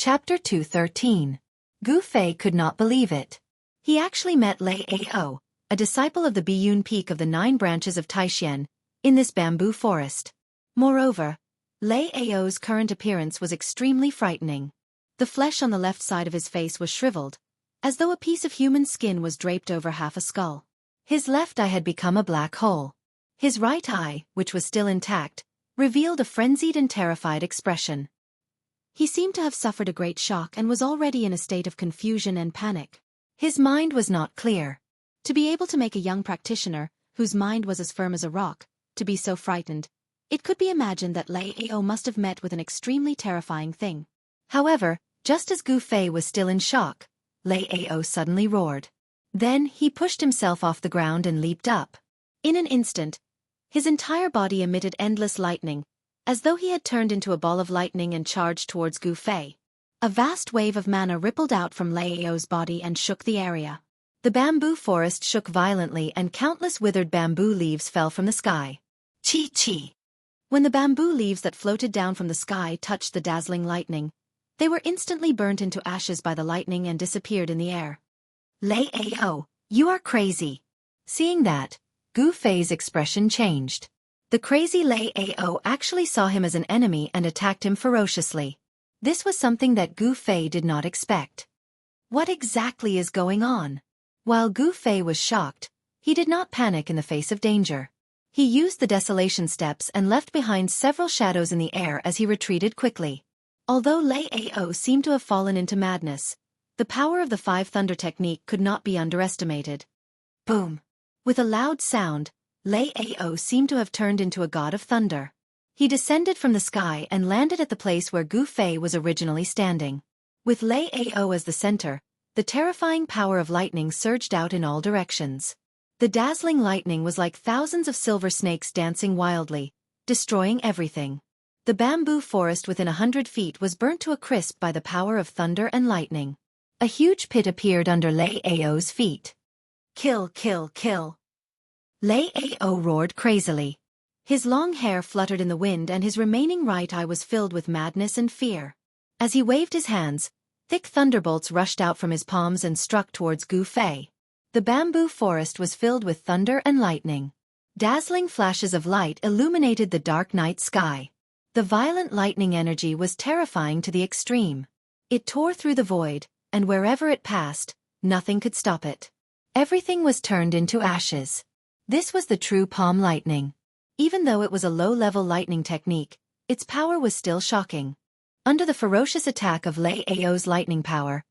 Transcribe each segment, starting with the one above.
Chapter 213. Gu Fei could not believe it. He actually met Lei Ao, a disciple of the Biyun Peak of the 9 branches of Taishan, in this bamboo forest. Moreover, Lei Ao's current appearance was extremely frightening. The flesh on the left side of his face was shriveled, as though a piece of human skin was draped over half a skull. His left eye had become a black hole. His right eye, which was still intact, revealed a frenzied and terrified expression. He seemed to have suffered a great shock and was already in a state of confusion and panic. His mind was not clear. To be able to make a young practitioner, whose mind was as firm as a rock, to be so frightened, it could be imagined that Lei Ao must have met with an extremely terrifying thing. However, just as Gu Fei was still in shock, Lei Ao suddenly roared. Then he pushed himself off the ground and leaped up. In an instant, his entire body emitted endless lightning, as though he had turned into a ball of lightning and charged towards Gu Fei. A vast wave of mana rippled out from Lei Ao's body and shook the area. The bamboo forest shook violently and countless withered bamboo leaves fell from the sky. Chi-chi! When the bamboo leaves that floated down from the sky touched the dazzling lightning, they were instantly burnt into ashes by the lightning and disappeared in the air. Lei Ao, you are crazy. Seeing that, Gu Fei's expression changed. The crazy Lei Ao actually saw him as an enemy and attacked him ferociously. This was something that Gu Fei did not expect. What exactly is going on? While Gu Fei was shocked, he did not panic in the face of danger. He used the desolation steps and left behind several shadows in the air as he retreated quickly. Although Lei Ao seemed to have fallen into madness, the power of the 5 thunder technique could not be underestimated. Boom! With a loud sound, Lei Ao seemed to have turned into a god of thunder. He descended from the sky and landed at the place where Gu Fei was originally standing. With Lei Ao as the center, the terrifying power of lightning surged out in all directions. The dazzling lightning was like thousands of silver snakes dancing wildly, destroying everything. The bamboo forest within 100 feet was burnt to a crisp by the power of thunder and lightning. A huge pit appeared under Lei Ao's feet. Kill, kill, kill! Lei Ao roared crazily. His long hair fluttered in the wind and his remaining right eye was filled with madness and fear. As he waved his hands, thick thunderbolts rushed out from his palms and struck towards Gu Fei. The bamboo forest was filled with thunder and lightning. Dazzling flashes of light illuminated the dark night sky. The violent lightning energy was terrifying to the extreme. It tore through the void, and wherever it passed, nothing could stop it. Everything was turned into ashes. This was the true palm lightning. Even though it was a low-level lightning technique, its power was still shocking. Under the ferocious attack of Lei Ao's lightning power,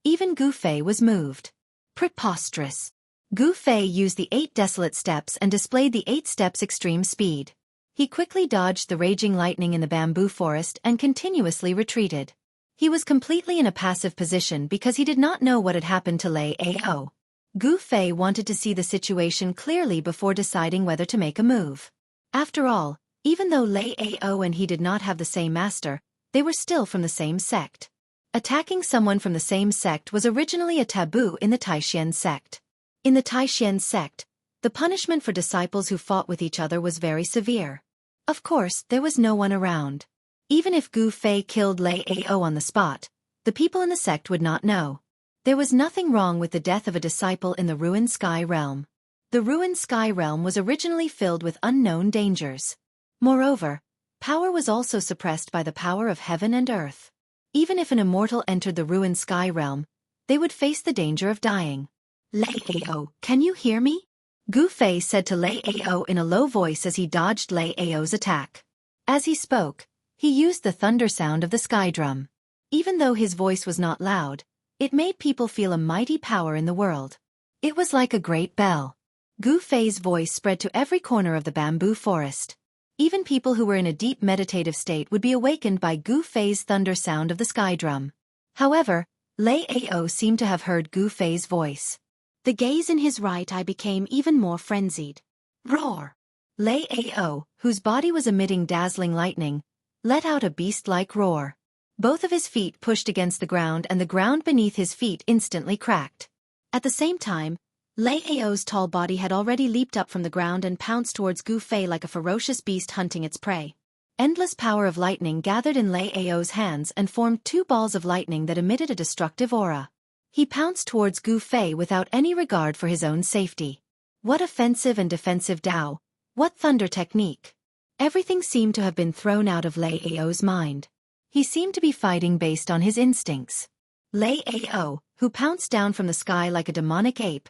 even Gu Fei was moved. Preposterous! Gu Fei used the 8 desolate steps and displayed the 8 steps extreme speed. He quickly dodged the raging lightning in the bamboo forest and continuously retreated. He was completely in a passive position because he did not know what had happened to Lei Ao. Gu Fei wanted to see the situation clearly before deciding whether to make a move. After all, even though Lei Ao and he did not have the same master, they were still from the same sect. Attacking someone from the same sect was originally a taboo in the Taishan sect. In the Taishan sect, the punishment for disciples who fought with each other was very severe. Of course, there was no one around. Even if Gu Fei killed Lei Ao on the spot, the people in the sect would not know. There was nothing wrong with the death of a disciple in the Ruined Sky Realm. The Ruined Sky Realm was originally filled with unknown dangers. Moreover, power was also suppressed by the power of heaven and earth. Even if an immortal entered the Ruined Sky Realm, they would face the danger of dying. Lei Ao, can you hear me? Gu Fei said to Lei Ao in a low voice as he dodged Lei Ao's attack. As he spoke, he used the thunder sound of the sky drum. Even though his voice was not loud, it made people feel a mighty power in the world. It was like a great bell. Gu Fei's voice spread to every corner of the bamboo forest. Even people who were in a deep meditative state would be awakened by Gu Fei's thunder sound of the sky drum. However, Lei Ao seemed to have heard Gu Fei's voice. The gaze in his right eye became even more frenzied. Roar! Lei Ao, whose body was emitting dazzling lightning, let out a beast-like roar. Both of his feet pushed against the ground and the ground beneath his feet instantly cracked. At the same time, Lei Ao's tall body had already leaped up from the ground and pounced towards Gu Fei like a ferocious beast hunting its prey. Endless power of lightning gathered in Lei Ao's hands and formed two balls of lightning that emitted a destructive aura. He pounced towards Gu Fei without any regard for his own safety. What offensive and defensive Dao! What thunder technique! Everything seemed to have been thrown out of Lei Ao's mind. He seemed to be fighting based on his instincts. Lei Ao, who pounced down from the sky like a demonic ape,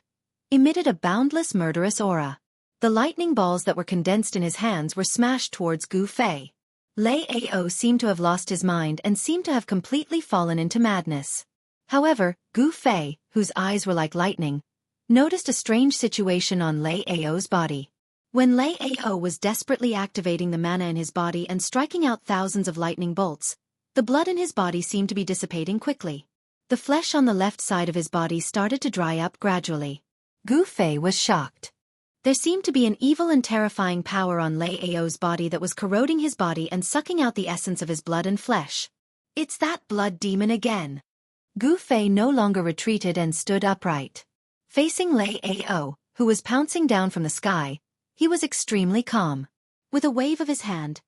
emitted a boundless murderous aura. The lightning balls that were condensed in his hands were smashed towards Gu Fei. Lei Ao seemed to have lost his mind and seemed to have completely fallen into madness. However, Gu Fei, whose eyes were like lightning, noticed a strange situation on Lei Ao's body. When Lei Ao was desperately activating the mana in his body and striking out thousands of lightning bolts, the blood in his body seemed to be dissipating quickly. The flesh on the left side of his body started to dry up gradually. Gu Fei was shocked. There seemed to be an evil and terrifying power on Lei Ao's body that was corroding his body and sucking out the essence of his blood and flesh. It's that blood demon again. Gu Fei no longer retreated and stood upright. Facing Lei Ao, who was pouncing down from the sky, he was extremely calm. With a wave of his hand,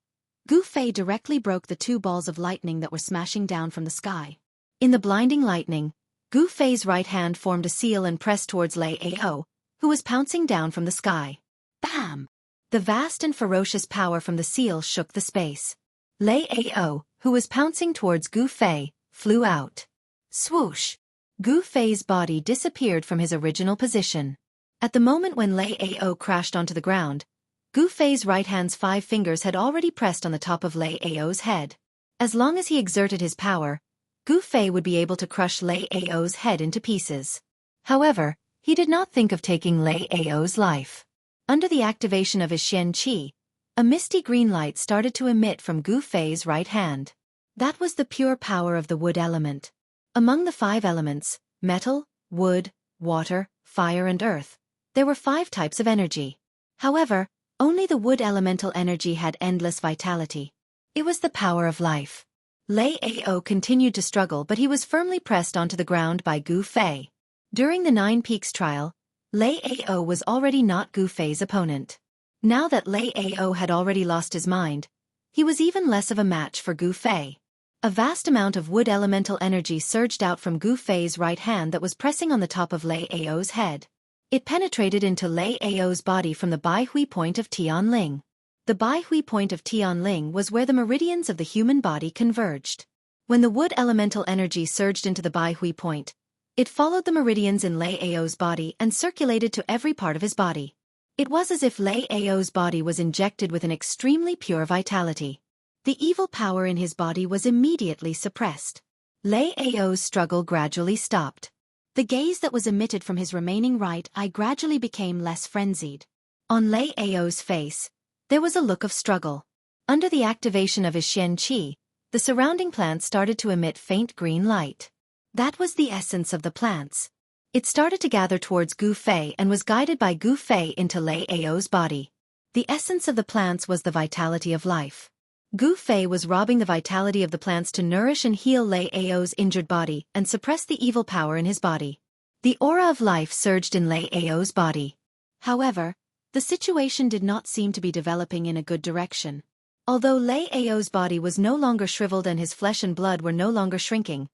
Gu Fei directly broke the two balls of lightning that were smashing down from the sky. In the blinding lightning, Gu Fei's right hand formed a seal and pressed towards Lei Ao, who was pouncing down from the sky. Bam! The vast and ferocious power from the seal shook the space. Lei Ao, who was pouncing towards Gu Fei, flew out. Swoosh! Gu Fei's body disappeared from his original position. At the moment when Lei Ao crashed onto the ground, Gu Fei's right hand's 5 fingers had already pressed on the top of Lei Ao's head. As long as he exerted his power, Gu Fei would be able to crush Lei Ao's head into pieces. However, he did not think of taking Lei Ao's life. Under the activation of his Xianxia, a misty green light started to emit from Gu Fei's right hand. That was the pure power of the wood element. Among the 5 elements, metal, wood, water, fire and earth, there were 5 types of energy. However, only the wood elemental energy had endless vitality. It was the power of life. Lei Ao continued to struggle, but he was firmly pressed onto the ground by Gu Fei. During the 9 Peaks trial, Lei Ao was already not Gu Fei's opponent. Now that Lei Ao had already lost his mind, he was even less of a match for Gu Fei. A vast amount of wood elemental energy surged out from Gu Fei's right hand that was pressing on the top of Lei Ao's head. It penetrated into Lei Ao's body from the Bai Hui point of Tianling. The Bai Hui point of Tianling was where the meridians of the human body converged. When the wood elemental energy surged into the Bai Hui point, it followed the meridians in Lei Ao's body and circulated to every part of his body. It was as if Lei Ao's body was injected with an extremely pure vitality. The evil power in his body was immediately suppressed. Lei Ao's struggle gradually stopped. The gaze that was emitted from his remaining right eye gradually became less frenzied. On Lei Ao's face, there was a look of struggle. Under the activation of his Xianxia, the surrounding plants started to emit faint green light. That was the essence of the plants. It started to gather towards Gu Fei and was guided by Gu Fei into Lei Ao's body. The essence of the plants was the vitality of life. Gu Fei was robbing the vitality of the plants to nourish and heal Lei Ao's injured body and suppress the evil power in his body. The aura of life surged in Lei Ao's body. However, the situation did not seem to be developing in a good direction. Although Lei Ao's body was no longer shriveled and his flesh and blood were no longer shrinking,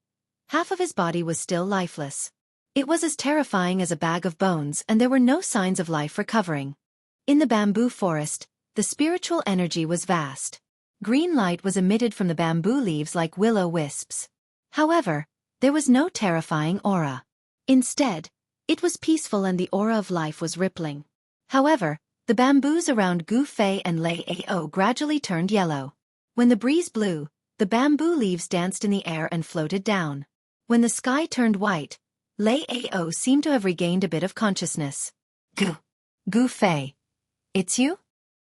half of his body was still lifeless. It was as terrifying as a bag of bones, and there were no signs of life recovering. In the bamboo forest, the spiritual energy was vast. Green light was emitted from the bamboo leaves like will-o-wisps. However, there was no terrifying aura. Instead, it was peaceful and the aura of life was rippling. However, the bamboos around Gu Fei and Lei Ao gradually turned yellow. When the breeze blew, the bamboo leaves danced in the air and floated down. When the sky turned white, Lei Ao seemed to have regained a bit of consciousness. Gu Fei. It's you?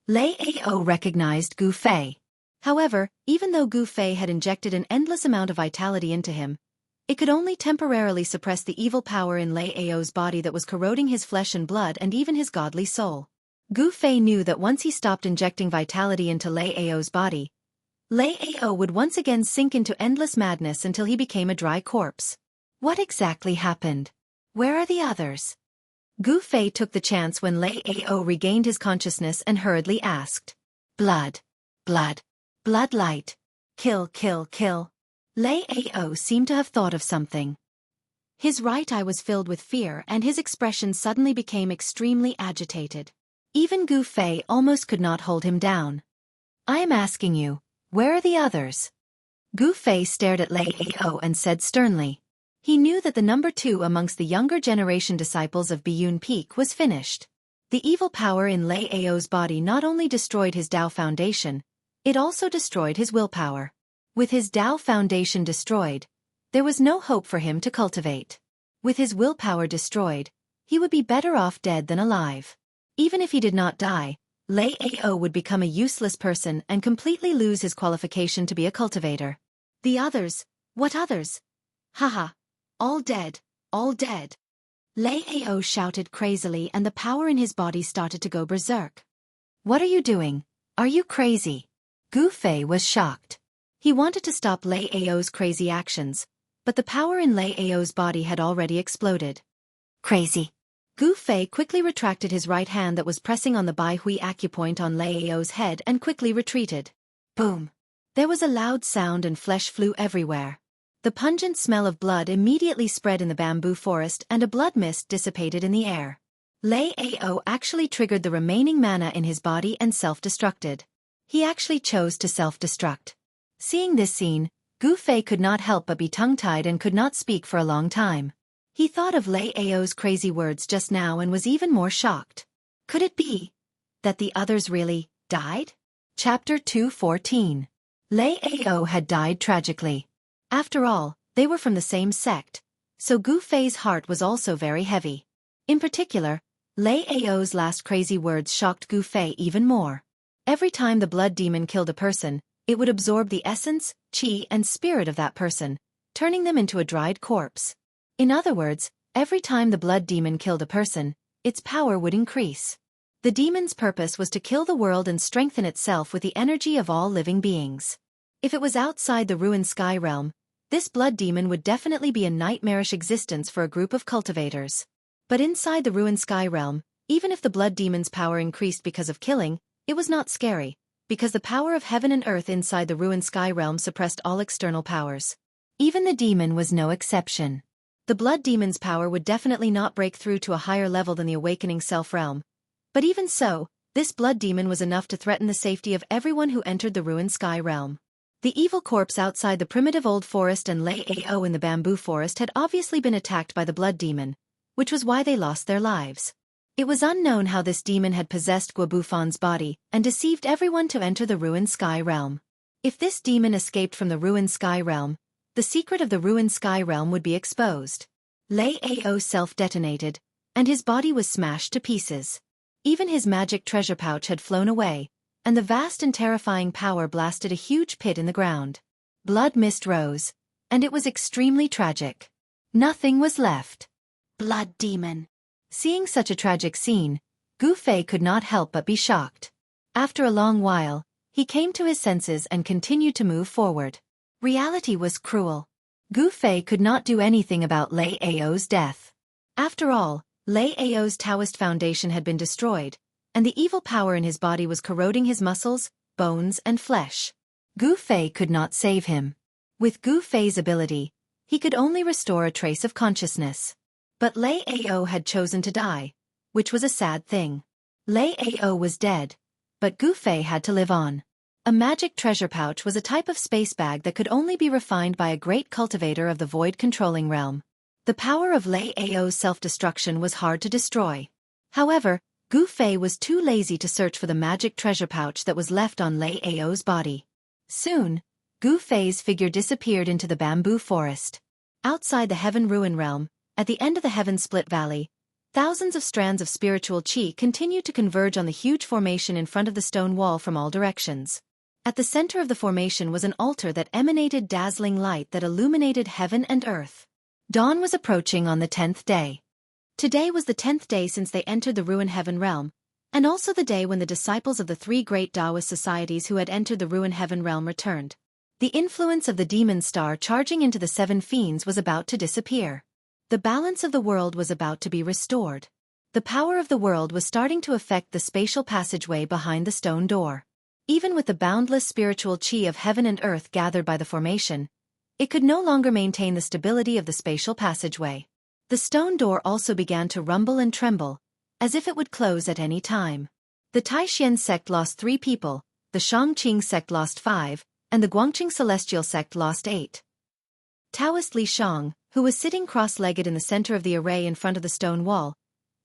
Lei Ao recognized Gu Fei. However, even though Gu Fei had injected an endless amount of vitality into him, it could only temporarily suppress the evil power in Lei Ao's body that was corroding his flesh and blood and even his godly soul. Gu Fei knew that once he stopped injecting vitality into Lei Ao's body, Lei Ao would once again sink into endless madness until he became a dry corpse. What exactly happened? Where are the others? Gu Fei took the chance when Lei Ao regained his consciousness and hurriedly asked. Blood. Blood. Bloodlight. Kill, kill, kill. Lei Ao seemed to have thought of something. His right eye was filled with fear and his expression suddenly became extremely agitated. Even Gu Fei almost could not hold him down. I am asking you, where are the others? Gu Fei stared at Lei Ao and said sternly. He knew that the number 2 amongst the younger generation disciples of Biyun Peak was finished. The evil power in Lei Ao's body not only destroyed his Tao foundation, it also destroyed his willpower. With his Tao foundation destroyed, there was no hope for him to cultivate. With his willpower destroyed, he would be better off dead than alive. Even if he did not die, Lei Ao would become a useless person and completely lose his qualification to be a cultivator. The others, what others? Haha. All dead, all dead. Lei Ao shouted crazily and the power in his body started to go berserk. What are you doing? Are you crazy? Gu Fei was shocked. He wanted to stop Lei Ao's crazy actions, but the power in Lei Ao's body had already exploded. Crazy. Gu Fei quickly retracted his right hand that was pressing on the Bai Hui acupoint on Lei Ao's head and quickly retreated. Boom. There was a loud sound and flesh flew everywhere. The pungent smell of blood immediately spread in the bamboo forest and a blood mist dissipated in the air. Lei Ao actually triggered the remaining mana in his body and self-destructed. He actually chose to self-destruct. Seeing this scene, Gu Fei could not help but be tongue-tied and could not speak for a long time. He thought of Lei Ao's crazy words just now and was even more shocked. Could it be that the others really died? Chapter 214. Lei Ao had died tragically. After all, they were from the same sect, so Gu Fei's heart was also very heavy. In particular, Lei Ao's last crazy words shocked Gu Fei even more. Every time the blood demon killed a person, it would absorb the essence, qi and spirit of that person, turning them into a dried corpse. In other words, every time the blood demon killed a person, its power would increase. The demon's purpose was to kill the world and strengthen itself with the energy of all living beings. If it was outside the ruined sky realm, this blood demon would definitely be a nightmarish existence for a group of cultivators. But inside the ruined sky realm, even if the blood demon's power increased because of killing, it was not scary, because the power of heaven and earth inside the ruined sky realm suppressed all external powers. Even the demon was no exception. The blood demon's power would definitely not break through to a higher level than the awakening self-realm. But even so, this blood demon was enough to threaten the safety of everyone who entered the ruined sky realm. The evil corpse outside the primitive old forest and Lei Ao in the bamboo forest had obviously been attacked by the blood demon, which was why they lost their lives. It was unknown how this demon had possessed Guobufan's body and deceived everyone to enter the ruined sky realm. If this demon escaped from the ruined sky realm, the secret of the ruined sky realm would be exposed. Lei Ao self-detonated, and his body was smashed to pieces. Even his magic treasure pouch had flown away, and the vast and terrifying power blasted a huge pit in the ground. Blood mist rose, and it was extremely tragic. Nothing was left. Blood demon. Seeing such a tragic scene, Gu Fei could not help but be shocked. After a long while, he came to his senses and continued to move forward. Reality was cruel. Gu Fei could not do anything about Lei Ao's death. After all, Lei Ao's Taoist foundation had been destroyed, and the evil power in his body was corroding his muscles, bones and flesh. Gu Fei could not save him. With Gu Fei's ability, he could only restore a trace of consciousness. But Lei Ao had chosen to die, which was a sad thing. Lei Ao was dead, but Gu Fei had to live on. A magic treasure pouch was a type of space bag that could only be refined by a great cultivator of the void controlling realm. The power of Lei Ao's self-destruction was hard to destroy. However, Gu Fei was too lazy to search for the magic treasure pouch that was left on Lei Ao's body. Soon, Gu Fei's figure disappeared into the bamboo forest. Outside the Heaven Ruin realm, at the end of the Heaven Split Valley, thousands of strands of spiritual qi continued to converge on the huge formation in front of the stone wall from all directions. At the center of the formation was an altar that emanated dazzling light that illuminated heaven and earth. Dawn was approaching on the 10th day. Today was the 10th day since they entered the Ruin Heaven realm, and also the day when the disciples of the 3 great Taoist societies who had entered the Ruin Heaven realm returned. The influence of the demon star charging into the 7 fiends was about to disappear. The balance of the world was about to be restored. The power of the world was starting to affect the spatial passageway behind the stone door. Even with the boundless spiritual qi of heaven and earth gathered by the formation, it could no longer maintain the stability of the spatial passageway. The stone door also began to rumble and tremble, as if it would close at any time. The Taixian sect lost 3 people, the Shangqing sect lost 5, and the Guangqing celestial sect lost 8. Taoist Li Shang, who was sitting cross-legged in the center of the array in front of the stone wall,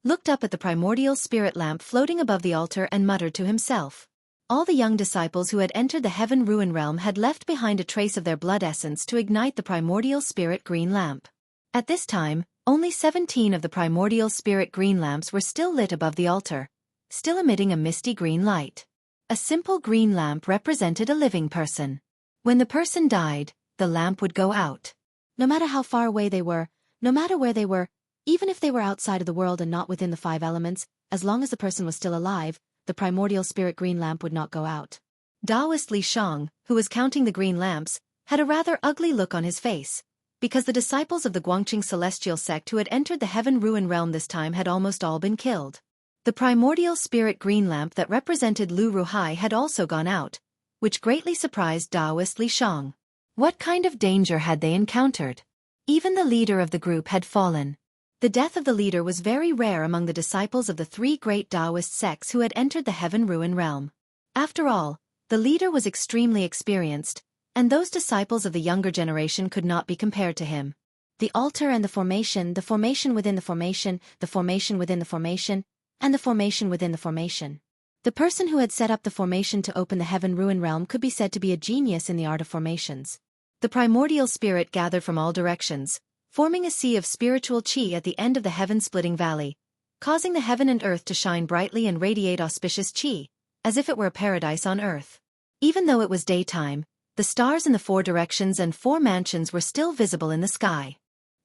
looked up at the primordial spirit lamp floating above the altar and muttered to himself. All the young disciples who had entered the heaven ruin realm had left behind a trace of their blood essence to ignite the primordial spirit green lamp. At this time, only 17 of the primordial spirit green lamps were still lit above the altar, still emitting a misty green light. A simple green lamp represented a living person. When the person died, the lamp would go out. No matter how far away they were, no matter where they were, even if they were outside of the world and not within the 5 elements, as long as the person was still alive, the primordial spirit green lamp would not go out. Taoist Li Shang, who was counting the green lamps, had a rather ugly look on his face, because the disciples of the Guangqing celestial sect who had entered the heaven ruin realm this time had almost all been killed. The primordial spirit green lamp that represented Lu Ruhai had also gone out, which greatly surprised Taoist Li Shang. What kind of danger had they encountered? Even the leader of the group had fallen. The death of the leader was very rare among the disciples of the 3 great Taoist sects who had entered the heaven ruin realm. After all, the leader was extremely experienced, and those disciples of the younger generation could not be compared to him. The altar and the formation within the formation, the formation within the formation, and the formation within the formation. The person who had set up the formation to open the heaven ruin realm could be said to be a genius in the art of formations. The primordial spirit gathered from all directions, forming a sea of spiritual qi at the end of the heaven-splitting valley, causing the heaven and earth to shine brightly and radiate auspicious qi, as if it were a paradise on earth. Even though it was daytime, the stars in the 4 directions and 4 mansions were still visible in the sky.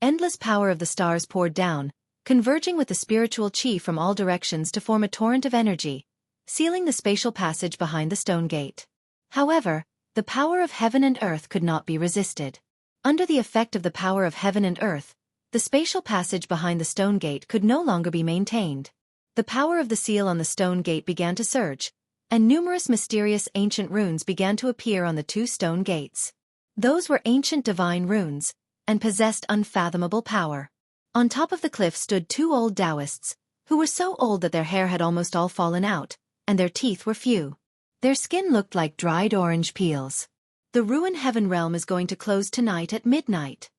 Endless power of the stars poured down, converging with the spiritual qi from all directions to form a torrent of energy, sealing the spatial passage behind the stone gate. However, the power of heaven and earth could not be resisted. Under the effect of the power of heaven and earth, the spatial passage behind the stone gate could no longer be maintained. The power of the seal on the stone gate began to surge, and numerous mysterious ancient runes began to appear on the 2 stone gates. Those were ancient divine runes, and possessed unfathomable power. On top of the cliff stood 2 old Taoists, who were so old that their hair had almost all fallen out, and their teeth were few. Their skin looked like dried orange peels. The ruin heaven realm is going to close tonight at midnight.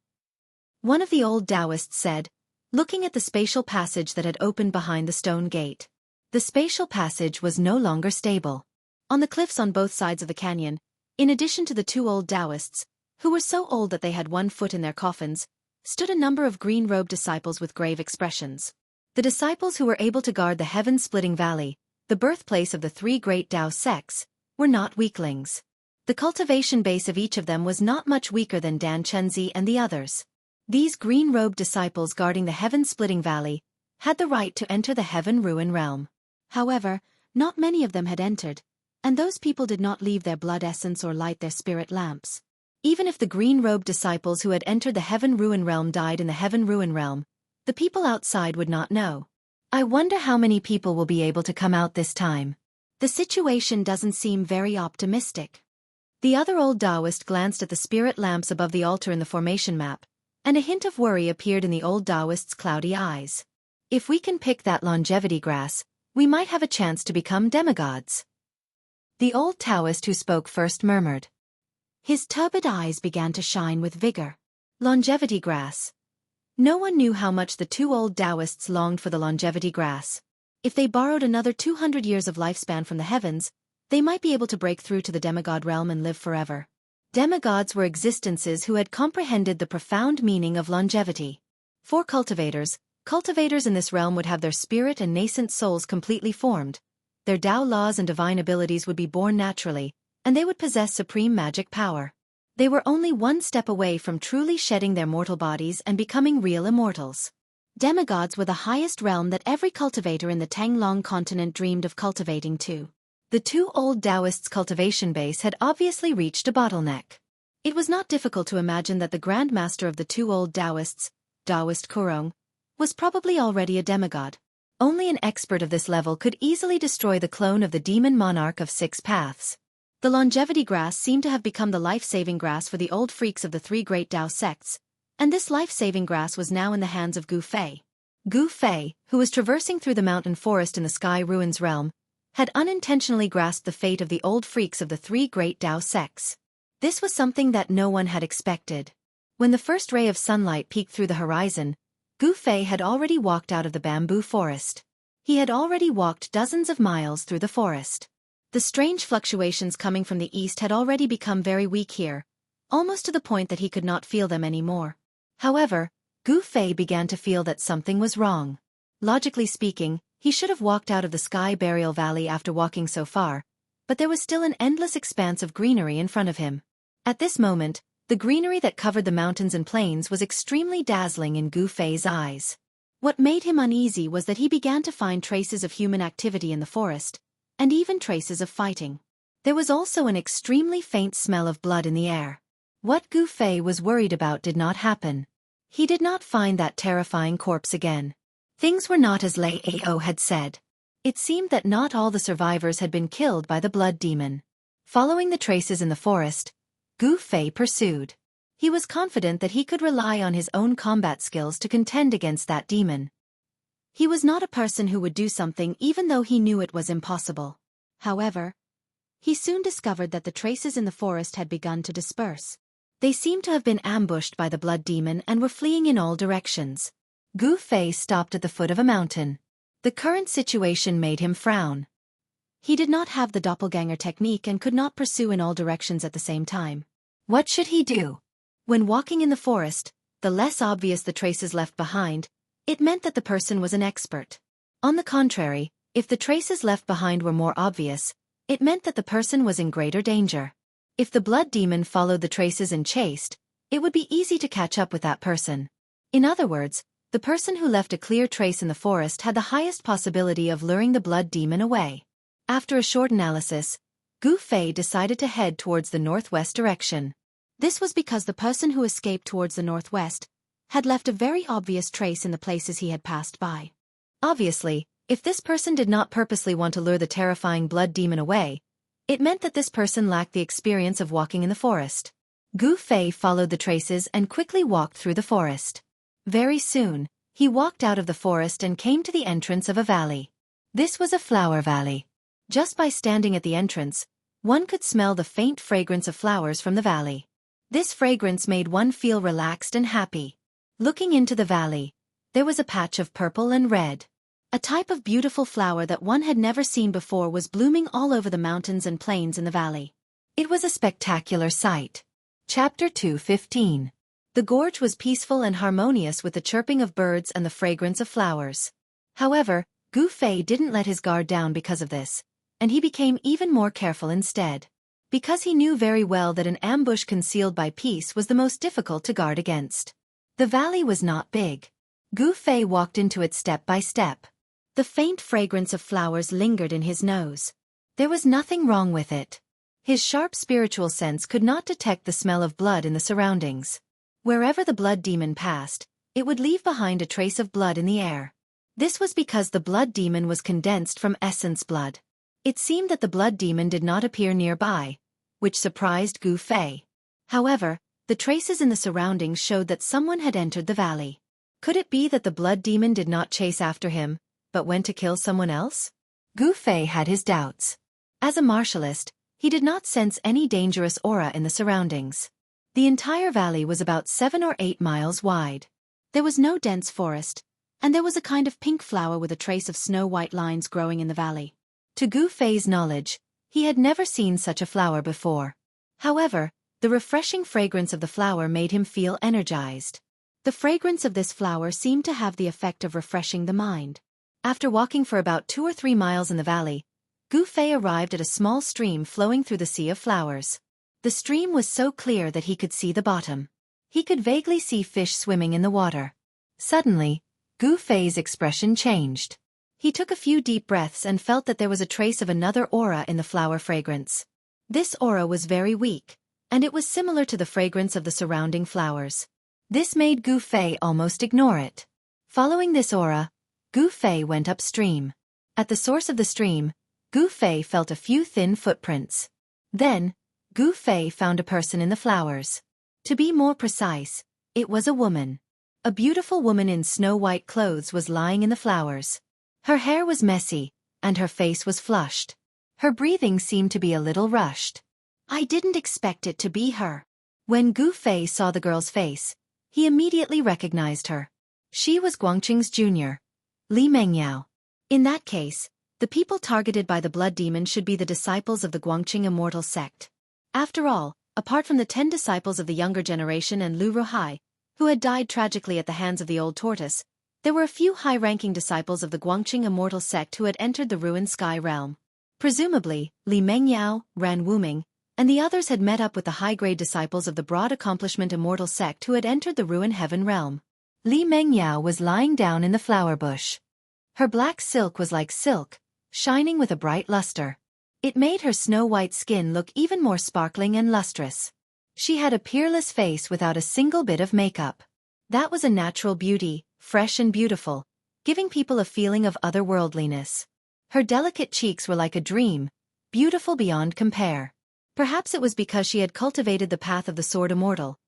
One of the old Taoists said, looking at the spatial passage that had opened behind the stone gate. The spatial passage was no longer stable. On the cliffs on both sides of the canyon, in addition to the 2 old Taoists, who were so old that they had 1 foot in their coffins, stood a number of green-robed disciples with grave expressions. The disciples who were able to guard the heaven-splitting valley, the birthplace of the 3 great Tao sects, were not weaklings. The cultivation base of each of them was not much weaker than Dan Chenzi and the others. These green-robed disciples guarding the heaven-splitting valley had the right to enter the heaven ruin realm. However, not many of them had entered, and those people did not leave their blood essence or light their spirit lamps. Even if the green-robed disciples who had entered the heaven ruin realm died in the heaven ruin realm, the people outside would not know. I wonder how many people will be able to come out this time. The situation doesn't seem very optimistic. The other old Taoist glanced at the spirit lamps above the altar in the formation map, and a hint of worry appeared in the old Taoist's cloudy eyes. If we can pick that longevity grass, we might have a chance to become demigods. The old Taoist who spoke first murmured. His turbid eyes began to shine with vigor. Longevity grass. No one knew how much the 2 old Taoists longed for the longevity grass. If they borrowed another 200 years of lifespan from the heavens, they might be able to break through to the demigod realm and live forever. Demigods were existences who had comprehended the profound meaning of longevity. For cultivators in this realm would have their spirit and nascent souls completely formed, their Tao laws and divine abilities would be born naturally, and they would possess supreme magic power. They were only 1 step away from truly shedding their mortal bodies and becoming real immortals. Demigods were the highest realm that every cultivator in the Tanglong continent dreamed of cultivating to. The 2 old Taoists' cultivation base had obviously reached a bottleneck. It was not difficult to imagine that the Grand Master of the 2 old Taoists, Taoist Kurong, was probably already a demigod. Only an expert of this level could easily destroy the clone of the demon monarch of 6 paths. The longevity grass seemed to have become the life-saving grass for the old freaks of the three great Tao sects, and this life-saving grass was now in the hands of Gu Fei. Gu Fei, who was traversing through the mountain forest in the Sky Ruins realm, had unintentionally grasped the fate of the old freaks of the three great Tao sects. This was something that no one had expected. When the first ray of sunlight peeked through the horizon, Gu Fei had already walked out of the bamboo forest. He had already walked dozens of miles through the forest. The strange fluctuations coming from the east had already become very weak here, almost to the point that he could not feel them anymore. However, Gu Fei began to feel that something was wrong. Logically speaking, he should have walked out of the Sky Burial Valley after walking so far, but there was still an endless expanse of greenery in front of him. At this moment, the greenery that covered the mountains and plains was extremely dazzling in Gu Fei's eyes. What made him uneasy was that he began to find traces of human activity in the forest, and even traces of fighting. There was also an extremely faint smell of blood in the air. What Gu Fei was worried about did not happen. He did not find that terrifying corpse again. Things were not as Lei Ao had said. It seemed that not all the survivors had been killed by the blood demon. Following the traces in the forest, Gu Fei pursued. He was confident that he could rely on his own combat skills to contend against that demon. He was not a person who would do something even though he knew it was impossible. However, he soon discovered that the traces in the forest had begun to disperse. They seemed to have been ambushed by the blood demon and were fleeing in all directions. Gu Fei stopped at the foot of a mountain. The current situation made him frown. He did not have the doppelganger technique and could not pursue in all directions at the same time. What should he do? When walking in the forest, the less obvious the traces left behind, it meant that the person was an expert. On the contrary, if the traces left behind were more obvious, it meant that the person was in greater danger. If the blood demon followed the traces and chased, it would be easy to catch up with that person. In other words, the person who left a clear trace in the forest had the highest possibility of luring the blood demon away. After a short analysis, Gu Fei decided to head towards the northwest direction. This was because the person who escaped towards the northwest had left a very obvious trace in the places he had passed by. Obviously, if this person did not purposely want to lure the terrifying blood demon away, it meant that this person lacked the experience of walking in the forest. Gu Fei followed the traces and quickly walked through the forest. Very soon, he walked out of the forest and came to the entrance of a valley. This was a flower valley. Just by standing at the entrance, one could smell the faint fragrance of flowers from the valley. This fragrance made one feel relaxed and happy. Looking into the valley, there was a patch of purple and red. A type of beautiful flower that one had never seen before was blooming all over the mountains and plains in the valley. It was a spectacular sight. Chapter 2:15. The gorge was peaceful and harmonious with the chirping of birds and the fragrance of flowers. However, Gu Fei didn't let his guard down because of this, and he became even more careful instead. Because he knew very well that an ambush concealed by peace was the most difficult to guard against. The valley was not big. Gu Fei walked into it step by step. The faint fragrance of flowers lingered in his nose. There was nothing wrong with it. His sharp spiritual sense could not detect the smell of blood in the surroundings. Wherever the blood demon passed, it would leave behind a trace of blood in the air. This was because the blood demon was condensed from essence blood. It seemed that the blood demon did not appear nearby, which surprised Gu Fei. However, the traces in the surroundings showed that someone had entered the valley. Could it be that the blood demon did not chase after him, but went to kill someone else? Gu Fei had his doubts. As a martialist, he did not sense any dangerous aura in the surroundings. The entire valley was about 7 or 8 miles wide. There was no dense forest, and there was a kind of pink flower with a trace of snow-white lines growing in the valley. To Gu Fei's knowledge, he had never seen such a flower before. However, the refreshing fragrance of the flower made him feel energized. The fragrance of this flower seemed to have the effect of refreshing the mind. After walking for about 2 or 3 miles in the valley, Gu Fei arrived at a small stream flowing through the sea of flowers. The stream was so clear that he could see the bottom. He could vaguely see fish swimming in the water. Suddenly, Gu Fei's expression changed. He took a few deep breaths and felt that there was a trace of another aura in the flower fragrance. This aura was very weak, and it was similar to the fragrance of the surrounding flowers. This made Gu Fei almost ignore it. Following this aura, Gu Fei went upstream. At the source of the stream, Gu Fei felt a few thin footprints. Then, Gu Fei found a person in the flowers. To be more precise, it was a woman. A beautiful woman in snow-white clothes was lying in the flowers. Her hair was messy, and her face was flushed. Her breathing seemed to be a little rushed. I didn't expect it to be her. When Gu Fei saw the girl's face, he immediately recognized her. She was Guangqing's junior, Li Mengyao. In that case, the people targeted by the blood demon should be the disciples of the Guangqing immortal sect. After all, apart from the 10 disciples of the younger generation and Lu Ruhai, who had died tragically at the hands of the old tortoise, there were a few high-ranking disciples of the Guangqing immortal sect who had entered the ruined sky realm. Presumably, Li Mengyao, Ran Wuming, and the others had met up with the high-grade disciples of the broad accomplishment immortal sect who had entered the ruined heaven realm. Li Mengyao was lying down in the flower bush. Her black silk was like silk, shining with a bright luster. It made her snow-white skin look even more sparkling and lustrous. She had a peerless face without a single bit of makeup. That was a natural beauty, fresh and beautiful, giving people a feeling of otherworldliness. Her delicate cheeks were like a dream, beautiful beyond compare. Perhaps it was because she had cultivated the path of the sword immortal.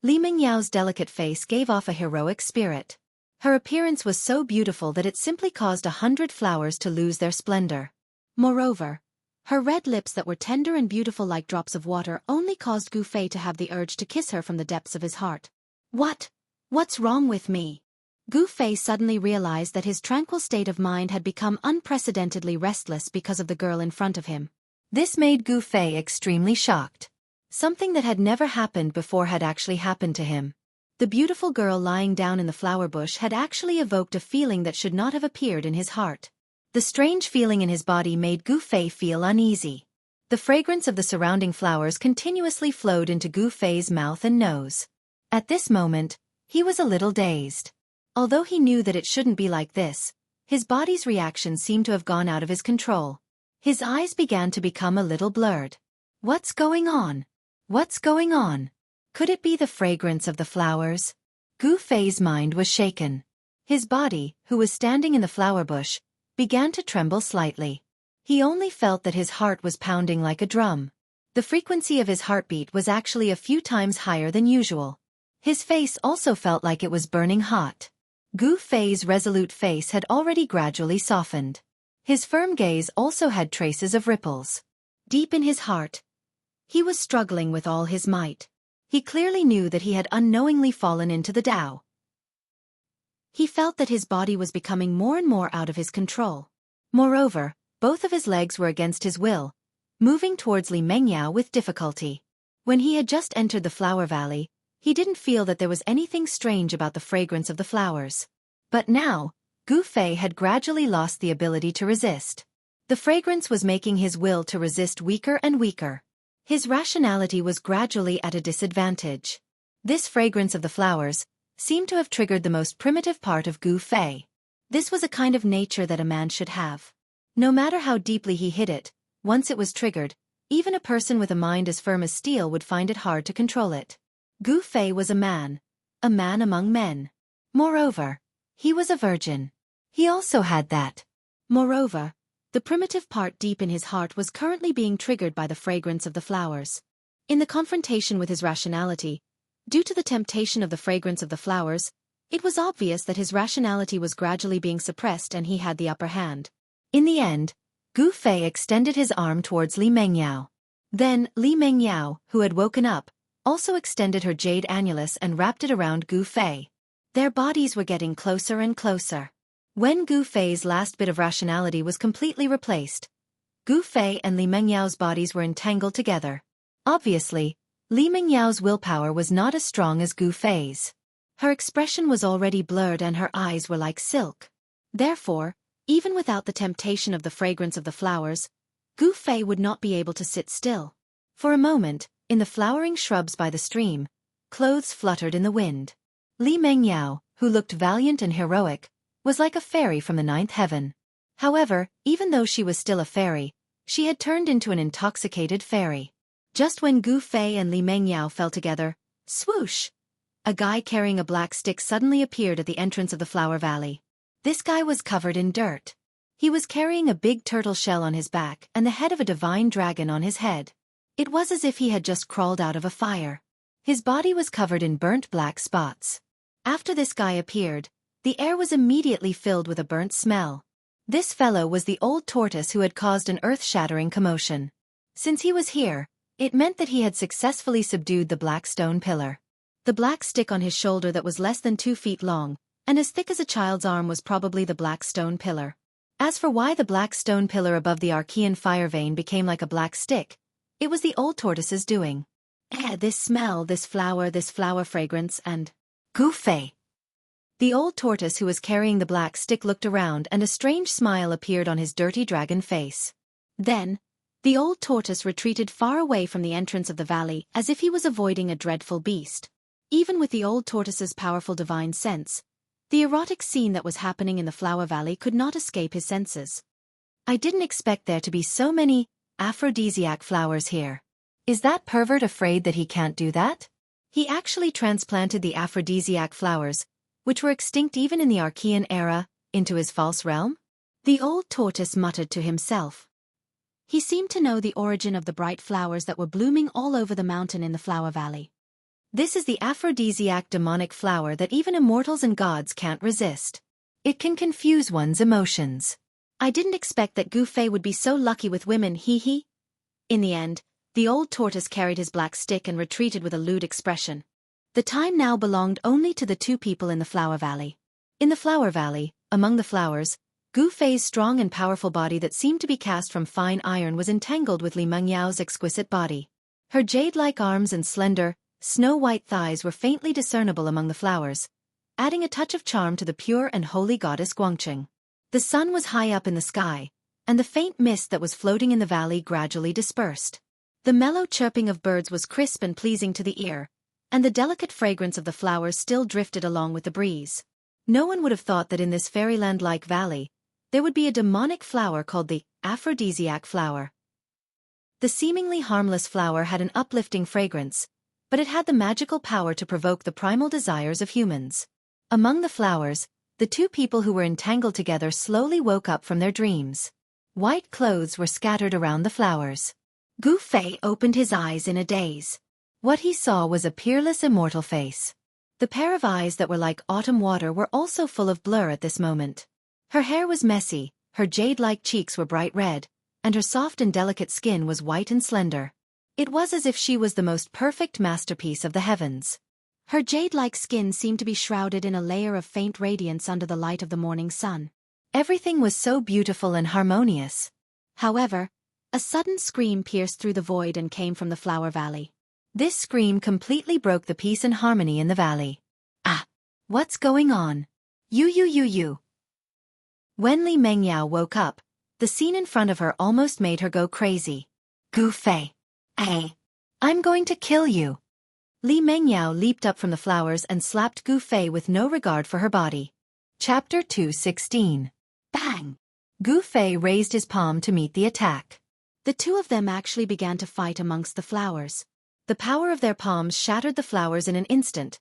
Li Mingyao's delicate face gave off a heroic spirit. Her appearance was so beautiful that it simply caused 100 flowers to lose their splendor. Moreover, her red lips that were tender and beautiful like drops of water only caused Gu Fei to have the urge to kiss her from the depths of his heart. What's wrong with me? Gu Fei suddenly realized that his tranquil state of mind had become unprecedentedly restless because of the girl in front of him. This made Gu Fei extremely shocked. Something that had never happened before had actually happened to him. The beautiful girl lying down in the flower bush had actually evoked a feeling that should not have appeared in his heart. The strange feeling in his body made Gu Fei feel uneasy. The fragrance of the surrounding flowers continuously flowed into Gu Fei's mouth and nose. At this moment, he was a little dazed. Although he knew that it shouldn't be like this, his body's reaction seemed to have gone out of his control. His eyes began to become a little blurred. What's going on? What's going on? Could it be the fragrance of the flowers? Gu Fei's mind was shaken. His body, who was standing in the flower bush, began to tremble slightly. He only felt that his heart was pounding like a drum. The frequency of his heartbeat was actually a few times higher than usual. His face also felt like it was burning hot. Gu Fei's resolute face had already gradually softened. His firm gaze also had traces of ripples. Deep in his heart, he was struggling with all his might. He clearly knew that he had unknowingly fallen into the Tao. He felt that his body was becoming more and more out of his control. Moreover, both of his legs were against his will, moving towards Li Mengyao with difficulty. When he had just entered the flower valley, he didn't feel that there was anything strange about the fragrance of the flowers. But now, Gu Fei had gradually lost the ability to resist. The fragrance was making his will to resist weaker and weaker. His rationality was gradually at a disadvantage. This fragrance of the flowers seemed to have triggered the most primitive part of Gu Fei. This was a kind of nature that a man should have. No matter how deeply he hid it, once it was triggered, even a person with a mind as firm as steel would find it hard to control it. Gu Fei was a man among men. Moreover, he was a virgin. He also had that. Moreover, the primitive part deep in his heart was currently being triggered by the fragrance of the flowers. In the confrontation with his rationality, due to the temptation of the fragrance of the flowers, it was obvious that his rationality was gradually being suppressed and he had the upper hand. In the end, Gu Fei extended his arm towards Li Mengyao. Then, Li Mengyao, who had woken up, also extended her jade annulus and wrapped it around Gu Fei. Their bodies were getting closer and closer. When Gu Fei's last bit of rationality was completely replaced, Gu Fei and Li Mengyao's bodies were entangled together. Obviously, Li Mengyao's willpower was not as strong as Gu Fei's. Her expression was already blurred and her eyes were like silk. Therefore, even without the temptation of the fragrance of the flowers, Gu Fei would not be able to sit still. For a moment, in the flowering shrubs by the stream, clothes fluttered in the wind. Li Mengyao, who looked valiant and heroic, was like a fairy from the 9th heaven. However, even though she was still a fairy, she had turned into an intoxicated fairy. Just when Gu Fei and Li Mengyao fell together, swoosh! A guy carrying a black stick suddenly appeared at the entrance of the flower valley. This guy was covered in dirt. He was carrying a big turtle shell on his back and the head of a divine dragon on his head. It was as if he had just crawled out of a fire. His body was covered in burnt black spots. After this guy appeared, the air was immediately filled with a burnt smell. This fellow was the old tortoise who had caused an earth-shattering commotion. Since he was here, it meant that he had successfully subdued the black stone pillar. The black stick on his shoulder that was less than 2 feet long, and as thick as a child's arm, was probably the black stone pillar. As for why the black stone pillar above the Archean fire vein became like a black stick, it was the old tortoise's doing. This smell, this flower fragrance, and Gufei. The old tortoise who was carrying the black stick looked around, and a strange smile appeared on his dirty dragon face. Then, the old tortoise retreated far away from the entrance of the valley, as if he was avoiding a dreadful beast. Even with the old tortoise's powerful divine sense, the erotic scene that was happening in the flower valley could not escape his senses. I didn't expect there to be so many aphrodisiac flowers here. Is that pervert afraid that he can't do that? He actually transplanted the aphrodisiac flowers, which were extinct even in the Archean era, into his false realm? The old tortoise muttered to himself. He seemed to know the origin of the bright flowers that were blooming all over the mountain in the flower valley. This is the aphrodisiac demonic flower that even immortals and gods can't resist. It can confuse one's emotions. I didn't expect that Gufei would be so lucky with women, hee. In the end, the old tortoise carried his black stick and retreated with a lewd expression. The time now belonged only to the two people in the flower valley. In the flower valley, among the flowers, Gufei's strong and powerful body that seemed to be cast from fine iron was entangled with Li Mengyao's exquisite body. Her jade-like arms and slender, snow-white thighs were faintly discernible among the flowers, adding a touch of charm to the pure and holy goddess Guangqing. The sun was high up in the sky, and the faint mist that was floating in the valley gradually dispersed. The mellow chirping of birds was crisp and pleasing to the ear, and the delicate fragrance of the flowers still drifted along with the breeze. No one would have thought that in this fairyland-like valley, there would be a demonic flower called the aphrodisiac flower. The seemingly harmless flower had an uplifting fragrance, but it had the magical power to provoke the primal desires of humans. Among the flowers, the two people who were entangled together slowly woke up from their dreams. White clothes were scattered around the flowers. Gufei opened his eyes in a daze. What he saw was a peerless immortal face. The pair of eyes that were like autumn water were also full of blur at this moment. Her hair was messy, her jade-like cheeks were bright red, and her soft and delicate skin was white and slender. It was as if she was the most perfect masterpiece of the heavens. Her jade-like skin seemed to be shrouded in a layer of faint radiance under the light of the morning sun. Everything was so beautiful and harmonious. However, a sudden scream pierced through the void and came from the flower valley. This scream completely broke the peace and harmony in the valley. Ah! What's going on? You. When Li Mengyao woke up, the scene in front of her almost made her go crazy. Gufei! Hey! I'm going to kill you! Li Mengyao leaped up from the flowers and slapped Gufei with no regard for her body. Chapter 2:16. Bang! Gufei raised his palm to meet the attack. The two of them actually began to fight amongst the flowers. The power of their palms shattered the flowers in an instant,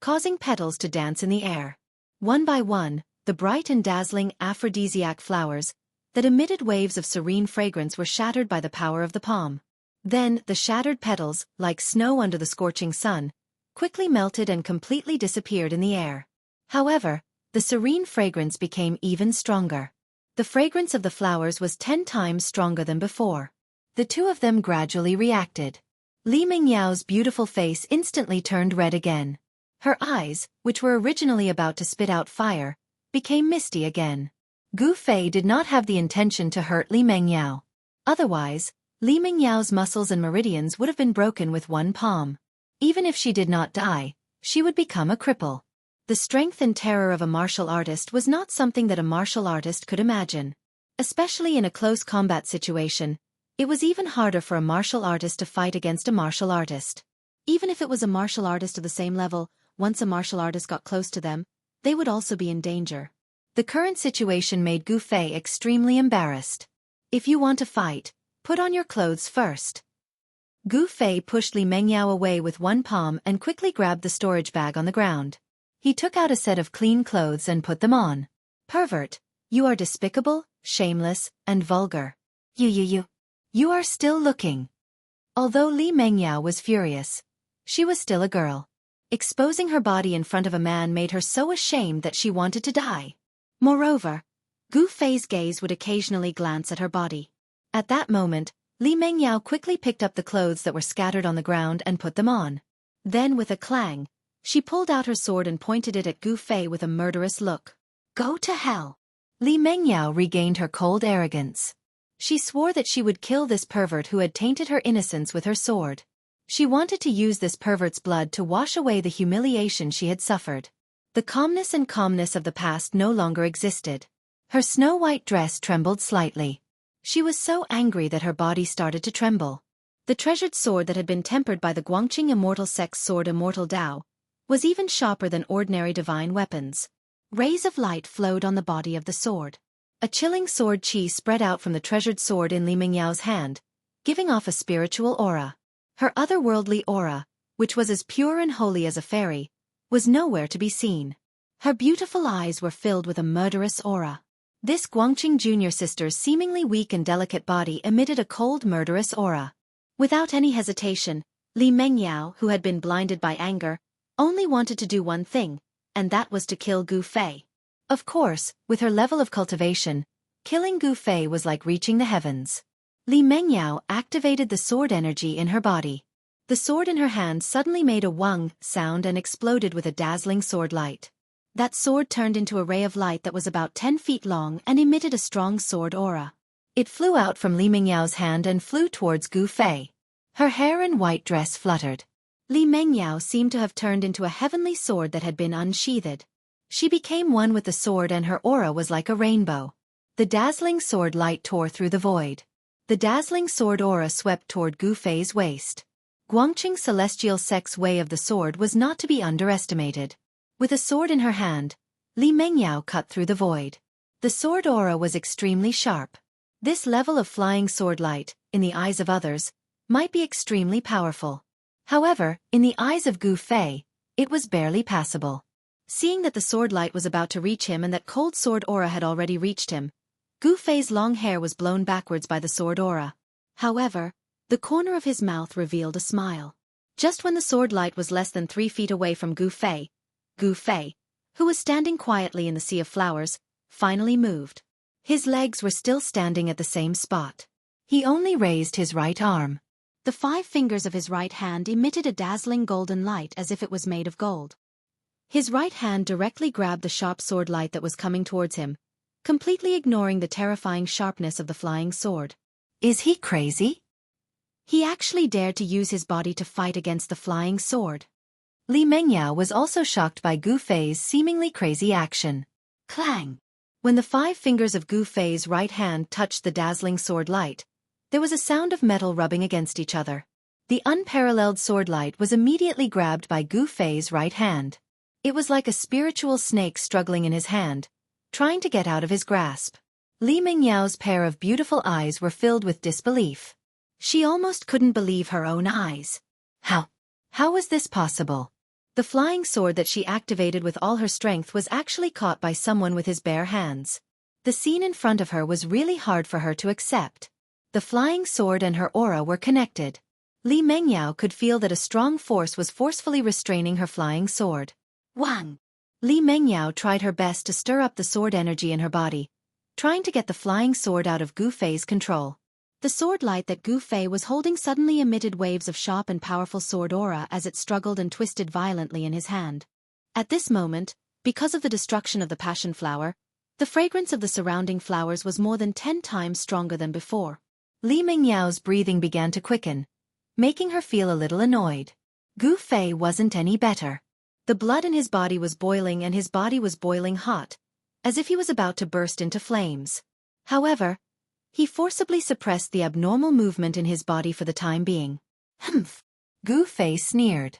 causing petals to dance in the air. One by one, the bright and dazzling aphrodisiac flowers that emitted waves of serene fragrance were shattered by the power of the palm. Then, the shattered petals, like snow under the scorching sun, quickly melted and completely disappeared in the air. However, the serene fragrance became even stronger. The fragrance of the flowers was 10 times stronger than before. The two of them gradually reacted. Li Mengyao's beautiful face instantly turned red again. Her eyes, which were originally about to spit out fire, became misty again. Gufei did not have the intention to hurt Li Mengyao. Otherwise, Li Mengyao's muscles and meridians would have been broken with one palm. Even if she did not die, she would become a cripple. The strength and terror of a martial artist was not something that a martial artist could imagine. Especially in a close combat situation, it was even harder for a martial artist to fight against a martial artist. Even if it was a martial artist of the same level, once a martial artist got close to them, they would also be in danger. The current situation made Gufei extremely embarrassed. If you want to fight, put on your clothes first. Gufei pushed Li Mengyao away with one palm and quickly grabbed the storage bag on the ground. He took out a set of clean clothes and put them on. Pervert, you are despicable, shameless, and vulgar. You are still looking. Although Li Mengyao was furious, she was still a girl. Exposing her body in front of a man made her so ashamed that she wanted to die. Moreover, Gu Fei's gaze would occasionally glance at her body. At that moment, Li Mengyao quickly picked up the clothes that were scattered on the ground and put them on. Then with a clang, she pulled out her sword and pointed it at Gu Fei with a murderous look. Go to hell! Li Mengyao regained her cold arrogance. She swore that she would kill this pervert who had tainted her innocence with her sword. She wanted to use this pervert's blood to wash away the humiliation she had suffered. The calmness of the past no longer existed. Her snow-white dress trembled slightly. She was so angry that her body started to tremble. The treasured sword that had been tempered by the Guangqing immortal sex sword Immortal Dao was even sharper than ordinary divine weapons. Rays of light flowed on the body of the sword. A chilling sword chi spread out from the treasured sword in Li Mengyao's hand, giving off a spiritual aura. Her otherworldly aura, which was as pure and holy as a fairy, was nowhere to be seen. Her beautiful eyes were filled with a murderous aura. This Guangqing junior sister's seemingly weak and delicate body emitted a cold murderous aura. Without any hesitation, Li Mengyao, who had been blinded by anger, only wanted to do one thing, and that was to kill Gu Fei. Of course, with her level of cultivation, killing Gu Fei was like reaching the heavens. Li Mengyao activated the sword energy in her body. The sword in her hand suddenly made a wang sound and exploded with a dazzling sword light. That sword turned into a ray of light that was about 10 feet long and emitted a strong sword aura. It flew out from Li Mengyao's hand and flew towards Gu Fei. Her hair and white dress fluttered. Li Mengyao seemed to have turned into a heavenly sword that had been unsheathed. She became one with the sword and her aura was like a rainbow. The dazzling sword light tore through the void. The dazzling sword aura swept toward Gu Fei's waist. Guangqing's celestial sex way of the sword was not to be underestimated. With a sword in her hand, Li Mengyao cut through the void. The sword aura was extremely sharp. This level of flying sword light, in the eyes of others, might be extremely powerful. However, in the eyes of Gu Fei, it was barely passable. Seeing that the sword light was about to reach him and that cold sword aura had already reached him, Gu Fei's long hair was blown backwards by the sword aura. However, the corner of his mouth revealed a smile. Just when the sword light was less than 3 feet away from Gu Fei, who was standing quietly in the sea of flowers, finally moved. His legs were still standing at the same spot. He only raised his right arm. The 5 fingers of his right hand emitted a dazzling golden light as if it was made of gold. His right hand directly grabbed the sharp sword light that was coming towards him, completely ignoring the terrifying sharpness of the flying sword. Is he crazy? He actually dared to use his body to fight against the flying sword. Li Mengyao was also shocked by Gu Fei's seemingly crazy action. Clang! When the 5 fingers of Gu Fei's right hand touched the dazzling sword light, there was a sound of metal rubbing against each other. The unparalleled sword light was immediately grabbed by Gu Fei's right hand. It was like a spiritual snake struggling in his hand, trying to get out of his grasp. Li Mengyao's pair of beautiful eyes were filled with disbelief. She almost couldn't believe her own eyes. How was this possible? The flying sword that she activated with all her strength was actually caught by someone with his bare hands. The scene in front of her was really hard for her to accept. The flying sword and her aura were connected. Li Mengyao could feel that a strong force was forcefully restraining her flying sword. Wang! Li Mengyao tried her best to stir up the sword energy in her body, trying to get the flying sword out of Gu Fei's control. The sword light that Gu Fei was holding suddenly emitted waves of sharp and powerful sword aura as it struggled and twisted violently in his hand. At this moment, because of the destruction of the passion flower, the fragrance of the surrounding flowers was more than 10 times stronger than before. Li Mengyao's breathing began to quicken, making her feel a little annoyed. Gu Fei wasn't any better. The blood in his body was boiling and his body was boiling hot, as if he was about to burst into flames. However, he forcibly suppressed the abnormal movement in his body for the time being. Humph! Gu Fei sneered.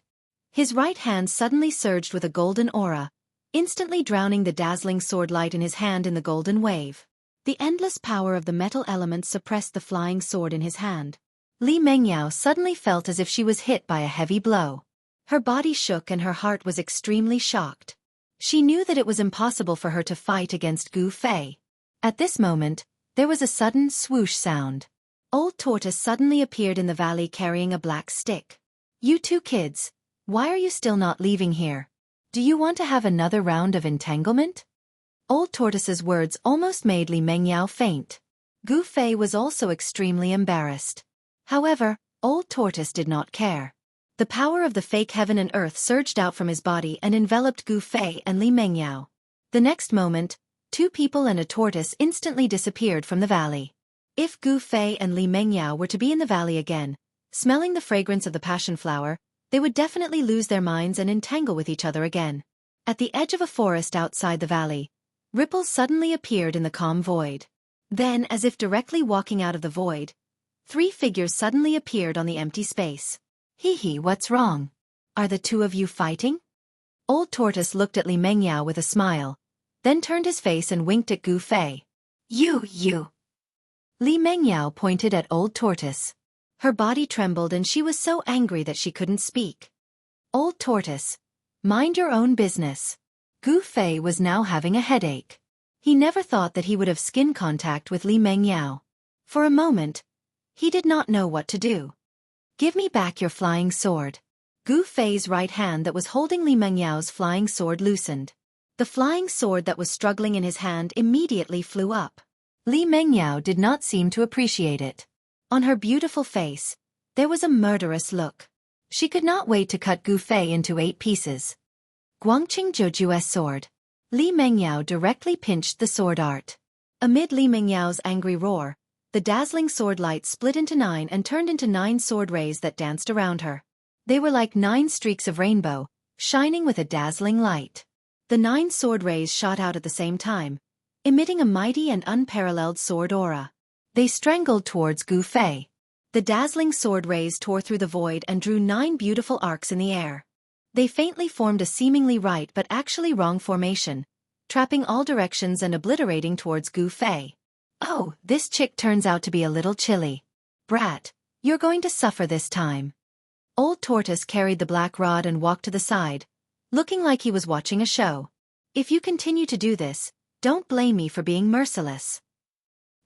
His right hand suddenly surged with a golden aura, instantly drowning the dazzling sword light in his hand in the golden wave. The endless power of the metal element suppressed the flying sword in his hand. Li Mengyao suddenly felt as if she was hit by a heavy blow. Her body shook and her heart was extremely shocked. She knew that it was impossible for her to fight against Gu Fei. At this moment, there was a sudden swoosh sound. Old Tortoise suddenly appeared in the valley carrying a black stick. You two kids, why are you still not leaving here? Do you want to have another round of entanglement? Old Tortoise's words almost made Li Mengyao faint. Gu Fei was also extremely embarrassed. However, Old Tortoise did not care. The power of the fake heaven and earth surged out from his body and enveloped Gu Fei and Li Mengyao. The next moment, two people and a tortoise instantly disappeared from the valley. If Gu Fei and Li Mengyao were to be in the valley again, smelling the fragrance of the passion flower, they would definitely lose their minds and entangle with each other again. At the edge of a forest outside the valley, ripples suddenly appeared in the calm void. Then, as if directly walking out of the void, three figures suddenly appeared on the empty space. Hee, what's wrong? Are the two of you fighting? Old Tortoise looked at Li Mengyao with a smile, then turned his face and winked at Gu Fei. You. Li Mengyao pointed at Old Tortoise. Her body trembled and she was so angry that she couldn't speak. Old Tortoise, mind your own business. Gu Fei was now having a headache. He never thought that he would have skin contact with Li Mengyao. For a moment, he did not know what to do. Give me back your flying sword. Gu Fei's right hand that was holding Li Mengyao's flying sword loosened. The flying sword that was struggling in his hand immediately flew up. Li Mengyao did not seem to appreciate it. On her beautiful face, there was a murderous look. She could not wait to cut Gu Fei into 8 pieces. Guangqing Zhouju's sword. Li Mengyao directly pinched the sword art. Amid Li Mengyao's angry roar, the dazzling sword light split into 9 and turned into 9 sword rays that danced around her. They were like 9 streaks of rainbow, shining with a dazzling light. The 9 sword rays shot out at the same time, emitting a mighty and unparalleled sword aura. They strangled towards Gu Fei. The dazzling sword rays tore through the void and drew 9 beautiful arcs in the air. They faintly formed a seemingly right but actually wrong formation, trapping all directions and obliterating towards Gu Fei. Oh, this chick turns out to be a little chilly. Brat, you're going to suffer this time. Old Tortoise carried the black rod and walked to the side, looking like he was watching a show. If you continue to do this, don't blame me for being merciless.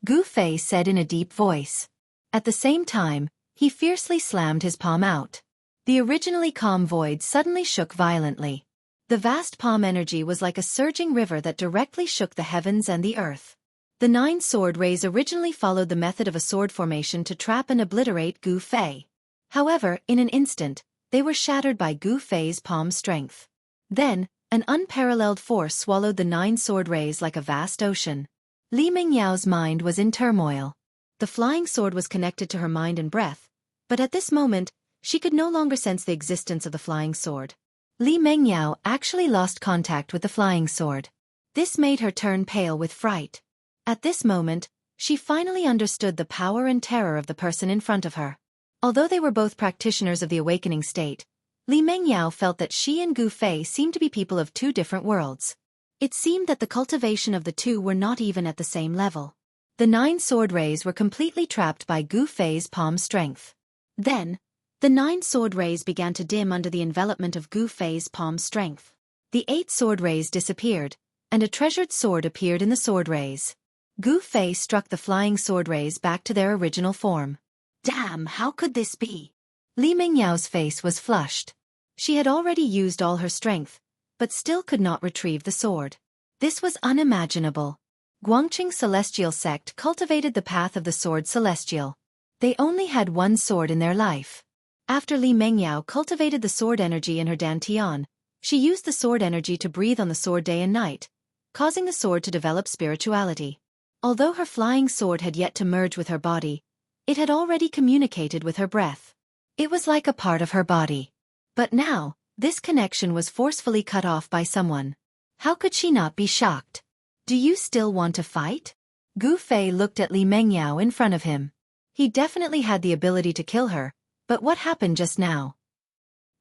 Gu Fei said in a deep voice. At the same time, he fiercely slammed his palm out. The originally calm void suddenly shook violently. The vast palm energy was like a surging river that directly shook the heavens and the earth. The 9 sword rays originally followed the method of a sword formation to trap and obliterate Gu Fei. However, in an instant, they were shattered by Gu Fei's palm strength. Then, an unparalleled force swallowed the 9 sword rays like a vast ocean. Li Mengyao's mind was in turmoil. The flying sword was connected to her mind and breath, but at this moment, she could no longer sense the existence of the flying sword. Li Mengyao actually lost contact with the flying sword. This made her turn pale with fright. At this moment, she finally understood the power and terror of the person in front of her. Although they were both practitioners of the awakening state, Li Mengyao felt that she and Gu Fei seemed to be people of 2 different worlds. It seemed that the cultivation of the two were not even at the same level. The 9 sword rays were completely trapped by Gu Fei's palm strength. Then, the 9 sword rays began to dim under the envelopment of Gu Fei's palm strength. The 8 sword rays disappeared, and a treasured sword appeared in the sword rays. Gu Fei struck the flying sword rays back to their original form. Damn, how could this be? Li Mengyao's face was flushed. She had already used all her strength, but still could not retrieve the sword. This was unimaginable. Guangqing Celestial Sect cultivated the path of the sword celestial. They only had 1 sword in their life. After Li Mengyao cultivated the sword energy in her dantian, she used the sword energy to breathe on the sword day and night, causing the sword to develop spirituality. Although her flying sword had yet to merge with her body, it had already communicated with her breath. It was like a part of her body. But now, this connection was forcefully cut off by someone. How could she not be shocked? Do you still want to fight? Gu Fei looked at Li Mengyao in front of him. He definitely had the ability to kill her, but what happened just now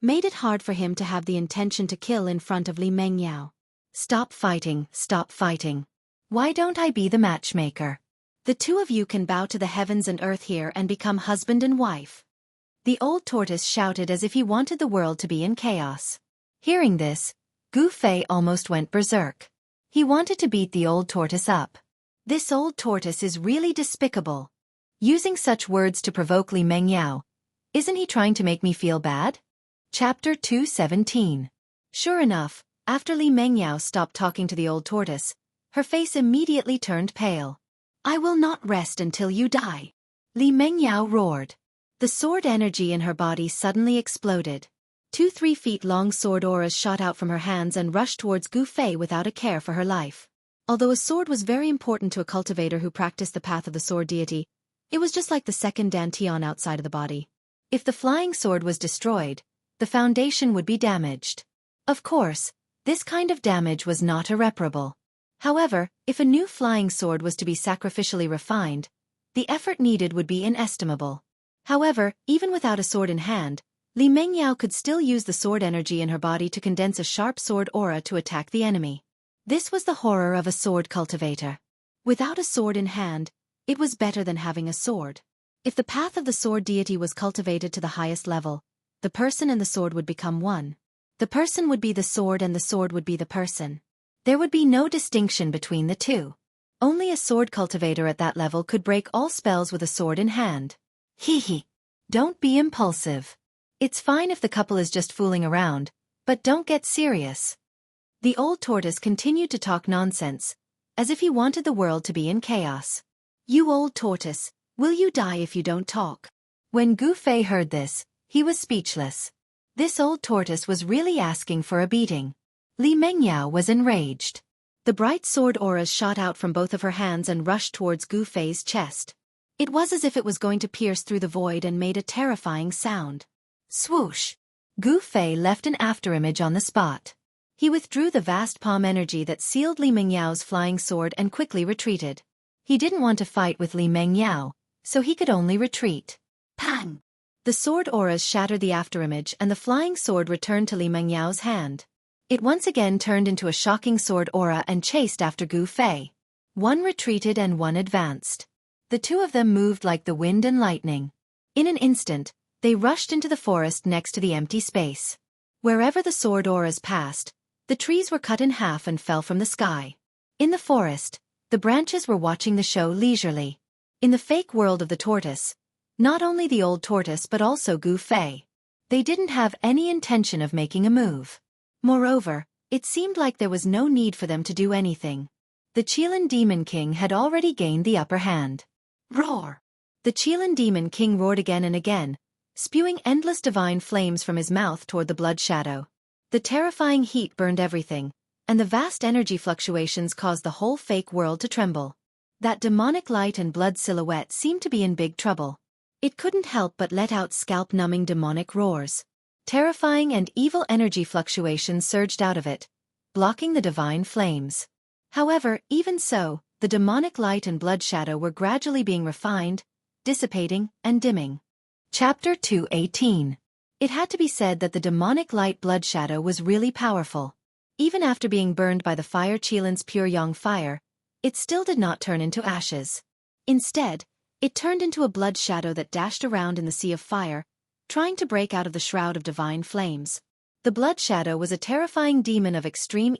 made it hard for him to have the intention to kill in front of Li Mengyao. Stop fighting, stop fighting. Why don't I be the matchmaker? The 2 of you can bow to the heavens and earth here and become husband and wife. The old tortoise shouted as if he wanted the world to be in chaos. Hearing this, Gu Fei almost went berserk. He wanted to beat the old tortoise up. This old tortoise is really despicable. Using such words to provoke Li Mengyao. Isn't he trying to make me feel bad? Chapter 217. Sure enough, after Li Mengyao stopped talking to the old tortoise, her face immediately turned pale. I will not rest until you die. Li Mengyao roared. The sword energy in her body suddenly exploded. 2 3-feet-long sword auras shot out from her hands and rushed towards Gu Fei without a care for her life. Although a sword was very important to a cultivator who practiced the path of the sword deity, it was just like the second dantian outside of the body. If the flying sword was destroyed, the foundation would be damaged. Of course, this kind of damage was not irreparable. However, if a new flying sword was to be sacrificially refined, the effort needed would be inestimable. However, even without a sword in hand, Li Mengyao could still use the sword energy in her body to condense a sharp sword aura to attack the enemy. This was the horror of a sword cultivator. Without a sword in hand, it was better than having a sword. If the path of the sword deity was cultivated to the highest level, the person and the sword would become one. The person would be the sword and the sword would be the person. There would be no distinction between the two. Only a sword cultivator at that level could break all spells with a sword in hand. Hee. Don't be impulsive. It's fine if the couple is just fooling around, but don't get serious. The old tortoise continued to talk nonsense, as if he wanted the world to be in chaos. You old tortoise, will you die if you don't talk? When Gu Fei heard this, he was speechless. This old tortoise was really asking for a beating. Li Mengyao was enraged. The bright sword auras shot out from both of her hands and rushed towards Gu Fei's chest. It was as if it was going to pierce through the void and made a terrifying sound. Swoosh! Gu Fei left an afterimage on the spot. He withdrew the vast palm energy that sealed Li Mengyao's flying sword and quickly retreated. He didn't want to fight with Li Mengyao, so he could only retreat. Pang! The sword auras shattered the afterimage and the flying sword returned to Li Mengyao's hand. It once again turned into a shocking sword aura and chased after Gu Fei. One retreated and one advanced. The two of them moved like the wind and lightning. In an instant, they rushed into the forest next to the empty space. Wherever the sword auras passed, the trees were cut in half and fell from the sky. In the forest, the branches were watching the show leisurely. In the fake world of the tortoise, not only the old tortoise but also Gu Fei, they didn't have any intention of making a move. Moreover, it seemed like there was no need for them to do anything. The Qilin Demon King had already gained the upper hand. Roar! The Qilin Demon King roared again and again, spewing endless divine flames from his mouth toward the blood shadow. The terrifying heat burned everything, and the vast energy fluctuations caused the whole fake world to tremble. That demonic light and blood silhouette seemed to be in big trouble. It couldn't help but let out scalp-numbing demonic roars. Terrifying and evil energy fluctuations surged out of it, blocking the divine flames. However, even so, the demonic light and blood shadow were gradually being refined, dissipating, and dimming. Chapter 218. It had to be said that the demonic light blood shadow was really powerful. Even after being burned by the fire Qilin's pure yang fire, it still did not turn into ashes. Instead, it turned into a blood shadow that dashed around in the sea of fire, trying to break out of the shroud of divine flames. The blood shadow was a terrifying demon of extreme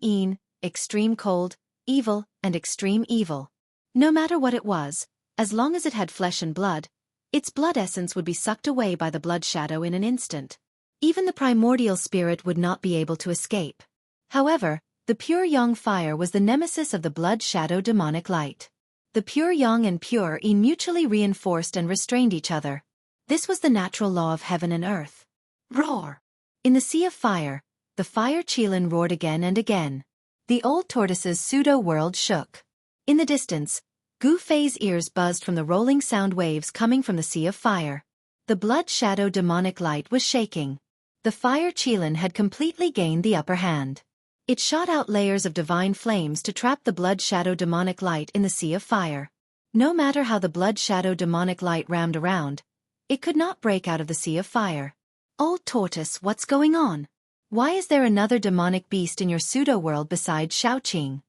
extreme cold, evil, and extreme evil. No matter what it was, as long as it had flesh and blood, its blood essence would be sucked away by the blood shadow in an instant. Even the primordial spirit would not be able to escape. However, the pure yang fire was the nemesis of the blood shadow demonic light. The pure yang and pure yin mutually reinforced and restrained each other. This was the natural law of heaven and earth. Roar! In the sea of fire, the fire Qilin roared again and again. The old tortoise's pseudo-world shook. In the distance, Gu Fei's ears buzzed from the rolling sound waves coming from the sea of fire. The blood shadow demonic light was shaking. The fire Qilin had completely gained the upper hand. It shot out layers of divine flames to trap the blood shadow demonic light in the sea of fire. No matter how the blood shadow demonic light rammed around, it could not break out of the sea of fire. Old tortoise, what's going on? Why is there another demonic beast in your pseudo-world besides Shaoqing?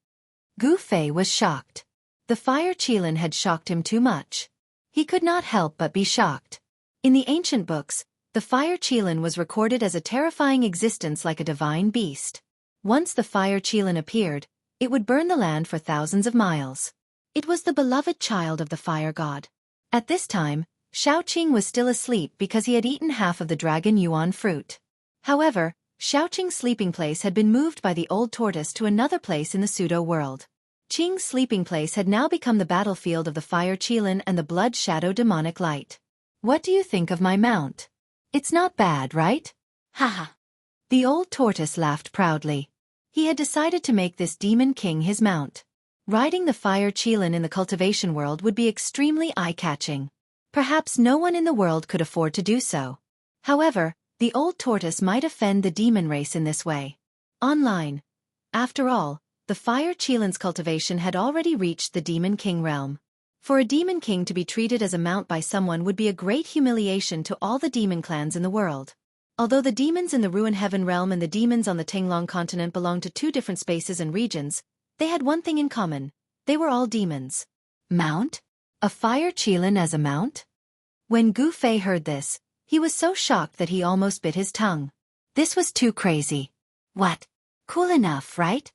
Gu Fei was shocked. The fire Qilin had shocked him too much. He could not help but be shocked. In the ancient books, the fire Qilin was recorded as a terrifying existence like a divine beast. Once the fire Qilin appeared, it would burn the land for thousands of miles. It was the beloved child of the fire god. At this time, Xiaoqing was still asleep because he had eaten half of the dragon yuan fruit. However, Xiaoqing's sleeping place had been moved by the old tortoise to another place in the pseudo-world. Qing's sleeping place had now become the battlefield of the fire Qilin and the blood shadow demonic light. What do you think of my mount? It's not bad, right? Haha. The old tortoise laughed proudly. He had decided to make this demon king his mount. Riding the fire Qilin in the cultivation world would be extremely eye-catching. Perhaps no one in the world could afford to do so. However, the old tortoise might offend the demon race in this way. Online. After all, the fire Qilin's cultivation had already reached the demon king realm. For a demon king to be treated as a mount by someone would be a great humiliation to all the demon clans in the world. Although the demons in the Ruin Heaven realm and the demons on the Tinglong continent belonged to two different spaces and regions, they had one thing in common. They were all demons. Mount? A fire Qilin as a mount? When Gu Fei heard this, he was so shocked that he almost bit his tongue. This was too crazy. What? Cool enough, right?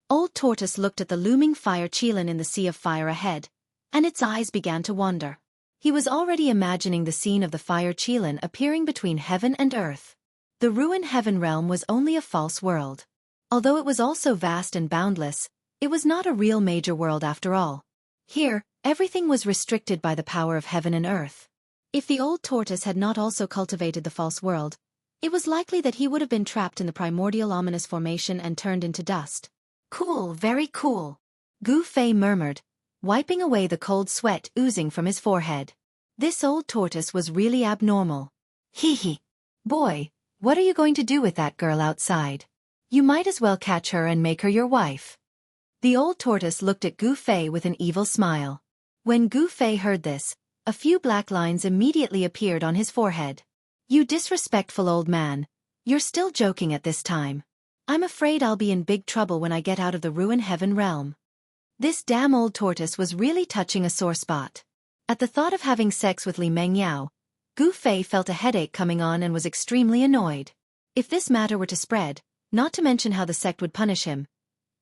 Old Tortoise looked at the looming fire Qilin in the sea of fire ahead, and its eyes began to wander. He was already imagining the scene of the fire Qilin appearing between heaven and earth. The Ruin Heaven realm was only a false world. Although it was also vast and boundless, it was not a real major world after all. Here, everything was restricted by the power of heaven and earth. If the old tortoise had not also cultivated the false world, it was likely that he would have been trapped in the primordial ominous formation and turned into dust. Cool, very cool. Gu Fei murmured, wiping away the cold sweat oozing from his forehead. This old tortoise was really abnormal. Hee hee. Boy, what are you going to do with that girl outside? You might as well catch her and make her your wife. The old tortoise looked at Gu Fei with an evil smile. When Gu Fei heard this, a few black lines immediately appeared on his forehead. You disrespectful old man, you're still joking at this time. I'm afraid I'll be in big trouble when I get out of the Ruin Heaven realm. This damn old tortoise was really touching a sore spot. At the thought of having sex with Li Mengyao, Gu Fei felt a headache coming on and was extremely annoyed. If this matter were to spread, not to mention how the sect would punish him,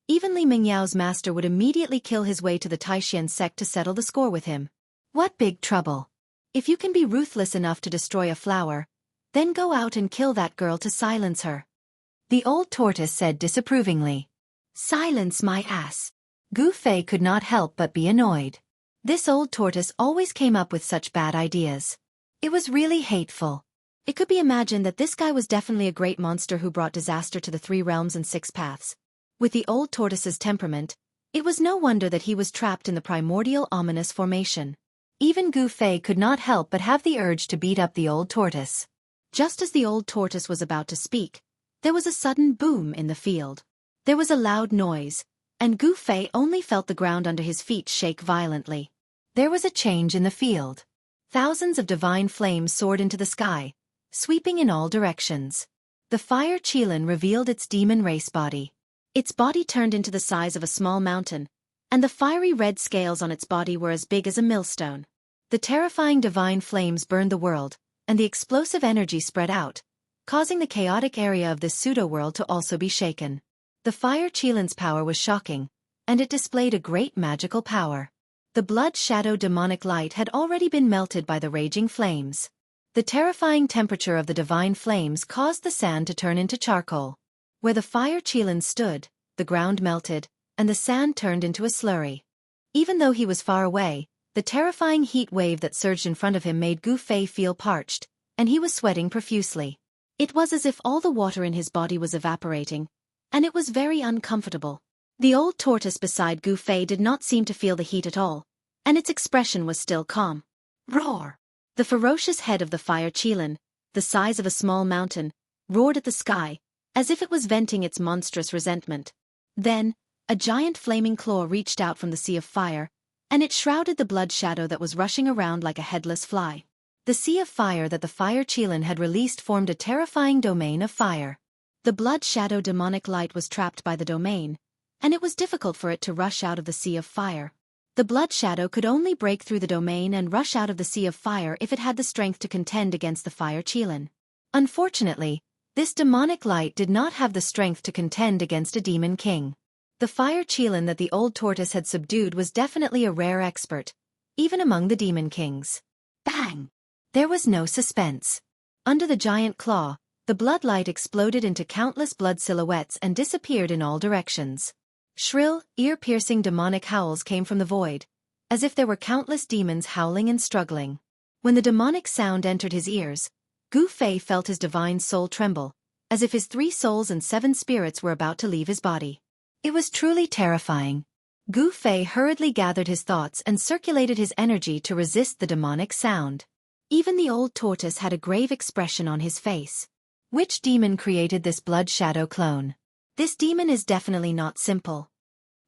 even Li Mengyao's master would immediately kill his way to the Taishan sect to settle the score with him. What big trouble! If you can be ruthless enough to destroy a flower, then go out and kill that girl to silence her. The old tortoise said disapprovingly. Silence my ass. Gu Fei could not help but be annoyed. This old tortoise always came up with such bad ideas. It was really hateful. It could be imagined that this guy was definitely a great monster who brought disaster to the 3 realms and 6 paths. With the old tortoise's temperament, it was no wonder that he was trapped in the primordial ominous formation. Even Gu Fei could not help but have the urge to beat up the old tortoise. Just as the old tortoise was about to speak, there was a sudden boom in the field. There was a loud noise, and Gu Fei only felt the ground under his feet shake violently. There was a change in the field. Thousands of divine flames soared into the sky, sweeping in all directions. The fire Qilin revealed its demon race body. Its body turned into the size of a small mountain, and the fiery red scales on its body were as big as a millstone. The terrifying divine flames burned the world, and the explosive energy spread out, causing the chaotic area of this pseudo-world to also be shaken. The fire Qilin's power was shocking, and it displayed a great magical power. The blood shadow demonic light had already been melted by the raging flames. The terrifying temperature of the divine flames caused the sand to turn into charcoal. Where the fire Qilin stood, the ground melted, and the sand turned into a slurry. Even though he was far away, the terrifying heat wave that surged in front of him made Gu Fei feel parched, and he was sweating profusely. It was as if all the water in his body was evaporating, and it was very uncomfortable. The old tortoise beside Gu Fei did not seem to feel the heat at all, and its expression was still calm. Roar! The ferocious head of the fire Qilin, the size of a small mountain, roared at the sky, as if it was venting its monstrous resentment. Then, a giant flaming claw reached out from the sea of fire, and it shrouded the blood shadow that was rushing around like a headless fly. The sea of fire that the fire Qilin had released formed a terrifying domain of fire. The blood shadow demonic light was trapped by the domain, and it was difficult for it to rush out of the sea of fire. The blood shadow could only break through the domain and rush out of the sea of fire if it had the strength to contend against the fire Qilin. Unfortunately, this demonic light did not have the strength to contend against a demon king. The fire Qilin that the old tortoise had subdued was definitely a rare expert, even among the demon kings. Bang! There was no suspense. Under the giant claw, the blood light exploded into countless blood silhouettes and disappeared in all directions. Shrill, ear-piercing demonic howls came from the void, as if there were countless demons howling and struggling. When the demonic sound entered his ears, Gu Fei felt his divine soul tremble, as if his 3 souls and 7 spirits were about to leave his body. It was truly terrifying. Gu Fei hurriedly gathered his thoughts and circulated his energy to resist the demonic sound. Even the old tortoise had a grave expression on his face. Which demon created this blood shadow clone? This demon is definitely not simple.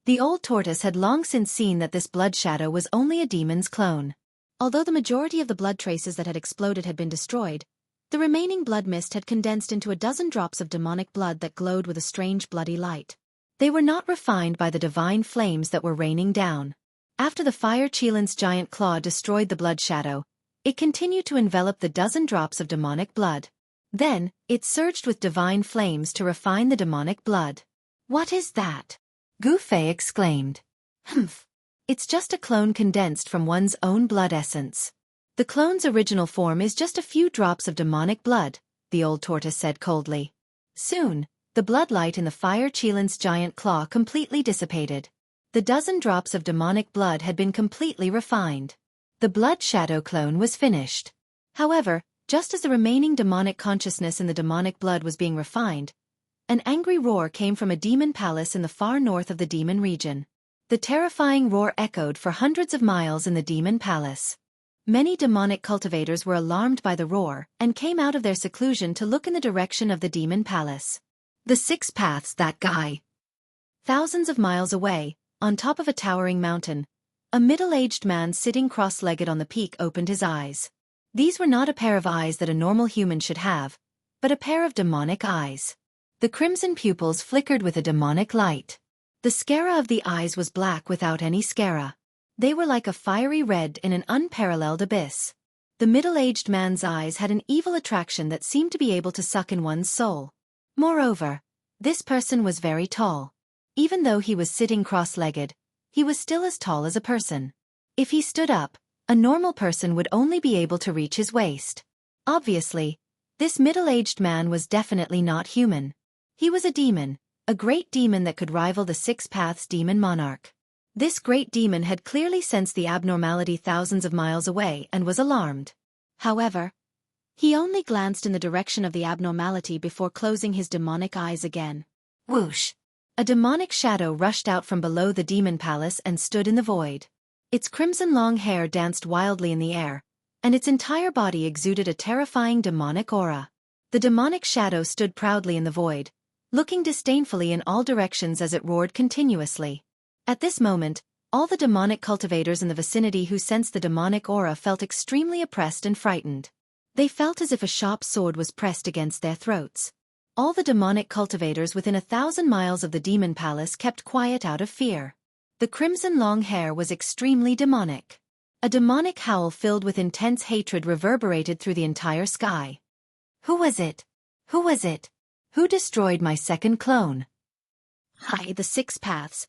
The old tortoise had long since seen that this blood shadow was only a demon's clone. Although the majority of the blood traces that had exploded had been destroyed, the remaining blood mist had condensed into a dozen drops of demonic blood that glowed with a strange bloody light. They were not refined by the divine flames that were raining down. After the fire Qilin's giant claw destroyed the blood shadow, it continued to envelop the dozen drops of demonic blood. Then, it surged with divine flames to refine the demonic blood. What is that? Gu Fei exclaimed. Humph. It's just a clone condensed from one's own blood essence. The clone's original form is just a few drops of demonic blood, the old tortoise said coldly. Soon, the blood light in the fire Qilin's giant claw completely dissipated. The dozen drops of demonic blood had been completely refined. The blood shadow clone was finished. However, just as the remaining demonic consciousness in the demonic blood was being refined, an angry roar came from a demon palace in the far north of the demon region. The terrifying roar echoed for hundreds of miles in the demon palace. Many demonic cultivators were alarmed by the roar and came out of their seclusion to look in the direction of the demon palace. The 6 paths, that guy. Thousands of miles away, on top of a towering mountain, a middle-aged man sitting cross-legged on the peak opened his eyes. These were not a pair of eyes that a normal human should have, but a pair of demonic eyes. The crimson pupils flickered with a demonic light. The sclera of the eyes was black without any sclera. They were like a fiery red in an unparalleled abyss. The middle-aged man's eyes had an evil attraction that seemed to be able to suck in one's soul. Moreover, this person was very tall. Even though he was sitting cross-legged, he was still as tall as a person. If he stood up, a normal person would only be able to reach his waist. Obviously, this middle-aged man was definitely not human. He was a demon, a great demon that could rival the 6 Paths demon monarch. This great demon had clearly sensed the abnormality thousands of miles away and was alarmed. However, he only glanced in the direction of the abnormality before closing his demonic eyes again. Whoosh! A demonic shadow rushed out from below the demon palace and stood in the void. Its crimson long hair danced wildly in the air, and its entire body exuded a terrifying demonic aura. The demonic shadow stood proudly in the void, looking disdainfully in all directions as it roared continuously. At this moment, all the demonic cultivators in the vicinity who sensed the demonic aura felt extremely oppressed and frightened. They felt as if a sharp sword was pressed against their throats. All the demonic cultivators within 1,000 miles of the demon palace kept quiet out of fear. The crimson long hair was extremely demonic. A demonic howl filled with intense hatred reverberated through the entire sky. Who was it? Who was it? Who destroyed my second clone? I, the 6 Paths,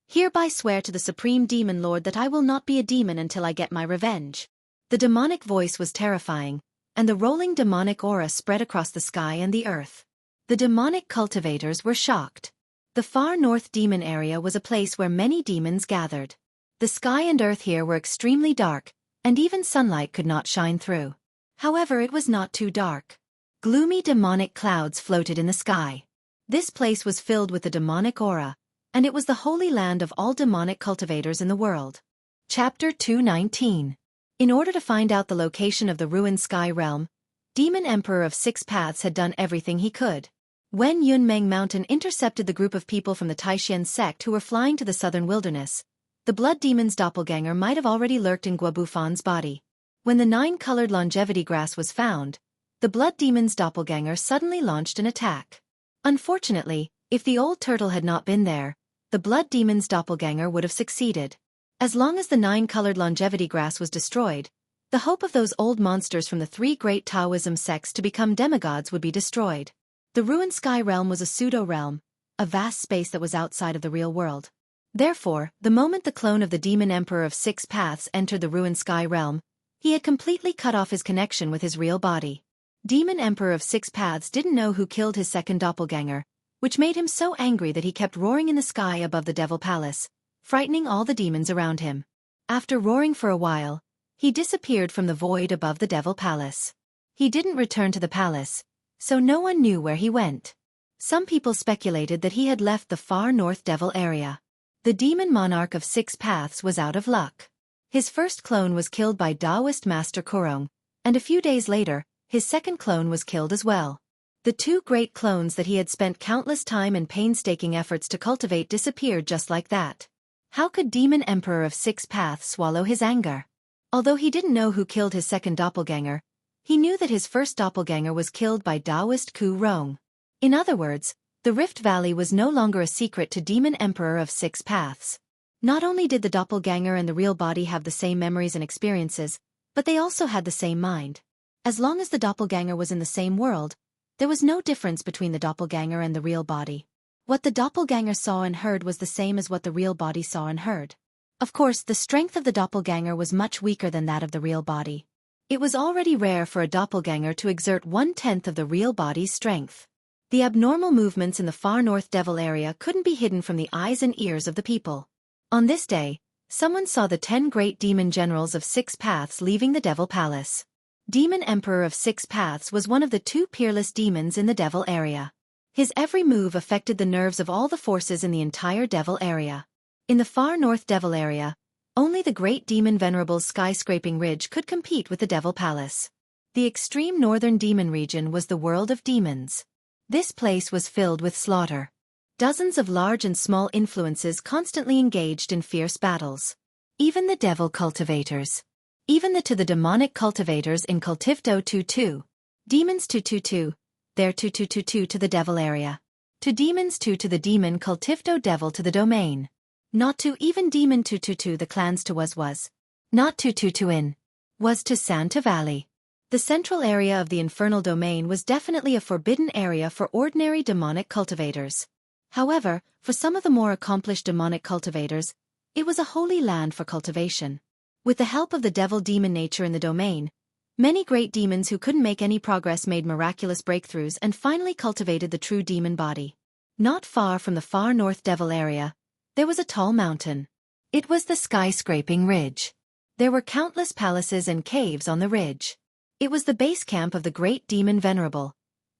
hereby swear to the Supreme Demon Lord that I will not be a demon until I get my revenge. The demonic voice was terrifying, and the rolling demonic aura spread across the sky and the earth. The demonic cultivators were shocked. The far north demon area was a place where many demons gathered. The sky and earth here were extremely dark, and even sunlight could not shine through. However, it was not too dark. Gloomy demonic clouds floated in the sky. This place was filled with the demonic aura, and it was the holy land of all demonic cultivators in the world. Chapter 219. In order to find out the location of the ruined sky realm, Demon Emperor of 6 Paths had done everything he could. When Yunmeng Mountain intercepted the group of people from the Taishan sect who were flying to the southern wilderness, the blood demon's doppelganger might have already lurked in Guobufan's body. When the 9-colored longevity grass was found, the blood demon's doppelganger suddenly launched an attack. Unfortunately, if the old turtle had not been there, the blood demon's doppelganger would have succeeded. As long as the 9-colored longevity grass was destroyed, the hope of those old monsters from the 3 great Taoism sects to become demigods would be destroyed. The ruined sky realm was a pseudo-realm, a vast space that was outside of the real world. Therefore, the moment the clone of the Demon Emperor of Six Paths entered the ruined sky realm, he had completely cut off his connection with his real body. Demon Emperor of Six Paths didn't know who killed his second doppelganger, which made him so angry that he kept roaring in the sky above the Devil Palace, frightening all the demons around him. After roaring for a while, he disappeared from the void above the Devil Palace. He didn't return to the palace, so no one knew where he went. Some people speculated that he had left the far north Devil area. The demon monarch of Six Paths was out of luck. His first clone was killed by Taoist Master Kurong, and a few days later, his second clone was killed as well. The two great clones that he had spent countless time and painstaking efforts to cultivate disappeared just like that. How could Demon Emperor of Six Paths swallow his anger? Although he didn't know who killed his second doppelganger, he knew that his first doppelganger was killed by Taoist Kurong. In other words, the Rift Valley was no longer a secret to Demon Emperor of Six Paths. Not only did the doppelganger and the real body have the same memories and experiences, but they also had the same mind. As long as the doppelganger was in the same world, there was no difference between the doppelganger and the real body. What the doppelganger saw and heard was the same as what the real body saw and heard. Of course, the strength of the doppelganger was much weaker than that of the real body. It was already rare for a doppelganger to exert 1/10 of the real body's strength. The abnormal movements in the far north Devil area couldn't be hidden from the eyes and ears of the people. On this day, someone saw the 10 great demon generals of Six Paths leaving the Devil Palace. Demon Emperor of Six Paths was one of the 2 peerless demons in the Devil area. His every move affected the nerves of all the forces in the entire Devil area. In the far north Devil area, only the great demon Venerable's skyscraping ridge could compete with the Devil Palace. The extreme northern demon region was the world of demons. This place was filled with slaughter. Dozens of large and small influences constantly engaged in fierce battles. Even the devil cultivators. Even the demonic cultivators in Cultivto 2-2. Demons 2-2-2, their 2-2-2-2 to the devil area. To demons 2 to the demon Cultivto devil to the domain. Not to even demon 2-2-2 the clans to was. Not 2-2-2 in. Was to Santa Valley. The central area of the infernal domain was definitely a forbidden area for ordinary demonic cultivators. However, for some of the more accomplished demonic cultivators, it was a holy land for cultivation. With the help of the devil-demon nature in the domain, many great demons who couldn't make any progress made miraculous breakthroughs and finally cultivated the true demon body. Not far from the far north Devil area, there was a tall mountain. It was the skyscraping ridge. There were countless palaces and caves on the ridge. It was the base camp of the great demon Venerable,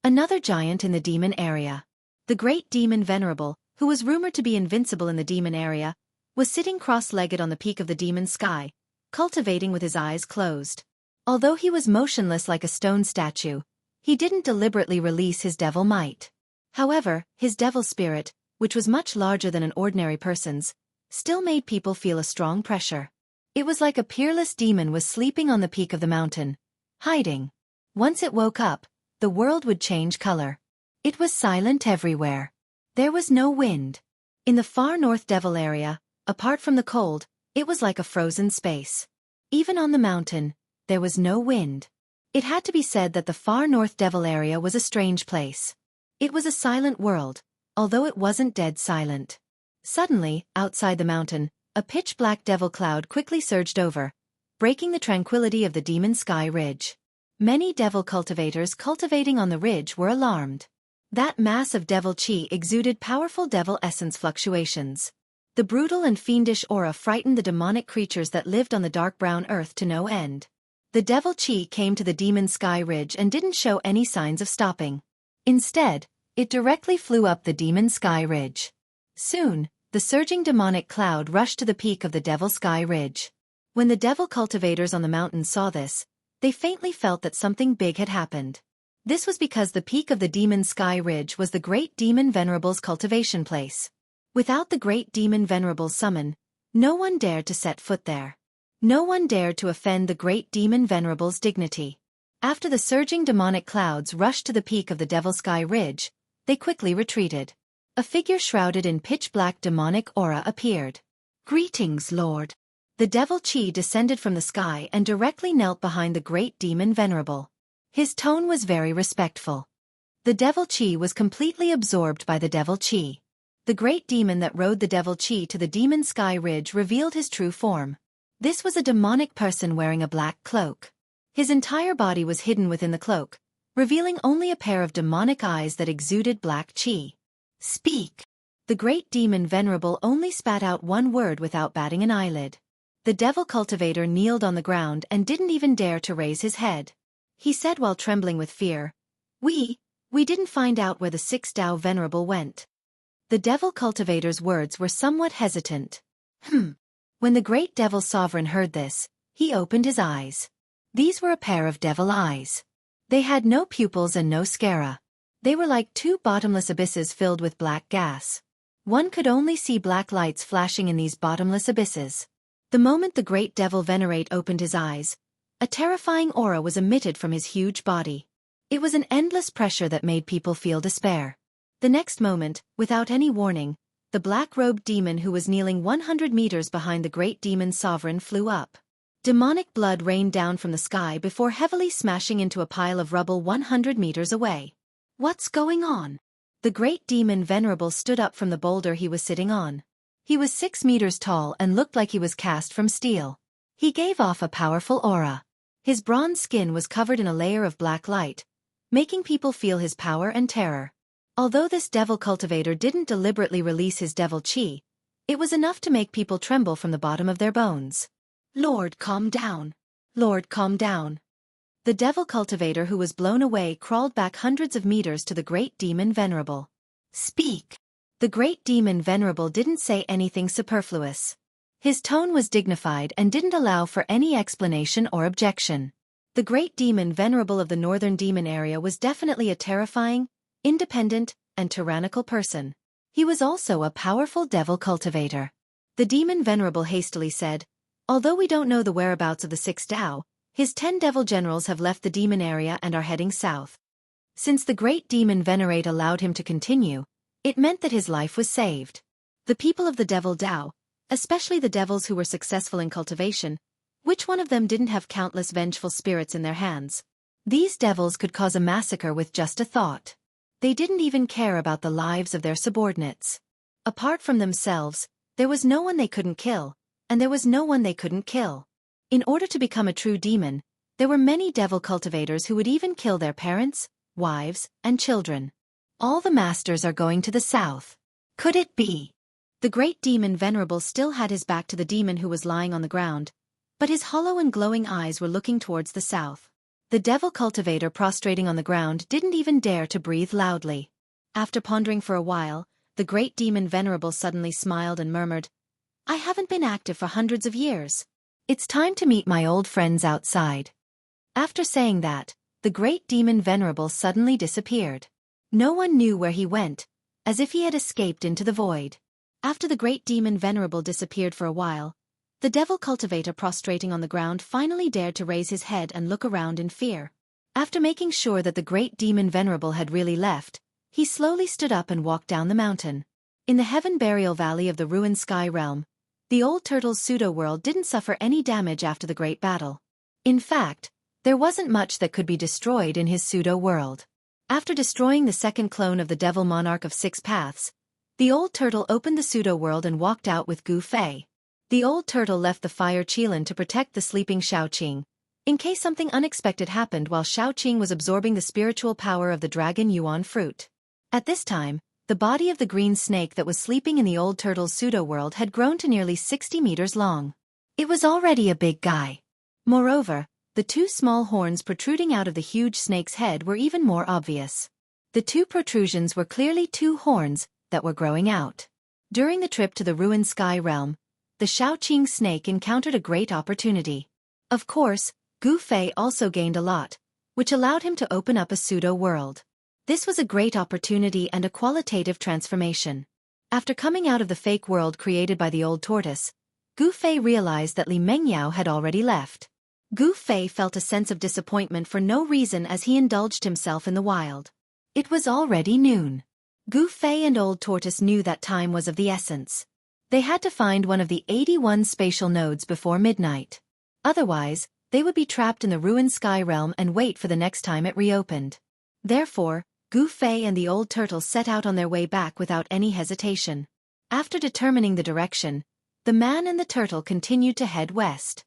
another giant in the demon area. The great demon Venerable, who was rumored to be invincible in the demon area, was sitting cross-legged on the peak of the demon sky, cultivating with his eyes closed. Although he was motionless like a stone statue, he didn't deliberately release his devil might. However, his devil spirit, which was much larger than an ordinary person's, still made people feel a strong pressure. It was like a peerless demon was sleeping on the peak of the mountain, hiding. Once it woke up, the world would change color. It was silent everywhere. There was no wind. In the far north Devil area, apart from the cold, it was like a frozen space. Even on the mountain, there was no wind. It had to be said that the far north Devil area was a strange place. It was a silent world, although it wasn't dead silent. Suddenly, outside the mountain, a pitch-black devil cloud quickly surged over, breaking the tranquility of the demon sky ridge. Many devil cultivators cultivating on the ridge were alarmed. That mass of devil chi exuded powerful devil essence fluctuations. The brutal and fiendish aura frightened the demonic creatures that lived on the dark brown earth to no end. The devil chi came to the demon sky ridge and didn't show any signs of stopping. Instead, it directly flew up the demon sky ridge. Soon, the surging demonic cloud rushed to the peak of the devil sky ridge. When the devil cultivators on the mountain saw this, they faintly felt that something big had happened. This was because the peak of the demon sky ridge was the great demon Venerable's cultivation place. Without the great demon Venerable's summon, no one dared to set foot there. No one dared to offend the great demon Venerable's dignity. After the surging demonic clouds rushed to the peak of the devil sky ridge, they quickly retreated. A figure shrouded in pitch-black demonic aura appeared. "Greetings, Lord." The devil chi descended from the sky and directly knelt behind the great demon Venerable. His tone was very respectful. The devil chi was completely absorbed by the devil chi. The great demon that rode the devil Qi to the demon sky ridge revealed his true form. This was a demonic person wearing a black cloak. His entire body was hidden within the cloak, revealing only a pair of demonic eyes that exuded black Qi. Speak! The great demon Venerable only spat out one word without batting an eyelid. The devil cultivator kneeled on the ground and didn't even dare to raise his head. He said while trembling with fear, We didn't find out where the 6 Tao Venerable went. The devil cultivator's words were somewhat hesitant. When the great devil sovereign heard this, he opened his eyes. These were a pair of devil eyes. They had no pupils and no sclera. They were like 2 bottomless abysses filled with black gas. One could only see black lights flashing in these bottomless abysses. The moment the great devil venerate opened his eyes, a terrifying aura was emitted from his huge body. It was an endless pressure that made people feel despair. The next moment, without any warning, the black-robed demon who was kneeling 100 meters behind the great demon sovereign flew up. Demonic blood rained down from the sky before heavily smashing into a pile of rubble 100 meters away. What's going on? The great demon Venerable stood up from the boulder he was sitting on. He was 6 meters tall and looked like he was cast from steel. He gave off a powerful aura. His bronze skin was covered in a layer of black light, making people feel his power and terror. Although this devil cultivator didn't deliberately release his devil Qi, it was enough to make people tremble from the bottom of their bones. Lord, calm down. Lord, calm down. The devil cultivator who was blown away crawled back hundreds of meters to the great demon Venerable. Speak. The great demon Venerable didn't say anything superfluous. His tone was dignified and didn't allow for any explanation or objection. The great demon Venerable of the northern demon area was definitely a terrifying, independent, and tyrannical person. He was also a powerful devil cultivator. The demon Venerable hastily said, Although we don't know the whereabouts of the 6 Tao, his 10 devil generals have left the demon area and are heading south. Since the great demon Venerate allowed him to continue, it meant that his life was saved. The people of the devil Tao, especially the devils who were successful in cultivation, which one of them didn't have countless vengeful spirits in their hands? These devils could cause a massacre with just a thought. They didn't even care about the lives of their subordinates. Apart from themselves, there was no one they couldn't kill, and there was no one they couldn't kill. In order to become a true demon, there were many devil cultivators who would even kill their parents, wives, and children. All the masters are going to the south. Could it be? The great demon Venerable still had his back to the demon who was lying on the ground, but his hollow and glowing eyes were looking towards the south. The devil cultivator prostrating on the ground didn't even dare to breathe loudly. After pondering for a while, the great demon Venerable suddenly smiled and murmured, I haven't been active for hundreds of years. It's time to meet my old friends outside. After saying that, the great demon Venerable suddenly disappeared. No one knew where he went, as if he had escaped into the void. After the great demon Venerable disappeared for a while, the devil cultivator prostrating on the ground finally dared to raise his head and look around in fear. After making sure that the great demon Venerable had really left, he slowly stood up and walked down the mountain. In the heaven burial valley of the ruined sky realm, the old turtle's pseudo-world didn't suffer any damage after the great battle. In fact, there wasn't much that could be destroyed in his pseudo-world. After destroying the second clone of the devil monarch of 6 paths, the old turtle opened the pseudo-world and walked out with Gu Fei. The old turtle left the fire Qilin to protect the sleeping Xiaoqing, in case something unexpected happened while Xiaoqing was absorbing the spiritual power of the dragon yuan fruit. At this time, the body of the green snake that was sleeping in the old turtle's pseudo-world had grown to nearly 60 meters long. It was already a big guy. Moreover, the 2 small horns protruding out of the huge snake's head were even more obvious. The 2 protrusions were clearly 2 horns that were growing out. During the trip to the ruined sky realm, the Xiaoqing snake encountered a great opportunity. Of course, Gu Fei also gained a lot, which allowed him to open up a pseudo-world. This was a great opportunity and a qualitative transformation. After coming out of the fake world created by the old tortoise, Gu Fei realized that Li Mengyao had already left. Gu Fei felt a sense of disappointment for no reason as he indulged himself in the wild. It was already noon. Gu Fei and old tortoise knew that time was of the essence. They had to find one of the 81 spatial nodes before midnight. Otherwise, they would be trapped in the ruined sky realm and wait for the next time it reopened. Therefore, Gu Fei and the old turtle set out on their way back without any hesitation. After determining the direction, the man and the turtle continued to head west.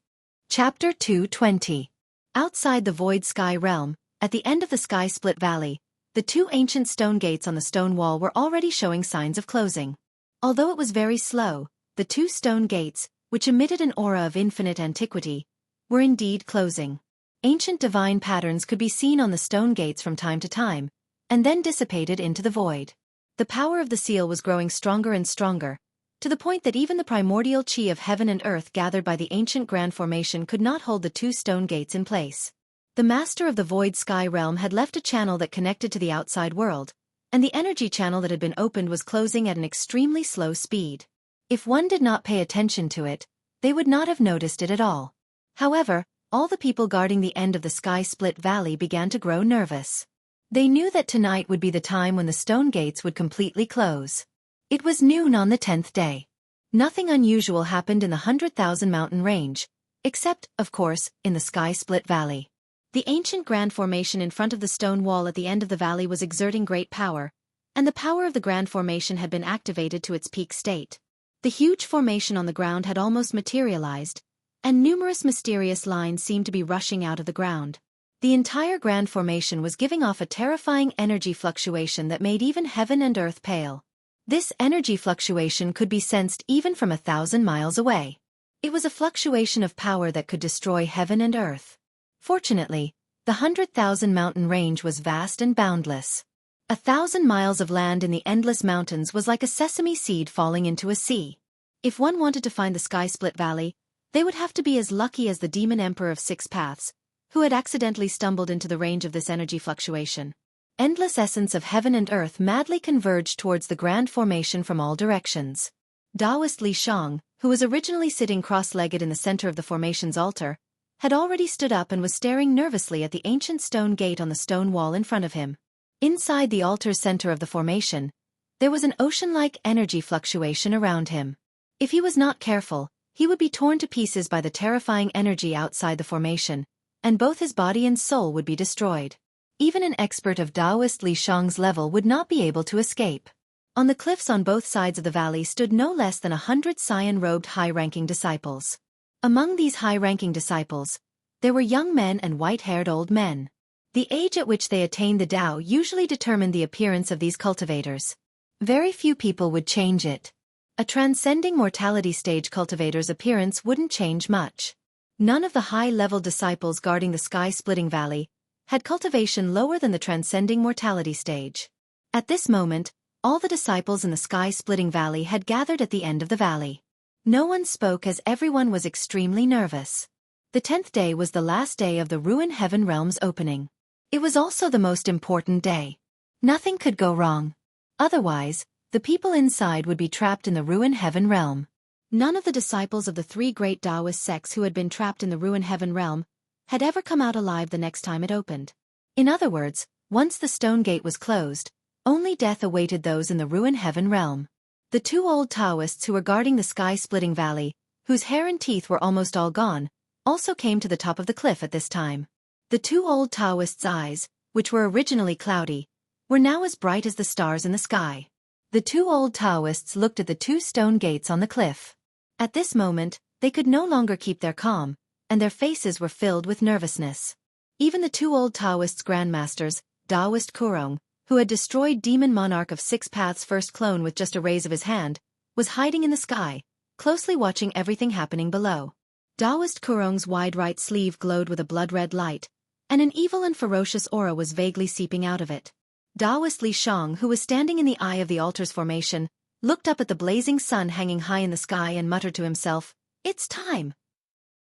Chapter 220. Outside the Void Sky Realm, at the end of the Sky Split Valley, the two ancient stone gates on the stone wall were already showing signs of closing. Although it was very slow, the two stone gates, which emitted an aura of infinite antiquity, were indeed closing. Ancient divine patterns could be seen on the stone gates from time to time, and then dissipated into the void. The power of the seal was growing stronger and stronger, to the point that even the primordial chi of heaven and earth gathered by the ancient grand formation could not hold the two stone gates in place. The master of the Void Sky Realm had left a channel that connected to the outside world, and the energy channel that had been opened was closing at an extremely slow speed. If one did not pay attention to it, they would not have noticed it at all. However, all the people guarding the end of the Sky Split Valley began to grow nervous. They knew that tonight would be the time when the stone gates would completely close. It was noon on the 10th day. Nothing unusual happened in the 100,000 mountain range, except, of course, in the Sky Split Valley. The ancient grand formation in front of the stone wall at the end of the valley was exerting great power, and the power of the grand formation had been activated to its peak state. The huge formation on the ground had almost materialized, and numerous mysterious lines seemed to be rushing out of the ground. The entire grand formation was giving off a terrifying energy fluctuation that made even heaven and earth pale. This energy fluctuation could be sensed even from 1,000 miles away. It was a fluctuation of power that could destroy heaven and earth. Fortunately, the 100,000 mountain range was vast and boundless. 1,000 miles of land in the endless mountains was like a sesame seed falling into a sea. If one wanted to find the Sky Split Valley, they would have to be as lucky as the demon emperor of Six Paths, who had accidentally stumbled into the range of this energy fluctuation. Endless essence of heaven and earth madly converged towards the grand formation from all directions. Taoist Li Shang, who was originally sitting cross-legged in the center of the formation's altar, had already stood up and was staring nervously at the ancient stone gate on the stone wall in front of him. Inside the altar's center of the formation, there was an ocean-like energy fluctuation around him. If he was not careful, he would be torn to pieces by the terrifying energy outside the formation, and both his body and soul would be destroyed. Even an expert of Taoist Li Shang's level would not be able to escape. On the cliffs on both sides of the valley stood no less than 100 cyan-robed high-ranking disciples. Among these high-ranking disciples, there were young men and white-haired old men. The age at which they attained the Tao usually determined the appearance of these cultivators. Very few people would change it. A transcending mortality stage cultivator's appearance wouldn't change much. None of the high-level disciples guarding the sky-splitting valley had cultivation lower than the transcending mortality stage. At this moment, all the disciples in the sky-splitting valley had gathered at the end of the valley. No one spoke as everyone was extremely nervous. The 10th day was the last day of the Ruin Heaven Realm's opening. It was also the most important day. Nothing could go wrong. Otherwise, the people inside would be trapped in the Ruin Heaven Realm. None of the disciples of the three great Taoist sects who had been trapped in the Ruin Heaven Realm had ever come out alive the next time it opened. In other words, once the stone gate was closed, only death awaited those in the Ruin Heaven Realm. The two old Taoists who were guarding the sky-splitting valley, whose hair and teeth were almost all gone, also came to the top of the cliff at this time. The two old Taoists' eyes, which were originally cloudy, were now as bright as the stars in the sky. The two old Taoists looked at the two stone gates on the cliff. At this moment, they could no longer keep their calm, and their faces were filled with nervousness. Even the two old Taoists' grandmasters, Taoist Kurong, who had destroyed Demon Monarch of Six Paths' first clone with just a raise of his hand, was hiding in the sky, closely watching everything happening below. Taoist Kurong's wide right sleeve glowed with a blood-red light, and an evil and ferocious aura was vaguely seeping out of it. Taoist Li Shang, who was standing in the eye of the altar's formation, looked up at the blazing sun hanging high in the sky and muttered to himself, "It's time."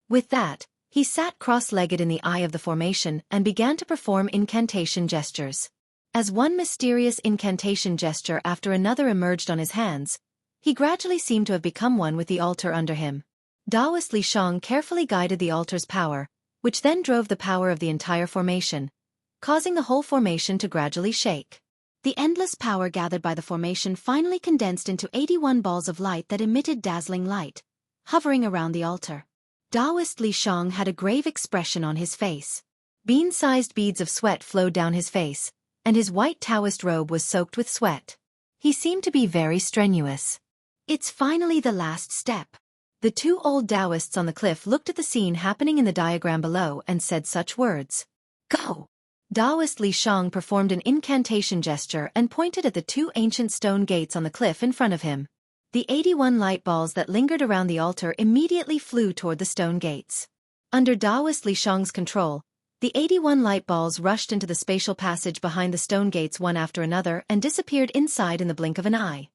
With that, he sat cross-legged in the eye of the formation and began to perform incantation gestures. As one mysterious incantation gesture after another emerged on his hands, he gradually seemed to have become one with the altar under him. Taoist Li Shang carefully guided the altar's power, which then drove the power of the entire formation, causing the whole formation to gradually shake. The endless power gathered by the formation finally condensed into 81 balls of light that emitted dazzling light, hovering around the altar. Taoist Li Shang had a grave expression on his face. Bean-sized beads of sweat flowed down his face, and his white Taoist robe was soaked with sweat. He seemed to be very strenuous. It's finally the last step. The two old Taoists on the cliff looked at the scene happening in the diagram below and said such words. Go! Taoist Li Shang performed an incantation gesture and pointed at the two ancient stone gates on the cliff in front of him. The 81 light balls that lingered around the altar immediately flew toward the stone gates. Under Taoist Li Shang's control, the 81 light balls rushed into the spatial passage behind the stone gates one after another and disappeared inside in the blink of an eye.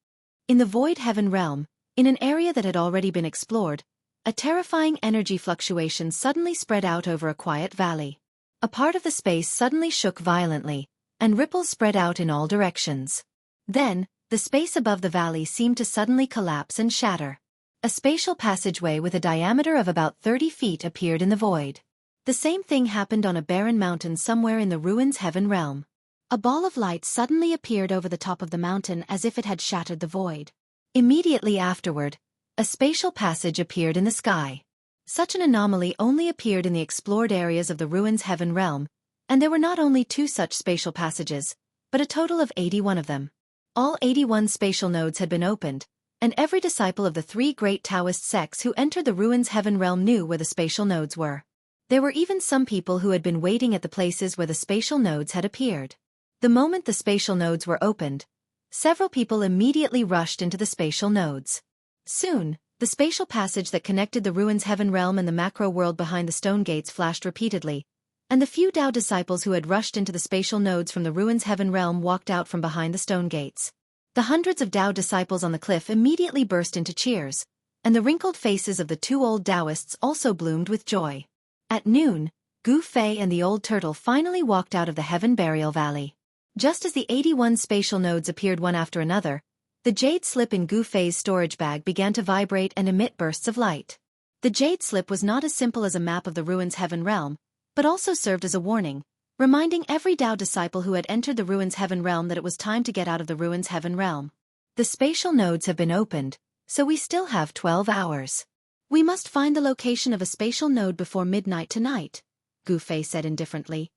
In the void heaven realm, in an area that had already been explored, a terrifying energy fluctuation suddenly spread out over a quiet valley. A part of the space suddenly shook violently, and ripples spread out in all directions. Then, the space above the valley seemed to suddenly collapse and shatter. A spatial passageway with a diameter of about 30 feet appeared in the void. The same thing happened on a barren mountain somewhere in the ruins heaven realm. A ball of light suddenly appeared over the top of the mountain as if it had shattered the void. Immediately afterward, a spatial passage appeared in the sky. Such an anomaly only appeared in the explored areas of the ruins heaven realm, and there were not only 2 such spatial passages, but a total of 81 of them. All 81 spatial nodes had been opened, and every disciple of the 3 great Taoist sects who entered the ruins heaven realm knew where the spatial nodes were. There were even some people who had been waiting at the places where the spatial nodes had appeared. The moment the spatial nodes were opened, several people immediately rushed into the spatial nodes. Soon, the spatial passage that connected the ruins heaven realm and the macro world behind the stone gates flashed repeatedly, and the few Tao disciples who had rushed into the spatial nodes from the ruins heaven realm walked out from behind the stone gates. The hundreds of Tao disciples on the cliff immediately burst into cheers, and the wrinkled faces of the 2 old Taoists also bloomed with joy. At noon, Gu Fei and the old turtle finally walked out of the heaven burial valley. Just as the 81 spatial nodes appeared one after another, the jade slip in Gu Fei's storage bag began to vibrate and emit bursts of light. The jade slip was not as simple as a map of the ruins heaven realm, but also served as a warning, reminding every Tao disciple who had entered the ruins heaven realm that it was time to get out of the ruins heaven realm. The spatial nodes have been opened, so we still have 12 hours. We must find the location of a spatial node before midnight tonight, Gu Fei said indifferently,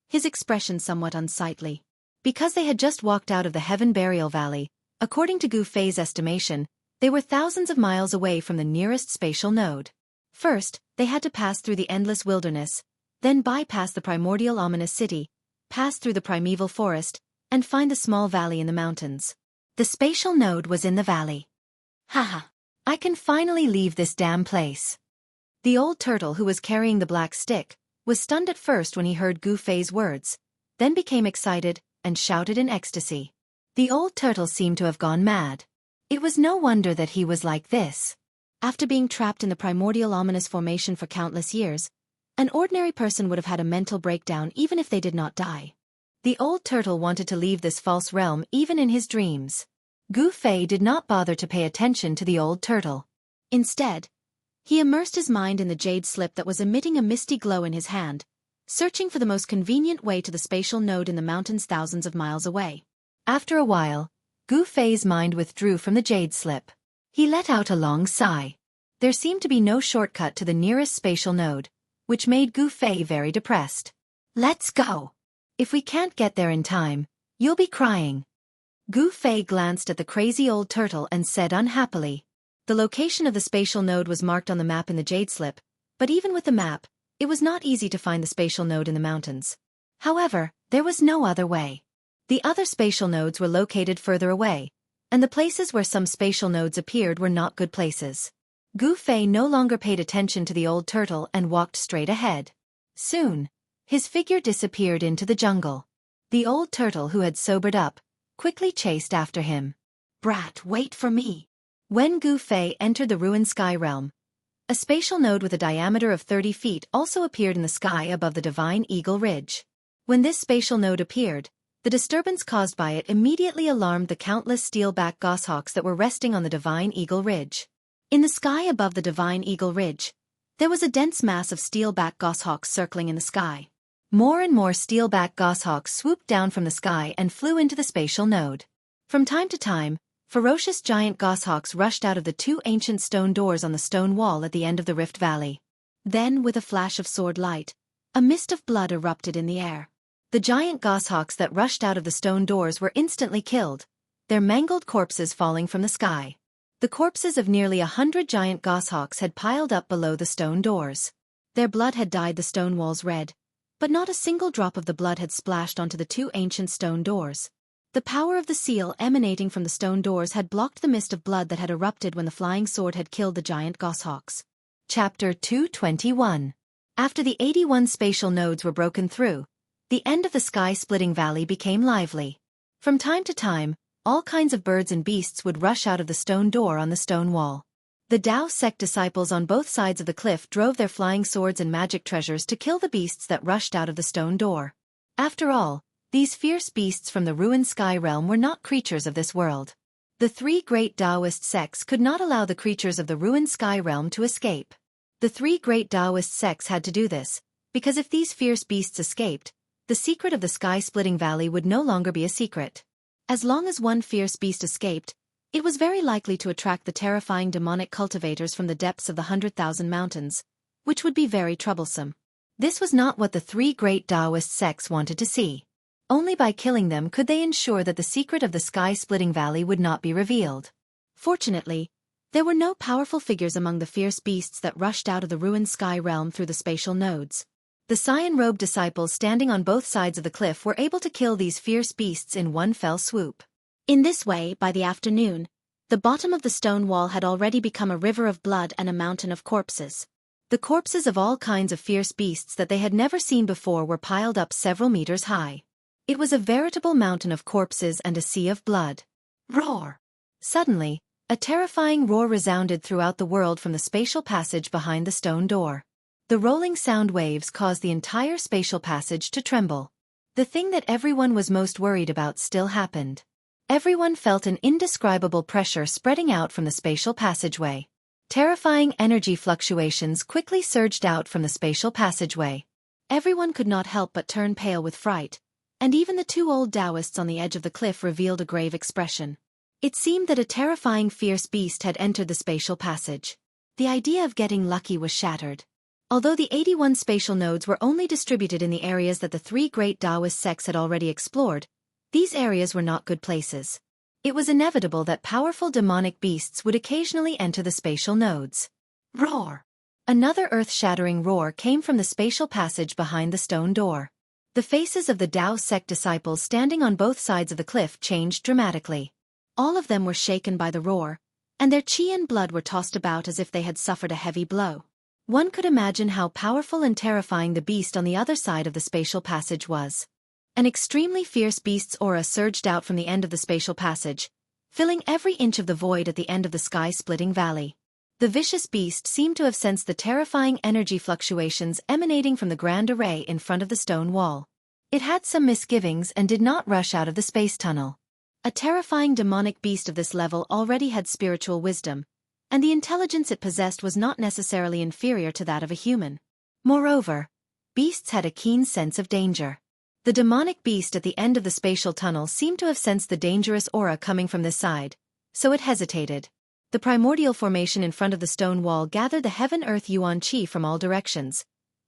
his expression somewhat unsightly. Because they had just walked out of the heaven burial valley, according to Gu Fei's estimation, they were thousands of miles away from the nearest spatial node. First, they had to pass through the endless wilderness, then bypass the primordial ominous city, pass through the primeval forest, and find the small valley in the mountains. The spatial node was in the valley. Haha! I can finally leave this damn place. The old turtle who was carrying the black stick was stunned at first when he heard Gu Fei's words, then became excited and shouted in ecstasy. The old turtle seemed to have gone mad. It was no wonder that he was like this. After being trapped in the primordial ominous formation for countless years, an ordinary person would have had a mental breakdown even if they did not die. The old turtle wanted to leave this false realm even in his dreams. Gu Fei did not bother to pay attention to the old turtle. Instead, he immersed his mind in the jade slip that was emitting a misty glow in his hand, searching for the most convenient way to the spatial node in the mountains thousands of miles away. After a while, Gu Fei's mind withdrew from the jade slip. He let out a long sigh. There seemed to be no shortcut to the nearest spatial node, which made Gu Fei very depressed. Let's go. If we can't get there in time, you'll be crying. Gu Fei glanced at the crazy old turtle and said unhappily. The location of the spatial node was marked on the map in the jade slip, but even with the map, it was not easy to find the spatial node in the mountains. However, there was no other way. The other spatial nodes were located further away, and the places where some spatial nodes appeared were not good places. Gu Fei no longer paid attention to the old turtle and walked straight ahead. Soon, his figure disappeared into the jungle. The old turtle, who had sobered up, quickly chased after him. Brat, wait for me. When Gu Fei entered the ruined sky realm, a spatial node with a diameter of 30 feet also appeared in the sky above the divine eagle ridge. When this spatial node appeared, the disturbance caused by it immediately alarmed the countless steel-backed goshawks that were resting on the divine eagle ridge. In the sky above the divine eagle ridge, there was a dense mass of steel-backed goshawks circling in the sky. More and more steel-backed goshawks swooped down from the sky and flew into the spatial node. From time to time, ferocious giant goshawks rushed out of the 2 ancient stone doors on the stone wall at the end of the Rift Valley. Then, with a flash of sword light, a mist of blood erupted in the air. The giant goshawks that rushed out of the stone doors were instantly killed, their mangled corpses falling from the sky. The corpses of nearly 100 giant goshawks had piled up below the stone doors. Their blood had dyed the stone walls red, but not a single drop of the blood had splashed onto the two ancient stone doors. The power of the seal emanating from the stone doors had blocked the mist of blood that had erupted when the flying sword had killed the giant goshawks. Chapter 221. After the 81 spatial nodes were broken through, the end of the sky-splitting valley became lively. From time to time, all kinds of birds and beasts would rush out of the stone door on the stone wall. The Tao sect disciples on both sides of the cliff drove their flying swords and magic treasures to kill the beasts that rushed out of the stone door. After all, these fierce beasts from the ruined sky realm were not creatures of this world. The three great Taoist sects could not allow the creatures of the ruined sky realm to escape. The three great Taoist sects had to do this, because if these fierce beasts escaped, the secret of the sky-splitting valley would no longer be a secret. As long as one fierce beast escaped, it was very likely to attract the terrifying demonic cultivators from the depths of the 100,000 mountains, which would be very troublesome. This was not what the three great Taoist sects wanted to see. Only by killing them could they ensure that the secret of the sky-splitting valley would not be revealed. Fortunately, there were no powerful figures among the fierce beasts that rushed out of the ruined sky realm through the spatial nodes. The cyan-robed disciples standing on both sides of the cliff were able to kill these fierce beasts in one fell swoop. In this way, by the afternoon, the bottom of the stone wall had already become a river of blood and a mountain of corpses. The corpses of all kinds of fierce beasts that they had never seen before were piled up several meters high. It was a veritable mountain of corpses and a sea of blood. Roar! Suddenly, a terrifying roar resounded throughout the world from the spatial passage behind the stone door. The rolling sound waves caused the entire spatial passage to tremble. The thing that everyone was most worried about still happened. Everyone felt an indescribable pressure spreading out from the spatial passageway. Terrifying energy fluctuations quickly surged out from the spatial passageway. Everyone could not help but turn pale with fright, and even the two old Taoists on the edge of the cliff revealed a grave expression. It seemed that a terrifying fierce beast had entered the spatial passage. The idea of getting lucky was shattered. Although the 81 spatial nodes were only distributed in the areas that the three great Taoist sects had already explored, these areas were not good places. It was inevitable that powerful demonic beasts would occasionally enter the spatial nodes. Roar! Another earth-shattering roar came from the spatial passage behind the stone door. The faces of the Tao sect disciples standing on both sides of the cliff changed dramatically. All of them were shaken by the roar, and their chi and blood were tossed about as if they had suffered a heavy blow. One could imagine how powerful and terrifying the beast on the other side of the spatial passage was. An extremely fierce beast's aura surged out from the end of the spatial passage, filling every inch of the void at the end of the sky-splitting valley. The vicious beast seemed to have sensed the terrifying energy fluctuations emanating from the grand array in front of the stone wall. It had some misgivings and did not rush out of the space tunnel. A terrifying demonic beast of this level already had spiritual wisdom, and the intelligence it possessed was not necessarily inferior to that of a human. Moreover, beasts had a keen sense of danger. The demonic beast at the end of the spatial tunnel seemed to have sensed the dangerous aura coming from this side, so it hesitated. The primordial formation in front of the stone wall gathered the heaven-earth yuan qi from all directions,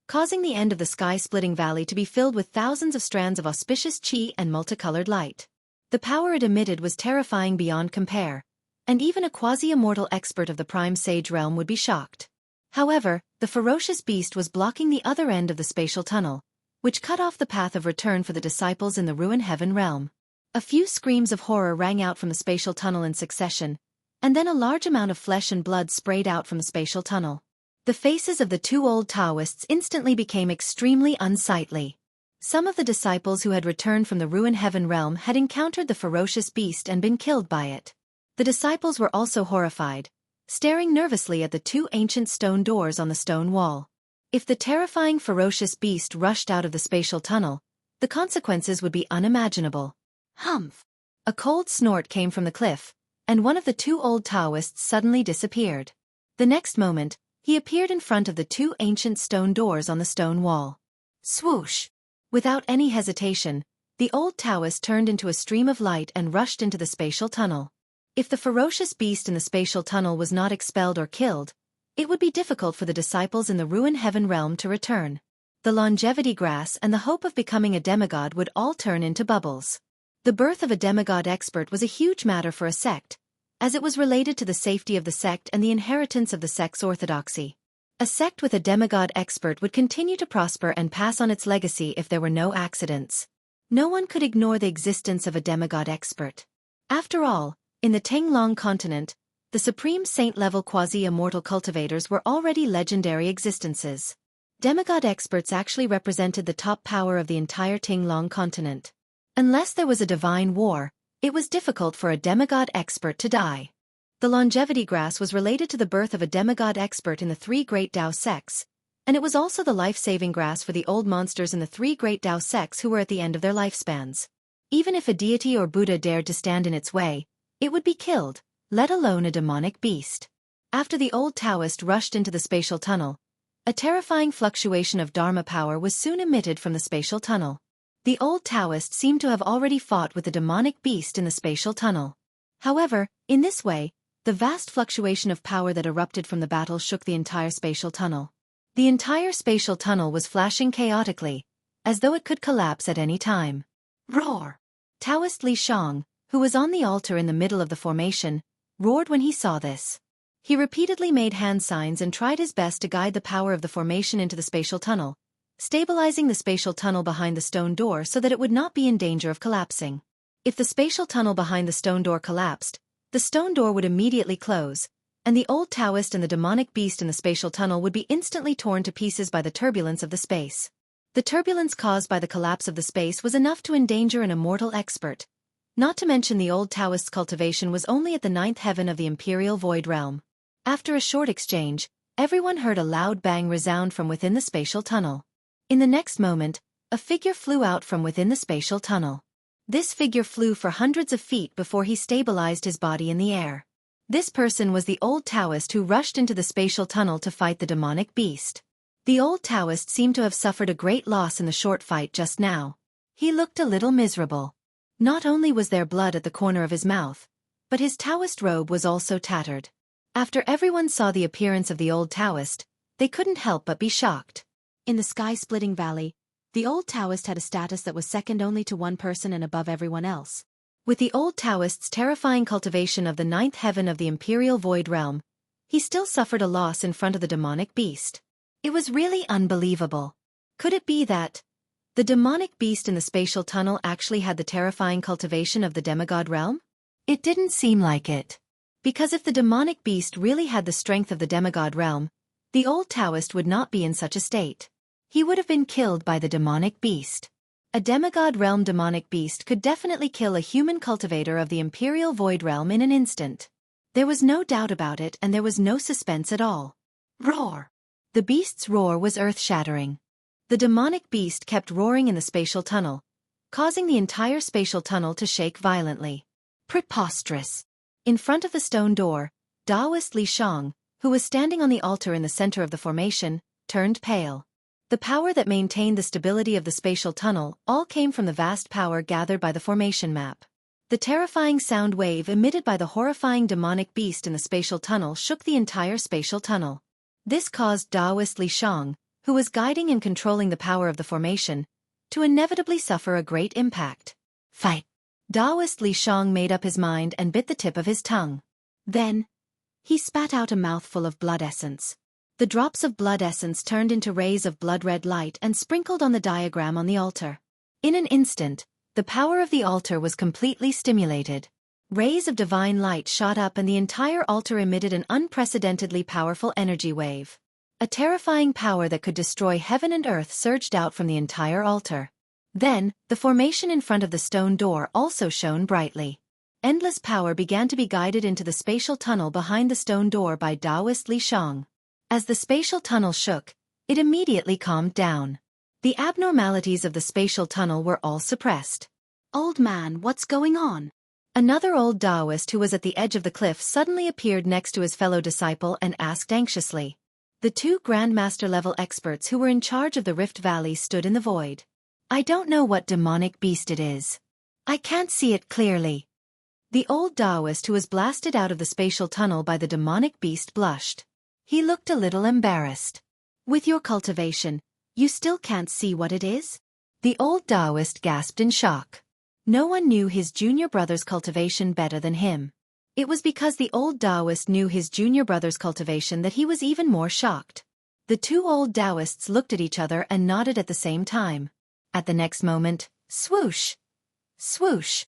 causing the end of the sky-splitting valley to be filled with thousands of strands of auspicious qi and multicolored light. The power it emitted was terrifying beyond compare, and even a quasi-immortal expert of the prime sage realm would be shocked. However, the ferocious beast was blocking the other end of the spatial tunnel, which cut off the path of return for the disciples in the ruin heaven realm. A few screams of horror rang out from the spatial tunnel in succession, and then a large amount of flesh and blood sprayed out from the spatial tunnel. The faces of the two old Taoists instantly became extremely unsightly. Some of the disciples who had returned from the ruin heaven realm had encountered the ferocious beast and been killed by it. The disciples were also horrified, staring nervously at the two ancient stone doors on the stone wall. If the terrifying ferocious beast rushed out of the spatial tunnel, the consequences would be unimaginable. Humph! A cold snort came from the cliff, and one of the two old Taoists suddenly disappeared. The next moment, he appeared in front of the two ancient stone doors on the stone wall. Swoosh! Without any hesitation, the old Taoist turned into a stream of light and rushed into the spatial tunnel. If the ferocious beast in the spatial tunnel was not expelled or killed, it would be difficult for the disciples in the ruin heaven realm to return. the longevity grass and the hope of becoming a demigod would all turn into bubbles. The birth of a demigod expert was a huge matter for a sect, as it was related to the safety of the sect and the inheritance of the sect's orthodoxy. A sect with a demigod expert would continue to prosper and pass on its legacy if there were no accidents. No one could ignore the existence of a demigod expert. After all, in the Tinglong continent, the supreme saint-level quasi-immortal cultivators were already legendary existences. Demigod experts actually represented the top power of the entire Tinglong continent. Unless there was a divine war, it was difficult for a demigod expert to die. The longevity grass was related to the birth of a demigod expert in the three great Dao sects, and it was also the life-saving grass for the old monsters in the three great Dao sects who were at the end of their lifespans. Even if a deity or Buddha dared to stand in its way, it would be killed, let alone a demonic beast. After the old Taoist rushed into the spatial tunnel, a terrifying fluctuation of Dharma power was soon emitted from the spatial tunnel. The old Taoist seemed to have already fought with the demonic beast in the spatial tunnel. However, in this way, the vast fluctuation of power that erupted from the battle shook the entire spatial tunnel. The entire spatial tunnel was flashing chaotically, as though it could collapse at any time. Roar! Taoist Li Shang, who was on the altar in the middle of the formation, roared when he saw this. He repeatedly made hand signs and tried his best to guide the power of the formation into the spatial tunnel, stabilizing the spatial tunnel behind the stone door so that it would not be in danger of collapsing. If the spatial tunnel behind the stone door collapsed, the stone door would immediately close, and the old Taoist and the demonic beast in the spatial tunnel would be instantly torn to pieces by the turbulence of the space. The turbulence caused by the collapse of the space was enough to endanger an immortal expert. Not to mention the old Taoist's cultivation was only at the 9th heaven of the imperial void realm. After a short exchange, everyone heard a loud bang resound from within the spatial tunnel. In the next moment, a figure flew out from within the spatial tunnel. This figure flew for hundreds of feet before he stabilized his body in the air. This person was the old Taoist who rushed into the spatial tunnel to fight the demonic beast. The old Taoist seemed to have suffered a great loss in the short fight just now. He looked a little miserable. Not only was there blood at the corner of his mouth, but his Taoist robe was also tattered. After everyone saw the appearance of the old Taoist, they couldn't help but be shocked. In the sky-splitting valley, the old Taoist had a status that was second only to one person and above everyone else. With the old Taoist's terrifying cultivation of the 9th heaven of the imperial void realm, he still suffered a loss in front of the demonic beast. It was really unbelievable. Could it be that the demonic beast in the spatial tunnel actually had the terrifying cultivation of the demigod realm? It didn't seem like it. Because if the demonic beast really had the strength of the demigod realm, the old Taoist would not be in such a state. He would have been killed by the demonic beast. A demigod realm demonic beast could definitely kill a human cultivator of the imperial void realm in an instant. There was no doubt about it, and there was no suspense at all. Roar! The beast's roar was earth-shattering. The demonic beast kept roaring in the spatial tunnel, causing the entire spatial tunnel to shake violently. Preposterous! In front of the stone door, Taoist Li Shang, who was standing on the altar in the center of the formation, turned pale. The power that maintained the stability of the spatial tunnel all came from the vast power gathered by the formation map. The terrifying sound wave emitted by the horrifying demonic beast in the spatial tunnel shook the entire spatial tunnel. This caused Taoist Li Shang, who was guiding and controlling the power of the formation, to inevitably suffer a great impact. Fight! Taoist Li Shang made up his mind and bit the tip of his tongue. Then, he spat out a mouthful of blood essence. The drops of blood essence turned into rays of blood-red light and sprinkled on the diagram on the altar. In an instant, the power of the altar was completely stimulated. Rays of divine light shot up and the entire altar emitted an unprecedentedly powerful energy wave. A terrifying power that could destroy heaven and earth surged out from the entire altar. Then, the formation in front of the stone door also shone brightly. Endless power began to be guided into the spatial tunnel behind the stone door by Taoist Li Shang. As the spatial tunnel shook, it immediately calmed down. The abnormalities of the spatial tunnel were all suppressed. "Old man, what's going on?" Another old Taoist who was at the edge of the cliff suddenly appeared next to his fellow disciple and asked anxiously. The two Grandmaster-level experts who were in charge of the Rift Valley stood in the void. "I don't know what demonic beast it is. I can't see it clearly." The old Taoist who was blasted out of the spatial tunnel by the demonic beast blushed. He looked a little embarrassed. "With your cultivation, You still can't see what it is? The old Taoist gasped in shock. No one knew his junior brother's cultivation better than him. It was because the old Taoist knew his junior brother's cultivation that he was even more shocked. The two old Taoists looked at each other and nodded at the same time. At the next moment, swoosh! Swoosh!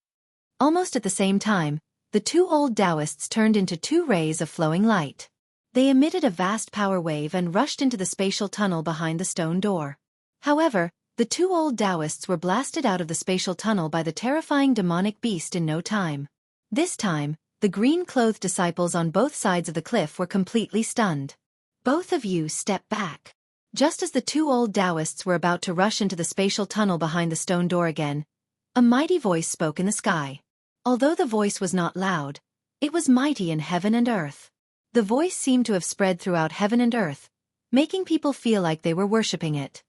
Almost at the same time, the two old Taoists turned into two rays of flowing light. They emitted a vast power wave and rushed into the spatial tunnel behind the stone door. However, the two old Taoists were blasted out of the spatial tunnel by the terrifying demonic beast in no time. This time, the green-clothed disciples on both sides of the cliff were completely stunned. Both of you step back. Just as the two old Taoists were about to rush into the spatial tunnel behind the stone door again, a mighty voice spoke in the sky. Although the voice was not loud, it was mighty in heaven and earth. The voice seemed to have spread throughout heaven and earth, making people feel like they were worshipping it.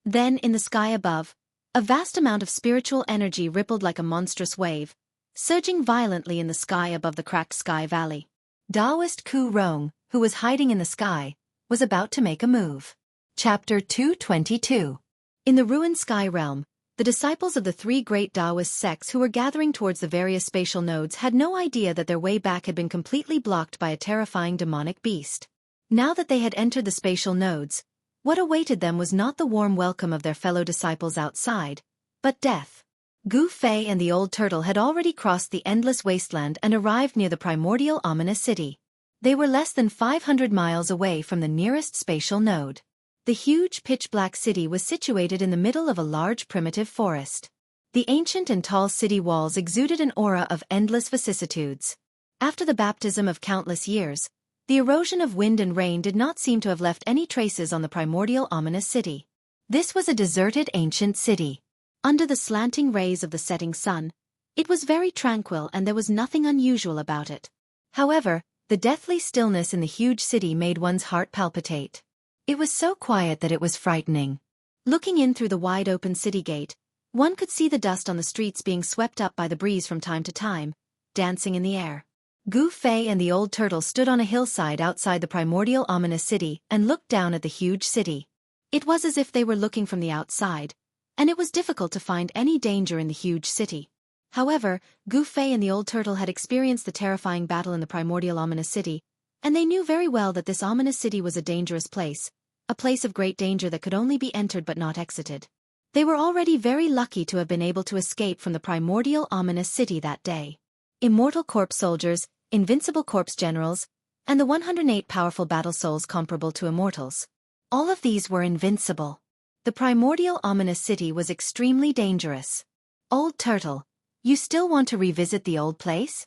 Then, in the sky above, a vast amount of spiritual energy rippled like a monstrous wave, surging violently in the sky above the cracked sky valley. Taoist Ku Rong, who was hiding in the sky, was about to make a move. Chapter 222. In the ruined sky realm, the disciples of the three great Taoist sects who were gathering towards the various spatial nodes had no idea that their way back had been completely blocked by a terrifying demonic beast. Now that they had entered the spatial nodes, what awaited them was not the warm welcome of their fellow disciples outside, but death. Gu Fei and the old turtle had already crossed the endless wasteland and arrived near the primordial ominous city. They were less than 500 miles away from the nearest spatial node. The huge pitch-black city was situated in the middle of a large primitive forest. The ancient and tall city walls exuded an aura of endless vicissitudes. After the baptism of countless years, the erosion of wind and rain did not seem to have left any traces on the primordial ominous city. This was a deserted ancient city. Under the slanting rays of the setting sun, it was very tranquil and there was nothing unusual about it. However, the deathly stillness in the huge city made one's heart palpitate. It was so quiet that it was frightening. Looking in through the wide-open city gate, one could see the dust on the streets being swept up by the breeze from time to time, dancing in the air. Gu Fei and the old turtle stood on a hillside outside the primordial ominous city and looked down at the huge city. It was as if they were looking from the outside, and it was difficult to find any danger in the huge city. However, Gu Fei and the old turtle had experienced the terrifying battle in the primordial ominous city, and they knew very well that this ominous city was a dangerous place, a place of great danger that could only be entered but not exited. They were already very lucky to have been able to escape from the primordial ominous city that day. Immortal corpse soldiers, invincible corpse generals, and the 108 powerful battle souls comparable to immortals. All of these were invincible. The primordial ominous city was extremely dangerous. Old turtle, you still want to revisit the old place?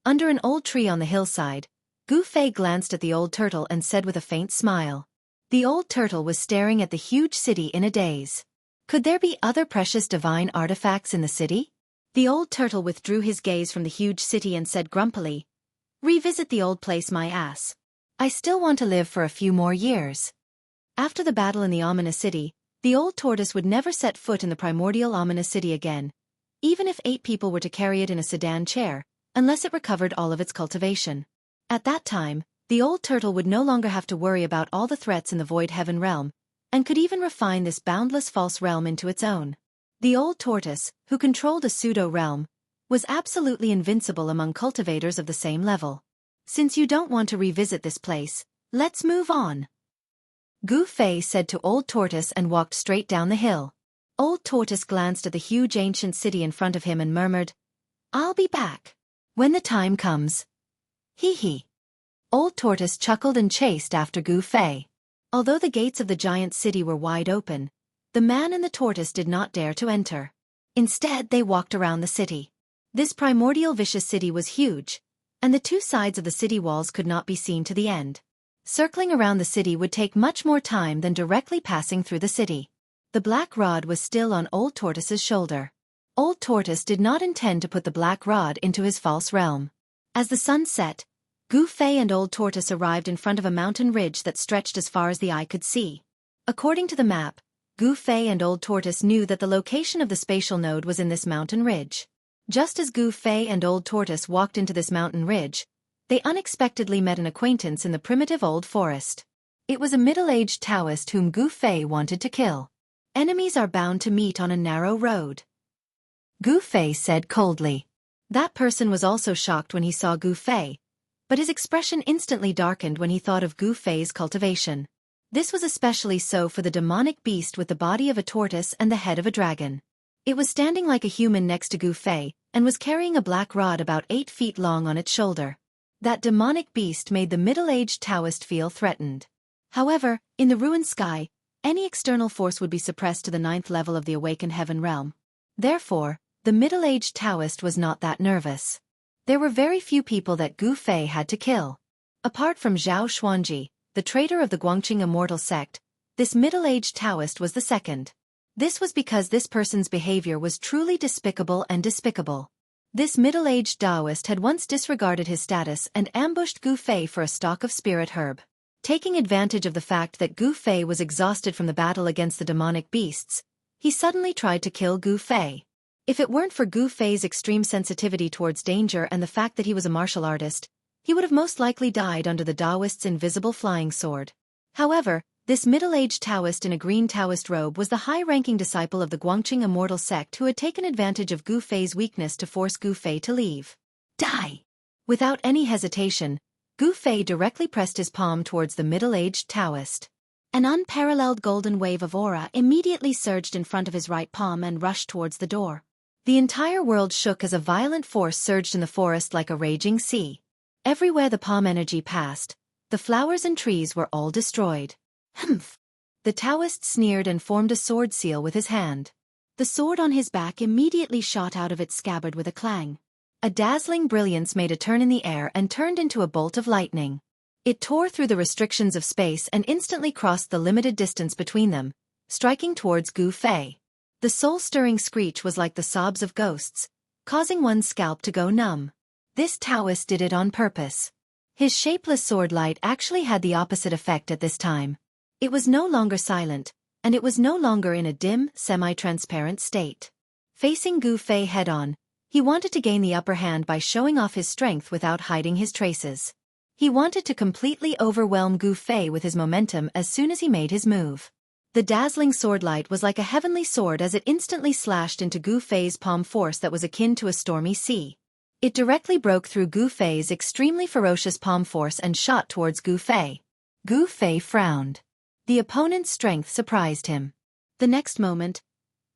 Under an old tree on the hillside, Gu Fei glanced at the old turtle and said with a faint smile. The old turtle was staring at the huge city in a daze. Could there be other precious divine artifacts in the city? The old turtle withdrew his gaze from the huge city and said grumpily, "Revisit the old place, my ass. I still want to live for a few more years." After the battle in the ominous city, the old tortoise would never set foot in the primordial ominous city again, even if 8 people were to carry it in a sedan chair, unless it recovered all of its cultivation. At that time, the old turtle would no longer have to worry about all the threats in the void heaven realm, and could even refine this boundless false realm into its own. The old tortoise, who controlled a pseudo-realm, was absolutely invincible among cultivators of the same level. Since you don't want to revisit this place, let's move on. Gu Fei said to Old Tortoise and walked straight down the hill. Old Tortoise glanced at the huge ancient city in front of him and murmured, "I'll be back when the time comes." Hee hee. Old Tortoise chuckled and chased after Gu Fei. Although the gates of the giant city were wide open, the man and the tortoise did not dare to enter. Instead, they walked around the city. This primordial vicious city was huge, and the 2 sides of the city walls could not be seen to the end. Circling around the city would take much more time than directly passing through the city. The black rod was still on Old Tortoise's shoulder. Old Tortoise did not intend to put the black rod into his false realm. As the sun set, Gu Fei and Old Tortoise arrived in front of a mountain ridge that stretched as far as the eye could see. According to the map, Gu Fei and Old Tortoise knew that the location of the spatial node was in this mountain ridge. Just as Gu Fei and Old Tortoise walked into this mountain ridge, they unexpectedly met an acquaintance in the primitive old forest. It was a middle-aged Taoist whom Gu Fei wanted to kill. Enemies are bound to meet on a narrow road, Gu Fei said coldly. That person was also shocked when he saw Gu Fei, but his expression instantly darkened when he thought of Gu Fei's cultivation. This was especially so for the demonic beast with the body of a tortoise and the head of a dragon. It was standing like a human next to Gu Fei, and was carrying a black rod about 8 feet long on its shoulder. That demonic beast made the middle-aged Taoist feel threatened. However, in the ruined sky, any external force would be suppressed to the 9th level of the awakened heaven realm. Therefore, the middle-aged Taoist was not that nervous. There were very few people that Gu Fei had to kill. Apart from Zhao Xuanji, the traitor of the Guangqing immortal sect, this middle-aged Taoist was the second. This was because this person's behavior was truly despicable and despicable. This middle-aged Taoist had once disregarded his status and ambushed Gu Fei for a stalk of spirit herb. Taking advantage of the fact that Gu Fei was exhausted from the battle against the demonic beasts, he suddenly tried to kill Gu Fei. If it weren't for Gu Fei's extreme sensitivity towards danger and the fact that he was a martial artist, he would have most likely died under the Taoist's invisible flying sword. However, this middle-aged Taoist in a green Taoist robe was the high-ranking disciple of the Guangqing immortal sect who had taken advantage of Gu Fei's weakness to force Gu Fei to leave. Die! Without any hesitation, Gu Fei directly pressed his palm towards the middle-aged Taoist. An unparalleled golden wave of aura immediately surged in front of his right palm and rushed towards the door. The entire world shook as a violent force surged in the forest like a raging sea. Everywhere the palm energy passed, the flowers and trees were all destroyed. Humph! The Taoist sneered and formed a sword seal with his hand. The sword on his back immediately shot out of its scabbard with a clang. A dazzling brilliance made a turn in the air and turned into a bolt of lightning. It tore through the restrictions of space and instantly crossed the limited distance between them, striking towards Gu Fei. The soul-stirring screech was like the sobs of ghosts, causing one's scalp to go numb. This Taoist did it on purpose. His shapeless sword light actually had the opposite effect at this time. It was no longer silent, and it was no longer in a dim, semi-transparent state. Facing Gu Fei head-on, he wanted to gain the upper hand by showing off his strength without hiding his traces. He wanted to completely overwhelm Gu Fei with his momentum as soon as he made his move. The dazzling sword light was like a heavenly sword as it instantly slashed into Gu Fei's palm force that was akin to a stormy sea. It directly broke through Gu Fei's extremely ferocious palm force and shot towards Gu Fei. Gu Fei frowned. The opponent's strength surprised him. The next moment,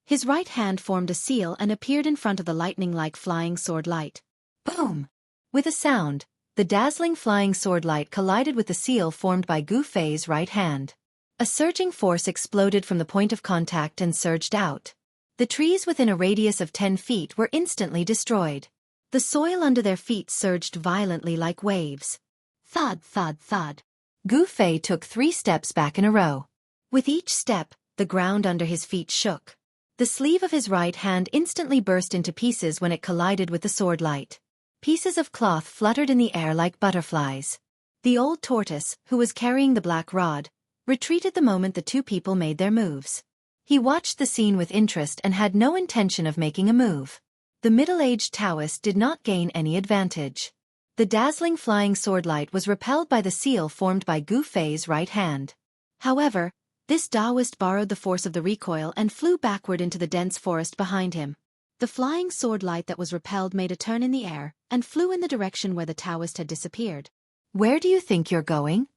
his right hand formed a seal and appeared in front of the lightning-like flying sword light. Boom! With a sound, the dazzling flying sword light collided with the seal formed by Gu Fei's right hand. A surging force exploded from the point of contact and surged out. The trees within a radius of 10 feet were instantly destroyed. The soil under their feet surged violently like waves. Thud, thud, thud. Gu Fei took 3 steps back in a row. With each step, the ground under his feet shook. The sleeve of his right hand instantly burst into pieces when it collided with the sword light. Pieces of cloth fluttered in the air like butterflies. The old tortoise, who was carrying the black rod, retreated the moment the two people made their moves. He watched the scene with interest and had no intention of making a move. The middle-aged Taoist did not gain any advantage. The dazzling flying sword light was repelled by the seal formed by Gu Fei's right hand. However, this Taoist borrowed the force of the recoil and flew backward into the dense forest behind him. The flying sword light that was repelled made a turn in the air and flew in the direction where the Taoist had disappeared. "Where do you think you're going?"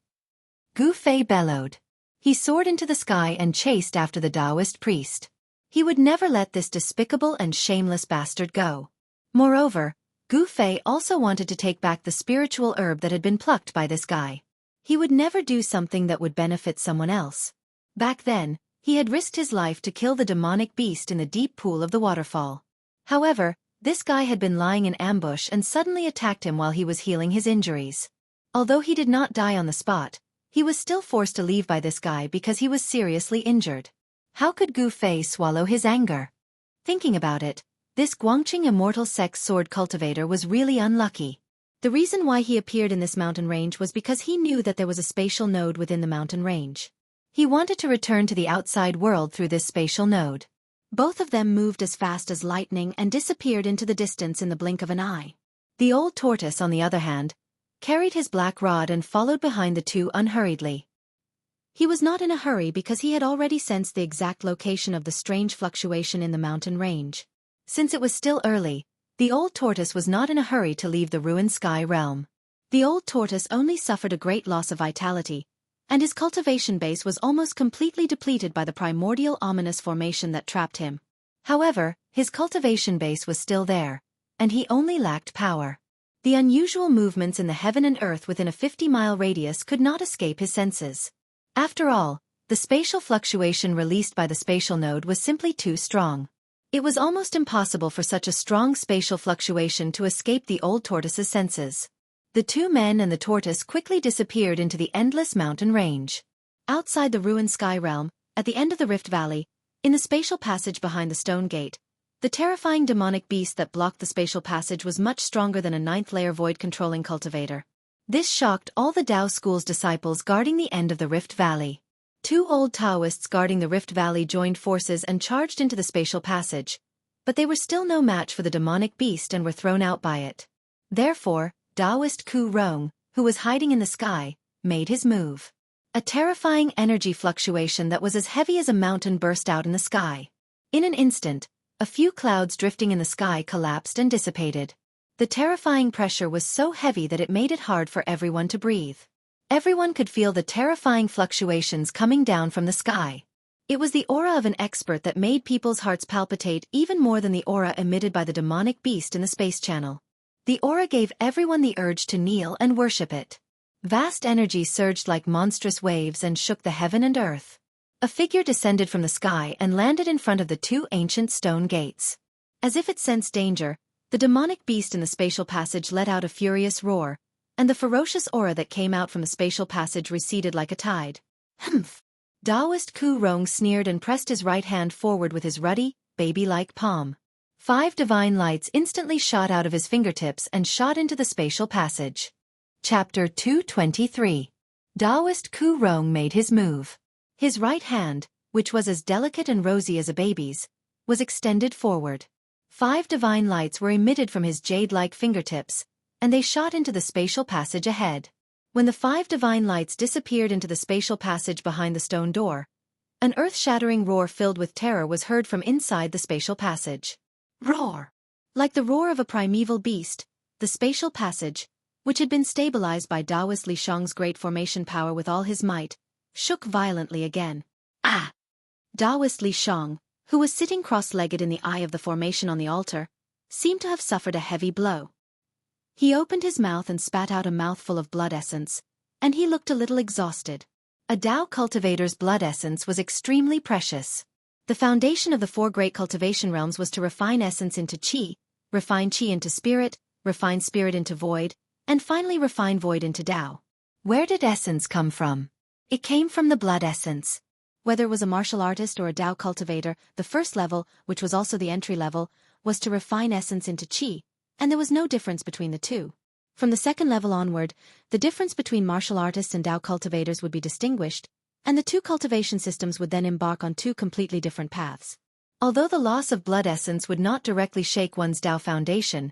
Gu Fei bellowed. He soared into the sky and chased after the Taoist priest. He would never let this despicable and shameless bastard go. Moreover, Gu Fei also wanted to take back the spiritual herb that had been plucked by this guy. He would never do something that would benefit someone else. Back then, he had risked his life to kill the demonic beast in the deep pool of the waterfall. However, this guy had been lying in ambush and suddenly attacked him while he was healing his injuries. Although he did not die on the spot, he was still forced to leave by this guy because he was seriously injured. How could Gu Fei swallow his anger? Thinking about it, this Guangqing immortal sect sword cultivator was really unlucky. The reason why he appeared in this mountain range was because he knew that there was a spatial node within the mountain range. He wanted to return to the outside world through this spatial node. Both of them moved as fast as lightning and disappeared into the distance in the blink of an eye. The old tortoise, on the other hand, carried his black rod and followed behind the two unhurriedly. He was not in a hurry because he had already sensed the exact location of the strange fluctuation in the mountain range. Since it was still early, the old tortoise was not in a hurry to leave the ruined sky realm. The old tortoise only suffered a great loss of vitality, and his cultivation base was almost completely depleted by the primordial ominous formation that trapped him. However, his cultivation base was still there, and he only lacked power. The unusual movements in the heaven and earth within a 50-mile radius could not escape his senses. After all, the spatial fluctuation released by the spatial node was simply too strong. It was almost impossible for such a strong spatial fluctuation to escape the old tortoise's senses. The two men and the tortoise quickly disappeared into the endless mountain range. Outside the ruined sky realm, at the end of the Rift Valley, in the spatial passage behind the stone gate, the terrifying demonic beast that blocked the spatial passage was much stronger than a ninth-layer void-controlling cultivator. This shocked all the Dao School's disciples guarding the end of the Rift Valley. Two old Taoists guarding the Rift Valley joined forces and charged into the spatial passage, but they were still no match for the demonic beast and were thrown out by it. Therefore, Taoist Ku Rong, who was hiding in the sky, made his move. A terrifying energy fluctuation that was as heavy as a mountain burst out in the sky. In an instant, a few clouds drifting in the sky collapsed and dissipated. The terrifying pressure was so heavy that it made it hard for everyone to breathe. Everyone could feel the terrifying fluctuations coming down from the sky. It was the aura of an expert that made people's hearts palpitate even more than the aura emitted by the demonic beast in the space channel. The aura gave everyone the urge to kneel and worship it. Vast energy surged like monstrous waves and shook the heaven and earth. A figure descended from the sky and landed in front of the two ancient stone gates. As if it sensed danger, the demonic beast in the spatial passage let out a furious roar, and the ferocious aura that came out from the spatial passage receded like a tide. Humph! Taoist Ku Rong sneered and pressed his right hand forward with his ruddy, baby-like palm. 5 divine lights instantly shot out of his fingertips and shot into the spatial passage. Chapter 223. Taoist Ku Rong made his move. His right hand, which was as delicate and rosy as a baby's, was extended forward. 5 divine lights were emitted from his jade-like fingertips, and they shot into the spatial passage ahead. When the 5 divine lights disappeared into the spatial passage behind the stone door, an earth-shattering roar filled with terror was heard from inside the spatial passage. Roar! Like the roar of a primeval beast, the spatial passage, which had been stabilized by Taoist Li Shang's great formation power with all his might, shook violently again. Ah! Taoist Li Shang, who was sitting cross-legged in the eye of the formation on the altar, seemed to have suffered a heavy blow. He opened his mouth and spat out a mouthful of blood essence, and he looked a little exhausted. A Dao cultivator's blood essence was extremely precious. The foundation of the 4 great cultivation realms was to refine essence into qi, refine qi into spirit, refine spirit into void, and finally refine void into Dao. Where did essence come from? It came from the blood essence. Whether it was a martial artist or a Dao cultivator, the first level, which was also the entry level, was to refine essence into qi, and there was no difference between the two. From the second level onward, the difference between martial artists and Dao cultivators would be distinguished, and the 2 cultivation systems would then embark on 2 completely different paths. Although the loss of blood essence would not directly shake one's Dao foundation,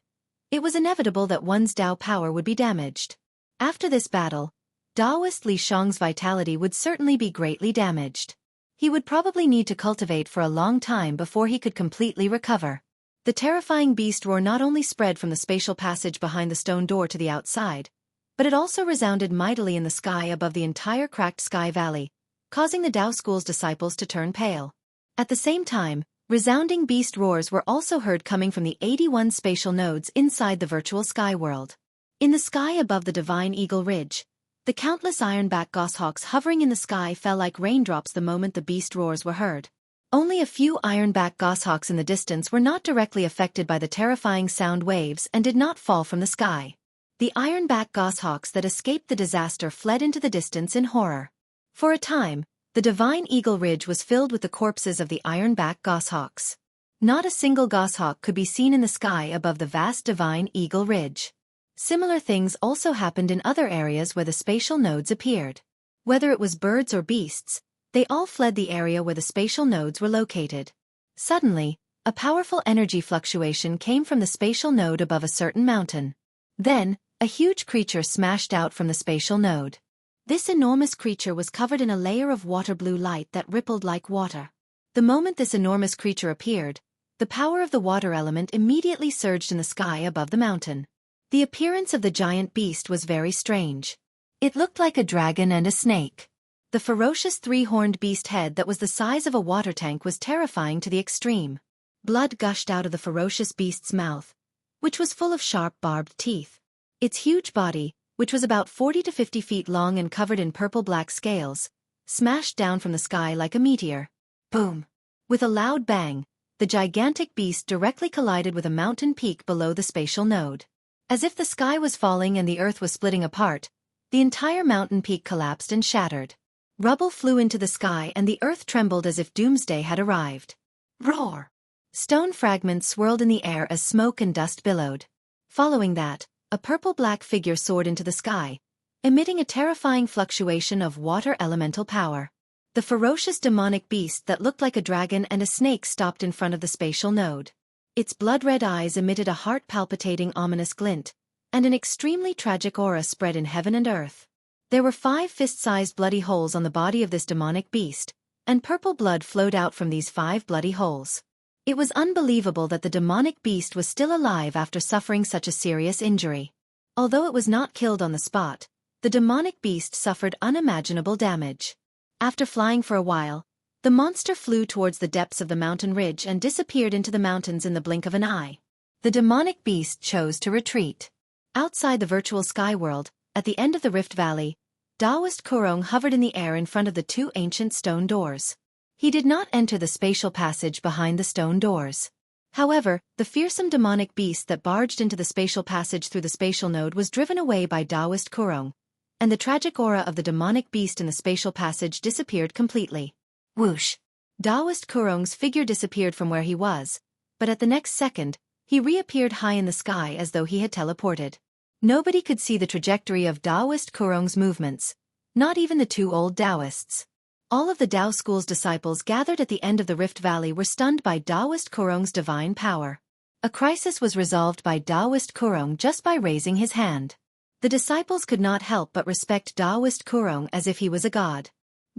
it was inevitable that one's Dao power would be damaged. After this battle, Taoist Li Shang's vitality would certainly be greatly damaged. He would probably need to cultivate for a long time before he could completely recover. The terrifying beast roar not only spread from the spatial passage behind the stone door to the outside, but it also resounded mightily in the sky above the entire cracked sky valley, causing the Dao School's disciples to turn pale. At the same time, resounding beast roars were also heard coming from the 81 spatial nodes inside the virtual sky world. In the sky above the divine Eagle Ridge, the countless ironback goshawks hovering in the sky fell like raindrops the moment the beast roars were heard. Only a few ironback goshawks in the distance were not directly affected by the terrifying sound waves and did not fall from the sky. The ironback goshawks that escaped the disaster fled into the distance in horror. For a time, the divine Eagle Ridge was filled with the corpses of the ironback goshawks. Not a single goshawk could be seen in the sky above the vast divine Eagle Ridge. Similar things also happened in other areas where the spatial nodes appeared. Whether it was birds or beasts, they all fled the area where the spatial nodes were located. Suddenly, a powerful energy fluctuation came from the spatial node above a certain mountain. Then, a huge creature smashed out from the spatial node. This enormous creature was covered in a layer of water-blue light that rippled like water. The moment this enormous creature appeared, the power of the water element immediately surged in the sky above the mountain. The appearance of the giant beast was very strange. It looked like a dragon and a snake. The ferocious three-horned beast head that was the size of a water tank was terrifying to the extreme. Blood gushed out of the ferocious beast's mouth, which was full of sharp barbed teeth. Its huge body, which was about 40 to 50 feet long and covered in purple-black scales, smashed down from the sky like a meteor. Boom! With a loud bang, the gigantic beast directly collided with a mountain peak below the spatial node. As if the sky was falling and the earth was splitting apart, the entire mountain peak collapsed and shattered. Rubble flew into the sky and the earth trembled as if doomsday had arrived. Roar! Stone fragments swirled in the air as smoke and dust billowed. Following that, a purple-black figure soared into the sky, emitting a terrifying fluctuation of water elemental power. The ferocious demonic beast that looked like a dragon and a snake stopped in front of the spatial node. Its blood-red eyes emitted a heart-palpitating ominous glint, and an extremely tragic aura spread in heaven and earth. There were 5 fist-sized bloody holes on the body of this demonic beast, and purple blood flowed out from these 5 bloody holes. It was unbelievable that the demonic beast was still alive after suffering such a serious injury. Although it was not killed on the spot, the demonic beast suffered unimaginable damage. After flying for a while, the monster flew towards the depths of the mountain ridge and disappeared into the mountains in the blink of an eye. The demonic beast chose to retreat. Outside the virtual sky world, at the end of the Rift Valley, Taoist Kurong hovered in the air in front of the 2 ancient stone doors. He did not enter the spatial passage behind the stone doors. However, the fearsome demonic beast that barged into the spatial passage through the spatial node was driven away by Taoist Kurong, and the tragic aura of the demonic beast in the spatial passage disappeared completely. Whoosh! Taoist Kurong's figure disappeared from where he was, but at the next second, he reappeared high in the sky as though he had teleported. Nobody could see the trajectory of Taoist Kurong's movements, not even the 2 old Taoists. All of the Tao school's disciples gathered at the end of the Rift Valley were stunned by Taoist Kurong's divine power. A crisis was resolved by Taoist Kurong just by raising his hand. The disciples could not help but respect Taoist Kurong as if he was a god.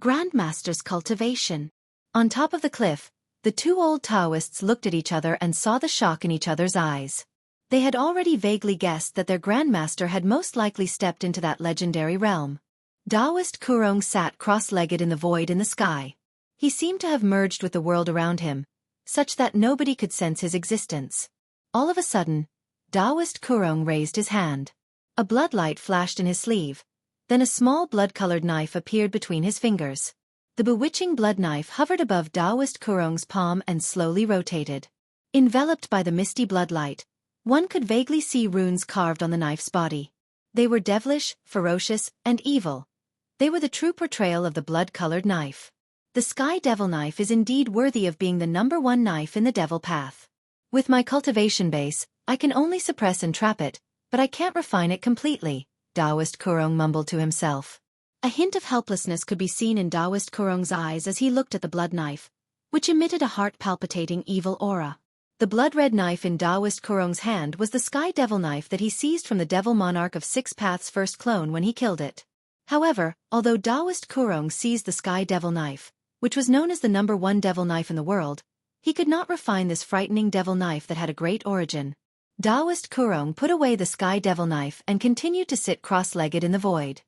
Grandmaster's cultivation. On top of the cliff, the 2 old Taoists looked at each other and saw the shock in each other's eyes. They had already vaguely guessed that their grandmaster had most likely stepped into that legendary realm. Taoist Kurong sat cross-legged in the void in the sky. He seemed to have merged with the world around him, such that nobody could sense his existence. All of a sudden, Taoist Kurong raised his hand. A bloodlight flashed in his sleeve, then a small blood-colored knife appeared between his fingers. The bewitching blood knife hovered above Taoist Kurong's palm and slowly rotated. Enveloped by the misty bloodlight, one could vaguely see runes carved on the knife's body. They were devilish, ferocious, and evil. They were the true portrayal of the blood-colored knife. The Sky Devil knife is indeed worthy of being the #1 knife in the devil path. With my cultivation base, I can only suppress and trap it, but I can't refine it completely, Taoist Kurong mumbled to himself. A hint of helplessness could be seen in Taoist Kurong's eyes as he looked at the blood knife, which emitted a heart-palpitating evil aura. The blood-red knife in Taoist Kurong's hand was the Sky Devil knife that he seized from the Devil Monarch of 6 Paths' first clone when he killed it. However, although Taoist Kurong seized the Sky Devil knife, which was known as the #1 devil knife in the world, he could not refine this frightening devil knife that had a great origin. Taoist Kurong put away the Sky Devil knife and continued to sit cross-legged in the void.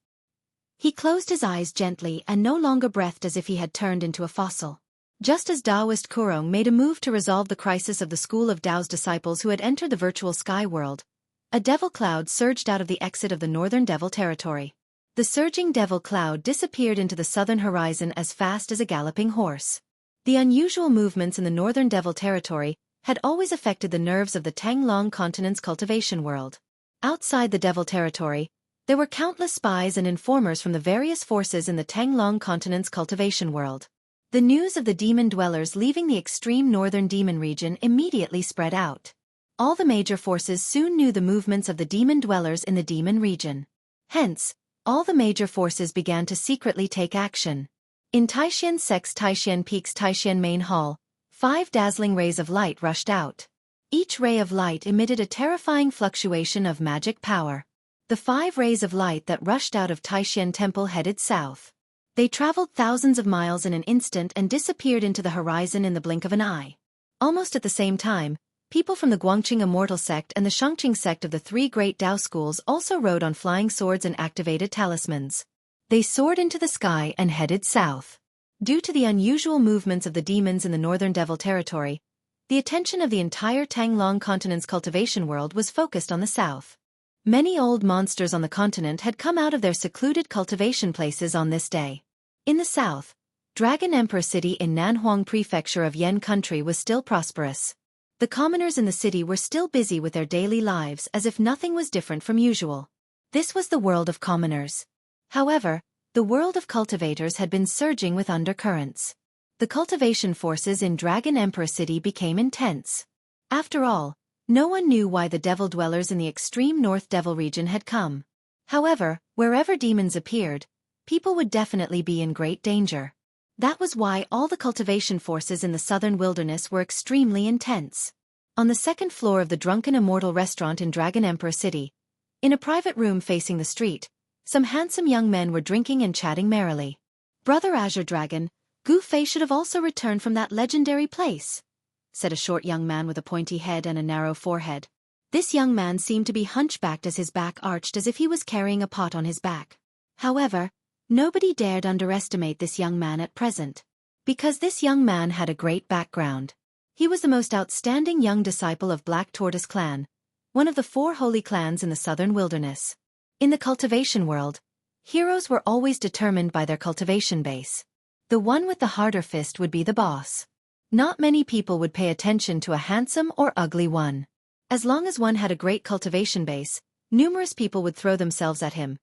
He closed his eyes gently and no longer breathed as if he had turned into a fossil. Just as Taoist Kurong made a move to resolve the crisis of the school of Tao's disciples who had entered the virtual sky world, a devil cloud surged out of the exit of the northern devil territory. The surging devil cloud disappeared into the southern horizon as fast as a galloping horse. The unusual movements in the northern devil territory had always affected the nerves of the Tanglong continent's cultivation world. Outside the devil territory, there were countless spies and informers from the various forces in the Tanglong continent's cultivation world. The news of the demon dwellers leaving the extreme northern demon region immediately spread out. All the major forces soon knew the movements of the demon dwellers in the demon region. Hence, all the major forces began to secretly take action. In Taixian Sec's Taixian Peak's Taixian Main Hall, 5 dazzling rays of light rushed out. Each ray of light emitted a terrifying fluctuation of magic power. The 5 rays of light that rushed out of Taishan Temple headed south. They traveled thousands of miles in an instant and disappeared into the horizon in the blink of an eye. Almost at the same time, people from the Guangqing Immortal Sect and the Xianxia sect of the 3 great Dao schools also rode on flying swords and activated talismans. They soared into the sky and headed south. Due to the unusual movements of the demons in the northern Devil territory, the attention of the entire Tanglong continent's cultivation world was focused on the south. Many old monsters on the continent had come out of their secluded cultivation places on this day. In the south, Dragon Emperor City in Nanhuang Prefecture of Yan Country was still prosperous. The commoners in the city were still busy with their daily lives as if nothing was different from usual. This was the world of commoners. However, the world of cultivators had been surging with undercurrents. The cultivation forces in Dragon Emperor City became intense. After all, no one knew why the devil dwellers in the extreme North Devil region had come. However, wherever demons appeared, people would definitely be in great danger. That was why all the cultivation forces in the southern wilderness were extremely intense. On the second floor of the Drunken Immortal restaurant in Dragon Emperor City, in a private room facing the street, some handsome young men were drinking and chatting merrily. "Brother Azure Dragon, Gu Fei should have also returned from that legendary place," said a short young man with a pointy head and a narrow forehead. This young man seemed to be hunchbacked as his back arched as if he was carrying a pot on his back. However, nobody dared underestimate this young man at present. Because this young man had a great background. He was the most outstanding young disciple of Black Tortoise Clan, one of the 4 holy clans in the southern wilderness. In the cultivation world, heroes were always determined by their cultivation base. The one with the harder fist would be the boss. Not many people would pay attention to a handsome or ugly one. As long as one had a great cultivation base, numerous people would throw themselves at him,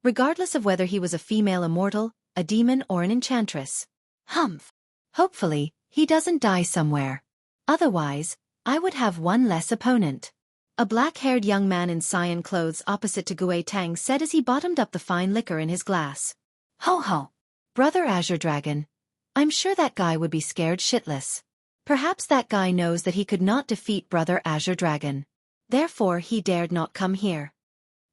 regardless of whether he was a female immortal, a demon or an enchantress. Humph. Hopefully, he doesn't die somewhere. Otherwise, I would have one less opponent. A black-haired young man in cyan clothes opposite to Gui Tang said as he bottomed up the fine liquor in his glass. "Ho ho. Brother Azure Dragon, I'm sure that guy would be scared shitless. Perhaps that guy knows that he could not defeat Brother Azure Dragon. Therefore he dared not come here."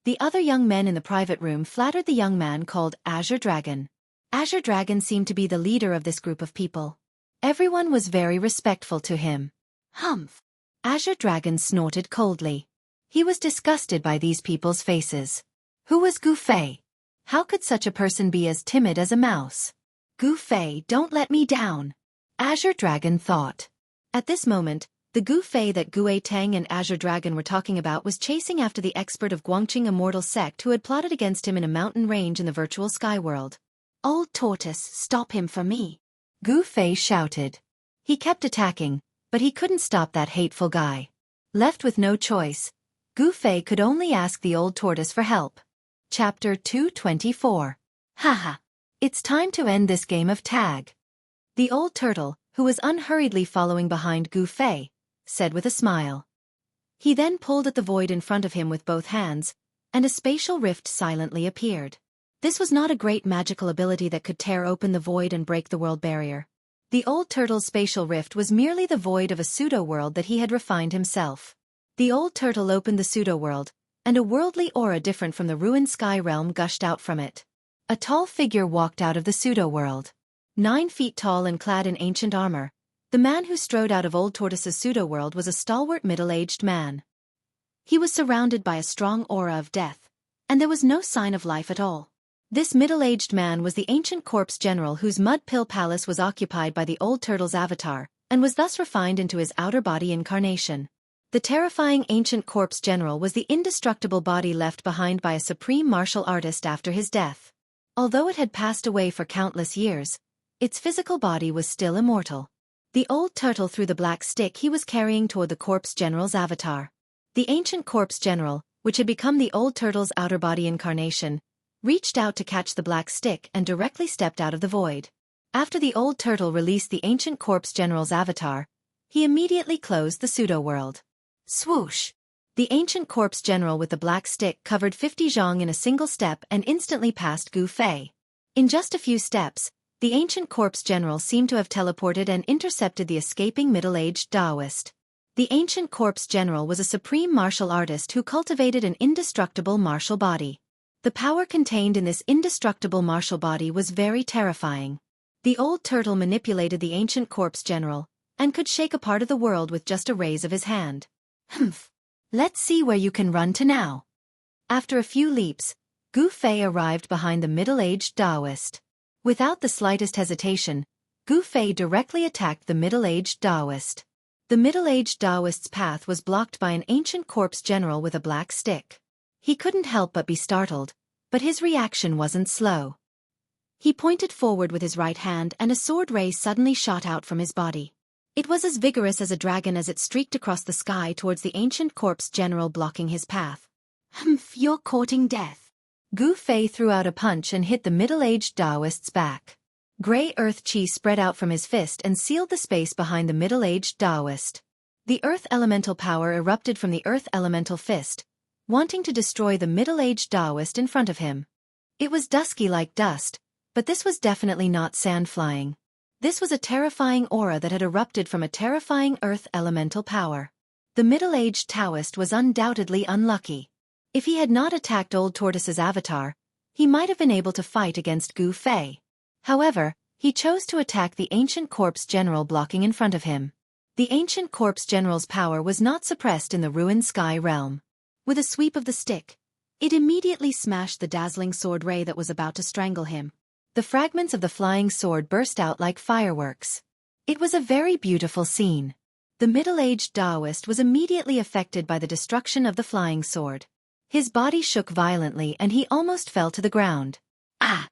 The other young men in the private room flattered the young man called Azure Dragon. Azure Dragon seemed to be the leader of this group of people. Everyone was very respectful to him. Humph. Azure Dragon snorted coldly. He was disgusted by these people's faces. Who was Gu Fei? How could such a person be as timid as a mouse? Gu Fei, don't let me down, Azure Dragon thought. At this moment, the Gu Fei that Gui Tang and Azure Dragon were talking about was chasing after the expert of Guangqing Immortal Sect who had plotted against him in a mountain range in the virtual sky world. "Old Tortoise, stop him for me," Gu Fei shouted. He kept attacking, but he couldn't stop that hateful guy. Left with no choice, Gu Fei could only ask the old tortoise for help. Chapter 224. Haha. It's time to end this game of tag. The old turtle, who was unhurriedly following behind Gu Fei, said with a smile. He then pulled at the void in front of him with both hands, and a spatial rift silently appeared. This was not a great magical ability that could tear open the void and break the world barrier. The old turtle's spatial rift was merely the void of a pseudo-world that he had refined himself. The old turtle opened the pseudo-world, and a worldly aura different from the ruined sky realm gushed out from it. A tall figure walked out of the pseudo-world. 9 feet tall and clad in ancient armor, the man who strode out of Old Tortoise's pseudo-world was a stalwart middle-aged man. He was surrounded by a strong aura of death, and there was no sign of life at all. This middle-aged man was the ancient corpse general whose mud pill palace was occupied by the old turtle's avatar, and was thus refined into his outer body incarnation. The terrifying ancient corpse general was the indestructible body left behind by a supreme martial artist after his death. Although it had passed away for countless years, its physical body was still immortal. The old turtle threw the black stick he was carrying toward the corpse general's avatar. The ancient corpse general, which had become the old turtle's outer body incarnation, reached out to catch the black stick and directly stepped out of the void. After the old turtle released the ancient corpse general's avatar, he immediately closed the pseudo-world. Swoosh! The ancient corpse general with the black stick covered 50 zhang in a single step and instantly passed Gu Fei. In just a few steps, the ancient corpse general seemed to have teleported and intercepted the escaping middle-aged Taoist. The ancient corpse general was a supreme martial artist who cultivated an indestructible martial body. The power contained in this indestructible martial body was very terrifying. The old turtle manipulated the ancient corpse general, and could shake a part of the world with just a raise of his hand. Humph! Let's see where you can run to now. After a few leaps, Gu Fei arrived behind the middle-aged Taoist. Without the slightest hesitation, Gu Fei directly attacked the middle-aged Taoist. The middle-aged Taoist's path was blocked by an ancient corpse general with a black stick. He couldn't help but be startled, but his reaction wasn't slow. He pointed forward with his right hand and a sword ray suddenly shot out from his body. It was as vigorous as a dragon as it streaked across the sky towards the ancient corpse general blocking his path. Humph, you're courting death. Gu Fei threw out a punch and hit the middle-aged Taoist's back. Gray earth chi spread out from his fist and sealed the space behind the middle-aged Taoist. The earth elemental power erupted from the earth elemental fist, wanting to destroy the middle-aged Taoist in front of him. It was dusky like dust, but this was definitely not sand flying. This was a terrifying aura that had erupted from a terrifying earth elemental power. The middle-aged Taoist was undoubtedly unlucky. If he had not attacked Old Tortoise's avatar, he might have been able to fight against Gu Fei. However, he chose to attack the ancient corpse general blocking in front of him. The ancient corpse general's power was not suppressed in the ruined sky realm. With a sweep of the stick, it immediately smashed the dazzling sword ray that was about to strangle him. The fragments of the flying sword burst out like fireworks. It was a very beautiful scene. The middle-aged Taoist was immediately affected by the destruction of the flying sword. His body shook violently and he almost fell to the ground. Ah!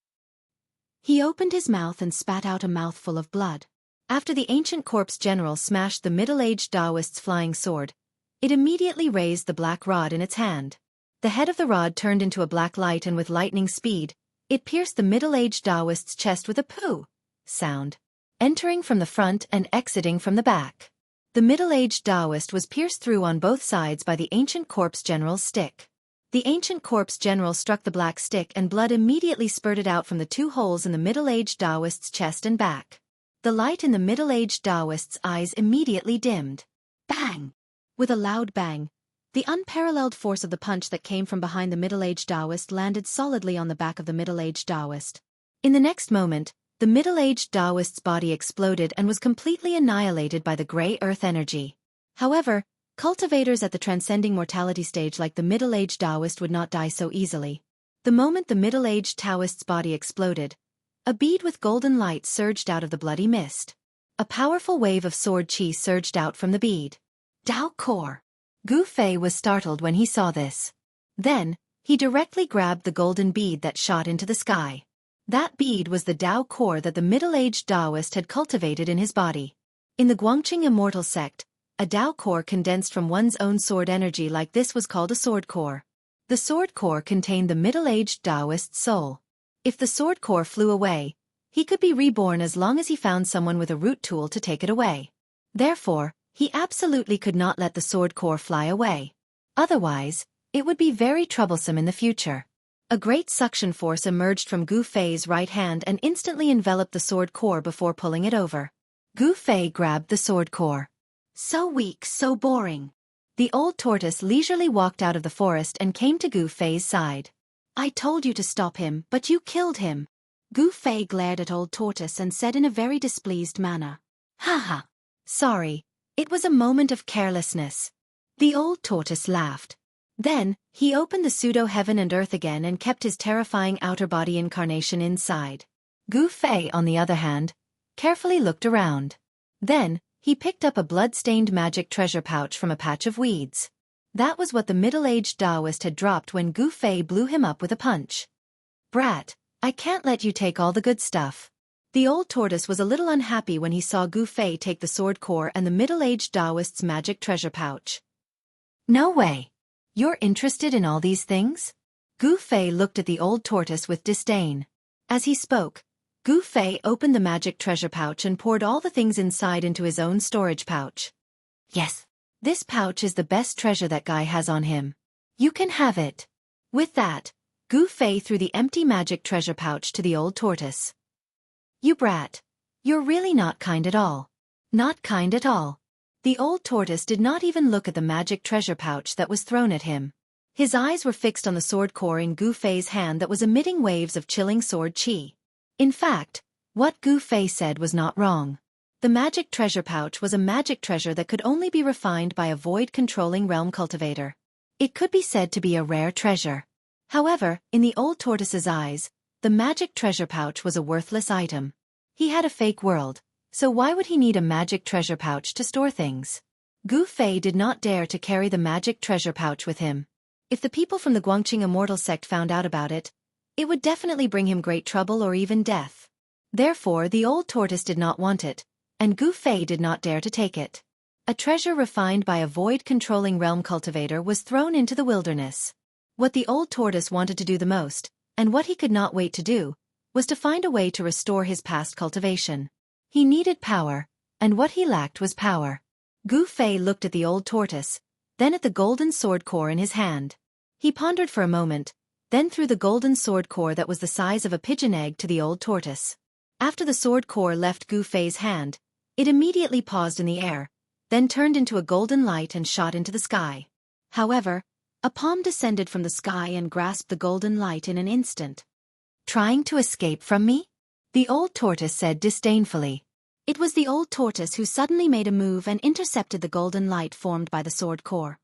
He opened his mouth and spat out a mouthful of blood. After the ancient corpse general smashed the middle-aged Taoist's flying sword, it immediately raised the black rod in its hand. The head of the rod turned into a black light and with lightning speed, it pierced the middle-aged Taoist's chest with a pooh sound, entering from the front and exiting from the back. The middle-aged Taoist was pierced through on both sides by the ancient corpse general's stick. The ancient corpse general struck the black stick and blood immediately spurted out from the two holes in the middle-aged Taoist's chest and back. The light in the middle-aged Taoist's eyes immediately dimmed. Bang! With a loud bang, the unparalleled force of the punch that came from behind the middle-aged Taoist landed solidly on the back of the middle-aged Taoist. In the next moment, the middle-aged Taoist's body exploded and was completely annihilated by the gray earth energy. However, cultivators at the transcending mortality stage like the middle-aged Taoist would not die so easily. The moment the middle-aged Taoist's body exploded, a bead with golden light surged out of the bloody mist. A powerful wave of sword chi surged out from the bead. Dao Core! Gu Fei was startled when he saw this. Then, he directly grabbed the golden bead that shot into the sky. That bead was the Dao Core that the middle-aged Taoist had cultivated in his body. In the Guangqing immortal sect, a Dao core condensed from one's own sword energy like this was called a sword core. The sword core contained the middle-aged Taoist's soul. If the sword core flew away, he could be reborn as long as he found someone with a root tool to take it away. Therefore, he absolutely could not let the sword core fly away. Otherwise, it would be very troublesome in the future. A great suction force emerged from Gu Fei's right hand and instantly enveloped the sword core before pulling it over. Gu Fei grabbed the sword core. So weak, so boring. The old tortoise leisurely walked out of the forest and came to Gu Fei's side. I told you to stop him, but you killed him. Gu Fei glared at old tortoise and said in a very displeased manner. Haha. Sorry, it was a moment of carelessness. The old tortoise laughed. Then, he opened the pseudo-heaven and earth again and kept his terrifying outer body incarnation inside. Gu Fei, on the other hand, carefully looked around. Then, he picked up a blood-stained magic treasure pouch from a patch of weeds. That was what the middle-aged Taoist had dropped when Gu Fei blew him up with a punch. Brat, I can't let you take all the good stuff. The old tortoise was a little unhappy when he saw Gu Fei take the sword core and the middle-aged Taoist's magic treasure pouch. No way. You're interested in all these things? Gu Fei looked at the old tortoise with disdain. As he spoke, Gu Fei opened the magic treasure pouch and poured all the things inside into his own storage pouch. Yes, this pouch is the best treasure that guy has on him. You can have it. With that, Gu Fei threw the empty magic treasure pouch to the old tortoise. You brat. You're really not kind at all. Not kind at all. The old tortoise did not even look at the magic treasure pouch that was thrown at him. His eyes were fixed on the sword core in Gu Fei's hand that was emitting waves of chilling sword qi. In fact, what Gu Fei said was not wrong. The magic treasure pouch was a magic treasure that could only be refined by a void-controlling realm cultivator. It could be said to be a rare treasure. However, in the old tortoise's eyes, the magic treasure pouch was a worthless item. He had a fake world, so why would he need a magic treasure pouch to store things? Gu Fei did not dare to carry the magic treasure pouch with him. If the people from the Guangqing immortal sect found out about it, it would definitely bring him great trouble or even death. Therefore, the old tortoise did not want it, and Gu Fei did not dare to take it. A treasure refined by a void-controlling realm cultivator was thrown into the wilderness. What the old tortoise wanted to do the most, and what he could not wait to do, was to find a way to restore his past cultivation. He needed power, and what he lacked was power. Gu Fei looked at the old tortoise, then at the golden sword core in his hand. He pondered for a moment, then threw the golden sword core that was the size of a pigeon egg to the old tortoise. After the sword core left Gu Fei's hand, it immediately paused in the air, then turned into a golden light and shot into the sky. However, a palm descended from the sky and grasped the golden light in an instant. "Trying to escape from me?" the old tortoise said disdainfully. It was the old tortoise who suddenly made a move and intercepted the golden light formed by the sword core.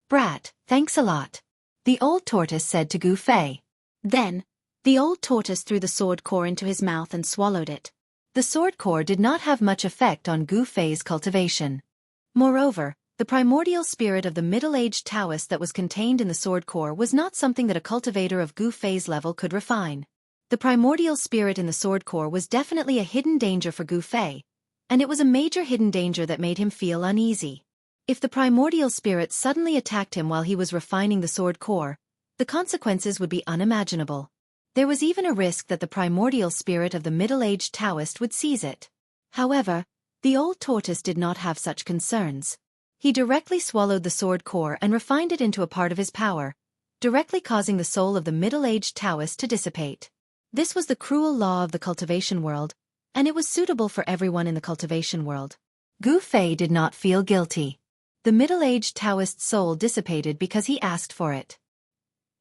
"Brat, thanks a lot," the old tortoise said to Gu Fei. Then, the old tortoise threw the sword core into his mouth and swallowed it. The sword core did not have much effect on Gu Fei's cultivation. Moreover, the primordial spirit of the middle-aged Taoist that was contained in the sword core was not something that a cultivator of Gu Fei's level could refine. The primordial spirit in the sword core was definitely a hidden danger for Gu Fei, and it was a major hidden danger that made him feel uneasy. If the primordial spirit suddenly attacked him while he was refining the sword core, the consequences would be unimaginable. There was even a risk that the primordial spirit of the middle-aged Taoist would seize it. However, the old tortoise did not have such concerns. He directly swallowed the sword core and refined it into a part of his power, directly causing the soul of the middle-aged Taoist to dissipate. This was the cruel law of the cultivation world, and it was suitable for everyone in the cultivation world. Gu Fei did not feel guilty. The middle-aged Taoist's soul dissipated because he asked for it.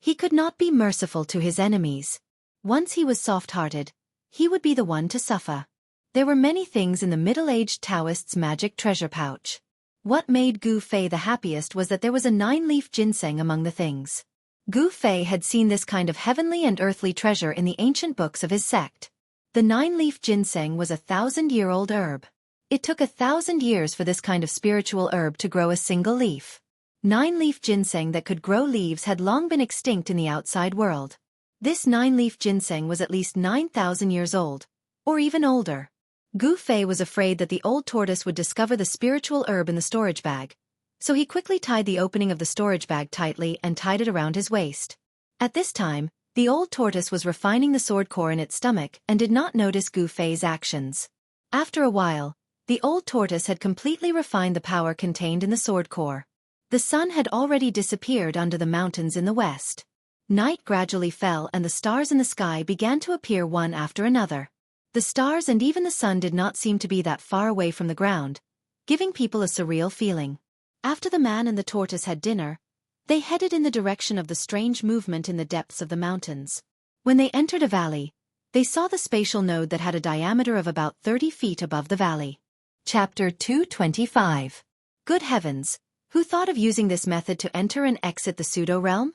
He could not be merciful to his enemies. Once he was soft-hearted, he would be the one to suffer. There were many things in the middle-aged Taoist's magic treasure pouch. What made Gu Fei the happiest was that there was a 9-leaf ginseng among the things. Gu Fei had seen this kind of heavenly and earthly treasure in the ancient books of his sect. The 9-leaf ginseng was a 1,000-year-old herb. It took 1,000 years for this kind of spiritual herb to grow a single leaf. 9-leaf ginseng that could grow leaves had long been extinct in the outside world. This 9-leaf ginseng was at least 9,000 years old, or even older. Gu Fei was afraid that the old tortoise would discover the spiritual herb in the storage bag, so he quickly tied the opening of the storage bag tightly and tied it around his waist. At this time, the old tortoise was refining the sword core in its stomach and did not notice Gu Fei's actions. After a while, the old tortoise had completely refined the power contained in the sword core. The sun had already disappeared under the mountains in the west. Night gradually fell and the stars in the sky began to appear one after another. The stars and even the sun did not seem to be that far away from the ground, giving people a surreal feeling. After the man and the tortoise had dinner, they headed in the direction of the strange movement in the depths of the mountains. When they entered a valley, they saw the spatial node that had a diameter of about 30 feet above the valley. Chapter 225. Good heavens! Who thought of using this method to enter and exit the pseudo-realm?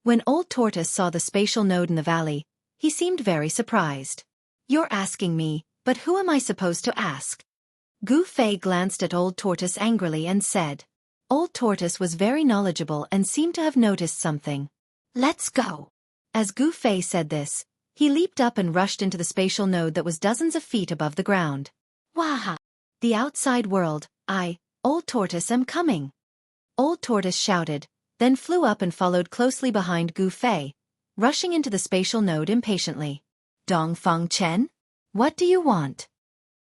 When Old Tortoise saw the spatial node in the valley, he seemed very surprised. "You're asking me, but who am I supposed to ask?" Gu Fei glanced at Old Tortoise angrily and said. Old Tortoise was very knowledgeable and seemed to have noticed something. "Let's go." As Gu Fei said this, he leaped up and rushed into the spatial node that was dozens of feet above the ground. "Waha! The outside world, Old Tortoise, am coming." Old Tortoise shouted, then flew up and followed closely behind Gu Fei, rushing into the spatial node impatiently. "Dongfang Chen? What do you want?"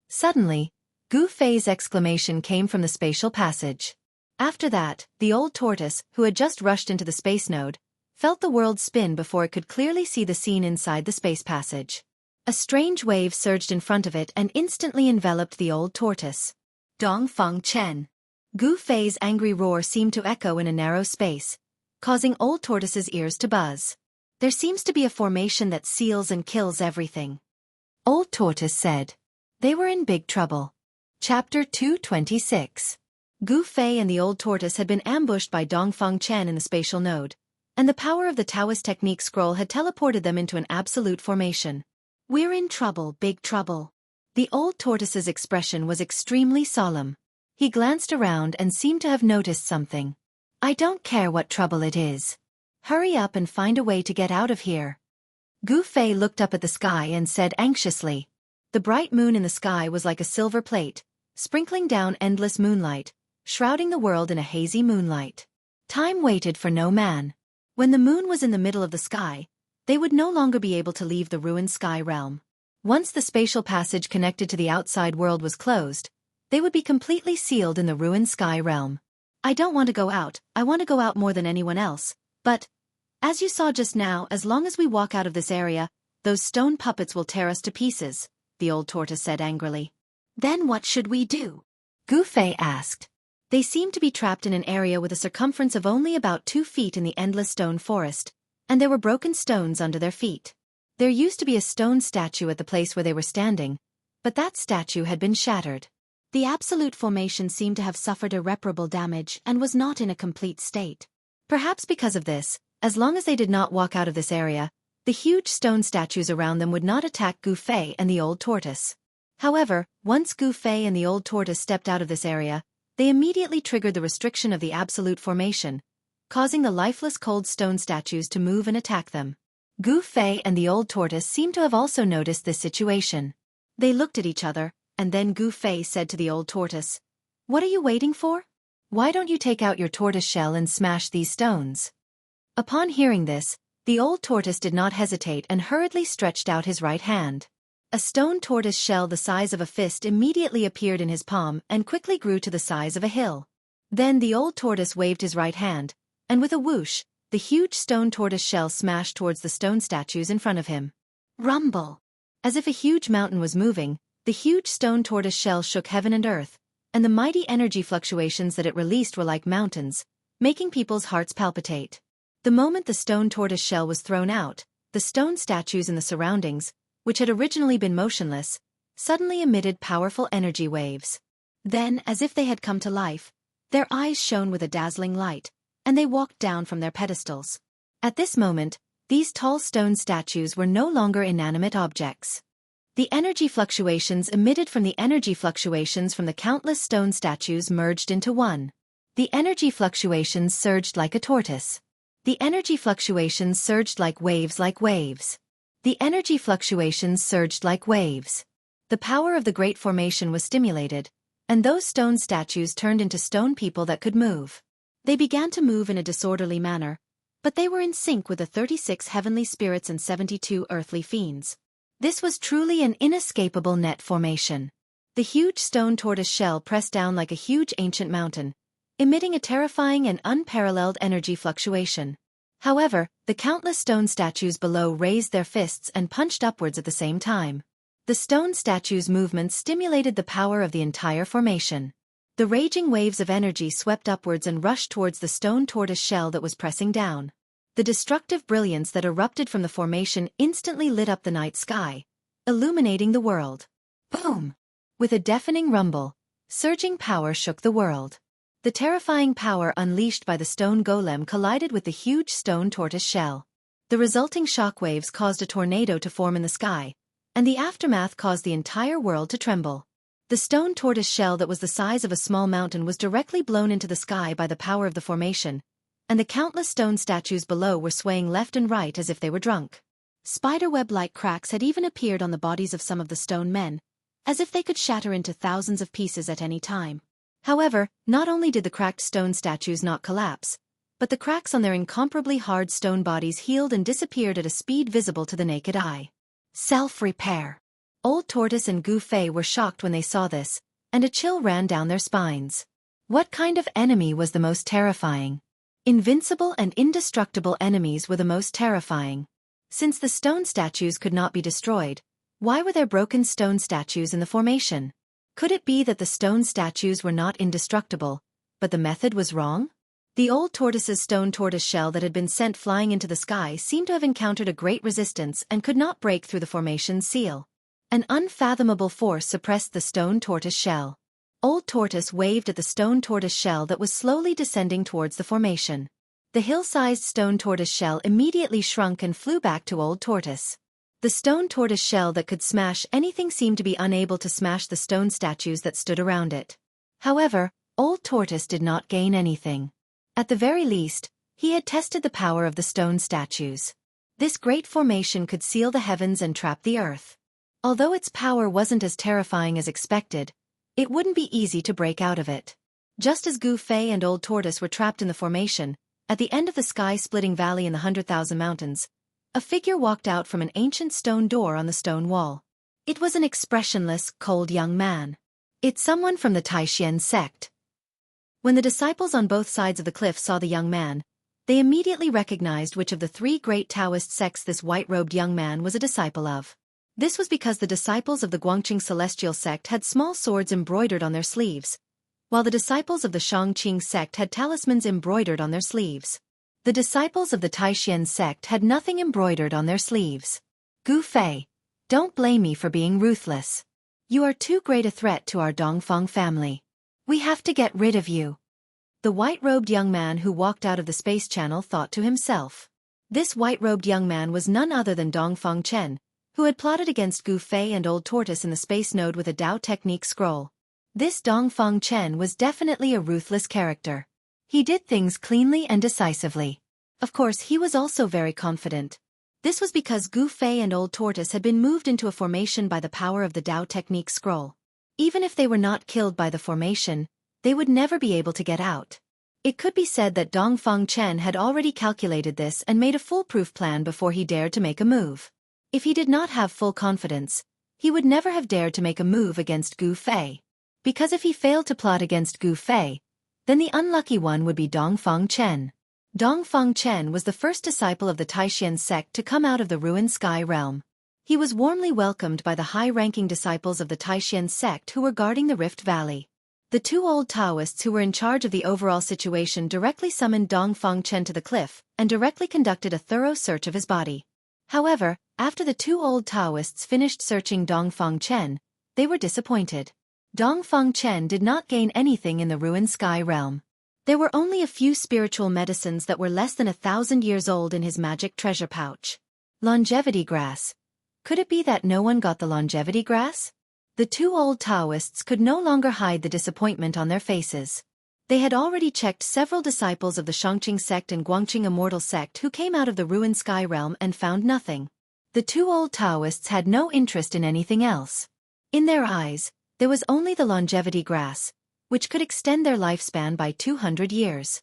Suddenly, Gu Fei's exclamation came from the spatial passage. After that, the old tortoise, who had just rushed into the space node, felt the world spin before it could clearly see the scene inside the space passage. A strange wave surged in front of it and instantly enveloped the old tortoise. "Dongfang Chen, Gu Fei's angry roar seemed to echo in a narrow space, causing Old Tortoise's ears to buzz. There seems to be a formation that seals and kills everything. Old Tortoise said. They were in big trouble. Chapter 226. Gu Fei and the Old Tortoise had been ambushed by Dongfeng Chen in the spatial node, and the power of the Taoist technique scroll had teleported them into an absolute formation. We're in trouble, big trouble. The Old Tortoise's expression was extremely solemn. He glanced around and seemed to have noticed something. I don't care what trouble it is. Hurry up and find a way to get out of here. Gu Fei looked up at the sky and said anxiously. The bright moon in the sky was like a silver plate, sprinkling down endless moonlight, shrouding the world in a hazy moonlight. Time waited for no man. When the moon was in the middle of the sky, they would no longer be able to leave the ruined sky realm. Once the spatial passage connected to the outside world was closed, they would be completely sealed in the ruined sky realm. I don't want to go out, I want to go out more than anyone else, but, as you saw just now, as long as we walk out of this area, those stone puppets will tear us to pieces, the Old Tortoise said angrily. Then what should we do? Gu Fei asked. They seemed to be trapped in an area with a circumference of only about 2 feet in the endless stone forest, and there were broken stones under their feet. There used to be a stone statue at the place where they were standing, but that statue had been shattered. The absolute formation seemed to have suffered irreparable damage and was not in a complete state. Perhaps because of this, as long as they did not walk out of this area, the huge stone statues around them would not attack Gu Fei and the Old Tortoise. However, once Gu Fei and the Old Tortoise stepped out of this area, they immediately triggered the restriction of the absolute formation, causing the lifeless cold stone statues to move and attack them. Gu Fei and the Old Tortoise seemed to have also noticed this situation. They looked at each other, and then Gu Fei said to the Old Tortoise, "What are you waiting for? Why don't you take out your tortoise shell and smash these stones?" Upon hearing this, the Old Tortoise did not hesitate and hurriedly stretched out his right hand. A stone tortoise shell the size of a fist immediately appeared in his palm and quickly grew to the size of a hill. Then the Old Tortoise waved his right hand, and with a whoosh, the huge stone tortoise shell smashed towards the stone statues in front of him. Rumble! As if a huge mountain was moving, the huge stone tortoise shell shook heaven and earth, and the mighty energy fluctuations that it released were like mountains, making people's hearts palpitate. The moment the stone tortoise shell was thrown out, the stone statues in the surroundings, which had originally been motionless, suddenly emitted powerful energy waves. Then, as if they had come to life, their eyes shone with a dazzling light, and they walked down from their pedestals. At this moment, these tall stone statues were no longer inanimate objects. The energy fluctuations emitted from the energy fluctuations from the countless stone statues merged into one. The energy fluctuations surged like a tortoise. The energy fluctuations surged like waves like waves. The energy fluctuations surged like waves. The power of the great formation was stimulated, and those stone statues turned into stone people that could move. They began to move in a disorderly manner, but they were in sync with the 36 heavenly spirits and 72 earthly fiends. This was truly an inescapable net formation. The huge stone tortoise shell pressed down like a huge ancient mountain, emitting a terrifying and unparalleled energy fluctuation. However, the countless stone statues below raised their fists and punched upwards at the same time. The stone statues' movements stimulated the power of the entire formation. The raging waves of energy swept upwards and rushed towards the stone tortoise shell that was pressing down. The destructive brilliance that erupted from the formation instantly lit up the night sky, illuminating the world. Boom! With a deafening rumble, surging power shook the world. The terrifying power unleashed by the stone golem collided with the huge stone tortoise shell. The resulting shockwaves caused a tornado to form in the sky, and the aftermath caused the entire world to tremble. The stone tortoise shell that was the size of a small mountain was directly blown into the sky by the power of the formation, and the countless stone statues below were swaying left and right as if they were drunk. Spiderweb-like cracks had even appeared on the bodies of some of the stone men, as if they could shatter into thousands of pieces at any time. However, not only did the cracked stone statues not collapse, but the cracks on their incomparably hard stone bodies healed and disappeared at a speed visible to the naked eye. Self-repair. Old Tortoise and Gu Fei were shocked when they saw this, and a chill ran down their spines. What kind of enemy was the most terrifying? Invincible and indestructible enemies were the most terrifying. Since the stone statues could not be destroyed, why were there broken stone statues in the formation? Could it be that the stone statues were not indestructible, but the method was wrong? The old tortoise's stone tortoise shell that had been sent flying into the sky seemed to have encountered a great resistance and could not break through the formation's seal. An unfathomable force suppressed the stone tortoise shell. Old Tortoise waved at the stone tortoise shell that was slowly descending towards the formation. The hill-sized stone tortoise shell immediately shrunk and flew back to Old Tortoise. The stone tortoise shell that could smash anything seemed to be unable to smash the stone statues that stood around it. However, Old Tortoise did not gain anything. At the very least, he had tested the power of the stone statues. This great formation could seal the heavens and trap the earth. Although its power wasn't as terrifying as expected, it wouldn't be easy to break out of it. Just as Gu Fei and Old Tortoise were trapped in the formation, at the end of the sky-splitting valley in the 100,000 mountains, a figure walked out from an ancient stone door on the stone wall. It was an expressionless, cold young man. It's someone from the Taishan sect. When the disciples on both sides of the cliff saw the young man, they immediately recognized which of the three great Taoist sects this white-robed young man was a disciple of. This was because the disciples of the Guangqing Celestial sect had small swords embroidered on their sleeves, while the disciples of the Shangqing sect had talismans embroidered on their sleeves. The disciples of the Taishan sect had nothing embroidered on their sleeves. Gu Fei, don't blame me for being ruthless. You are too great a threat to our Dongfang family. We have to get rid of you. The white-robed young man who walked out of the space channel thought to himself. This white-robed young man was none other than Dongfang Chen, who had plotted against Gu Fei and Old Tortoise in the space node with a Dao technique scroll. This Dongfang Chen was definitely a ruthless character. He did things cleanly and decisively. Of course, he was also very confident. This was because Gu Fei and Old Tortoise had been moved into a formation by the power of the Dao technique scroll. Even if they were not killed by the formation, they would never be able to get out. It could be said that Dongfang Chen had already calculated this and made a foolproof plan before he dared to make a move. If he did not have full confidence, he would never have dared to make a move against Gu Fei. Because if he failed to plot against Gu Fei, then the unlucky one would be Dongfang Chen. Dongfang Chen was the first disciple of the Taishan sect to come out of the ruined sky realm. He was warmly welcomed by the high-ranking disciples of the Taishan sect who were guarding the Rift Valley. The two old Taoists who were in charge of the overall situation directly summoned Dongfang Chen to the cliff and directly conducted a thorough search of his body. However, after the two old Taoists finished searching Dongfang Chen, they were disappointed. Dongfang Chen did not gain anything in the ruined sky realm. There were only a few spiritual medicines that were less than 1,000 years old in his magic treasure pouch. Longevity grass. Could it be that no one got the longevity grass? The two old Taoists could no longer hide the disappointment on their faces. They had already checked several disciples of the Shangqing sect and Guangqing Immortal sect who came out of the ruined sky realm and found nothing. The two old Taoists had no interest in anything else. In their eyes, there was only the longevity grass, which could extend their lifespan by 200 years.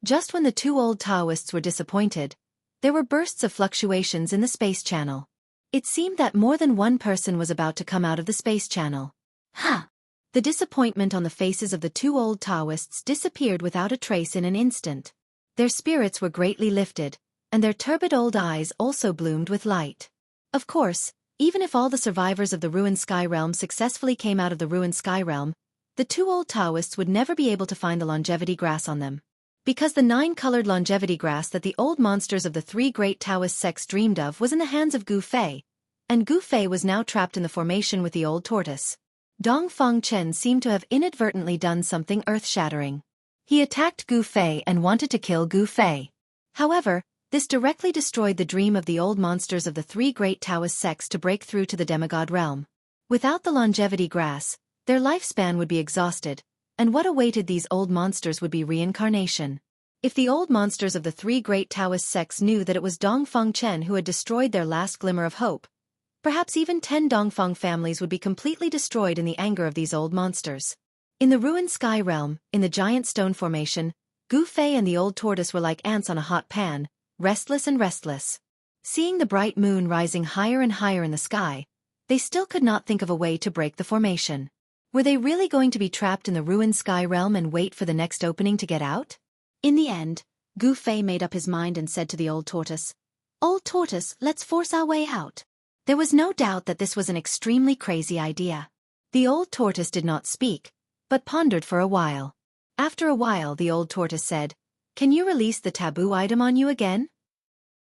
Just when the two old Taoists were disappointed, there were bursts of fluctuations in the space channel. It seemed that more than one person was about to come out of the space channel. Ha! The disappointment on the faces of the two old Taoists disappeared without a trace in an instant. Their spirits were greatly lifted, and their turbid old eyes also bloomed with light. Of course, even if all the survivors of the ruined sky realm successfully came out of the ruined sky realm, the two old Taoists would never be able to find the longevity grass on them. Because the 9-colored longevity grass that the old monsters of the three great Taoist sects dreamed of was in the hands of Gu Fei, and Gu Fei was now trapped in the formation with the old tortoise. Dongfang Chen seemed to have inadvertently done something earth-shattering. He attacked Gu Fei and wanted to kill Gu Fei. However, this directly destroyed the dream of the old monsters of the three great Taoist sects to break through to the demigod realm. Without the longevity grass, their lifespan would be exhausted, and what awaited these old monsters would be reincarnation. If the old monsters of the three great Taoist sects knew that it was Dongfang Chen who had destroyed their last glimmer of hope, perhaps even 10 Dongfang families would be completely destroyed in the anger of these old monsters. In the ruined sky realm, in the giant stone formation, Gu Fei and the old tortoise were like ants on a hot pan, restless and restless. Seeing the bright moon rising higher and higher in the sky, they still could not think of a way to break the formation. Were they really going to be trapped in the ruined sky realm and wait for the next opening to get out? In the end, Gu Fei made up his mind and said to the old tortoise, "Old tortoise, let's force our way out." There was no doubt that this was an extremely crazy idea. The old tortoise did not speak, but pondered for a while. After a while the old tortoise said, "Can you release the taboo item on you again?"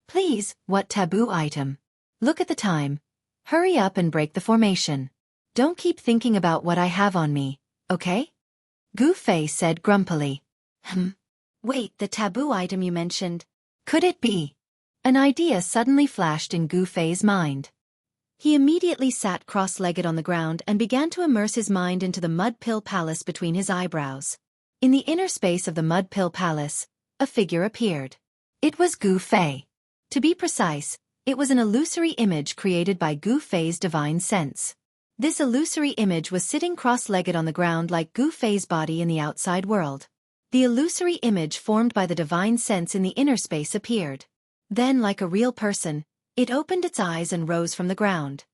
"Please, what taboo item? Look at the time. Hurry up and break the formation. Don't keep thinking about what I have on me, okay?" Gu Fei said grumpily. Wait, the taboo item you mentioned. Could it be? An idea suddenly flashed in Gu Fei's mind. He immediately sat cross-legged on the ground and began to immerse his mind into the mud pill palace between his eyebrows. In the inner space of the mud pill palace, a figure appeared. It was Gu Fei. To be precise, it was an illusory image created by Gu Fei's divine sense. This illusory image was sitting cross-legged on the ground like Gu Fei's body in the outside world. The illusory image formed by the divine sense in the inner space appeared. Then, like a real person, it opened its eyes and rose from the ground.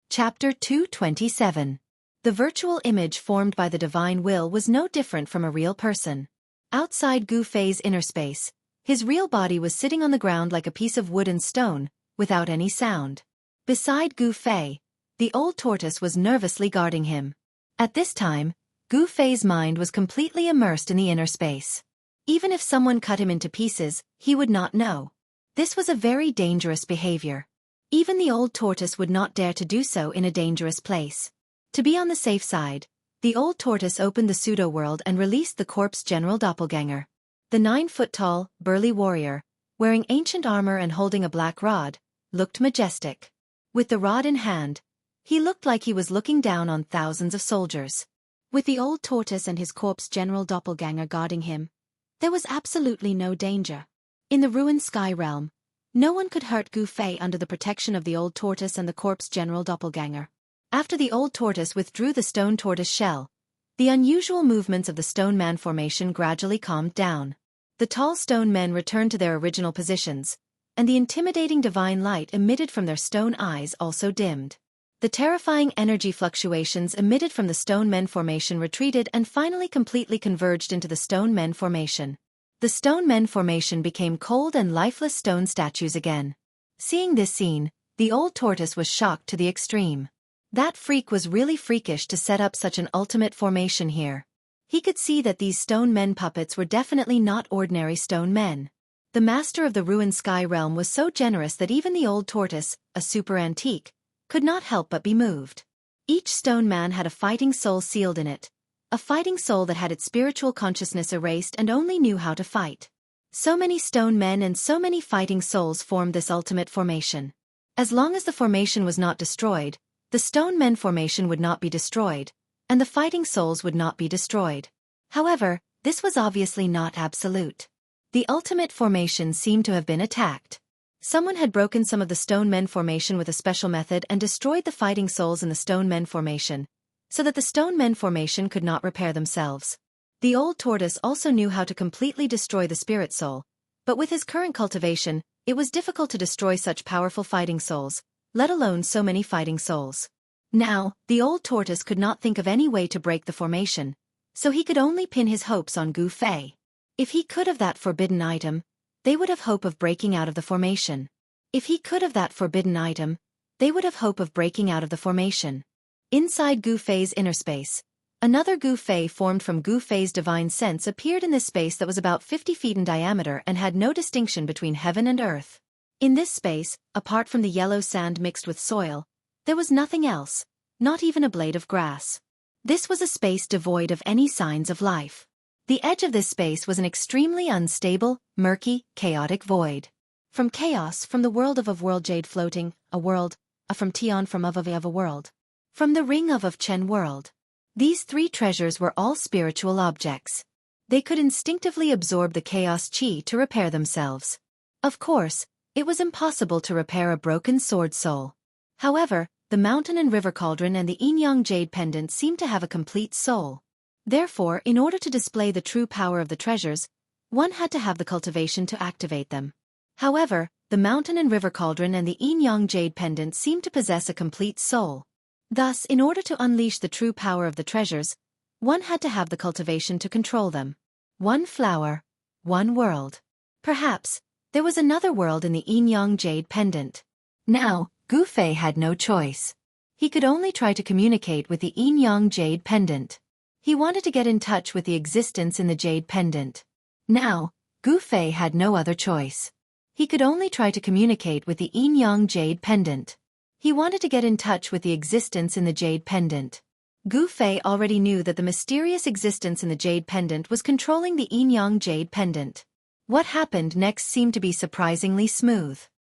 Chapter 227. The virtual image formed by the divine will was no different from a real person. Outside Gu Fei's inner space, his real body was sitting on the ground like a piece of wood and stone, without any sound. Beside Gu Fei, the old tortoise was nervously guarding him. At this time, Gu Fei's mind was completely immersed in the inner space. Even if someone cut him into pieces, he would not know. This was a very dangerous behavior. Even the old tortoise would not dare to do so in a dangerous place. To be on the safe side, the old tortoise opened the pseudo-world and released the corpse general doppelganger. The 9-foot-tall, burly warrior, wearing ancient armor and holding a black rod, looked majestic. With the rod in hand, he looked like he was looking down on thousands of soldiers. With the old tortoise and his corpse general doppelganger guarding him, there was absolutely no danger. In the ruined sky realm, no one could hurt Gu Fei under the protection of the old tortoise and the corpse general doppelganger. After the old tortoise withdrew the stone tortoise shell, the unusual movements of the stone man formation gradually calmed down. The tall stone men returned to their original positions, and the intimidating divine light emitted from their stone eyes also dimmed. The terrifying energy fluctuations emitted from the stone men formation retreated and finally completely converged into the stone men formation. The stone men formation became cold and lifeless stone statues again. Seeing this scene, the old tortoise was shocked to the extreme. That freak was really freakish to set up such an ultimate formation here. He could see that these stone men puppets were definitely not ordinary stone men. The master of the ruined sky realm was so generous that even the old tortoise, a super antique, could not help but be moved. Each stone man had a fighting soul sealed in it, a fighting soul that had its spiritual consciousness erased and only knew how to fight. So many stone men and so many fighting souls formed this ultimate formation. As long as the formation was not destroyed, the stone men formation would not be destroyed, and the fighting souls would not be destroyed. However, this was obviously not absolute. The ultimate formation seemed to have been attacked. Someone had broken some of the stone men formation with a special method and destroyed the fighting souls in the stone men formation, so that the stone men formation could not repair themselves. The old tortoise also knew how to completely destroy the spirit soul, but with his current cultivation, it was difficult to destroy such powerful fighting souls, let alone so many fighting souls. Now, the old tortoise could not think of any way to break the formation, so he could only pin his hopes on Gu Fei. If he could have that forbidden item, they would have hope of breaking out of the formation. If he could have that forbidden item, they would have hope of breaking out of the formation. Inside Gu Fei's inner space, another Gu Fei formed from Gu Fei's divine sense appeared in this space that was about 50 feet in diameter and had no distinction between heaven and earth. In this space, apart from the yellow sand mixed with soil, there was nothing else, not even a blade of grass. This was a space devoid of any signs of life. The edge of this space was an extremely unstable, murky, chaotic void. From chaos, from the world of world jade floating, a world, from Tian from of a world. From the ring of Chen world. These three treasures were all spiritual objects. They could instinctively absorb the chaos chi to repair themselves. Of course, it was impossible to repair a broken sword soul. However, the mountain and river cauldron and the yin-yang jade pendant seemed to have a complete soul. Therefore, in order to display the true power of the treasures, one had to have the cultivation to activate them. However, the mountain and river cauldron and the yin-yang jade pendant seemed to possess a complete soul. Thus, in order to unleash the true power of the treasures, one had to have the cultivation to control them. One flower, one world. Perhaps, there was another world in the yin-yang jade pendant. Now, Gu Fei had no choice. He could only try to communicate with the yin-yang jade pendant. He wanted to get in touch with the existence in the jade pendant. Now, Gu Fei had no other choice. He could only try to communicate with the yin-yang jade pendant. He wanted to get in touch with the existence in the jade pendant. Gu Fei already knew that the mysterious existence in the jade pendant was controlling the yin-yang jade pendant. What happened next seemed to be surprisingly smooth.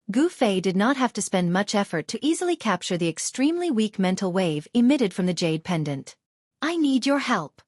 Gu Fei did not have to spend much effort to easily capture the extremely weak mental wave emitted from the jade pendant. I need your help.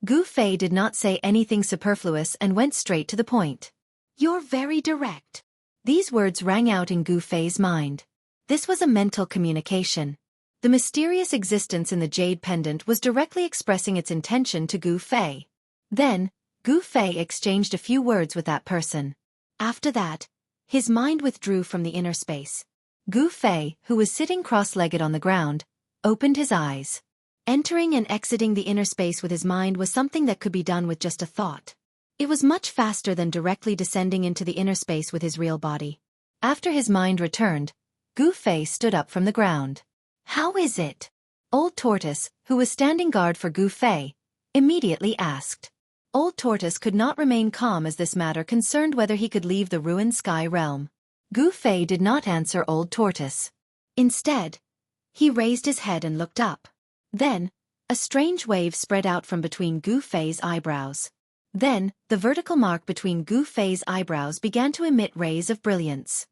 Gu Fei did not say anything superfluous and went straight to the point. You're very direct. These words rang out in Gu Fei's mind. This was a mental communication. The mysterious existence in the jade pendant was directly expressing its intention to Gu Fei. Then, Gu Fei exchanged a few words with that person. After that, his mind withdrew from the inner space. Gu Fei, who was sitting cross-legged on the ground, opened his eyes. Entering and exiting the inner space with his mind was something that could be done with just a thought. It was much faster than directly descending into the inner space with his real body. After his mind returned, Gu Fei stood up from the ground. How is it? Old Tortoise, who was standing guard for Gu Fei, immediately asked. Old Tortoise could not remain calm as this matter concerned whether he could leave the ruined sky realm. Gu Fei did not answer Old Tortoise. Instead, he raised his head and looked up. Then, a strange wave spread out from between Gu Fei's eyebrows. Then, the vertical mark between Gu Fei's eyebrows began to emit rays of brilliance.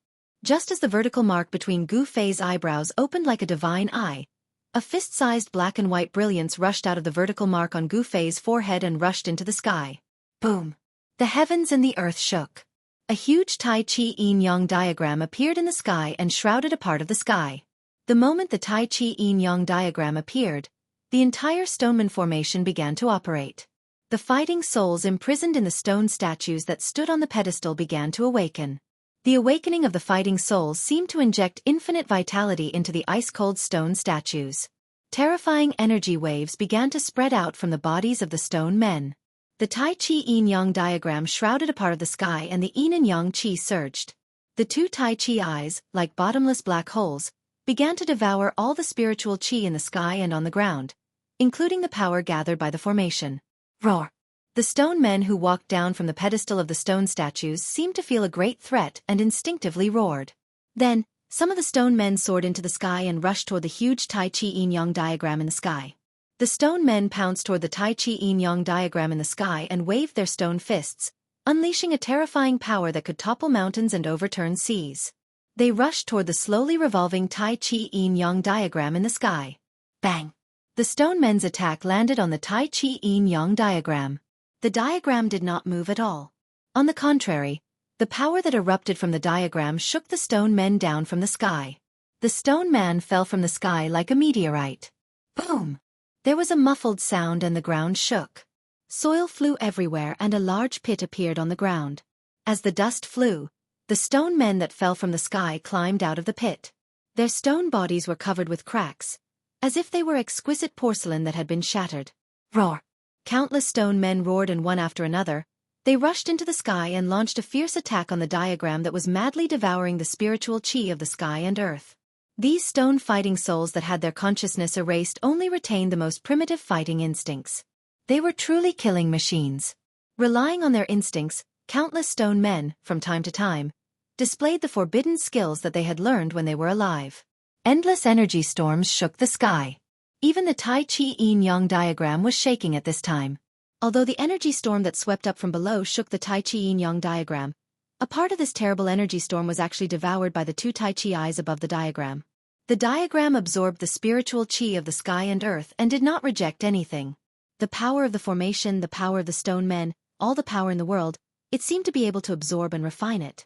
Just as the vertical mark between Gu Fei's eyebrows opened like a divine eye, a fist-sized black and white brilliance rushed out of the vertical mark on Gu Fei's forehead and rushed into the sky. Boom! The heavens and the earth shook. A huge Tai Chi yin-yang diagram appeared in the sky and shrouded a part of the sky. The moment the Tai Chi yin-yang diagram appeared, the entire stoneman formation began to operate. The fighting souls imprisoned in the stone statues that stood on the pedestal began to awaken. The awakening of the fighting souls seemed to inject infinite vitality into the ice-cold stone statues. Terrifying energy waves began to spread out from the bodies of the stone men. The Tai Chi yin-yang diagram shrouded a part of the sky and the yin and yang chi surged. The two Tai Chi eyes, like bottomless black holes, began to devour all the spiritual chi in the sky and on the ground, including the power gathered by the formation. Roar! The stone men who walked down from the pedestal of the stone statues seemed to feel a great threat and instinctively roared. Then, some of the stone men soared into the sky and rushed toward the huge Tai Chi yin-yang diagram in the sky. The stone men pounced toward the Tai Chi yin-yang diagram in the sky and waved their stone fists, unleashing a terrifying power that could topple mountains and overturn seas. They rushed toward the slowly revolving Tai Chi yin-yang diagram in the sky. Bang! The stone men's attack landed on the Tai Chi yin-yang diagram. The diagram did not move at all. On the contrary, the power that erupted from the diagram shook the stone men down from the sky. The stone man fell from the sky like a meteorite. Boom! There was a muffled sound and the ground shook. Soil flew everywhere and a large pit appeared on the ground. As the dust flew, the stone men that fell from the sky climbed out of the pit. Their stone bodies were covered with cracks, as if they were exquisite porcelain that had been shattered. Roar! Countless stone men roared, and one after another, they rushed into the sky and launched a fierce attack on the diagram that was madly devouring the spiritual chi of the sky and earth. These stone fighting souls that had their consciousness erased only retained the most primitive fighting instincts. They were truly killing machines. Relying on their instincts, countless stone men, from time to time, displayed the forbidden skills that they had learned when they were alive. Endless energy storms shook the sky. Even the Tai Chi yin-yang diagram was shaking at this time. Although the energy storm that swept up from below shook the Tai Chi yin-yang diagram, a part of this terrible energy storm was actually devoured by the two Tai Chi eyes above the diagram. The diagram absorbed the spiritual chi of the sky and earth and did not reject anything. The power of the formation, the power of the stone men, all the power in the world, it seemed to be able to absorb and refine it.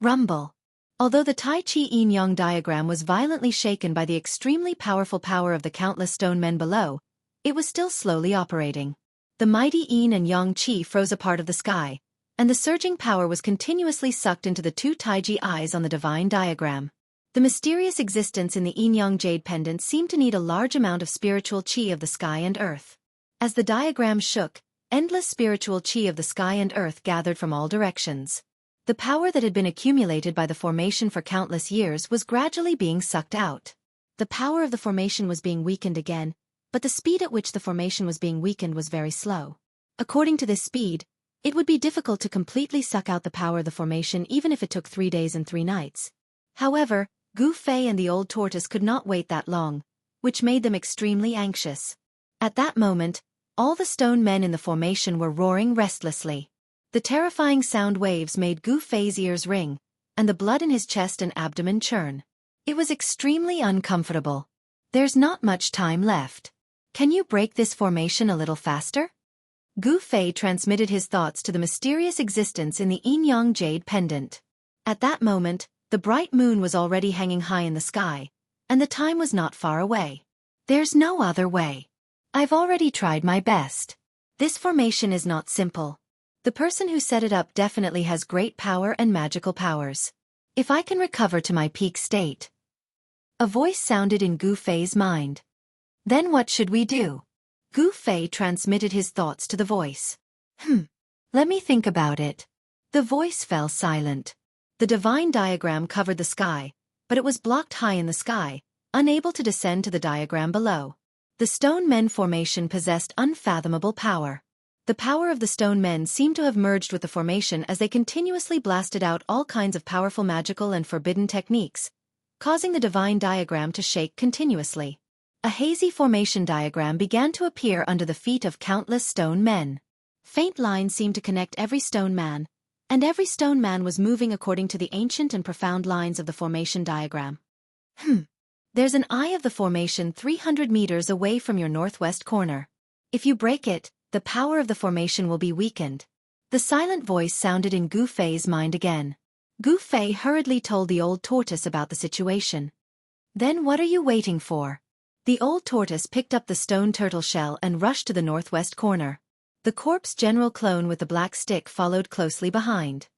Rumble! Although the Tai Chi yin-yang diagram was violently shaken by the extremely powerful power of the countless stone men below, it was still slowly operating. The mighty yin and yang chi froze a part of the sky, and the surging power was continuously sucked into the two Taiji eyes on the divine diagram. The mysterious existence in the yin-yang jade pendant seemed to need a large amount of spiritual chi of the sky and earth. As the diagram shook, endless spiritual chi of the sky and earth gathered from all directions. The power that had been accumulated by the formation for countless years was gradually being sucked out. The power of the formation was being weakened again, but the speed at which the formation was being weakened was very slow. According to this speed, it would be difficult to completely suck out the power of the formation even if it took 3 days and 3 nights. However, Gu Fei and the old tortoise could not wait that long, which made them extremely anxious. At that moment, all the stone men in the formation were roaring restlessly. The terrifying sound waves made Gu Fei's ears ring, and the blood in his chest and abdomen churn. It was extremely uncomfortable. There's not much time left. Can you break this formation a little faster? Gu Fei transmitted his thoughts to the mysterious existence in the yin-yang jade pendant. At that moment, the bright moon was already hanging high in the sky, and the time was not far away. There's no other way. I've already tried my best. This formation is not simple. The person who set it up definitely has great power and magical powers. If I can recover to my peak state. A voice sounded in Gu Fei's mind. Then what should we do? Gu Fei transmitted his thoughts to the voice. Let me think about it. The voice fell silent. The divine diagram covered the sky, but it was blocked high in the sky, unable to descend to the diagram below. The stone men formation possessed unfathomable power. The power of the stone men seemed to have merged with the formation as they continuously blasted out all kinds of powerful magical and forbidden techniques, causing the divine diagram to shake continuously. A hazy formation diagram began to appear under the feet of countless stone men. Faint lines seemed to connect every stone man, and every stone man was moving according to the ancient and profound lines of the formation diagram. There's an eye of the formation 300 meters away from your northwest corner. If you break it, the power of the formation will be weakened. The silent voice sounded in Gu Fei's mind again. Gu Fei hurriedly told the old tortoise about the situation. Then what are you waiting for? The old tortoise picked up the stone turtle shell and rushed to the northwest corner. The corpse general clone with the black stick followed closely behind.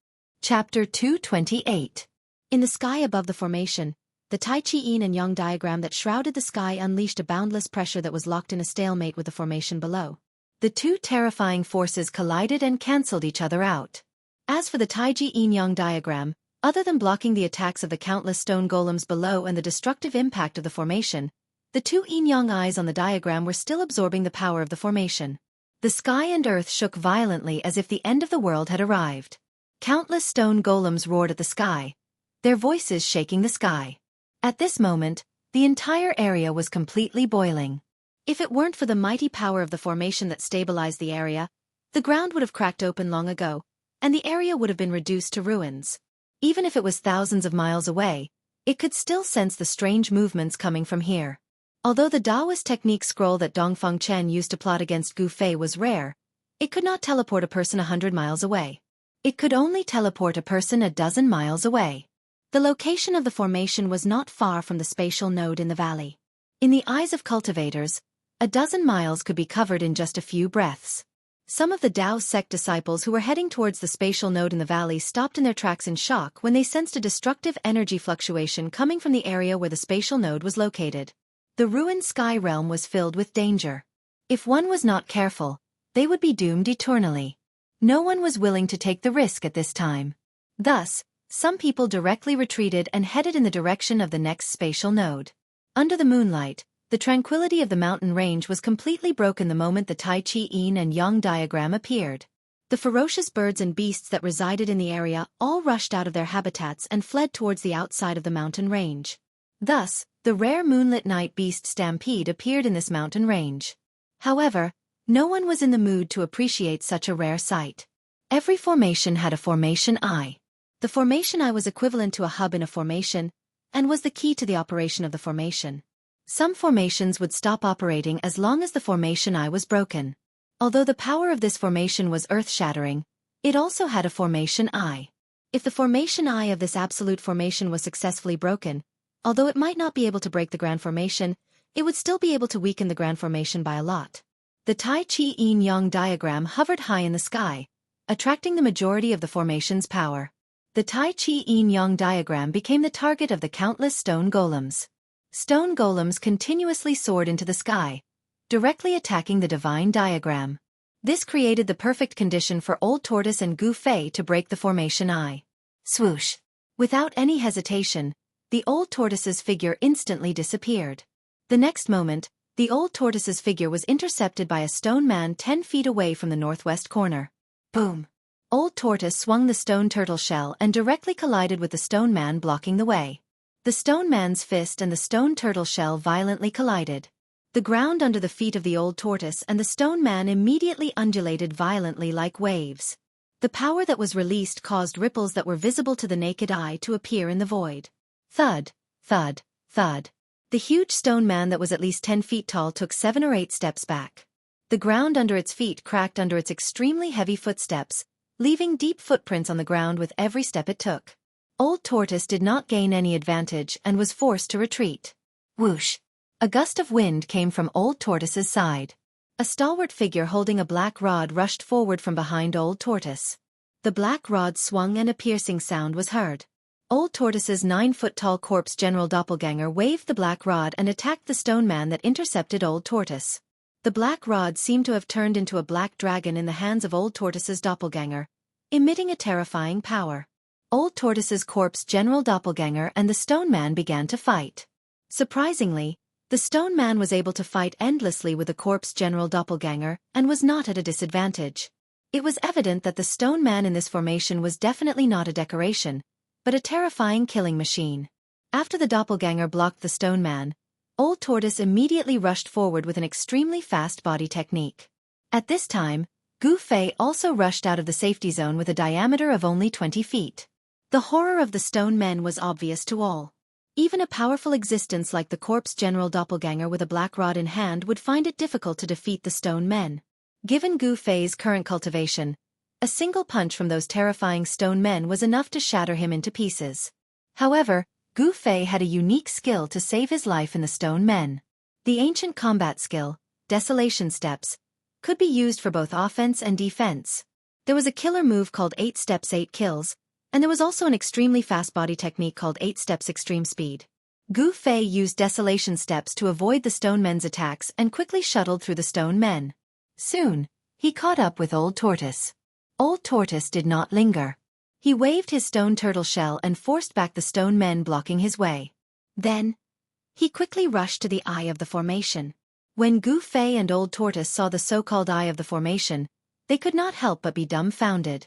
Chapter 228. In the sky above the formation, the Tai Chi Yin and Yang diagram that shrouded the sky unleashed a boundless pressure that was locked in a stalemate with the formation below. The two terrifying forces collided and cancelled each other out. As for the Tai Chi Yin-Yang diagram, other than blocking the attacks of the countless stone golems below and the destructive impact of the formation, the two yin-yang eyes on the diagram were still absorbing the power of the formation. The sky and earth shook violently as if the end of the world had arrived. Countless stone golems roared at the sky, their voices shaking the sky. At this moment, the entire area was completely boiling. If it weren't for the mighty power of the formation that stabilized the area, the ground would have cracked open long ago, and the area would have been reduced to ruins. Even if it was thousands of miles away, it could still sense the strange movements coming from here. Although the Taoist technique scroll that Dongfang Chen used to plot against Gu Fei was rare, it could not teleport a person 100 miles away. It could only teleport a person a dozen miles away. The location of the formation was not far from the spatial node in the valley. In the eyes of cultivators, a dozen miles could be covered in just a few breaths. Some of the Tao sect disciples who were heading towards the spatial node in the valley stopped in their tracks in shock when they sensed a destructive energy fluctuation coming from the area where the spatial node was located. The ruined sky realm was filled with danger. If one was not careful, they would be doomed eternally. No one was willing to take the risk at this time. Thus, some people directly retreated and headed in the direction of the next spatial node. Under the moonlight, the tranquility of the mountain range was completely broken the moment the Tai Chi Yin and Yang diagram appeared. The ferocious birds and beasts that resided in the area all rushed out of their habitats and fled towards the outside of the mountain range. Thus, the rare moonlit night beast stampede appeared in this mountain range. However, no one was in the mood to appreciate such a rare sight. Every formation had a formation eye. The formation eye was equivalent to a hub in a formation, and was the key to the operation of the formation. Some formations would stop operating as long as the formation eye was broken. Although the power of this formation was earth-shattering, it also had a formation eye. If the formation eye of this absolute formation was successfully broken, although it might not be able to break the grand formation, it would still be able to weaken the grand formation by a lot. The Tai Chi Yin-Yang diagram hovered high in the sky, attracting the majority of the formation's power. The Tai Chi Yin-Yang diagram became the target of the countless stone golems. Stone golems continuously soared into the sky, directly attacking the divine diagram. This created the perfect condition for Old Tortoise and Gu Fei to break the formation eye. Swoosh! Without any hesitation, the Old Tortoise's figure instantly disappeared. The next moment, The old tortoise's figure was intercepted by a stone man 10 feet away from the northwest corner. Boom! Old Tortoise swung the stone turtle shell and directly collided with the stone man blocking the way. The stone man's fist and the stone turtle shell violently collided. The ground under the feet of the old tortoise and the stone man immediately undulated violently like waves. The power that was released caused ripples that were visible to the naked eye to appear in the void. Thud, thud, thud. The huge stone man that was at least 10 feet tall took 7 or 8 steps back. The ground under its feet cracked under its extremely heavy footsteps, leaving deep footprints on the ground with every step it took. Old Tortoise did not gain any advantage and was forced to retreat. Whoosh! A gust of wind came from Old Tortoise's side. A stalwart figure holding a black rod rushed forward from behind Old Tortoise. The black rod swung and a piercing sound was heard. Old Tortoise's 9-foot-tall corpse general doppelganger waved the black rod and attacked the stone man that intercepted Old Tortoise. The black rod seemed to have turned into a black dragon in the hands of Old Tortoise's doppelganger, emitting a terrifying power. Old Tortoise's corpse general doppelganger and the stone man began to fight. Surprisingly, the stone man was able to fight endlessly with the corpse general doppelganger and was not at a disadvantage. It was evident that the stone man in this formation was definitely not a decoration, but a terrifying killing machine. After the doppelganger blocked the stone man, Old Tortoise immediately rushed forward with an extremely fast body technique. At this time, Gu Fei also rushed out of the safety zone with a diameter of only 20 feet. The horror of the stone men was obvious to all. Even a powerful existence like the corpse general doppelganger with a black rod in hand would find it difficult to defeat the stone men. Given Gu Fei's current cultivation, a single punch from those terrifying stone men was enough to shatter him into pieces. However, Gu Fei had a unique skill to save his life in the stone men. The ancient combat skill, Desolation Steps, could be used for both offense and defense. There was a killer move called 8 Steps 8 Kills, and there was also an extremely fast body technique called 8 Steps Extreme Speed. Gu Fei used Desolation Steps to avoid the stone men's attacks and quickly shuttled through the stone men. Soon, he caught up with Old Tortoise. Old Tortoise did not linger. He waved his stone turtle shell and forced back the stone men blocking his way. Then, he quickly rushed to the eye of the formation. When Gu Fei and Old Tortoise saw the so-called eye of the formation, they could not help but be dumbfounded.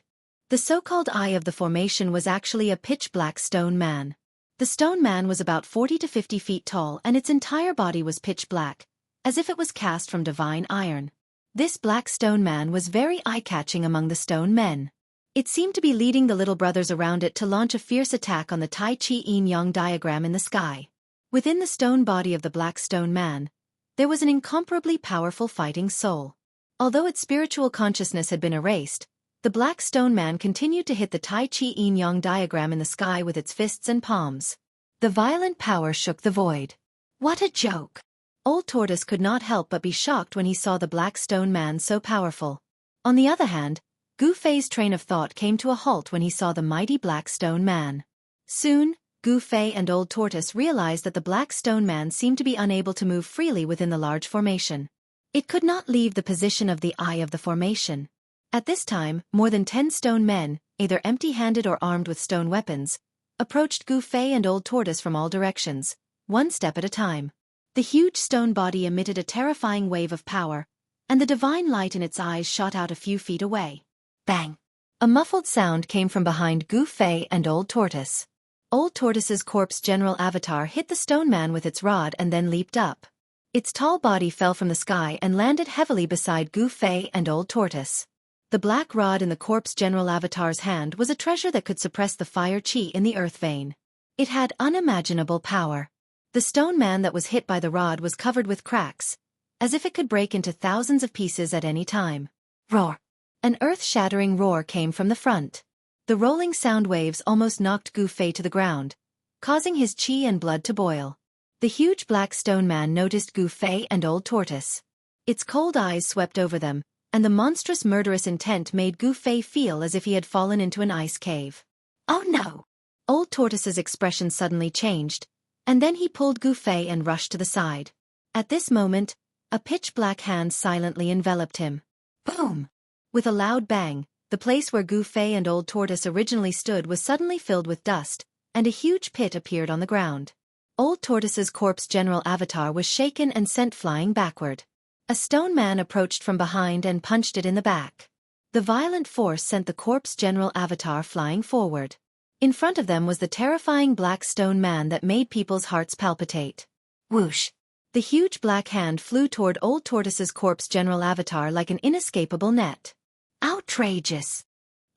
The so-called eye of the formation was actually a pitch-black stone man. The stone man was about 40 to 50 feet tall and its entire body was pitch black, as if it was cast from divine iron. This black stone man was very eye-catching among the stone men. It seemed to be leading the little brothers around it to launch a fierce attack on the Tai Chi Yin-Yang diagram in the sky. Within the stone body of the black stone man, there was an incomparably powerful fighting soul. Although its spiritual consciousness had been erased, the black stone man continued to hit the Tai Chi Yin-Yang diagram in the sky with its fists and palms. The violent power shook the void. What a joke! Old Tortoise could not help but be shocked when he saw the black stone man so powerful. On the other hand, Gu Fei's train of thought came to a halt when he saw the mighty black stone man. Soon, Gu Fei and Old Tortoise realized that the black stone man seemed to be unable to move freely within the large formation. It could not leave the position of the eye of the formation. At this time, more than 10 stone men, either empty-handed or armed with stone weapons, approached Gu Fei and Old Tortoise from all directions, one step at a time. The huge stone body emitted a terrifying wave of power, and the divine light in its eyes shot out a few feet away. Bang! A muffled sound came from behind Gu Fei and Old Tortoise. Old Tortoise's corpse general avatar hit the stone man with its rod and then leaped up. Its tall body fell from the sky and landed heavily beside Gu Fei and Old Tortoise. The black rod in the corpse general avatar's hand was a treasure that could suppress the fire chi in the earth vein. It had unimaginable power. The stone man that was hit by the rod was covered with cracks, as if it could break into thousands of pieces at any time. Roar! An earth-shattering roar came from the front. The rolling sound waves almost knocked Gu Fei to the ground, causing his chi and blood to boil. The huge black stone man noticed Gu Fei and Old Tortoise. Its cold eyes swept over them, and the monstrous murderous intent made Gu Fei feel as if he had fallen into an ice cave. Oh no! Old Tortoise's expression suddenly changed, and then he pulled Gu Fei and rushed to the side. At this moment, a pitch-black hand silently enveloped him. Boom! With a loud bang, the place where Gu Fei and Old Tortoise originally stood was suddenly filled with dust, and a huge pit appeared on the ground. Old Tortoise's corpse general avatar was shaken and sent flying backward. A stone man approached from behind and punched it in the back. The violent force sent the corpse general avatar flying forward. In front of them was the terrifying black stone man that made people's hearts palpitate. Whoosh! The huge black hand flew toward Old Tortoise's corpse general avatar like an inescapable net. Outrageous!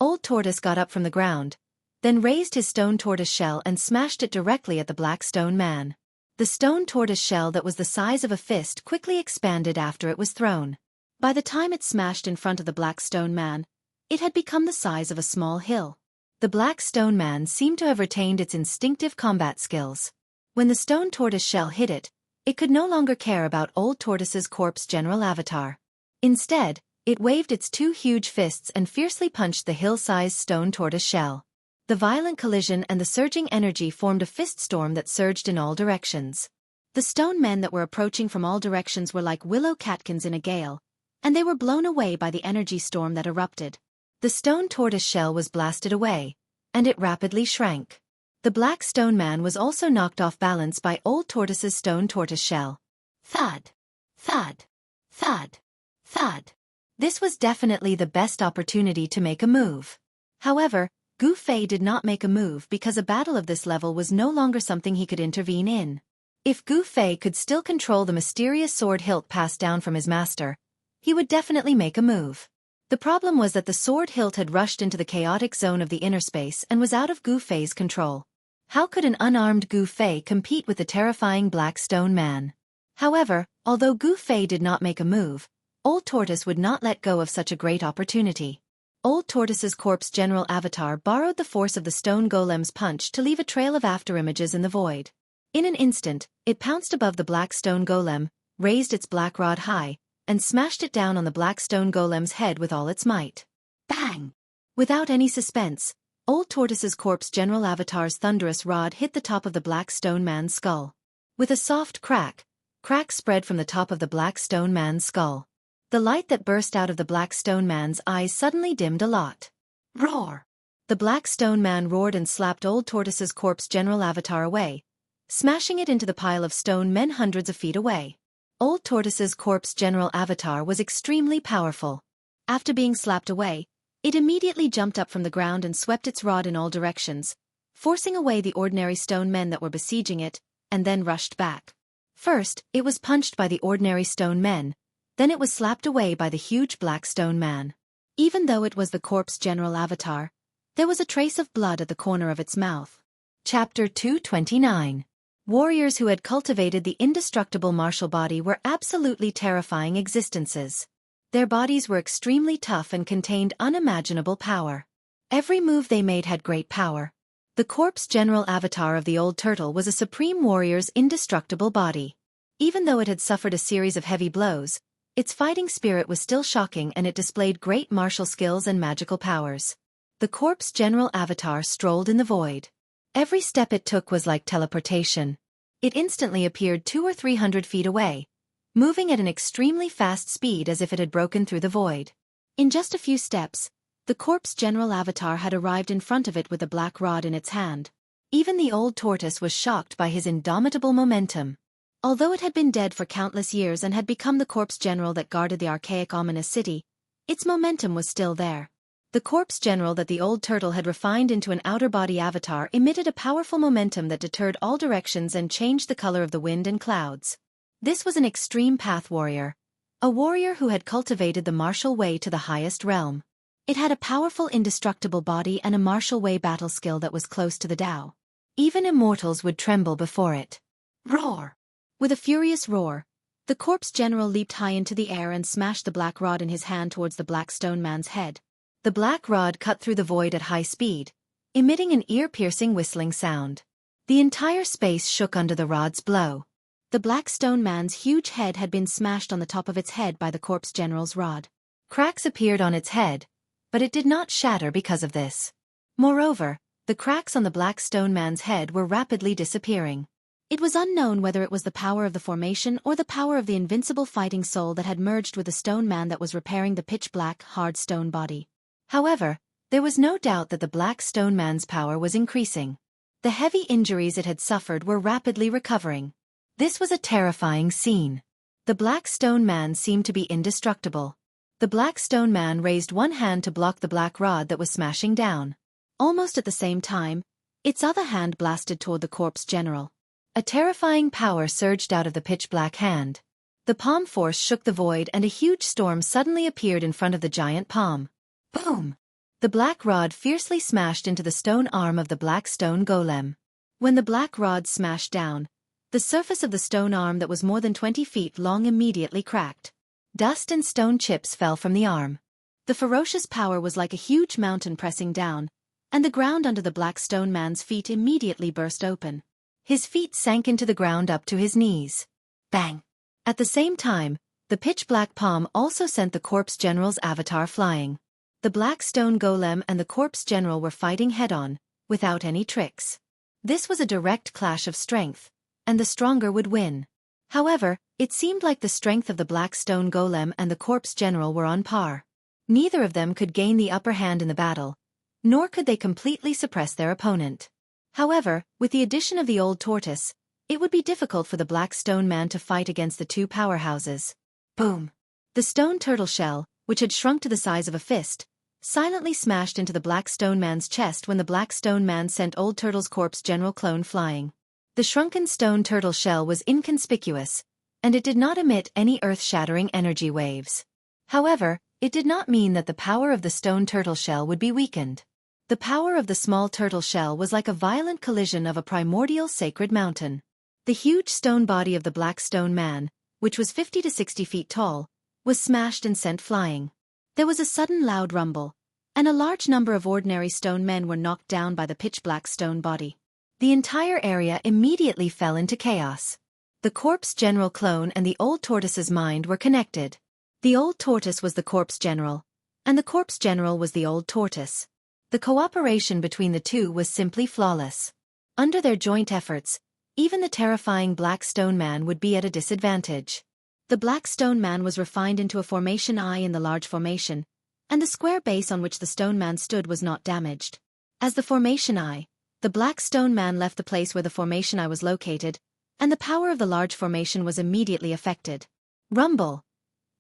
Old Tortoise got up from the ground, then raised his stone tortoise shell and smashed it directly at the black stone man. The stone tortoise shell that was the size of a fist quickly expanded after it was thrown. By the time it smashed in front of the black stone man, it had become the size of a small hill. The black stone man seemed to have retained its instinctive combat skills. When the stone tortoise shell hit it, it could no longer care about Old Tortoise's corpse general avatar. Instead, it waved its two huge fists and fiercely punched the hill-sized stone tortoise shell. The violent collision and the surging energy formed a fist storm that surged in all directions. The stone men that were approaching from all directions were like willow catkins in a gale, and they were blown away by the energy storm that erupted. The stone tortoise shell was blasted away, and it rapidly shrank. The black stone man was also knocked off balance by Old Tortoise's stone tortoise shell. Thud! Thud! Thud! Thud! This was definitely the best opportunity to make a move. However, Gu Fei did not make a move because a battle of this level was no longer something he could intervene in. If Gu Fei could still control the mysterious sword hilt passed down from his master, he would definitely make a move. The problem was that the sword hilt had rushed into the chaotic zone of the inner space and was out of Gu Fei's control. How could an unarmed Gu Fei compete with the terrifying black stone man? However, although Gu Fei did not make a move, Old Tortoise would not let go of such a great opportunity. Old Tortoise's corpse general avatar borrowed the force of the stone golem's punch to leave a trail of afterimages in the void. In an instant, it pounced above the black stone golem, raised its black rod high, and smashed it down on the black stone golem's head with all its might. Bang! Without any suspense, Old Tortoise's corpse general avatar's thunderous rod hit the top of the black stone man's skull. With a soft crack, cracks spread from the top of the black stone man's skull. The light that burst out of the black stone man's eyes suddenly dimmed a lot. Roar! The black stone man roared and slapped Old Tortoise's corpse general avatar away, smashing it into the pile of stone men hundreds of feet away. Old Tortoise's corpse general avatar was extremely powerful. After being slapped away, it immediately jumped up from the ground and swept its rod in all directions, forcing away the ordinary stone men that were besieging it, and then rushed back. First, it was punched by the ordinary stone men, then it was slapped away by the huge black stone man. Even though it was the corpse general avatar, there was a trace of blood at the corner of its mouth. Chapter 229. Warriors who had cultivated the indestructible martial body were absolutely terrifying existences. Their bodies were extremely tough and contained unimaginable power. Every move they made had great power. The corpse general avatar of the old turtle was a supreme warrior's indestructible body. Even though it had suffered a series of heavy blows, its fighting spirit was still shocking and it displayed great martial skills and magical powers. The corpse general avatar strolled in the void. Every step it took was like teleportation. It instantly appeared 200 or 300 feet away, moving at an extremely fast speed as if it had broken through the void. In just a few steps, the corpse general avatar had arrived in front of it with a black rod in its hand. Even the old tortoise was shocked by his indomitable momentum. Although it had been dead for countless years and had become the corpse general that guarded the archaic ominous city, its momentum was still there. The corpse general that the old turtle had refined into an outer body avatar emitted a powerful momentum that deterred all directions and changed the color of the wind and clouds. This was an extreme path warrior, a warrior who had cultivated the martial way to the highest realm. It had a powerful indestructible body and a martial way battle skill that was close to the Tao. Even immortals would tremble before it. Roar! With a furious roar, the corpse general leaped high into the air and smashed the black rod in his hand towards the black stone man's head. The black rod cut through the void at high speed, emitting an ear-piercing whistling sound. The entire space shook under the rod's blow. The black stone man's huge head had been smashed on the top of its head by the corpse general's rod. Cracks appeared on its head, but it did not shatter because of this. Moreover, the cracks on the black stone man's head were rapidly disappearing. It was unknown whether it was the power of the formation or the power of the invincible fighting soul that had merged with the stone man that was repairing the pitch-black, hard stone body. However, there was no doubt that the black stone man's power was increasing. The heavy injuries it had suffered were rapidly recovering. This was a terrifying scene. The Black Stone Man seemed to be indestructible. The Black Stone Man raised one hand to block the black rod that was smashing down. Almost at the same time, its other hand blasted toward the corpse general. A terrifying power surged out of the pitch-black hand. The palm force shook the void and a huge storm suddenly appeared in front of the giant palm. Boom! The black rod fiercely smashed into the stone arm of the black stone golem. When the black rod smashed down, the surface of the stone arm that was more than 20 feet long immediately cracked. Dust and stone chips fell from the arm. The ferocious power was like a huge mountain pressing down, and the ground under the Black Stone Man's feet immediately burst open. His feet sank into the ground up to his knees. Bang! At the same time, the pitch-black palm also sent the corpse general's avatar flying. The Black Stone Golem and the corpse general were fighting head-on, without any tricks. This was a direct clash of strength, and the stronger would win. However, it seemed like the strength of the Black Stone Golem and the corpse general were on par. Neither of them could gain the upper hand in the battle, nor could they completely suppress their opponent. However, with the addition of the old tortoise, it would be difficult for the Black Stone Man to fight against the two powerhouses. Boom! The stone turtle shell, which had shrunk to the size of a fist, silently smashed into the Black Stone Man's chest when the Black Stone Man sent Old Turtle's corpse general clone flying. The shrunken stone turtle shell was inconspicuous, and it did not emit any earth-shattering energy waves. However, it did not mean that the power of the stone turtle shell would be weakened. The power of the small turtle shell was like a violent collision of a primordial sacred mountain. The huge stone body of the Black Stone Man, which was 50 to 60 feet tall, was smashed and sent flying. There was a sudden loud rumble, and a large number of ordinary stone men were knocked down by the pitch-black stone body. The entire area immediately fell into chaos. The corpse general clone and the old tortoise's mind were connected. The old tortoise was the corpse general, and the corpse general was the old tortoise. The cooperation between the two was simply flawless. Under their joint efforts, even the terrifying Black Stone Man would be at a disadvantage. The Black Stone Man was refined into a formation eye in the large formation, and the square base on which the Stone Man stood was not damaged. As the formation eye, the Black Stone Man left the place where the formation eye was located, and the power of the large formation was immediately affected. Rumble!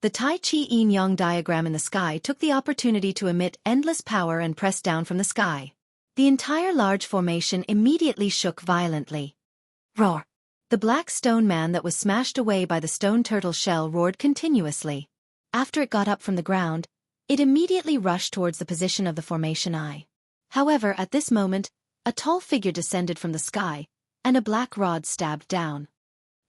The Tai Chi Yin-Yang diagram in the sky took the opportunity to emit endless power and press down from the sky. The entire large formation immediately shook violently. Roar! The Black Stone Man that was smashed away by the stone turtle shell roared continuously. After it got up from the ground, it immediately rushed towards the position of the formation eye. However, at this moment, a tall figure descended from the sky, and a black rod stabbed down.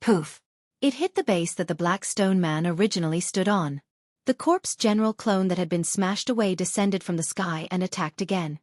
Poof! It hit the base that the Black Stone Man originally stood on. The corpse general clone that had been smashed away descended from the sky and attacked again.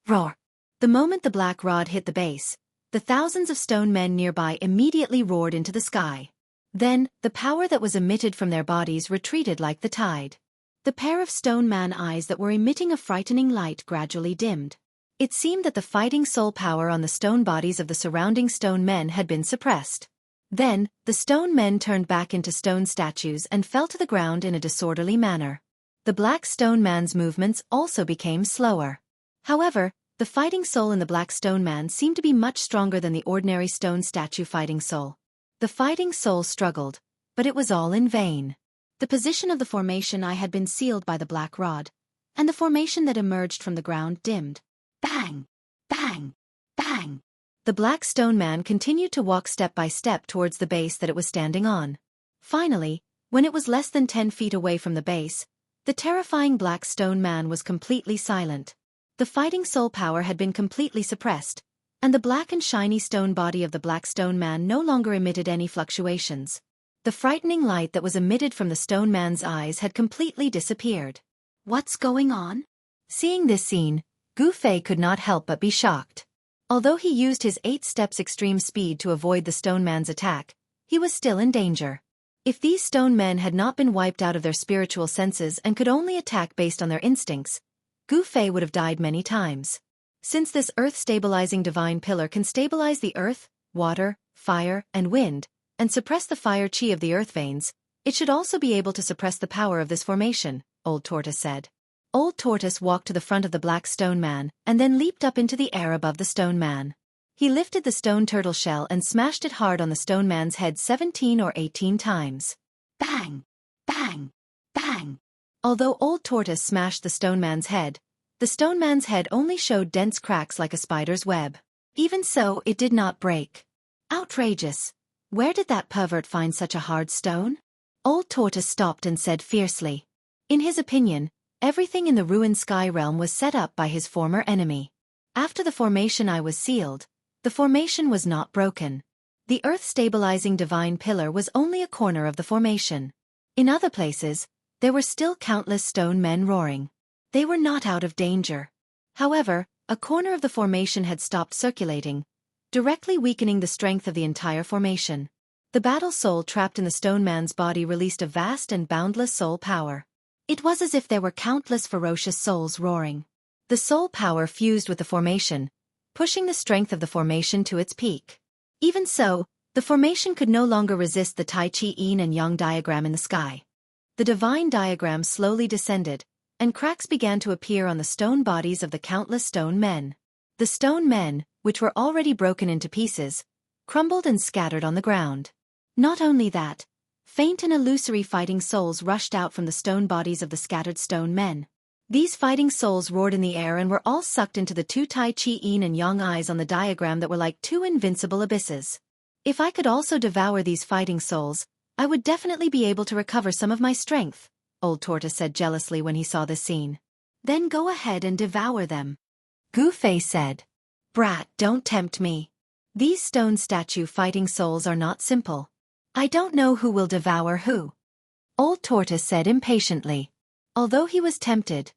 Roar! The moment the black rod hit the base, the thousands of stone men nearby immediately roared into the sky. Then, the power that was emitted from their bodies retreated like the tide. The pair of stone man eyes that were emitting a frightening light gradually dimmed. It seemed that the fighting soul power on the stone bodies of the surrounding stone men had been suppressed. Then, the stone men turned back into stone statues and fell to the ground in a disorderly manner. The Black Stone Man's movements also became slower. However, the fighting soul in the Black Stone Man seemed to be much stronger than the ordinary stone statue fighting soul. The fighting soul struggled, but it was all in vain. The position of the formation eye had been sealed by the black rod, and the formation that emerged from the ground dimmed. Bang! Bang! Bang! The Black Stone Man continued to walk step by step towards the base that it was standing on. Finally, when it was less than 10 feet away from the base, the terrifying Black Stone Man was completely silent. The fighting soul power had been completely suppressed, and the black and shiny stone body of the Black Stone Man no longer emitted any fluctuations. The frightening light that was emitted from the Stone Man's eyes had completely disappeared. What's going on? Seeing this scene, Gu Fei could not help but be shocked. Although he used his 8 steps extreme speed to avoid the Stone Man's attack, he was still in danger. If these stone men had not been wiped out of their spiritual senses and could only attack based on their instincts, Gu Fei would have died many times. Since this earth-stabilizing divine pillar can stabilize the earth, water, fire, and wind, and suppress the fire chi of the earth veins, it should also be able to suppress the power of this formation, Old Tortoise said. Old Tortoise walked to the front of the Black Stone Man and then leaped up into the air above the Stone Man. He lifted the stone turtle shell and smashed it hard on the stone man's head 17 or 18 times. Bang! Bang! Bang! Although Old Tortoise smashed the stone man's head, the stone man's head only showed dense cracks like a spider's web. Even so, it did not break. Outrageous! Where did that pervert find such a hard stone? Old Tortoise stopped and said fiercely. In his opinion, everything in the ruined sky realm was set up by his former enemy. After the formation eye was sealed, the formation was not broken. The earth-stabilizing divine pillar was only a corner of the formation. In other places, there were still countless stone men roaring. They were not out of danger. However, a corner of the formation had stopped circulating, directly weakening the strength of the entire formation. The battle soul trapped in the stone man's body released a vast and boundless soul power. It was as if there were countless ferocious souls roaring. The soul power fused with the formation, pushing the strength of the formation to its peak. Even so, the formation could no longer resist the Tai Chi Yin and Yang diagram in the sky. The divine diagram slowly descended, and cracks began to appear on the stone bodies of the countless stone men. The stone men, which were already broken into pieces, crumbled and scattered on the ground. Not only that, faint and illusory fighting souls rushed out from the stone bodies of the scattered stone men. These fighting souls roared in the air and were all sucked into the two Tai Chi Yin and Yang eyes on the diagram that were like two invincible abysses. If I could also devour these fighting souls, I would definitely be able to recover some of my strength, Old Tortoise said jealously when he saw this scene. Then go ahead and devour them. Gu Fei said. Brat, don't tempt me. These stone statue fighting souls are not simple. I don't know who will devour who. Old Tortoise said impatiently. Although he was tempted,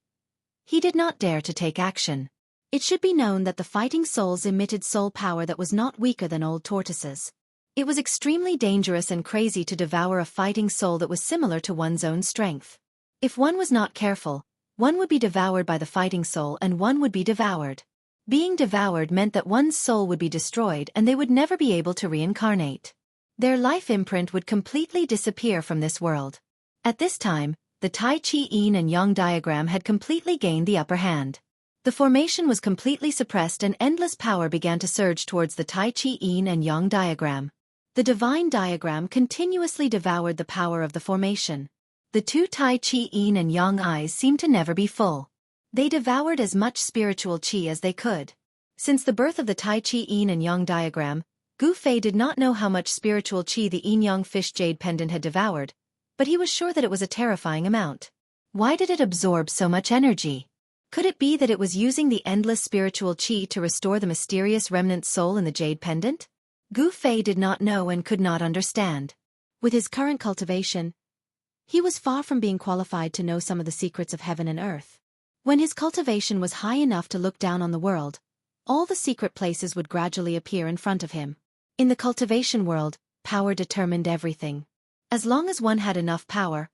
he did not dare to take action. It should be known that the fighting souls emitted soul power that was not weaker than Old Tortoise's. It was extremely dangerous and crazy to devour a fighting soul that was similar to one's own strength. If one was not careful, one would be devoured by the fighting soul and one would be devoured. Being devoured meant that one's soul would be destroyed and they would never be able to reincarnate. Their life imprint would completely disappear from this world. At this time, the Tai Chi Yin and Yang diagram had completely gained the upper hand. The formation was completely suppressed and endless power began to surge towards the Tai Chi Yin and Yang diagram. The divine diagram continuously devoured the power of the formation. The two Tai Chi Yin and Yang eyes seemed to never be full. They devoured as much spiritual qi as they could. Since the birth of the Tai Chi Yin and Yang diagram, Gu Fei did not know how much spiritual qi the yin-yang fish jade pendant had devoured, but he was sure that it was a terrifying amount. Why did it absorb so much energy? Could it be that it was using the endless spiritual qi to restore the mysterious remnant soul in the jade pendant? Gu Fei did not know and could not understand. With his current cultivation, he was far from being qualified to know some of the secrets of heaven and earth. When his cultivation was high enough to look down on the world, all the secret places would gradually appear in front of him. In the cultivation world, power determined everything. As long as one had enough power,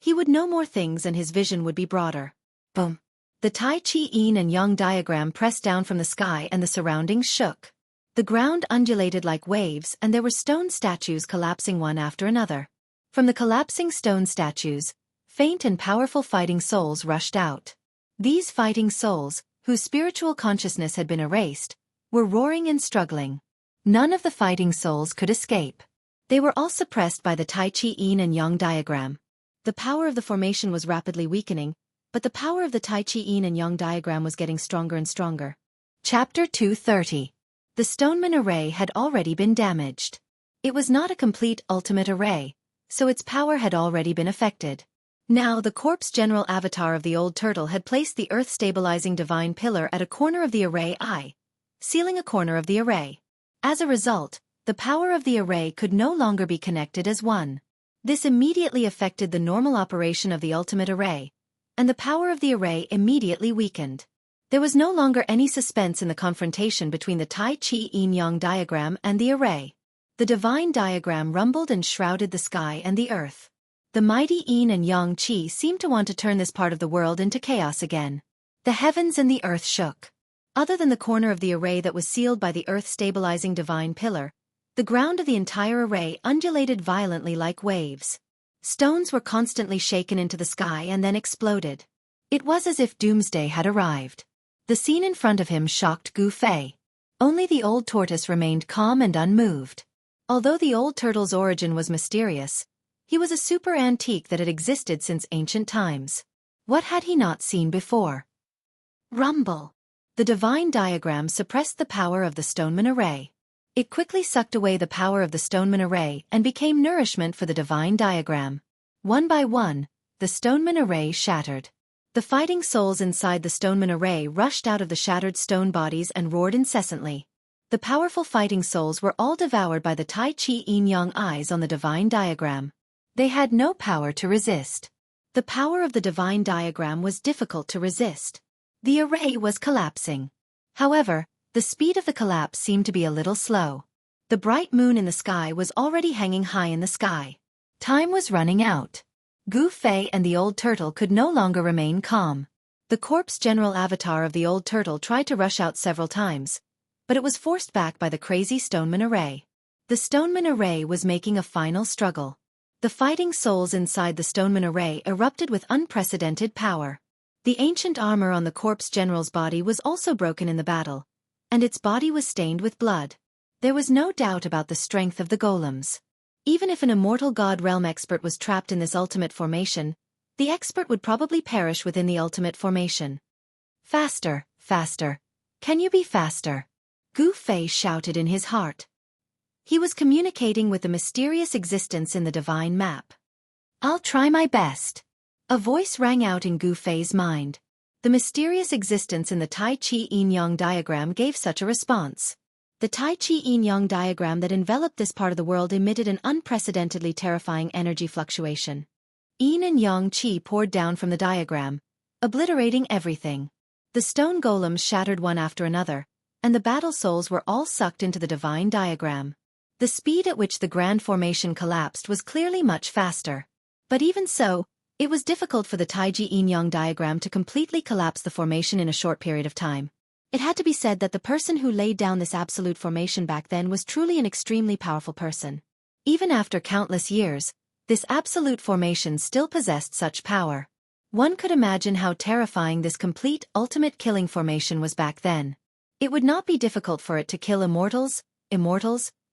he would know more things and his vision would be broader. Boom! The Tai Chi Yin and Yang diagram pressed down from the sky and the surroundings shook. The ground undulated like waves and there were stone statues collapsing one after another. From the collapsing stone statues, faint and powerful fighting souls rushed out. These fighting souls, whose spiritual consciousness had been erased, were roaring and struggling. None of the fighting souls could escape. They were all suppressed by the Tai Chi Yin and Yang diagram. The power of the formation was rapidly weakening, but the power of the Tai Chi Yin and Yang diagram was getting stronger and stronger. Chapter 230. The Stoneman array had already been damaged. It was not a complete ultimate array, so its power had already been affected. Now the corpse general avatar of the old turtle had placed the earth-stabilizing divine pillar at a corner of the array eye, sealing a corner of the array. As a result, the power of the array could no longer be connected as one. This immediately affected the normal operation of the ultimate array, and the power of the array immediately weakened. There was no longer any suspense in the confrontation between the Tai Chi Yin-Yang diagram and the array. The divine diagram rumbled and shrouded the sky and the earth. The mighty Yin and Yang Qi seemed to want to turn this part of the world into chaos again. The heavens and the earth shook. Other than the corner of the array that was sealed by the earth-stabilizing divine pillar, the ground of the entire array undulated violently like waves. Stones were constantly shaken into the sky and then exploded. It was as if doomsday had arrived. The scene in front of him shocked Gu Fei. Only the old tortoise remained calm and unmoved. Although the old turtle's origin was mysterious, he was a super antique that had existed since ancient times. What had he not seen before? Rumble. The divine diagram suppressed the power of the stoneman array. It quickly sucked away the power of the stoneman array and became nourishment for the divine diagram. One by one, the stoneman array shattered. The fighting souls inside the stoneman array rushed out of the shattered stone bodies and roared incessantly. The powerful fighting souls were all devoured by the Tai Chi Yin-Yang eyes on the divine diagram. They had no power to resist. The power of the divine diagram was difficult to resist. The array was collapsing. However, the speed of the collapse seemed to be a little slow. The bright moon in the sky was already hanging high in the sky. Time was running out. Gu Fei and the old turtle could no longer remain calm. The corpse general avatar of the old turtle tried to rush out several times, but it was forced back by the crazy stoneman array. The stoneman array was making a final struggle. The fighting souls inside the stoneman array erupted with unprecedented power. The ancient armor on the corpse general's body was also broken in the battle, and its body was stained with blood. There was no doubt about the strength of the golems. Even if an immortal god realm expert was trapped in this ultimate formation, the expert would probably perish within the ultimate formation. Faster, faster. Can you be faster? Gu Fei shouted in his heart. He was communicating with the mysterious existence in the divine map. I'll try my best. A voice rang out in Gu Fei's mind. The mysterious existence in the Tai Chi Yin-Yang diagram gave such a response. The Tai Chi Yin-Yang diagram that enveloped this part of the world emitted an unprecedentedly terrifying energy fluctuation. Yin and Yang Qi poured down from the diagram, obliterating everything. The stone golems shattered one after another, and the battle souls were all sucked into the divine diagram. The speed at which the grand formation collapsed was clearly much faster. But even so, it was difficult for the Tai Chi Yin-Yang diagram to completely collapse the formation in a short period of time. It had to be said that the person who laid down this absolute formation back then was truly an extremely powerful person. Even after countless years, this absolute formation still possessed such power. One could imagine how terrifying this complete ultimate killing formation was back then. It would not be difficult for it to kill immortals,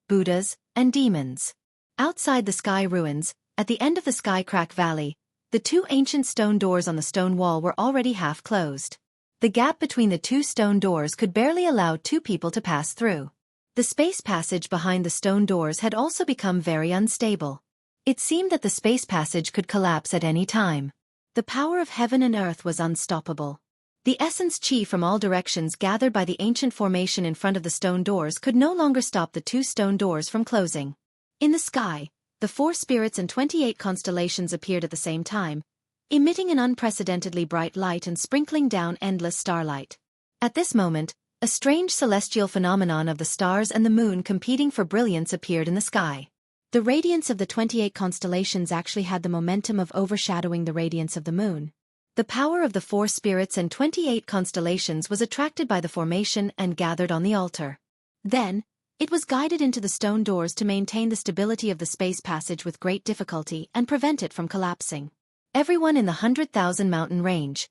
Buddhas, and demons. Outside the sky ruins, at the end of the Sky Crack Valley, the two ancient stone doors on the stone wall were already half closed. The gap between the two stone doors could barely allow two people to pass through. The space passage behind the stone doors had also become very unstable. It seemed that the space passage could collapse at any time. The power of heaven and earth was unstoppable. The essence chi from all directions gathered by the ancient formation in front of the stone doors could no longer stop the two stone doors from closing. In the sky, the 4 spirits and 28 constellations appeared at the same time, emitting an unprecedentedly bright light and sprinkling down endless starlight. At this moment, a strange celestial phenomenon of the stars and the moon competing for brilliance appeared in the sky. The radiance of the 28 constellations actually had the momentum of overshadowing the radiance of the moon. The power of the 4 spirits and 28 constellations was attracted by the formation and gathered on the altar. Then, it was guided into the stone doors to maintain the stability of the space passage with great difficulty and prevent it from collapsing. Everyone in the 100,000 mountain range,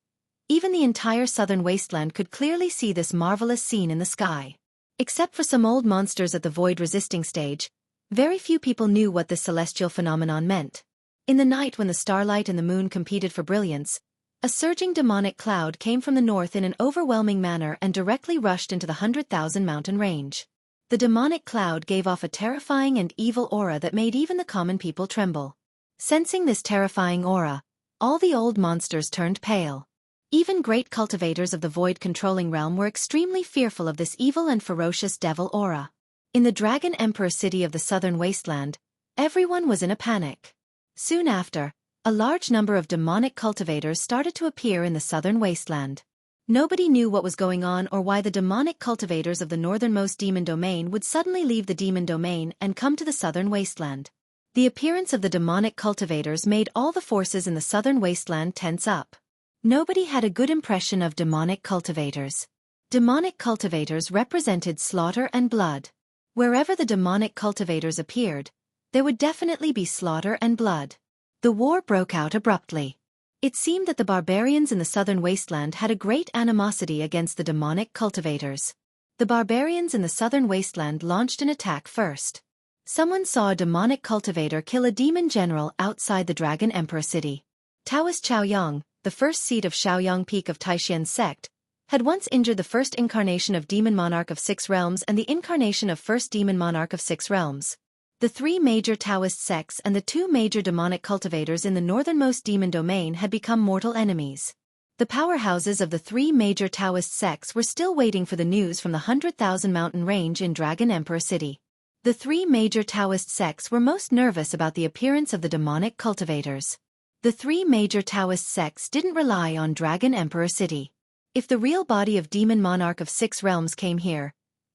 even the entire southern wasteland, could clearly see this marvelous scene in the sky. Except for some old monsters at the void-resisting stage, very few people knew what this celestial phenomenon meant. In the night when the starlight and the moon competed for brilliance, a surging demonic cloud came from the north in an overwhelming manner and directly rushed into the 100,000 mountain range. The demonic cloud gave off a terrifying and evil aura that made even the common people tremble. Sensing this terrifying aura, all the old monsters turned pale. Even great cultivators of the void-controlling realm were extremely fearful of this evil and ferocious devil aura. In the Dragon Emperor city of the southern wasteland, everyone was in a panic. Soon after, a large number of demonic cultivators started to appear in the southern wasteland. Nobody knew what was going on or why the demonic cultivators of the northernmost demon domain would suddenly leave the demon domain and come to the southern wasteland. The appearance of the demonic cultivators made all the forces in the southern wasteland tense up. Nobody had a good impression of demonic cultivators. Demonic cultivators represented slaughter and blood. Wherever the demonic cultivators appeared, there would definitely be slaughter and blood. The war broke out abruptly. It seemed that the barbarians in the southern wasteland had a great animosity against the demonic cultivators. The barbarians in the southern wasteland launched an attack first. Someone saw a demonic cultivator kill a demon general outside the Dragon Emperor city. Taoist Chaoyang, the first seat of Shaoyang Peak of Taishan sect, had once injured the first incarnation of Demon Monarch of Six Realms and the incarnation of First Demon Monarch of Six Realms. The three major Taoist sects and the two major demonic cultivators in the northernmost demon domain had become mortal enemies. The powerhouses of the three major Taoist sects were still waiting for the news from the 100,000 mountain range in Dragon Emperor City. The three major Taoist sects were most nervous about the appearance of the demonic cultivators. The three major Taoist sects didn't rely on Dragon Emperor City. If the real body of Demon Monarch of Six Realms came here,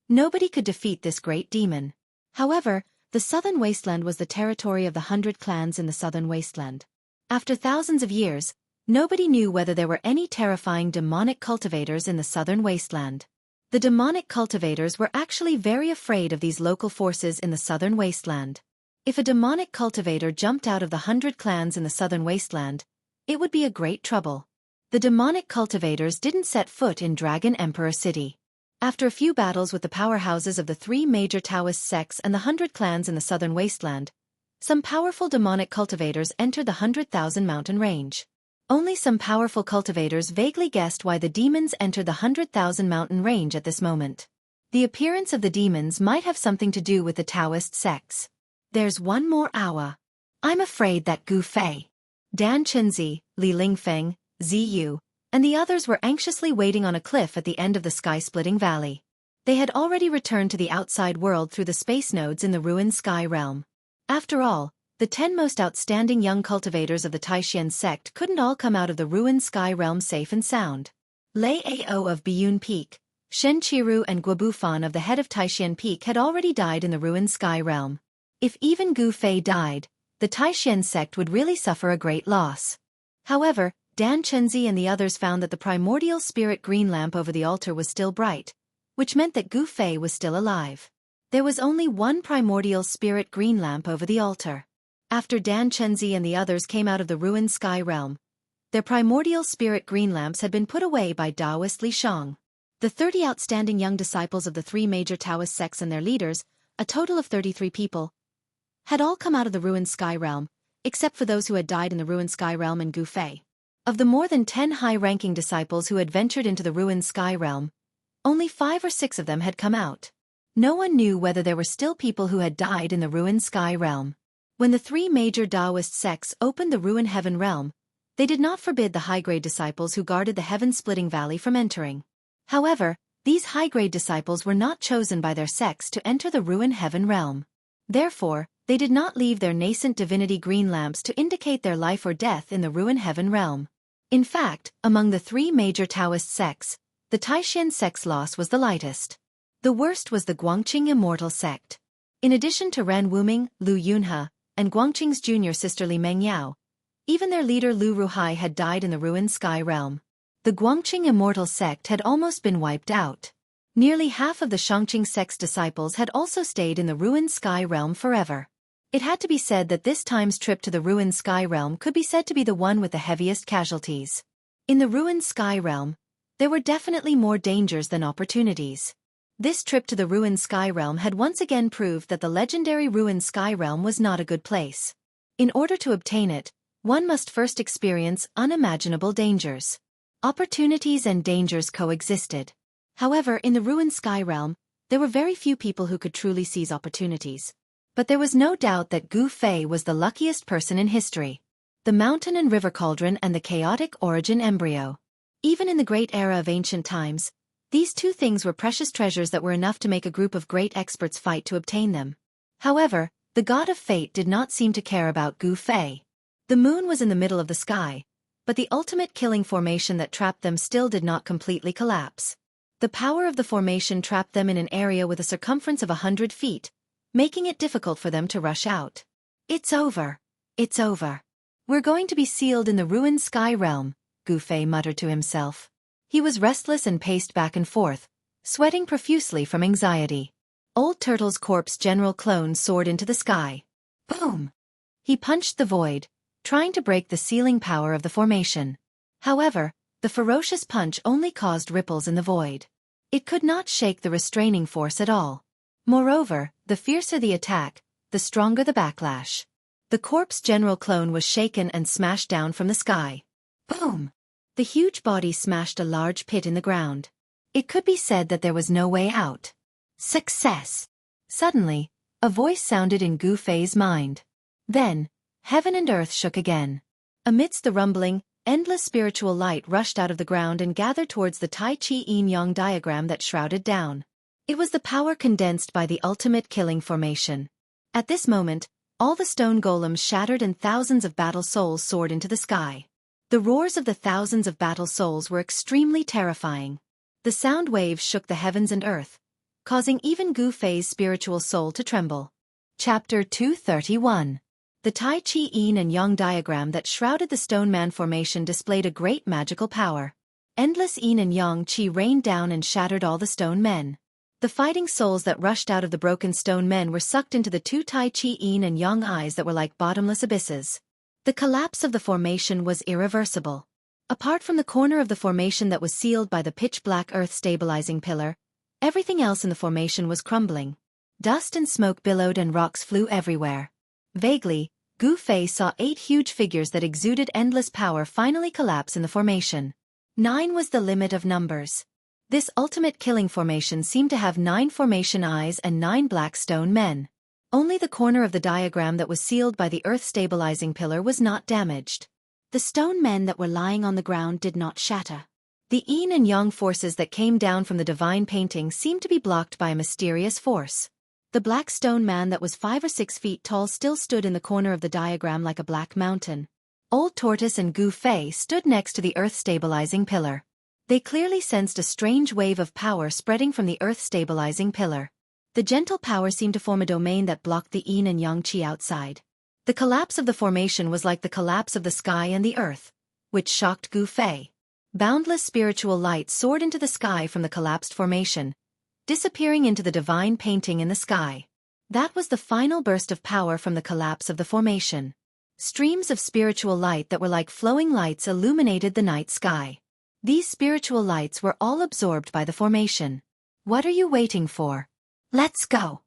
nobody could defeat this great demon. However, the southern wasteland was the territory of the 100 clans in the southern wasteland. After thousands of years, nobody knew whether there were any terrifying demonic cultivators in the southern wasteland. The demonic cultivators were actually very afraid of these local forces in the southern wasteland. If a demonic cultivator jumped out of the 100 clans in the southern wasteland, it would be a great trouble. The demonic cultivators didn't set foot in Dragon Emperor City. After a few battles with the powerhouses of the three major Taoist sects and the 100 clans in the southern wasteland, some powerful demonic cultivators entered the 100,000 mountain range. Only some powerful cultivators vaguely guessed why the demons entered the 100,000 mountain range at this moment. The appearance of the demons might have something to do with the Taoist sects. There's one more hour. I'm afraid that Gu Fei, Dan Chenzi, Li Lingfeng, Ziyu, and the others were anxiously waiting on a cliff at the end of the sky-splitting valley. They had already returned to the outside world through the space nodes in the ruined sky realm. After all, the 10 most outstanding young cultivators of the Taishan sect couldn't all come out of the ruined sky realm safe and sound. Lei Ao of Biyun Peak, Shen Qiru and Guobufan of the head of Taishan Peak had already died in the ruined sky realm. If even Gu Fei died, the Taishan sect would really suffer a great loss. However, Dan Chenzi and the others found that the primordial spirit green lamp over the altar was still bright, which meant that Gu Fei was still alive. There was only one primordial spirit green lamp over the altar. After Dan Chenzi and the others came out of the ruined sky realm, their primordial spirit green lamps had been put away by Taoist Li Shang. The 30 outstanding young disciples of the three major Taoist sects and their leaders, a total of 33 people, had all come out of the ruined sky realm, except for those who had died in the ruined sky realm and Gu Fei. Of the more than 10 high-ranking disciples who had ventured into the ruined sky realm, only 5 or 6 of them had come out. No one knew whether there were still people who had died in the ruined sky realm. When the three major Taoist sects opened the ruined heaven realm, they did not forbid the high-grade disciples who guarded the heaven-splitting valley from entering. However, these high-grade disciples were not chosen by their sects to enter the ruined heaven realm. Therefore, they did not leave their nascent divinity green lamps to indicate their life or death in the ruined heaven realm. In fact, among the three major Taoist sects, the Taishan sect's loss was the lightest. The worst was the Guangqing Immortal sect. In addition to Ren Wuming, Lu Yunhe, and Guangqing's junior sister Li Mengyao, even their leader Lu Ruhai had died in the ruined sky realm. The Guangqing Immortal sect had almost been wiped out. Nearly half of the Xianxia sect's disciples had also stayed in the ruined sky realm forever. It had to be said that this time's trip to the ruined sky realm could be said to be the one with the heaviest casualties. In the ruined sky realm, there were definitely more dangers than opportunities. This trip to the ruined sky realm had once again proved that the legendary ruined sky realm was not a good place. In order to obtain it, one must first experience unimaginable dangers. Opportunities and dangers coexisted. However, in the ruined sky realm, there were very few people who could truly seize opportunities. But there was no doubt that Gu Fei was the luckiest person in history. The mountain and river cauldron and the chaotic origin embryo. Even in the great era of ancient times, these two things were precious treasures that were enough to make a group of great experts fight to obtain them. However, the god of fate did not seem to care about Gu Fei. The moon was in the middle of the sky, but the ultimate killing formation that trapped them still did not completely collapse. The power of the formation trapped them in an area with a circumference of 100 feet, making it difficult for them to rush out. It's over. It's over. We're going to be sealed in the ruined sky realm, Gu Fei muttered to himself. He was restless and paced back and forth, sweating profusely from anxiety. Old Turtle's corpse general clone soared into the sky. Boom! He punched the void, trying to break the sealing power of the formation. However, the ferocious punch only caused ripples in the void. It could not shake the restraining force at all. Moreover, the fiercer the attack, the stronger the backlash. The corpse general clone was shaken and smashed down from the sky. Boom! The huge body smashed a large pit in the ground. It could be said that there was no way out. Success! Suddenly, a voice sounded in Gu Fei's mind. Then, heaven and earth shook again. Amidst the rumbling, endless spiritual light rushed out of the ground and gathered towards the Tai Chi Yin-Yang diagram that shrouded down. It was the power condensed by the ultimate killing formation. At this moment, all the stone golems shattered and thousands of battle souls soared into the sky. The roars of the thousands of battle souls were extremely terrifying. The sound waves shook the heavens and earth, causing even Gu Fei's spiritual soul to tremble. Chapter 231. The Tai Chi Yin and Yang diagram that shrouded the stone man formation displayed a great magical power. Endless Yin and Yang Qi rained down and shattered all the stone men. The fighting souls that rushed out of the broken stone men were sucked into the two Tai Chi Yin and Yang eyes that were like bottomless abysses. The collapse of the formation was irreversible. Apart from the corner of the formation that was sealed by the pitch-black earth stabilizing pillar, everything else in the formation was crumbling. Dust and smoke billowed and rocks flew everywhere. Vaguely, Gu Fei saw 8 huge figures that exuded endless power finally collapse in the formation. 9 was the limit of numbers. This ultimate killing formation seemed to have 9 formation eyes and 9 black stone men. Only the corner of the diagram that was sealed by the earth-stabilizing pillar was not damaged. The stone men that were lying on the ground did not shatter. The Yin and Yang forces that came down from the divine painting seemed to be blocked by a mysterious force. The black stone man that was 5 or 6 feet tall still stood in the corner of the diagram like a black mountain. Old Tortoise and Gu Fei stood next to the earth-stabilizing pillar. They clearly sensed a strange wave of power spreading from the earth-stabilizing pillar. The gentle power seemed to form a domain that blocked the Yin and Yang Qi outside. The collapse of the formation was like the collapse of the sky and the earth, which shocked Gu Fei. Boundless spiritual light soared into the sky from the collapsed formation, disappearing into the divine painting in the sky. That was the final burst of power from the collapse of the formation. Streams of spiritual light that were like flowing lights illuminated the night sky. These spiritual lights were all absorbed by the formation. What are you waiting for? Let's go!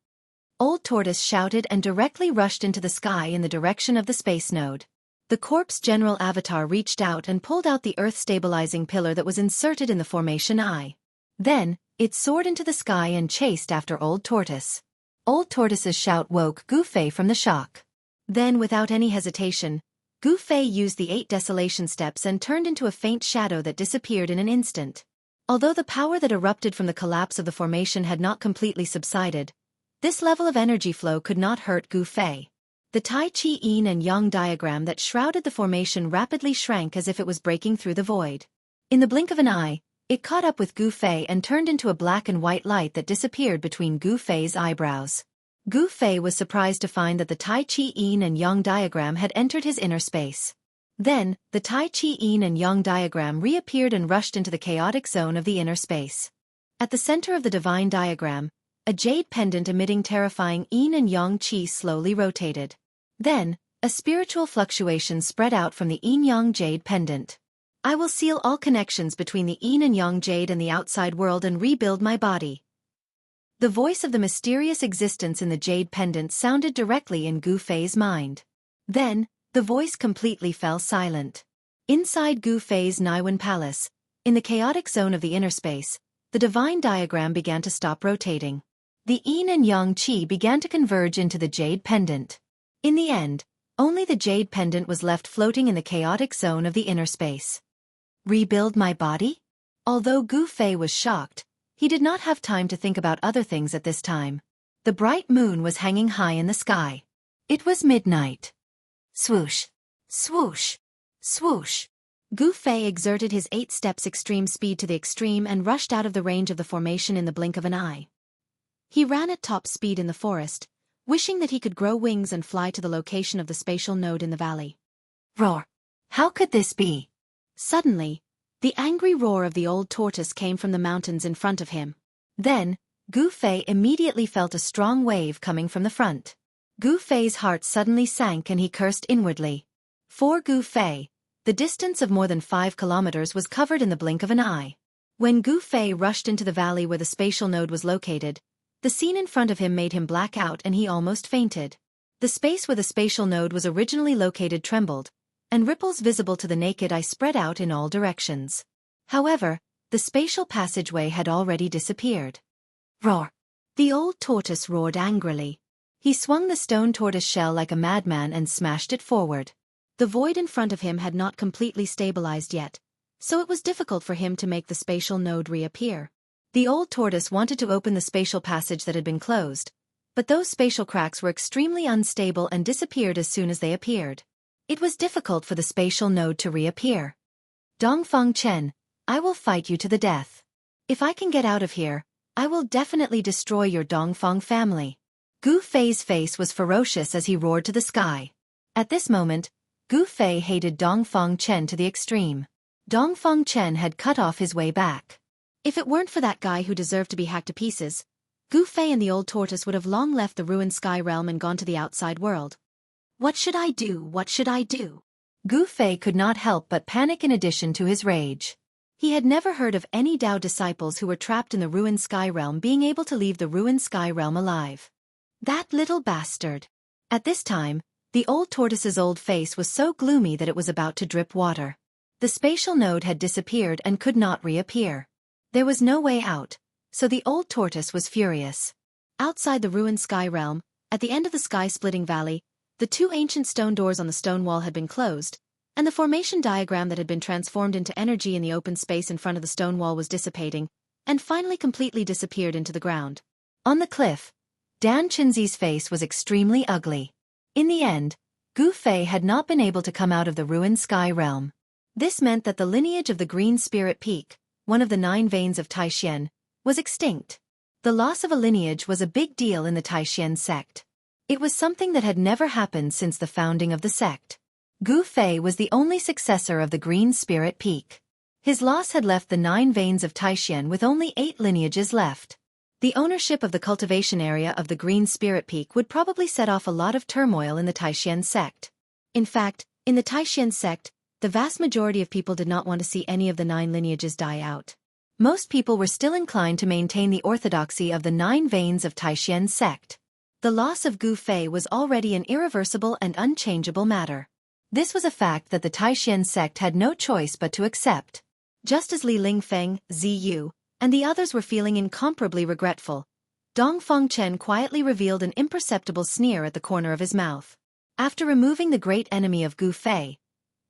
Old Tortoise shouted and directly rushed into the sky in the direction of the space node. The corpse general avatar reached out and pulled out the earth-stabilizing pillar that was inserted in the formation eye. Then, it soared into the sky and chased after Old Tortoise. Old Tortoise's shout woke Gu Fei from the shock. Then, without any hesitation, Gu Fei used the 8 desolation steps and turned into a faint shadow that disappeared in an instant. Although the power that erupted from the collapse of the formation had not completely subsided, this level of energy flow could not hurt Gu Fei. The Tai Chi Yin and Yang diagram that shrouded the formation rapidly shrank as if it was breaking through the void. In the blink of an eye, it caught up with Gu Fei and turned into a black and white light that disappeared between Gu Fei's eyebrows. Gu Fei was surprised to find that the Tai Chi Yin and Yang diagram had entered his inner space. Then, the Tai Chi Yin and Yang diagram reappeared and rushed into the chaotic zone of the inner space. At the center of the divine diagram, a jade pendant emitting terrifying Yin and Yang Qi slowly rotated. Then, a spiritual fluctuation spread out from the Yin-Yang jade pendant. I will seal all connections between the Yin and Yang jade and the outside world and rebuild my body. The voice of the mysterious existence in the jade pendant sounded directly in Gu Fei's mind. Then, the voice completely fell silent. Inside Gu Fei's Naiwan palace, in the chaotic zone of the inner space, the divine diagram began to stop rotating. The Yin and Yang Qi began to converge into the jade pendant. In the end, only the jade pendant was left floating in the chaotic zone of the inner space. Rebuild my body? Although Gu Fei was shocked, he did not have time to think about other things at this time. The bright moon was hanging high in the sky. It was midnight. Swoosh! Swoosh! Swoosh! Gu Fei exerted his 8 steps extreme speed to the extreme and rushed out of the range of the formation in the blink of an eye. He ran at top speed in the forest, wishing that he could grow wings and fly to the location of the spatial node in the valley. Roar! How could this be? Suddenly, the angry roar of the old tortoise came from the mountains in front of him. Then, Gu Fei immediately felt a strong wave coming from the front. Gu Fei's heart suddenly sank and he cursed inwardly. For Gu Fei, the distance of more than 5 kilometers was covered in the blink of an eye. When Gu Fei rushed into the valley where the spatial node was located, the scene in front of him made him black out and he almost fainted. The space where the spatial node was originally located trembled, and ripples visible to the naked eye spread out in all directions. However, the spatial passageway had already disappeared. Roar! The old tortoise roared angrily. He swung the stone tortoise shell like a madman and smashed it forward. The void in front of him had not completely stabilized yet, so it was difficult for him to make the spatial node reappear. The old tortoise wanted to open the spatial passage that had been closed, but those spatial cracks were extremely unstable and disappeared as soon as they appeared. It was difficult for the spatial node to reappear. Dongfeng Chen, I will fight you to the death. If I can get out of here, I will definitely destroy your Dongfeng family. Gu Fei's face was ferocious as he roared to the sky. At this moment, Gu Fei hated Dongfeng Chen to the extreme. Dongfeng Chen had cut off his way back. If it weren't for that guy who deserved to be hacked to pieces, Gu Fei and the old tortoise would have long left the ruined sky realm and gone to the outside world. What should I do? What should I do? Gu Fei could not help but panic in addition to his rage. He had never heard of any Dao disciples who were trapped in the ruined sky realm being able to leave the ruined sky realm alive. That little bastard. At this time, the old tortoise's old face was so gloomy that it was about to drip water. The spatial node had disappeared and could not reappear. There was no way out, so the old tortoise was furious. Outside the ruined sky realm, at the end of the sky-splitting valley, the two ancient stone doors on the stone wall had been closed, and the formation diagram that had been transformed into energy in the open space in front of the stone wall was dissipating, and finally completely disappeared into the ground. On the cliff, Dan Chinzi's face was extremely ugly. In the end, Gu Fei had not been able to come out of the ruined sky realm. This meant that the lineage of the Green Spirit Peak, one of the 9 veins of Taishan, was extinct. The loss of a lineage was a big deal in the Taishan sect. It was something that had never happened since the founding of the sect. Gu Fei was the only successor of the Green Spirit Peak. His loss had left the 9 veins of Taishan with only 8 lineages left. The ownership of the cultivation area of the Green Spirit Peak would probably set off a lot of turmoil in the Taishan sect. In fact, in the Taishan sect, the vast majority of people did not want to see any of the 9 lineages die out. Most people were still inclined to maintain the orthodoxy of the 9 veins of Taishan sect. The loss of Gu Fei was already an irreversible and unchangeable matter. This was a fact that the Taishan sect had no choice but to accept. Just as Li Lingfeng, Ziyu, and the others were feeling incomparably regretful, Dongfeng Chen quietly revealed an imperceptible sneer at the corner of his mouth. After removing the great enemy of Gu Fei,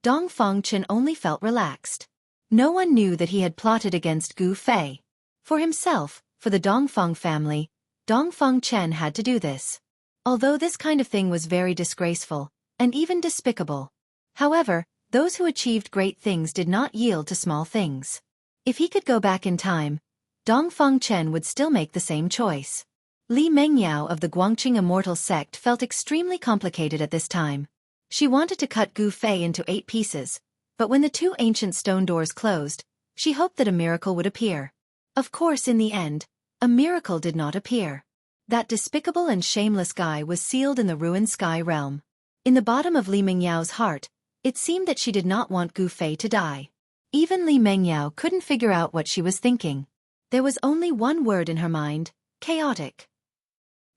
Dongfeng Chen only felt relaxed. No one knew that he had plotted against Gu Fei. For himself, for the Dongfeng family, Dongfeng Chen had to do this. Although this kind of thing was very disgraceful, and even despicable. However, those who achieved great things did not yield to small things. If he could go back in time, Dongfeng Chen would still make the same choice. Li Mengyao of the Guangqing Immortal sect felt extremely complicated at this time. She wanted to cut Gu Fei into 8 pieces, but when the 2 ancient stone doors closed, she hoped that a miracle would appear. Of course, in the end, a miracle did not appear. That despicable and shameless guy was sealed in the ruined sky realm. In the bottom of Li Mengyao's heart, it seemed that she did not want Gu Fei to die. Even Li Mengyao couldn't figure out what she was thinking. There was only one word in her mind: chaotic.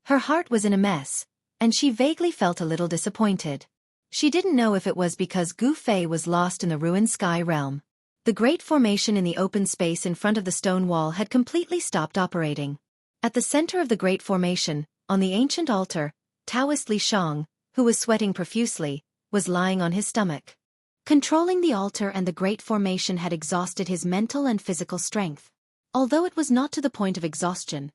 Her heart was in a mess, and she vaguely felt a little disappointed. She didn't know if it was because Gu Fei was lost in the ruined sky realm. The great formation in the open space in front of the stone wall had completely stopped operating. At the center of the great formation, on the ancient altar, Taoist Li Shang, who was sweating profusely, was lying on his stomach. Controlling the altar and the great formation had exhausted his mental and physical strength. Although it was not to the point of exhaustion,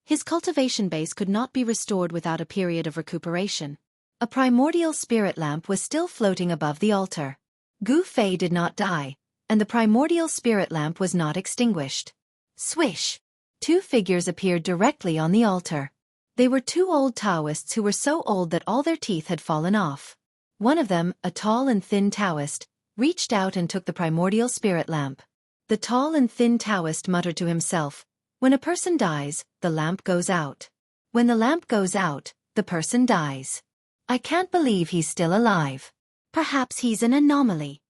his cultivation base could not be restored without a period of recuperation. A primordial spirit lamp was still floating above the altar. Gu Fei did not die, and the primordial spirit lamp was not extinguished. Swish! 2 figures appeared directly on the altar. They were 2 old Taoists who were so old that all their teeth had fallen off. One of them, a tall and thin Taoist, reached out and took the primordial spirit lamp. The tall and thin Taoist muttered to himself, "When a person dies, the lamp goes out. When the lamp goes out, the person dies. I can't believe he's still alive. Perhaps he's an anomaly."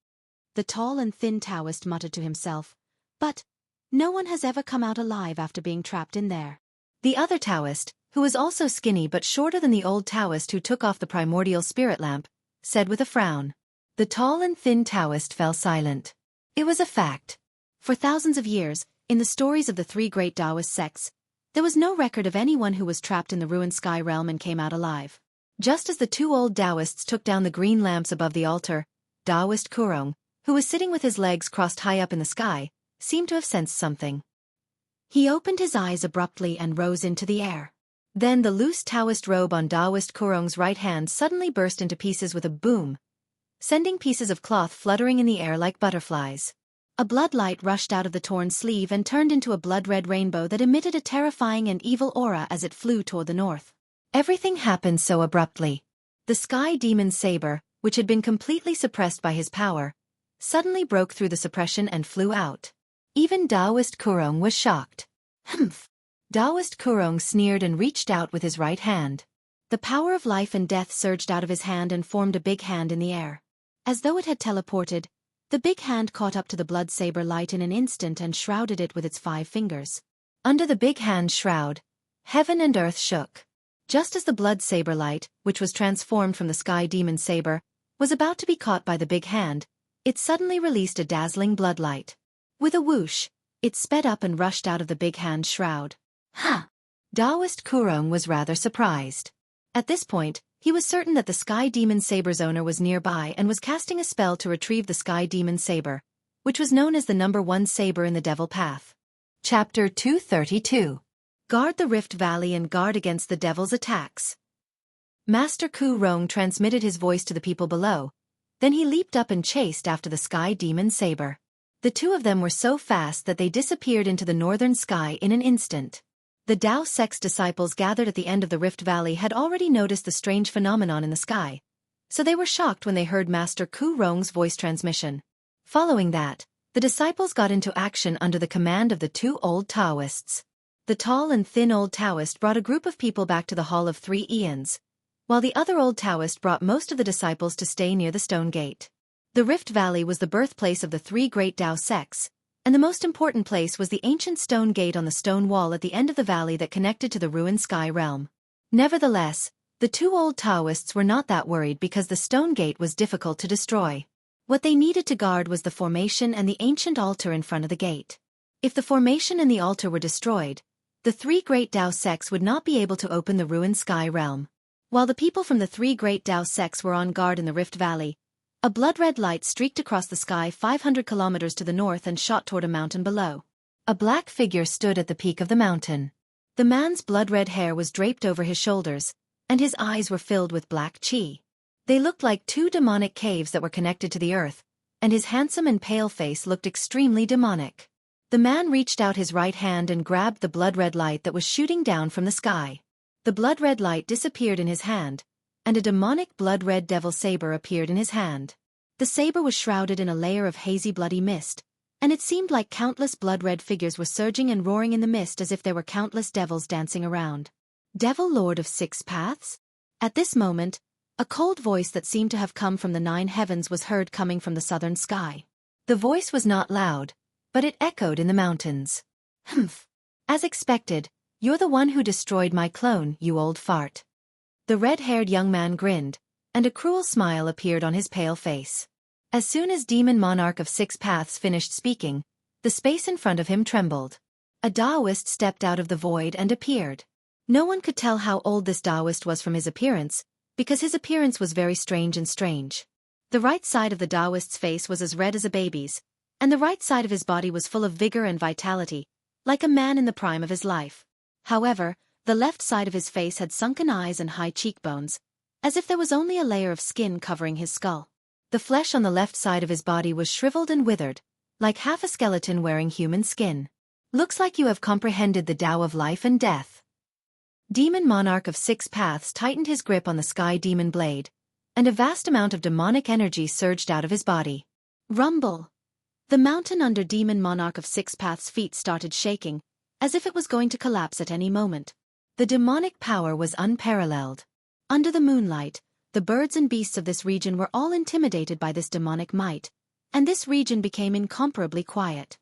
The tall and thin Taoist muttered to himself, "But No one has ever come out alive after being trapped in there. The other Taoist, who was also skinny but shorter than the old Taoist who took off the primordial spirit lamp, said with a frown. The tall and thin Taoist fell silent. It was a fact. For thousands of years, in the stories of the three great Taoist sects, there was no record of anyone who was trapped in the ruined sky realm and came out alive. Just as the two old Taoists took down the green lamps above the altar, Taoist Kurong, who was sitting with his legs crossed high up in the sky, seemed to have sensed something. He opened his eyes abruptly and rose into the air. Then the loose Taoist robe on Taoist Kurong's right hand suddenly burst into pieces with a boom, sending pieces of cloth fluttering in the air like butterflies. A blood light rushed out of the torn sleeve and turned into a blood-red rainbow that emitted a terrifying and evil aura as it flew toward the north. Everything happened so abruptly. The sky demon's saber, which had been completely suppressed by his power, suddenly broke through the suppression and flew out. Even Taoist Kurong was shocked. Humph! Taoist Kurong sneered and reached out with his right hand. The power of life and death surged out of his hand and formed a big hand in the air. As though it had teleported, the big hand caught up to the blood saber light in an instant and shrouded it with its 5 fingers. Under the big hand's shroud, heaven and earth shook. Just as the blood saber light, which was transformed from the sky demon's saber, was about to be caught by the big hand, it suddenly released a dazzling blood light. With a whoosh, it sped up and rushed out of the big hand's shroud. Ha! Taoist Kurong was rather surprised. At this point, he was certain that the sky demon saber's owner was nearby and was casting a spell to retrieve the sky demon saber, which was known as the #1 saber in the Devil Path. Chapter 232. Guard the Rift Valley and guard against the devil's attacks. Master Kurong transmitted his voice to the people below, then he leaped up and chased after the sky demon saber. The two of them were so fast that they disappeared into the northern sky in an instant. The Tao sect's disciples gathered at the end of the Rift Valley had already noticed the strange phenomenon in the sky, so they were shocked when they heard Master Kurong's voice transmission. Following that, the disciples got into action under the command of the two old Taoists. The tall and thin old Taoist brought a group of people back to the Hall of Three Eons, while the other old Taoist brought most of the disciples to stay near the Stone Gate. The Rift Valley was the birthplace of the three great Tao sects, and the most important place was the ancient stone gate on the stone wall at the end of the valley that connected to the ruined sky realm. Nevertheless, the two old Taoists were not that worried because the stone gate was difficult to destroy. What they needed to guard was the formation and the ancient altar in front of the gate. If the formation and the altar were destroyed, the three great Tao sects would not be able to open the ruined sky realm. While the people from the three great Tao sects were on guard in the Rift Valley, a blood-red light streaked across the sky 500 kilometers to the north and shot toward a mountain below. A black figure stood at the peak of the mountain. The man's blood-red hair was draped over his shoulders, and his eyes were filled with black chi. They looked like two demonic caves that were connected to the earth, and his handsome and pale face looked extremely demonic. The man reached out his right hand and grabbed the blood-red light that was shooting down from the sky. The blood-red light disappeared in his hand, and a demonic blood-red devil saber appeared in his hand. The saber was shrouded in a layer of hazy bloody mist, and it seemed like countless blood-red figures were surging and roaring in the mist as if there were countless devils dancing around. Devil Lord of 6 Paths? At this moment, a cold voice that seemed to have come from the 9 heavens was heard coming from the southern sky. The voice was not loud, but it echoed in the mountains. Humph! As expected, you're the one who destroyed my clone, you old fart. The red-haired young man grinned, and a cruel smile appeared on his pale face. As soon as Demon Monarch of 6 Paths finished speaking, the space in front of him trembled. A Taoist stepped out of the void and appeared. No one could tell how old this Taoist was from his appearance, because his appearance was very strange and strange. The right side of the Taoist's face was as red as a baby's, and the right side of his body was full of vigor and vitality, like a man in the prime of his life. However, the left side of his face had sunken eyes and high cheekbones, as if there was only a layer of skin covering his skull. The flesh on the left side of his body was shriveled and withered, like half a skeleton wearing human skin. Looks like you have comprehended the Tao of life and death. Demon Monarch of 6 Paths tightened his grip on the sky demon blade, and a vast amount of demonic energy surged out of his body. Rumble! The mountain under Demon Monarch of 6 Paths' feet started shaking, as if it was going to collapse at any moment. The demonic power was unparalleled. Under the moonlight, the birds and beasts of this region were all intimidated by this demonic might, and this region became incomparably quiet.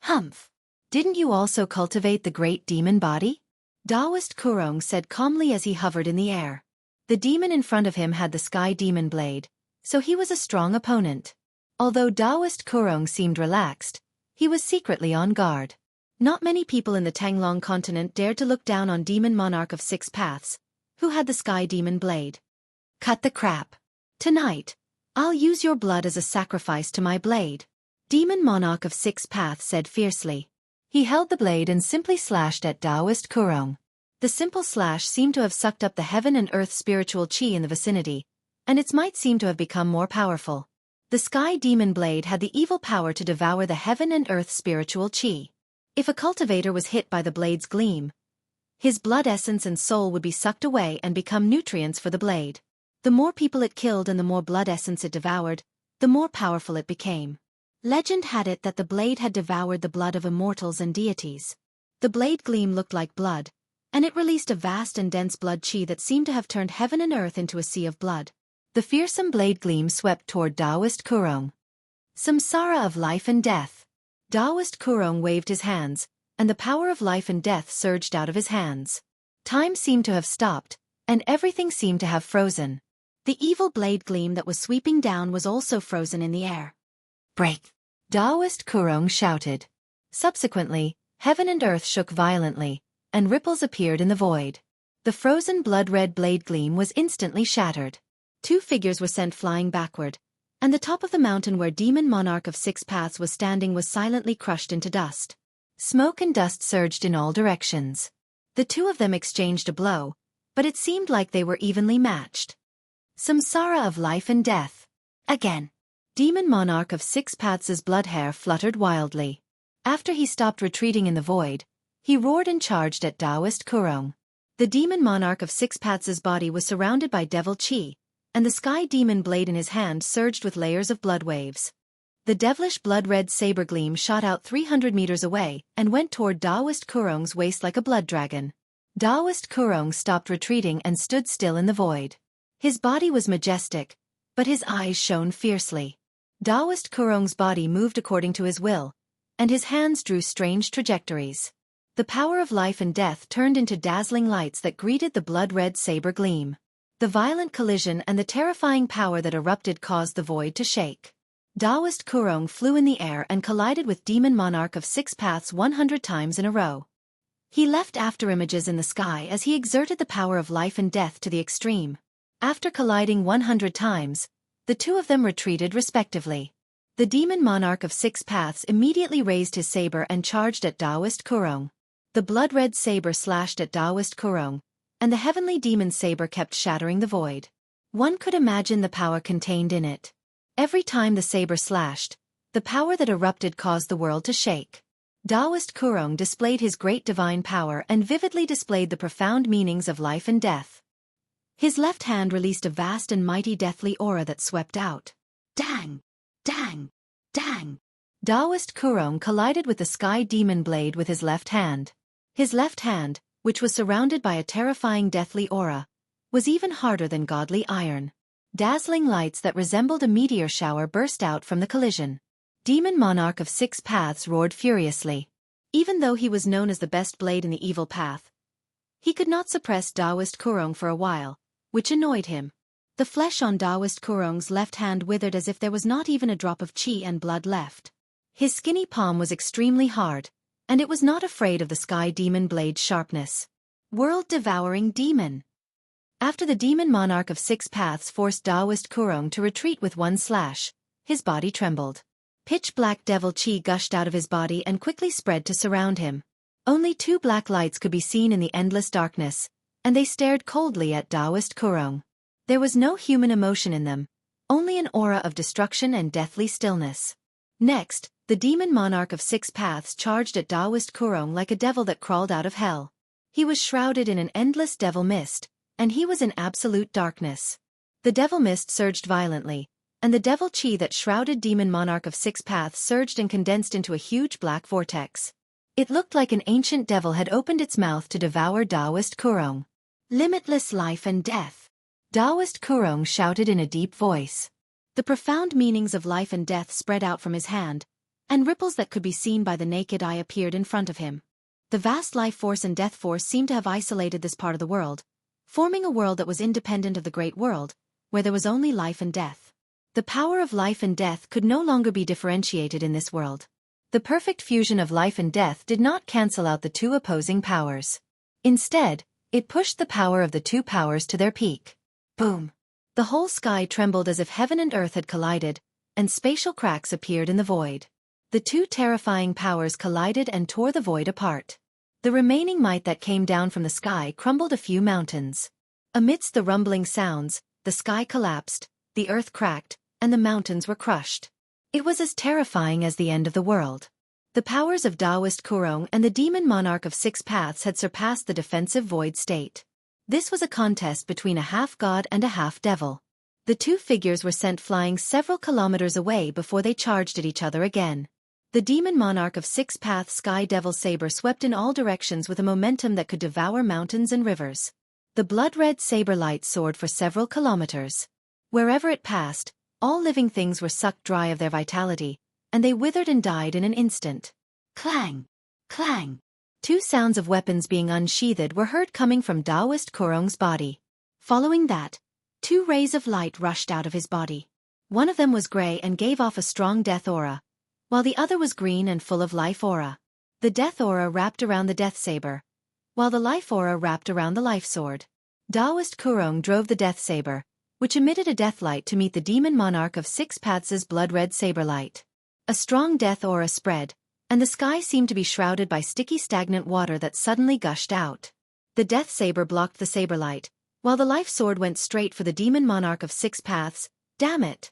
Humph! Didn't you also cultivate the great demon body? Taoist Kurong said calmly as he hovered in the air. The demon in front of him had the sky demon blade, so he was a strong opponent. Although Taoist Kurong seemed relaxed, he was secretly on guard. Not many people in the Tanglong continent dared to look down on Demon Monarch of Six Paths, who had the sky demon blade. Cut the crap. Tonight, I'll use your blood as a sacrifice to my blade. Demon Monarch of Six Paths said fiercely. He held the blade and simply slashed at Taoist Kurong. The simple slash seemed to have sucked up the heaven and earth spiritual chi in the vicinity, and its might seemed to have become more powerful. The sky demon blade had the evil power to devour the heaven and earth spiritual chi. If a cultivator was hit by the blade's gleam, his blood essence and soul would be sucked away and become nutrients for the blade. The more people it killed and the more blood essence it devoured, the more powerful it became. Legend had it that the blade had devoured the blood of immortals and deities. The blade gleam looked like blood, and it released a vast and dense blood chi that seemed to have turned heaven and earth into a sea of blood. The fearsome blade gleam swept toward Taoist Kurong. Samsara of life and death. Taoist Kurong waved his hands, and the power of life and death surged out of his hands. Time seemed to have stopped, and everything seemed to have frozen. The evil blade gleam that was sweeping down was also frozen in the air. Break! Taoist Kurong shouted. Subsequently, heaven and earth shook violently, and ripples appeared in the void. The frozen blood-red blade gleam was instantly shattered. Two figures were sent flying backward, and the top of the mountain where Demon Monarch of Six Paths was standing was silently crushed into dust. Smoke and dust surged in all directions. The two of them exchanged a blow, but it seemed like they were evenly matched. Samsara of life and death. Again. Demon Monarch of Six Paths' blood hair fluttered wildly. After he stopped retreating in the void, he roared and charged at Taoist Kurong. The Demon Monarch of Six Paths' body was surrounded by devil chi, and the sky demon blade in his hand surged with layers of blood waves. The devilish blood-red saber gleam shot out 300 meters away and went toward Taoist Kurong's waist like a blood dragon. Taoist Kurong stopped retreating and stood still in the void. His body was majestic, but his eyes shone fiercely. Taoist Kurong's body moved according to his will, and his hands drew strange trajectories. The power of life and death turned into dazzling lights that greeted the blood-red saber gleam. The violent collision and the terrifying power that erupted caused the void to shake. Taoist Kurong flew in the air and collided with Demon Monarch of Six Paths 100 times in a row. He left afterimages in the sky as he exerted the power of life and death to the extreme. After colliding 100 times, the two of them retreated respectively. The Demon Monarch of Six Paths immediately raised his saber and charged at Taoist Kurong. The blood-red saber slashed at Taoist Kurong, and the heavenly demon saber kept shattering the void. One could imagine the power contained in it. Every time the saber slashed, the power that erupted caused the world to shake. Taoist Kurong displayed his great divine power and vividly displayed the profound meanings of life and death. His left hand released a vast and mighty deathly aura that swept out. Dang! Dang! Dang! Taoist Kurong collided with the sky demon blade with his left hand. His left hand, which was surrounded by a terrifying deathly aura, was even harder than godly iron. Dazzling lights that resembled a meteor shower burst out from the collision. Demon Monarch of Six Paths roared furiously. Even though he was known as the best blade in the evil path, he could not suppress Taoist Kurong for a while, which annoyed him. The flesh on Taoist Kurong's left hand withered as if there was not even a drop of chi and blood left. His skinny palm was extremely hard, and it was not afraid of the sky demon blade's sharpness. World-devouring demon. After the Demon Monarch of Six Paths forced Taoist Kurong to retreat with one slash, his body trembled. Pitch-black devil chi gushed out of his body and quickly spread to surround him. Only two black lights could be seen in the endless darkness, and they stared coldly at Taoist Kurong. There was no human emotion in them, only an aura of destruction and deathly stillness. Next, the Demon Monarch of Six Paths charged at Taoist Kurong like a devil that crawled out of hell. He was shrouded in an endless devil mist, and he was in absolute darkness. The devil mist surged violently, and the devil chi that shrouded Demon Monarch of Six Paths surged and condensed into a huge black vortex. It looked like an ancient devil had opened its mouth to devour Taoist Kurong. Limitless life and death. Taoist Kurong shouted in a deep voice. The profound meanings of life and death spread out from his hand, and ripples that could be seen by the naked eye appeared in front of him. The vast life force and death force seemed to have isolated this part of the world, forming a world that was independent of the great world, where there was only life and death. The power of life and death could no longer be differentiated in this world. The perfect fusion of life and death did not cancel out the two opposing powers. Instead, it pushed the power of the two powers to their peak. Boom! The whole sky trembled as if heaven and earth had collided, and spatial cracks appeared in the void. The two terrifying powers collided and tore the void apart. The remaining might that came down from the sky crumbled a few mountains. Amidst the rumbling sounds, the sky collapsed, the earth cracked, and the mountains were crushed. It was as terrifying as the end of the world. The powers of Taoist Kurong and the demon monarch of Six Paths had surpassed the defensive void state. This was a contest between a half-god and a half-devil. The two figures were sent flying several kilometers away before they charged at each other again. The demon monarch of Six Paths Sky Devil Saber swept in all directions with a momentum that could devour mountains and rivers. The blood-red saber light soared for several kilometers. Wherever it passed, all living things were sucked dry of their vitality, and they withered and died in an instant. Clang! Clang! Two sounds of weapons being unsheathed were heard coming from Taoist Kurong's body. Following that, two rays of light rushed out of his body. One of them was gray and gave off a strong death aura, while the other was green and full of life aura. The death aura wrapped around the death saber, while the life aura wrapped around the life sword. Taoist Kurong drove the death saber, which emitted a death light to meet the demon monarch of Six Paths' blood-red saber light. A strong death aura spread, and the sky seemed to be shrouded by sticky stagnant water that suddenly gushed out. The death saber blocked the saber light, while the life sword went straight for the demon monarch of Six Paths. Damn it!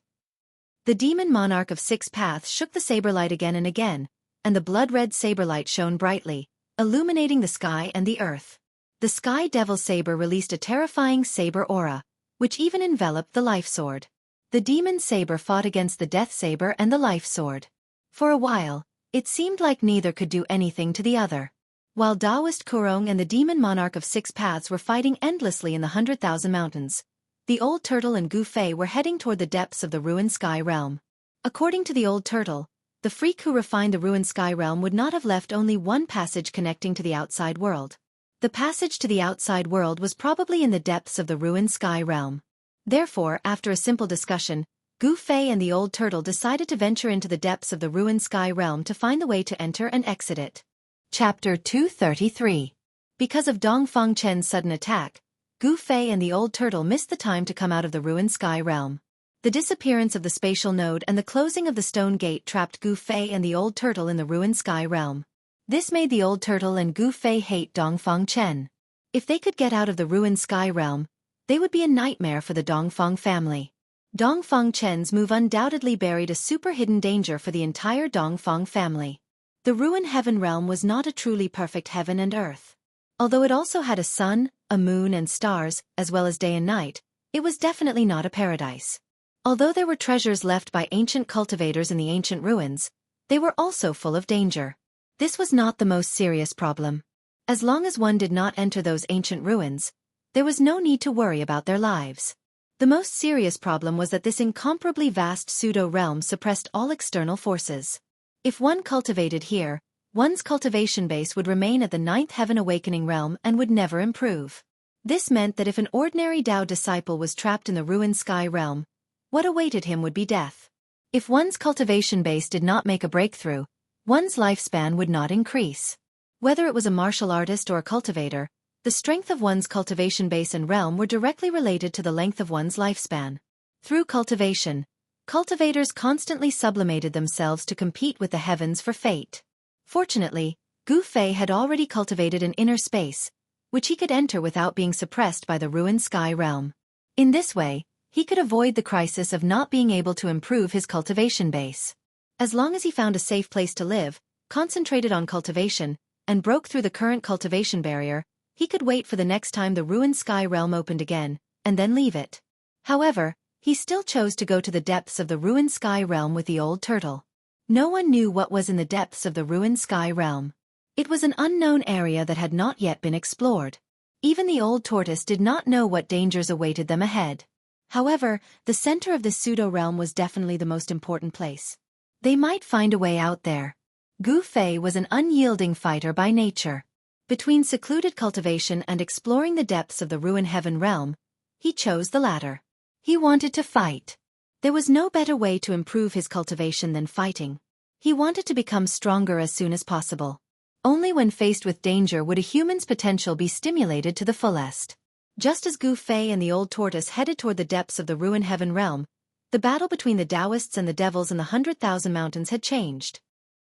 The demon monarch of Six Paths shook the saber light again and again, and the blood-red saber light shone brightly, illuminating the sky and the earth. The Sky Devil Saber released a terrifying saber aura, which even enveloped the life sword. The demon saber fought against the death saber and the life sword. For a while, it seemed like neither could do anything to the other. While Taoist Kurong and the demon monarch of Six Paths were fighting endlessly in the 100,000 mountains, the old turtle and Gu Fei were heading toward the depths of the ruined sky realm. According to the old turtle, the freak who refined the ruined sky realm would not have left only one passage connecting to the outside world. The passage to the outside world was probably in the depths of the ruined sky realm. Therefore, after a simple discussion, Gu Fei and the old turtle decided to venture into the depths of the ruined sky realm to find the way to enter and exit it. Chapter 233. Because of Dongfang Chen's sudden attack, Gu Fei and the old turtle missed the time to come out of the ruined sky realm. The disappearance of the spatial node and the closing of the stone gate trapped Gu Fei and the old turtle in the ruined sky realm. This made the old turtle and Gu Fei hate Dongfang Chen. If they could get out of the ruined sky realm, they would be a nightmare for the Dongfang family. Dongfang Chen's move undoubtedly buried a super hidden danger for the entire Dongfang family. The ruined heaven realm was not a truly perfect heaven and earth. Although it also had a sun, a moon and stars, as well as day and night, it was definitely not a paradise. Although there were treasures left by ancient cultivators in the ancient ruins, they were also full of danger. This was not the most serious problem. As long as one did not enter those ancient ruins, there was no need to worry about their lives. The most serious problem was that this incomparably vast pseudo-realm suppressed all external forces. If one cultivated here, one's cultivation base would remain at the ninth heaven awakening realm and would never improve. This meant that if an ordinary Tao disciple was trapped in the ruined sky realm, what awaited him would be death. If one's cultivation base did not make a breakthrough, one's lifespan would not increase. Whether it was a martial artist or a cultivator, the strength of one's cultivation base and realm were directly related to the length of one's lifespan. Through cultivation, cultivators constantly sublimated themselves to compete with the heavens for fate. Fortunately, Gu Fei had already cultivated an inner space, which he could enter without being suppressed by the ruined sky realm. In this way, he could avoid the crisis of not being able to improve his cultivation base. As long as he found a safe place to live, concentrated on cultivation, and broke through the current cultivation barrier, he could wait for the next time the ruined sky realm opened again, and then leave it. However, he still chose to go to the depths of the ruined sky realm with the old turtle. No one knew what was in the depths of the ruined sky realm. It was an unknown area that had not yet been explored. Even the old tortoise did not know what dangers awaited them ahead. However, the center of this pseudo-realm was definitely the most important place. They might find a way out there. Gu Fei was an unyielding fighter by nature. Between secluded cultivation and exploring the depths of the Ruin Heaven realm, he chose the latter. He wanted to fight. There was no better way to improve his cultivation than fighting. He wanted to become stronger as soon as possible. Only when faced with danger would a human's potential be stimulated to the fullest. Just as Gu Fei and the old tortoise headed toward the depths of the Ruin Heaven realm, the battle between the Taoists and the devils in the 100,000 mountains had changed.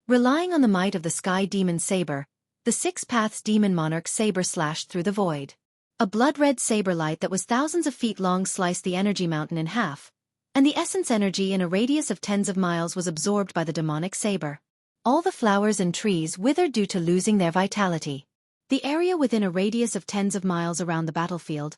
Relying on the might of the sky demon saber, the Six Paths demon monarch saber slashed through the void. A blood-red saber light that was thousands of feet long sliced the energy mountain in half, and the essence energy in a radius of tens of miles was absorbed by the demonic saber. All the flowers and trees withered due to losing their vitality. The area within a radius of tens of miles around the battlefield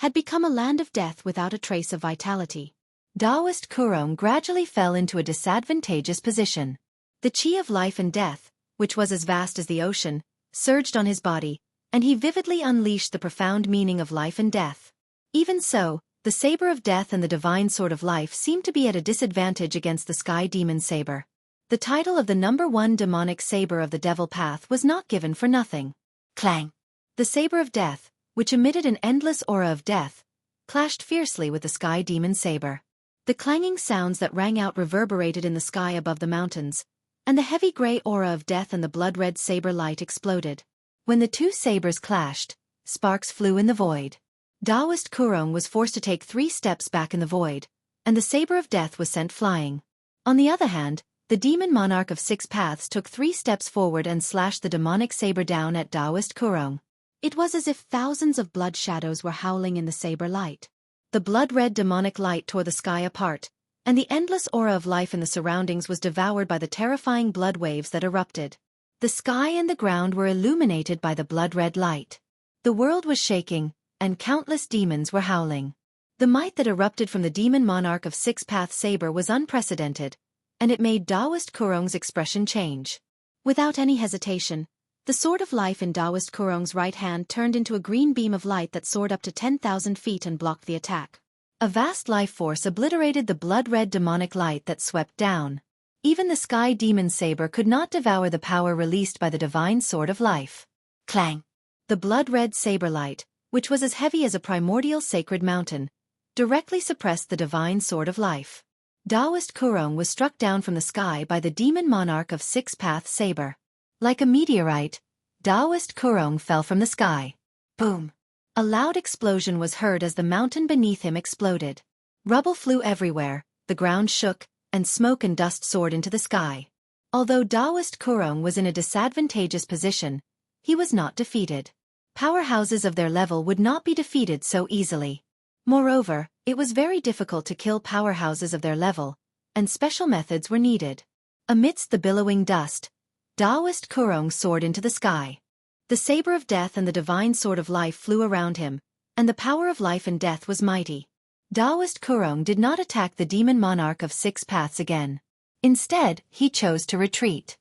had become a land of death without a trace of vitality. Taoist Kurong gradually fell into a disadvantageous position. The chi of life and death, which was as vast as the ocean, surged on his body, and he vividly unleashed the profound meaning of life and death. Even so, the saber of death and the divine sword of life seemed to be at a disadvantage against the sky demon saber. The title of the #1 demonic saber of the devil path was not given for nothing. Clang! The saber of death, which emitted an endless aura of death, clashed fiercely with the sky demon saber. The clanging sounds that rang out reverberated in the sky above the mountains, and the heavy gray aura of death and the blood-red saber light exploded. When the two sabers clashed, sparks flew in the void. Taoist Kurong was forced to take 3 steps back in the void, and the saber of death was sent flying. On the other hand, the demon monarch of 6 paths took 3 steps forward and slashed the demonic saber down at Taoist Kurong. It was as if thousands of blood shadows were howling in the saber light. The blood-red demonic light tore the sky apart, and the endless aura of life in the surroundings was devoured by the terrifying blood waves that erupted. The sky and the ground were illuminated by the blood-red light. The world was shaking, and countless demons were howling. The might that erupted from the demon monarch of 6 paths saber was unprecedented, and it made Taoist Kurong's expression change. Without any hesitation, the sword of life in Taoist Kurong's right hand turned into a green beam of light that soared up to 10,000 feet and blocked the attack. A vast life force obliterated the blood-red demonic light that swept down. Even the sky demon saber could not devour the power released by the divine sword of life. Clang! The blood-red saber light, which was as heavy as a primordial sacred mountain, directly suppressed the divine sword of life. Taoist Kurong was struck down from the sky by the demon monarch of 6 paths saber. Like a meteorite, Taoist Kurong fell from the sky. Boom! A loud explosion was heard as the mountain beneath him exploded. Rubble flew everywhere, the ground shook, and smoke and dust soared into the sky. Although Taoist Kurong was in a disadvantageous position, he was not defeated. Powerhouses of their level would not be defeated so easily. Moreover, it was very difficult to kill powerhouses of their level, and special methods were needed. Amidst the billowing dust, Taoist Kurong soared into the sky. The saber of death and the divine sword of life flew around him, and the power of life and death was mighty. Taoist Kurong did not attack the demon monarch of 6 paths again. Instead, he chose to retreat.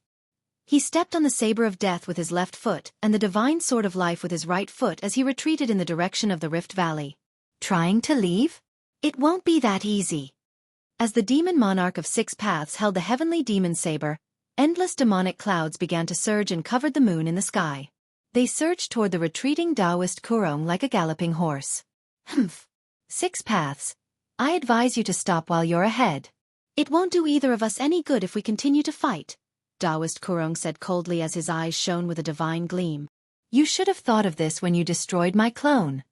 He stepped on the saber of death with his left foot and the divine sword of life with his right foot as he retreated in the direction of the Rift Valley. Trying to leave? It won't be that easy. As the demon monarch of 6 paths held the heavenly demon saber, endless demonic clouds began to surge and covered the moon in the sky. They surged toward the retreating Taoist Kurong like a galloping horse. Humph! 6 paths. I advise you to stop while you're ahead. It won't do either of us any good if we continue to fight, Taoist Kurong said coldly as his eyes shone with a divine gleam. You should have thought of this when you destroyed my clone.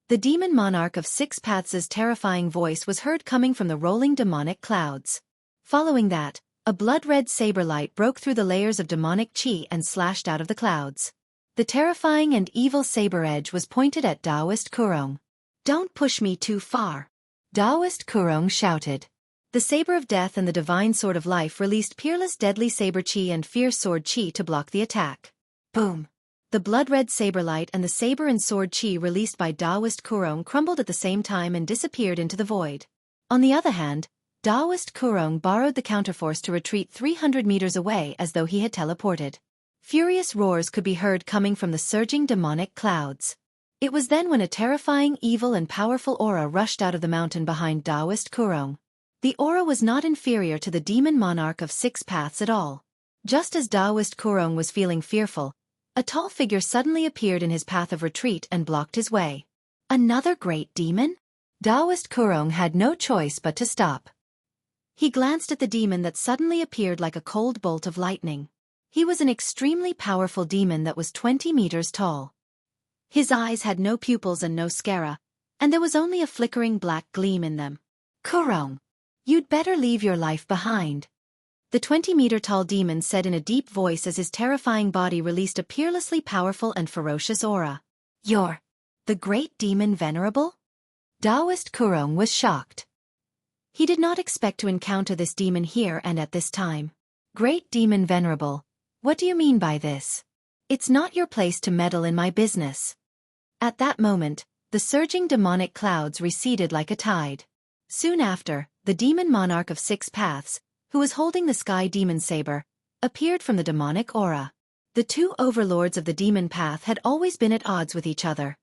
The demon monarch of 6 paths' terrifying voice was heard coming from the rolling demonic clouds. Following that, a blood-red saber light broke through the layers of demonic chi and slashed out of the clouds. The terrifying and evil saber edge was pointed at Taoist Kurong. Don't push me too far, Taoist Kurong shouted. The saber of death and the divine sword of life released peerless deadly saber chi and fierce sword chi to block the attack. Boom! The blood-red saber light and the saber and sword chi released by Taoist Kurong crumbled at the same time and disappeared into the void. On the other hand, Taoist Kurong borrowed the counterforce to retreat 300 meters away as though he had teleported. Furious roars could be heard coming from the surging demonic clouds. It was then when a terrifying evil and powerful aura rushed out of the mountain behind Taoist Kurong. The aura was not inferior to the demon monarch of 6 paths at all. Just as Taoist Kurong was feeling fearful, a tall figure suddenly appeared in his path of retreat and blocked his way. Another great demon? Taoist Kurong had no choice but to stop. He glanced at the demon that suddenly appeared like a cold bolt of lightning. He was an extremely powerful demon that was 20 meters tall. His eyes had no pupils and no sclera, and there was only a flickering black gleam in them. Kurong, you'd better leave your life behind. The 20-meter-tall demon said in a deep voice as his terrifying body released a peerlessly powerful and ferocious aura. You're the great demon venerable? Taoist Kurong was shocked. He did not expect to encounter this demon here and at this time. Great demon venerable, what do you mean by this? It's not your place to meddle in my business. At that moment, the surging demonic clouds receded like a tide. Soon after, the demon monarch of 6 paths, who was holding the sky demon saber, appeared from the demonic aura. The two overlords of the demon path had always been at odds with each other.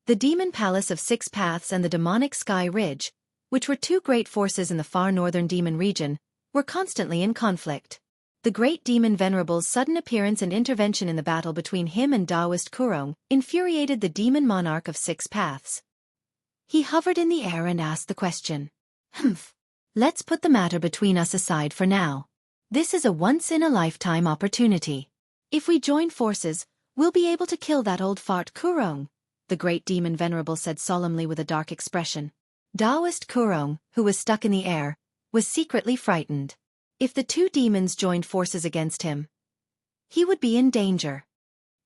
The demon palace of 6 paths and the demonic sky ridge, which were two great forces in the far northern demon region, were constantly in conflict. The great demon venerable's sudden appearance and intervention in the battle between him and Taoist Kurong infuriated the demon monarch of 6 paths. He hovered in the air and asked the question. Let's put the matter between us aside for now. This is a once-in-a-lifetime opportunity. If we join forces, we'll be able to kill that old fart Kurong, the great demon venerable said solemnly with a dark expression. Taoist Kurong, who was stuck in the air, was secretly frightened. If the two demons joined forces against him, he would be in danger.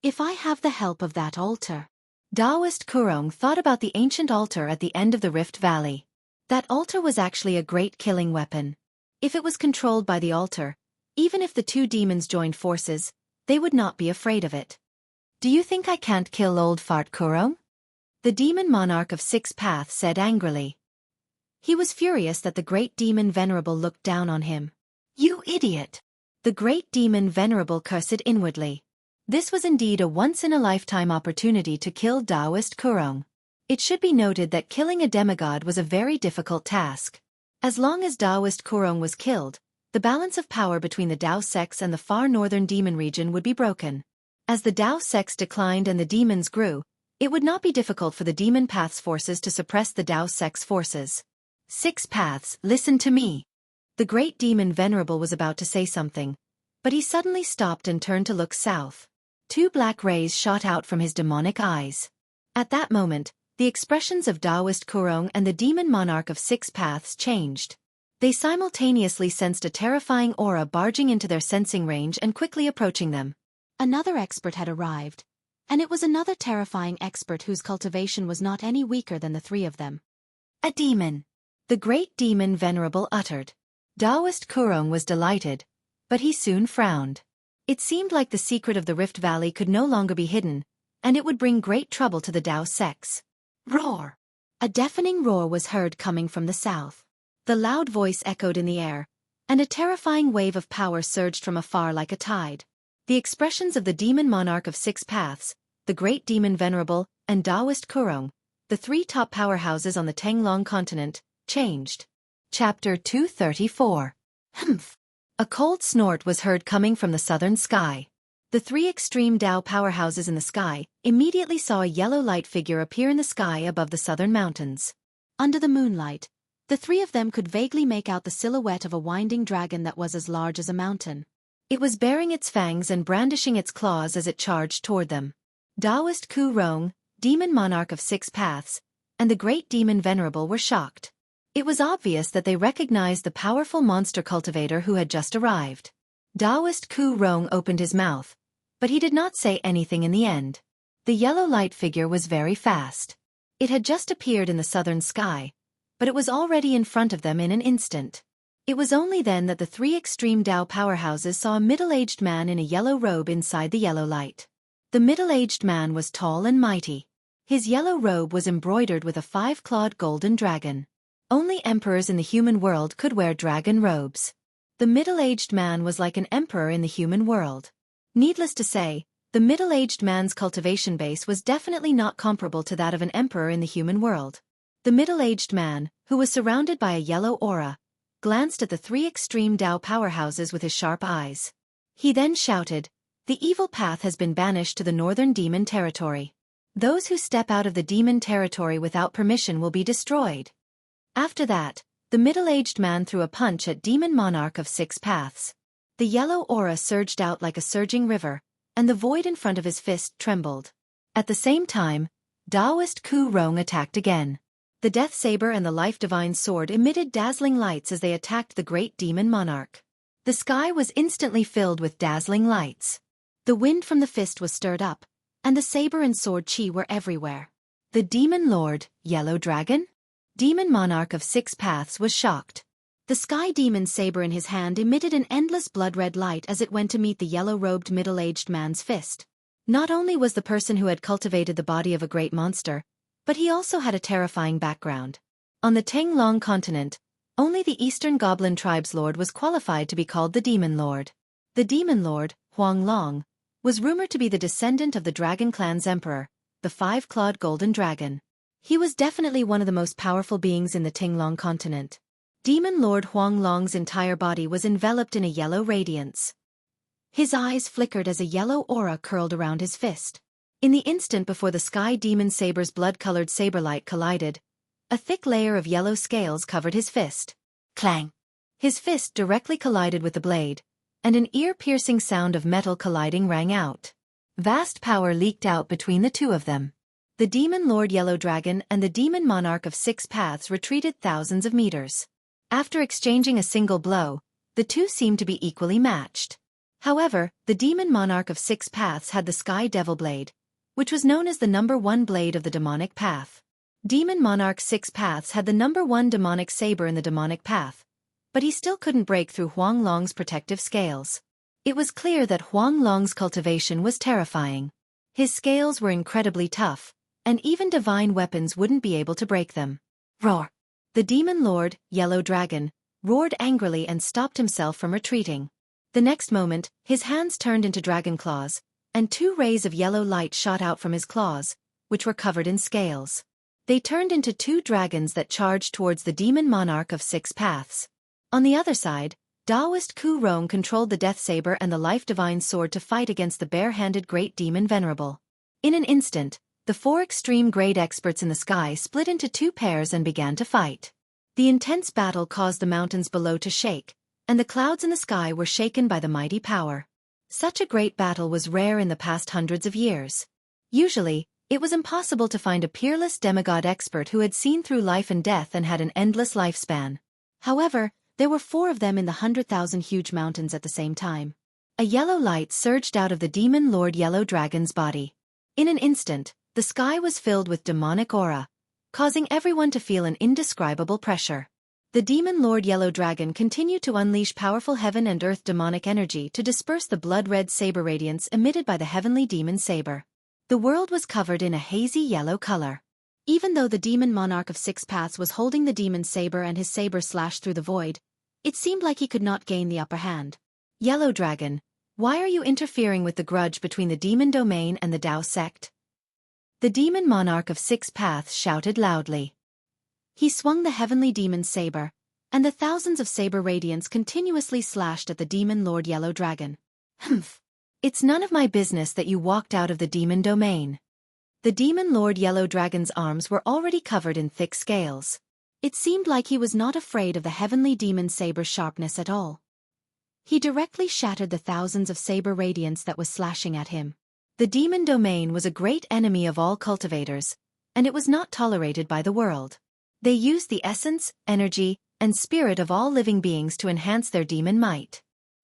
If I have the help of that altar. Taoist Kurong thought about the ancient altar at the end of the Rift Valley. That altar was actually a great killing weapon. If it was controlled by the altar, even if the two demons joined forces, they would not be afraid of it. Do you think I can't kill old fart Kurong? The demon monarch of 6 paths said angrily. He was furious that the great demon venerable looked down on him. You idiot! The great demon venerable cursed inwardly. This was indeed a once-in-a-lifetime opportunity to kill Taoist Kurong. It should be noted that killing a demigod was a very difficult task. As long as Taoist Kurong was killed, the balance of power between the Tao sects and the far northern demon region would be broken. As the Tao sects declined and the demons grew, it would not be difficult for the demon path's forces to suppress the Tao sect's forces. 6 paths, listen to me. The great demon venerable was about to say something, but he suddenly stopped and turned to look south. 2 black rays shot out from his demonic eyes. At that moment, the expressions of Taoist Kurong and the demon monarch of 6 paths changed. They simultaneously sensed a terrifying aura barging into their sensing range and quickly approaching them. Another expert had arrived, and it was another terrifying expert whose cultivation was not any weaker than the 3 of them. A demon! The great demon venerable uttered. Taoist Kurong was delighted, but he soon frowned. It seemed like the secret of the Rift Valley could no longer be hidden, and it would bring great trouble to the Tao sects. Roar! A deafening roar was heard coming from the south. The loud voice echoed in the air, and a terrifying wave of power surged from afar like a tide. The expressions of the demon monarch of 6 paths, the great demon venerable, and Taoist Kurong, the 3 top powerhouses on the Tenglong continent, changed. Chapter 234. A cold snort was heard coming from the southern sky. The 3 extreme Tao powerhouses in the sky immediately saw a yellow light figure appear in the sky above the southern mountains. Under the moonlight, the 3 of them could vaguely make out the silhouette of a winding dragon that was as large as a mountain. It was baring its fangs and brandishing its claws as it charged toward them. Taoist Kurong, demon monarch of 6 paths, and the great demon venerable were shocked. It was obvious that they recognized the powerful monster cultivator who had just arrived. Taoist Kurong opened his mouth, but he did not say anything in the end. The yellow light figure was very fast. It had just appeared in the southern sky, but it was already in front of them in an instant. It was only then that the 3 extreme Tao powerhouses saw a middle-aged man in a yellow robe inside the yellow light. The middle-aged man was tall and mighty. His yellow robe was embroidered with a 5-clawed golden dragon. Only emperors in the human world could wear dragon robes. The middle-aged man was like an emperor in the human world. Needless to say, the middle-aged man's cultivation base was definitely not comparable to that of an emperor in the human world. The middle-aged man, who was surrounded by a yellow aura, glanced at the three extreme Dao powerhouses with his sharp eyes. He then shouted, "The evil path has been banished to the northern demon territory. Those who step out of the demon territory without permission will be destroyed." After that, the middle-aged man threw a punch at Demon Monarch of Six Paths. The yellow aura surged out like a surging river, and the void in front of his fist trembled. At the same time, Taoist Ku Rong attacked again. The Death Saber and the Life Divine Sword emitted dazzling lights as they attacked the great demon monarch. The sky was instantly filled with dazzling lights. The wind from the fist was stirred up, and the saber and sword chi were everywhere. The Demon Lord, Yellow Dragon? Demon Monarch of Six Paths was shocked. The sky demon saber in his hand emitted an endless blood-red light as it went to meet the yellow-robed middle-aged man's fist. Not only was the person who had cultivated the body of a great monster, but he also had a terrifying background. On the Tenglong continent, only the Eastern Goblin tribe's lord was qualified to be called the Demon Lord. The Demon Lord, Huang Long, was rumored to be the descendant of the Dragon Clan's emperor, the five-clawed golden dragon. He was definitely one of the most powerful beings in the Tenglong continent. Demon Lord Huang Long's entire body was enveloped in a yellow radiance. His eyes flickered as a yellow aura curled around his fist. In the instant before the sky demon saber's blood-colored saber light collided, a thick layer of yellow scales covered his fist. Clang! His fist directly collided with the blade, and an ear-piercing sound of metal colliding rang out. Vast power leaked out between the two of them. The Demon Lord Yellow Dragon and the Demon Monarch of Six Paths retreated thousands of meters. After exchanging a single blow, the two seemed to be equally matched. However, the Demon Monarch of Six Paths had the Sky Devil Blade, which was known as the #1 blade of the demonic path. Demon Monarch Six Paths had the #1 demonic saber in the demonic path, but he still couldn't break through Huang Long's protective scales. It was clear that Huang Long's cultivation was terrifying. His scales were incredibly tough, and even divine weapons wouldn't be able to break them. Roar! The Demon Lord, Yellow Dragon, roared angrily and stopped himself from retreating. The next moment, his hands turned into dragon claws, and two rays of yellow light shot out from his claws, which were covered in scales. They turned into two dragons that charged towards the Demon Monarch of Six Paths. On the other side, Taoist Ku Rong controlled the Death Saber and the Life Divine Sword to fight against the bare-handed Great Demon Venerable. In an instant, the four extreme grade experts in the sky split into two pairs and began to fight. The intense battle caused the mountains below to shake, and the clouds in the sky were shaken by the mighty power. Such a great battle was rare in the past hundreds of years. Usually, it was impossible to find a peerless demigod expert who had seen through life and death and had an endless lifespan. However, there were 4 of them in the 100,000 huge mountains at the same time. A yellow light surged out of the Demon Lord Yellow Dragon's body. In an instant, the sky was filled with demonic aura, causing everyone to feel an indescribable pressure. The Demon Lord Yellow Dragon continued to unleash powerful heaven and earth demonic energy to disperse the blood-red saber radiance emitted by the heavenly demon saber. The world was covered in a hazy yellow color. Even though the Demon Monarch of Six Paths was holding the demon saber and his saber slashed through the void, it seemed like he could not gain the upper hand. Yellow Dragon, why are you interfering with the grudge between the demon domain and the Dao sect? The Demon Monarch of Six Paths shouted loudly. He swung the heavenly demon saber, and the thousands of saber radiance continuously slashed at the Demon Lord Yellow Dragon. Humph! It's none of my business that you walked out of the demon domain. The Demon Lord Yellow Dragon's arms were already covered in thick scales. It seemed like he was not afraid of the heavenly demon saber's sharpness at all. He directly shattered the thousands of saber radiance that was slashing at him. The demon domain was a great enemy of all cultivators, and it was not tolerated by the world. They used the essence, energy, and spirit of all living beings to enhance their demon might.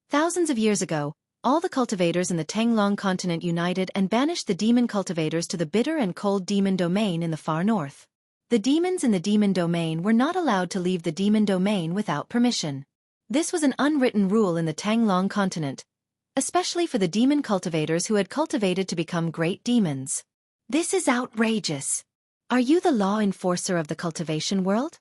Thousands of years ago, all the cultivators in the Tenglong continent united and banished the demon cultivators to the bitter and cold demon domain in the far north. The demons in the demon domain were not allowed to leave the demon domain without permission. This was an unwritten rule in the Tenglong continent, especially for the demon cultivators who had cultivated to become great demons. This is outrageous. Are you the law enforcer of the cultivation world?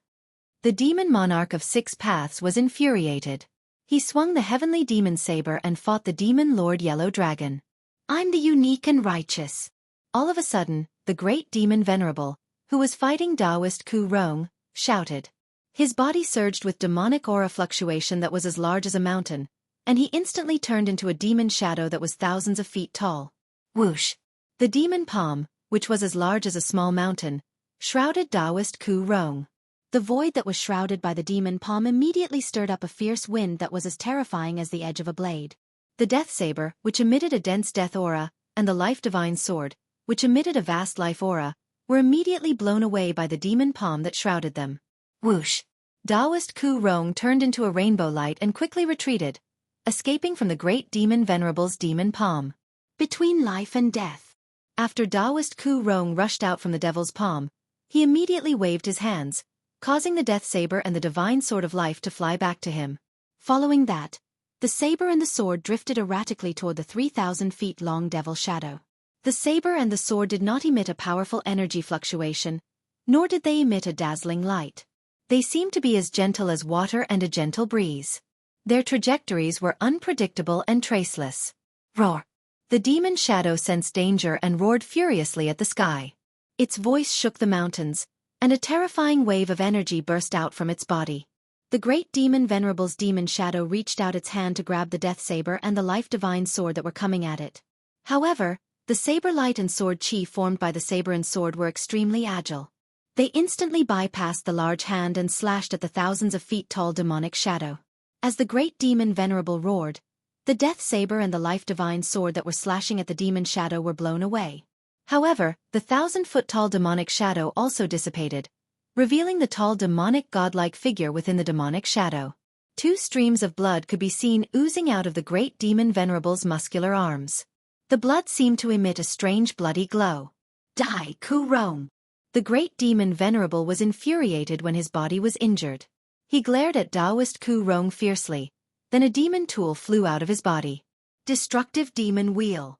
The Demon Monarch of Six Paths was infuriated. He swung the heavenly demon saber and fought the Demon Lord Yellow Dragon. I'm the unique and righteous. All of a sudden, the great demon Venerable, who was fighting Taoist Ku Rong, shouted. His body surged with demonic aura fluctuation that was as large as a mountain, and he instantly turned into a demon shadow that was thousands of feet tall. Whoosh! The demon palm, which was as large as a small mountain, shrouded Taoist Ku Rong. The void that was shrouded by the demon palm immediately stirred up a fierce wind that was as terrifying as the edge of a blade. The death saber, which emitted a dense death aura, and the life divine sword, which emitted a vast life aura, were immediately blown away by the demon palm that shrouded them. Whoosh! Taoist Ku Rong turned into a rainbow light and quickly retreated, escaping from the great demon Venerable's demon palm. Between life and death. After Taoist Ku Rong rushed out from the devil's palm, he immediately waved his hands, causing the death saber and the divine sword of life to fly back to him. Following that, the saber and the sword drifted erratically toward the 3,000 feet long devil shadow. The saber and the sword did not emit a powerful energy fluctuation, nor did they emit a dazzling light. They seemed to be as gentle as water and a gentle breeze. Their trajectories were unpredictable and traceless. Roar! The demon shadow sensed danger and roared furiously at the sky. Its voice shook the mountains, and a terrifying wave of energy burst out from its body. The great demon Venerable's demon shadow reached out its hand to grab the death saber and the life divine sword that were coming at it. However, the saber light and sword chi formed by the saber and sword were extremely agile. They instantly bypassed the large hand and slashed at the thousands of feet tall demonic shadow. As the great demon Venerable roared, the death saber and the life divine sword that were slashing at the demon shadow were blown away. However, the 1,000-foot-tall demonic shadow also dissipated, revealing the tall demonic godlike figure within the demonic shadow. 2 streams of blood could be seen oozing out of the great demon Venerable's muscular arms. The blood seemed to emit a strange bloody glow. Die, Ku Rong! The great demon Venerable was infuriated when his body was injured. He glared at Taoist Ku Rong fiercely, then a demon tool flew out of his body. Destructive demon wheel.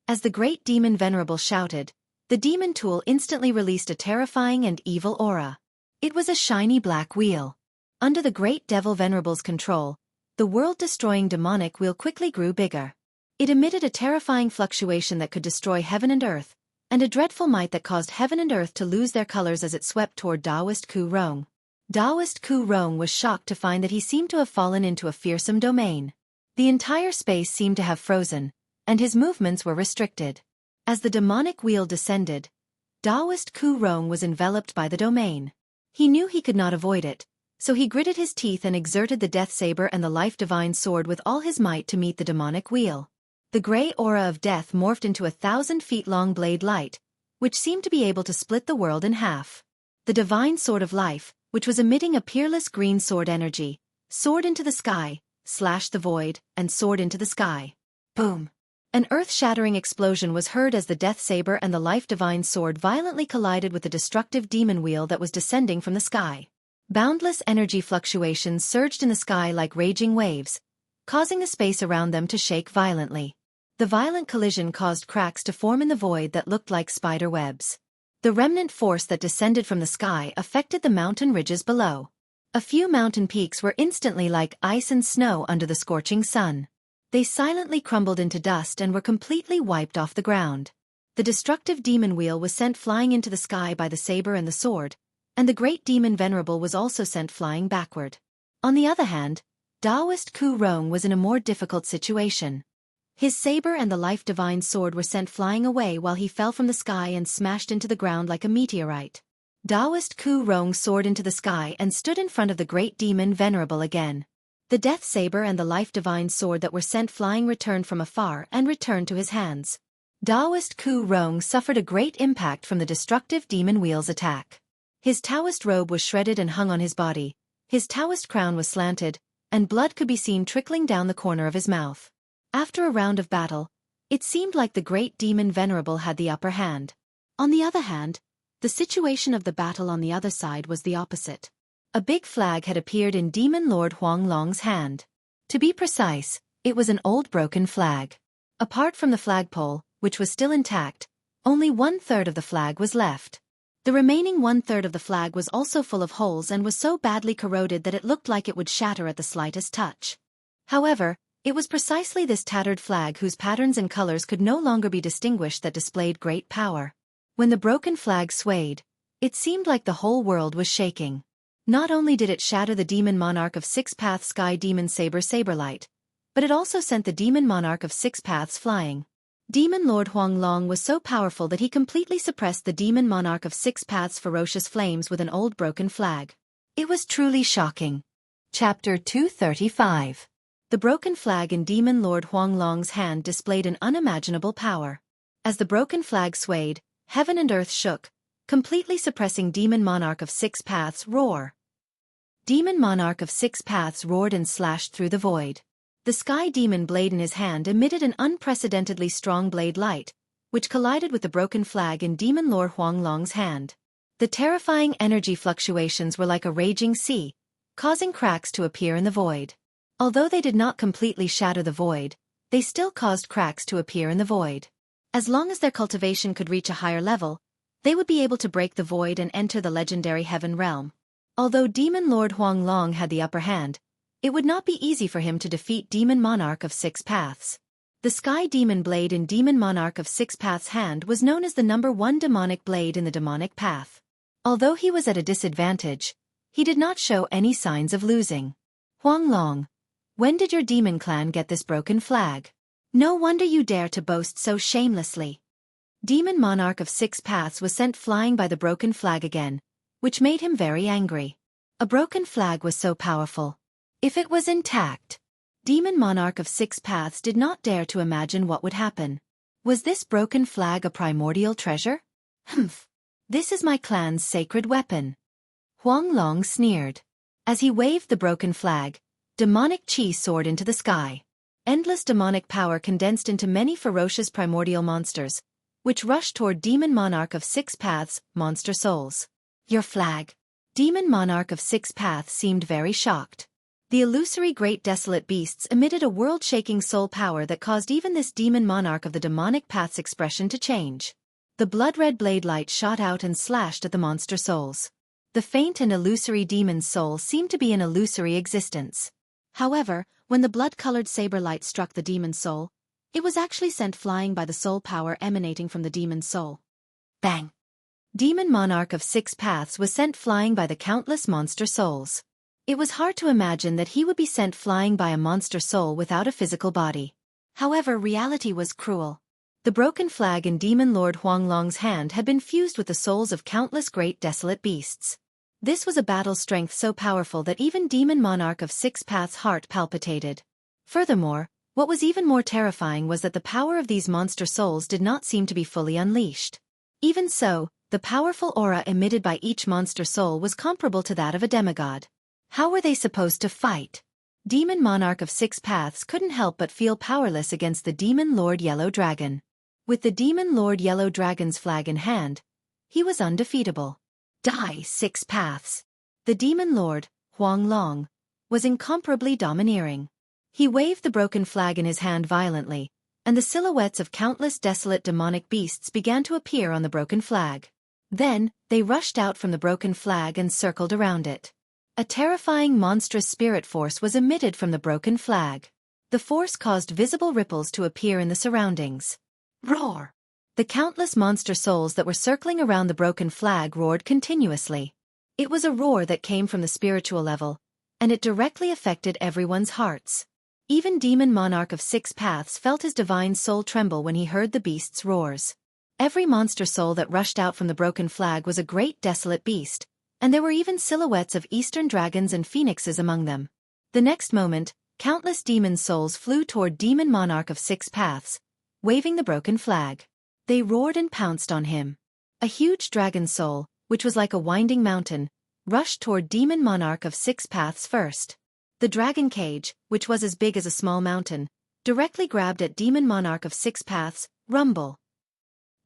As the great demon Venerable shouted, the demon tool instantly released a terrifying and evil aura. It was a shiny black wheel. Under the great devil Venerable's control, the world-destroying demonic wheel quickly grew bigger. It emitted a terrifying fluctuation that could destroy heaven and earth, and a dreadful might that caused heaven and earth to lose their colors as it swept toward Taoist Ku Rong. Taoist Ku Rong was shocked to find that he seemed to have fallen into a fearsome domain. The entire space seemed to have frozen, and his movements were restricted. As the demonic wheel descended, Taoist Ku Rong was enveloped by the domain. He knew he could not avoid it, so he gritted his teeth and exerted the death saber and the life divine sword with all his might to meet the demonic wheel. The gray aura of death morphed into a 1,000-feet-long blade light, which seemed to be able to split the world in half. The divine sword of life, which was emitting a peerless green sword energy, soared into the sky, slashed the void, and soared into the sky. Boom! An earth-shattering explosion was heard as the death saber and the life divine sword violently collided with the destructive demon wheel that was descending from the sky. Boundless energy fluctuations surged in the sky like raging waves, causing the space around them to shake violently. The violent collision caused cracks to form in the void that looked like spider webs. The remnant force that descended from the sky affected the mountain ridges below. A few mountain peaks were instantly like ice and snow under the scorching sun. They silently crumbled into dust and were completely wiped off the ground. The destructive demon wheel was sent flying into the sky by the saber and the sword, and the great demon Venerable was also sent flying backward. On the other hand, Taoist Ku Rong was in a more difficult situation. His saber and the life divine sword were sent flying away while he fell from the sky and smashed into the ground like a meteorite. Taoist Ku Rong soared into the sky and stood in front of the great demon Venerable again. The death saber and the life divine sword that were sent flying returned from afar and returned to his hands. Taoist Ku Rong suffered a great impact from the destructive demon wheel's attack. His Taoist robe was shredded and hung on his body, his Taoist crown was slanted, and blood could be seen trickling down the corner of his mouth. After a round of battle, it seemed like the great demon Venerable had the upper hand. On the other hand, the situation of the battle on the other side was the opposite. A big flag had appeared in Demon Lord Huang Long's hand. To be precise, it was an old broken flag. Apart from the flagpole, which was still intact, only 1/3 of the flag was left. The remaining 1/3 of the flag was also full of holes and was so badly corroded that it looked like it would shatter at the slightest touch. However, it was precisely this tattered flag whose patterns and colors could no longer be distinguished that displayed great power. When the broken flag swayed, it seemed like the whole world was shaking. Not only did it shatter the demon monarch of Six Paths Sky Demon Saberlight, but it also sent the demon monarch of Six Paths flying. Demon Lord Huanglong was so powerful that he completely suppressed the demon monarch of Six Paths' ferocious flames with an old broken flag. It was truly shocking. Chapter 235. The broken flag in Demon Lord Huanglong's hand displayed an unimaginable power. As the broken flag swayed, heaven and earth shook, completely suppressing Demon Monarch of Six Paths' roar. Demon Monarch of Six Paths roared and slashed through the void. The sky demon blade in his hand emitted an unprecedentedly strong blade light, which collided with the broken flag in Demon Lord Huanglong's hand. The terrifying energy fluctuations were like a raging sea, causing cracks to appear in the void. Although they did not completely shatter the void, they still caused cracks to appear in the void. As long as their cultivation could reach a higher level, they would be able to break the void and enter the legendary heaven realm. Although Demon Lord Huanglong had the upper hand, it would not be easy for him to defeat Demon Monarch of Six Paths. The Sky Demon blade in Demon Monarch of Six Paths' hand was known as the #1 demonic blade in the demonic path. Although he was at a disadvantage, he did not show any signs of losing. Huanglong, when did your demon clan get this broken flag? No wonder you dare to boast so shamelessly. Demon Monarch of Six Paths was sent flying by the broken flag again, which made him very angry. A broken flag was so powerful. If it was intact, Demon Monarch of Six Paths did not dare to imagine what would happen. Was this broken flag a primordial treasure? Humph! This is my clan's sacred weapon. Huanglong sneered. As he waved the broken flag, demonic chi soared into the sky. Endless demonic power condensed into many ferocious primordial monsters, which rushed toward Demon Monarch of Six Paths' monster souls. Your flag. Demon Monarch of Six Paths seemed very shocked. The illusory great desolate beasts emitted a world-shaking soul power that caused even this Demon Monarch of the demonic path's expression to change. The blood-red blade light shot out and slashed at the monster souls. The faint and illusory demon's soul seemed to be an illusory existence. However, when the blood-colored saber light struck the demon's soul, it was actually sent flying by the soul power emanating from the demon's soul. Bang! Demon Monarch of Six Paths was sent flying by the countless monster souls. It was hard to imagine that he would be sent flying by a monster soul without a physical body. However, reality was cruel. The broken flag in Demon Lord Huanglong's hand had been fused with the souls of countless great desolate beasts. This was a battle strength so powerful that even Demon Monarch of Six Paths' heart palpitated. Furthermore, what was even more terrifying was that the power of these monster souls did not seem to be fully unleashed. Even so, the powerful aura emitted by each monster soul was comparable to that of a demigod. How were they supposed to fight? Demon Monarch of Six Paths couldn't help but feel powerless against the Demon Lord Yellow Dragon. With the Demon Lord Yellow Dragon's flag in hand, he was undefeatable. Die, Six Paths! The Demon Lord, Huanglong, was incomparably domineering. He waved the broken flag in his hand violently, and the silhouettes of countless desolate demonic beasts began to appear on the broken flag. Then, they rushed out from the broken flag and circled around it. A terrifying monstrous spirit force was emitted from the broken flag. The force caused visible ripples to appear in the surroundings. Roar! The countless monster souls that were circling around the broken flag roared continuously. It was a roar that came from the spiritual level, and it directly affected everyone's hearts. Even Demon Monarch of Six Paths felt his divine soul tremble when he heard the beast's roars. Every monster soul that rushed out from the broken flag was a great desolate beast, and there were even silhouettes of eastern dragons and phoenixes among them. The next moment, countless demon souls flew toward Demon Monarch of Six Paths, waving the broken flag. They roared and pounced on him. A huge dragon soul, which was like a winding mountain, rushed toward Demon Monarch of Six Paths first. The dragon cage, which was as big as a small mountain, directly grabbed at Demon Monarch of Six Paths, rumble.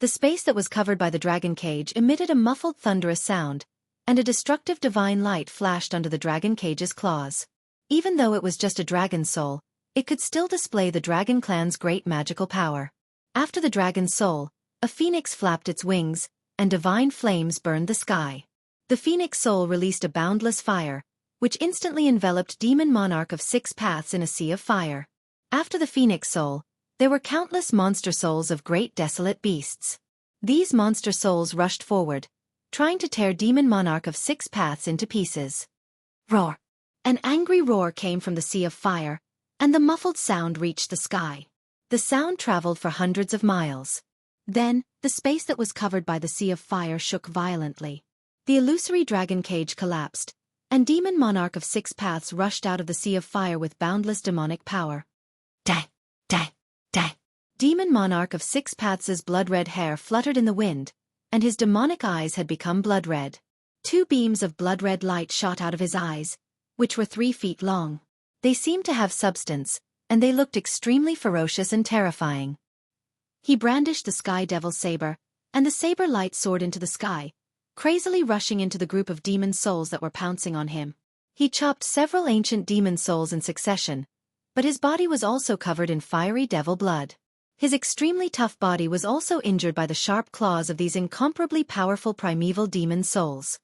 The space that was covered by the dragon cage emitted a muffled thunderous sound, and a destructive divine light flashed under the dragon cage's claws. Even though it was just a dragon soul, it could still display the dragon clan's great magical power. After the dragon's soul, a phoenix flapped its wings, and divine flames burned the sky. The phoenix soul released a boundless fire, which instantly enveloped Demon Monarch of Six Paths in a sea of fire. After the phoenix soul, there were countless monster souls of great desolate beasts. These monster souls rushed forward, trying to tear Demon Monarch of Six Paths into pieces. Roar! An angry roar came from the sea of fire, and the muffled sound reached the sky. The sound traveled for hundreds of miles. Then, the space that was covered by the sea of fire shook violently. The illusory dragon cage collapsed, and Demon Monarch of Six Paths rushed out of the sea of fire with boundless demonic power. Die! Die! Die! Demon Monarch of Six Paths' blood-red hair fluttered in the wind, and his demonic eyes had become blood-red. 2 beams of blood-red light shot out of his eyes, which were 3 feet long. They seemed to have substance, and they looked extremely ferocious and terrifying. He brandished the Sky Devil's saber, and the saber light soared into the sky, crazily rushing into the group of demon souls that were pouncing on him. He chopped several ancient demon souls in succession, but his body was also covered in fiery devil blood. His extremely tough body was also injured by the sharp claws of these incomparably powerful primeval demon souls.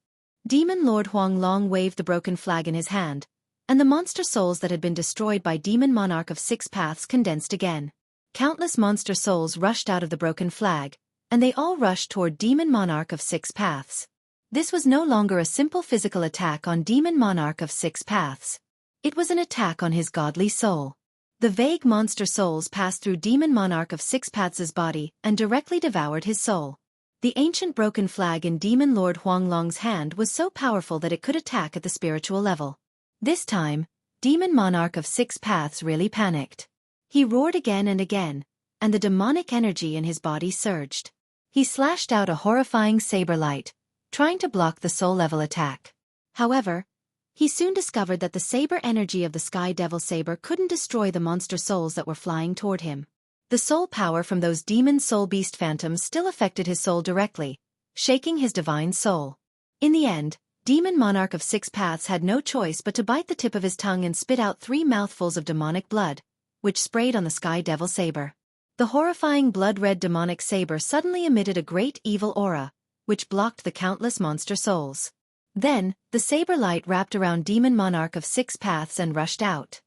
Demon Lord Huanglong waved the broken flag in his hand, and the monster souls that had been destroyed by Demon Monarch of Six Paths condensed again. Countless monster souls rushed out of the broken flag, and they all rushed toward Demon Monarch of Six Paths. This was no longer a simple physical attack on Demon Monarch of Six Paths. It was an attack on his godly soul. The vague monster souls passed through Demon Monarch of Six Paths' body and directly devoured his soul. The ancient broken flag in Demon Lord Huanglong's hand was so powerful that it could attack at the spiritual level. This time, Demon Monarch of Six Paths really panicked. He roared again, and the demonic energy in his body surged. He slashed out a horrifying saber light, trying to block the soul-level attack. However, he soon discovered that the saber energy of the Sky Devil saber couldn't destroy the monster souls that were flying toward him. The soul power from those demon soul beast phantoms still affected his soul directly, shaking his divine soul. In the end, Demon Monarch of Six Paths had no choice but to bite the tip of his tongue and spit out 3 mouthfuls of demonic blood, which sprayed on the Sky Devil saber. The horrifying blood-red demonic saber suddenly emitted a great evil aura, which blocked the countless monster souls. Then, the saber light wrapped around Demon Monarch of Six Paths and rushed out.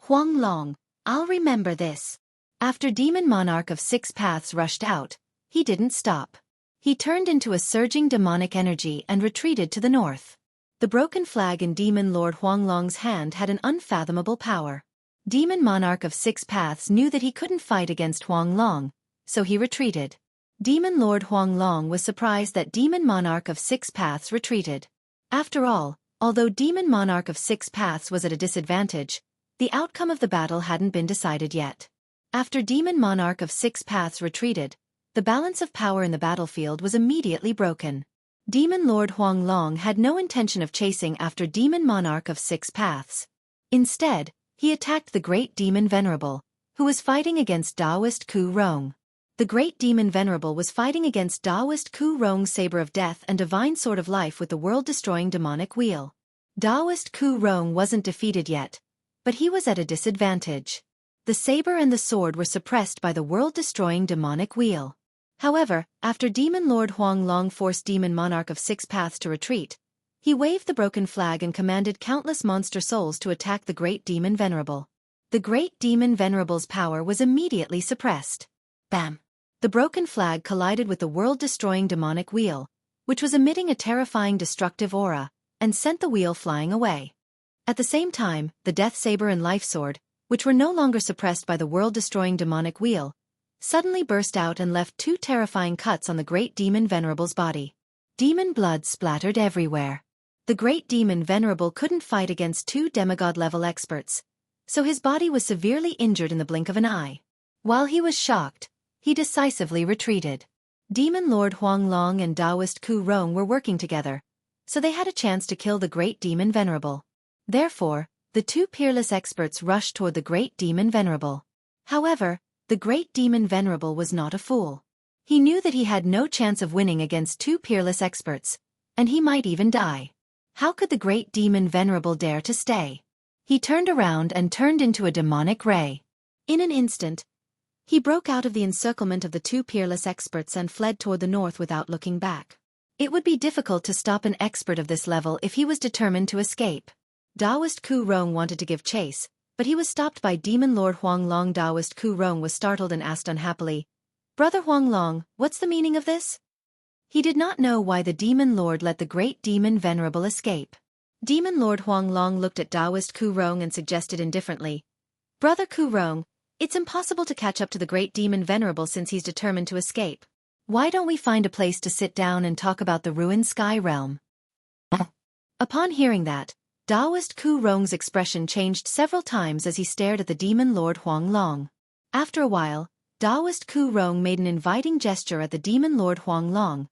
Huanglong, I'll remember this. After Demon Monarch of Six Paths rushed out, he didn't stop. He turned into a surging demonic energy and retreated to the north. The broken flag in Demon Lord Huanglong's hand had an unfathomable power. Demon Monarch of Six Paths knew that he couldn't fight against Huanglong, so he retreated. Demon Lord Huanglong was surprised that Demon Monarch of Six Paths retreated. After all, although Demon Monarch of Six Paths was at a disadvantage, the outcome of the battle hadn't been decided yet. After Demon Monarch of Six Paths retreated, the balance of power in the battlefield was immediately broken. Demon Lord Huanglong had no intention of chasing after Demon Monarch of Six Paths. Instead, he attacked the Great Demon Venerable, who was fighting against Taoist Ku Rong. The Great Demon Venerable was fighting against Taoist Ku Rong's Saber of Death and Divine Sword of Life with the world-destroying demonic wheel. Taoist Ku Rong wasn't defeated yet, but he was at a disadvantage. The saber and the sword were suppressed by the world-destroying demonic wheel. However, after Demon Lord Huanglong forced Demon Monarch of Six Paths to retreat, he waved the broken flag and commanded countless monster souls to attack the Great Demon Venerable. The Great Demon Venerable's power was immediately suppressed. Bam! The broken flag collided with the world-destroying demonic wheel, which was emitting a terrifying destructive aura, and sent the wheel flying away. At the same time, the Death Saber and Life Sword, which were no longer suppressed by the world-destroying demonic wheel, suddenly burst out and left 2 terrifying cuts on the Great Demon Venerable's body. Demon blood splattered everywhere. The Great Demon Venerable couldn't fight against 2 demigod-level experts, so his body was severely injured in the blink of an eye. While he was shocked, he decisively retreated. Demon Lord Huanglong and Taoist Ku Rong were working together, so they had a chance to kill the Great Demon Venerable. Therefore, the 2 peerless experts rushed toward the Great Demon Venerable. However, the Great Demon Venerable was not a fool. He knew that he had no chance of winning against 2 peerless experts, and he might even die. How could the Great Demon Venerable dare to stay? He turned around and turned into a demonic ray. In an instant, he broke out of the encirclement of the 2 peerless experts and fled toward the north without looking back. It would be difficult to stop an expert of this level if he was determined to escape. Taoist Ku Rong wanted to give chase, but he was stopped by Demon Lord Huanglong. Taoist Ku Rong was startled and asked unhappily, "Brother Huanglong, what's the meaning of this?" He did not know why the Demon Lord let the Great Demon Venerable escape. Demon Lord Huanglong looked at Taoist Ku Rong and suggested indifferently, "Brother Ku Rong, it's impossible to catch up to the great demon venerable since he's determined to escape. Why don't we find a place to sit down and talk about the ruined sky realm?" Upon hearing that, Taoist Ku Rong's expression changed several times as he stared at the demon Lord Huanglong. After a while, Taoist Ku Rong made an inviting gesture at the demon Lord Huanglong.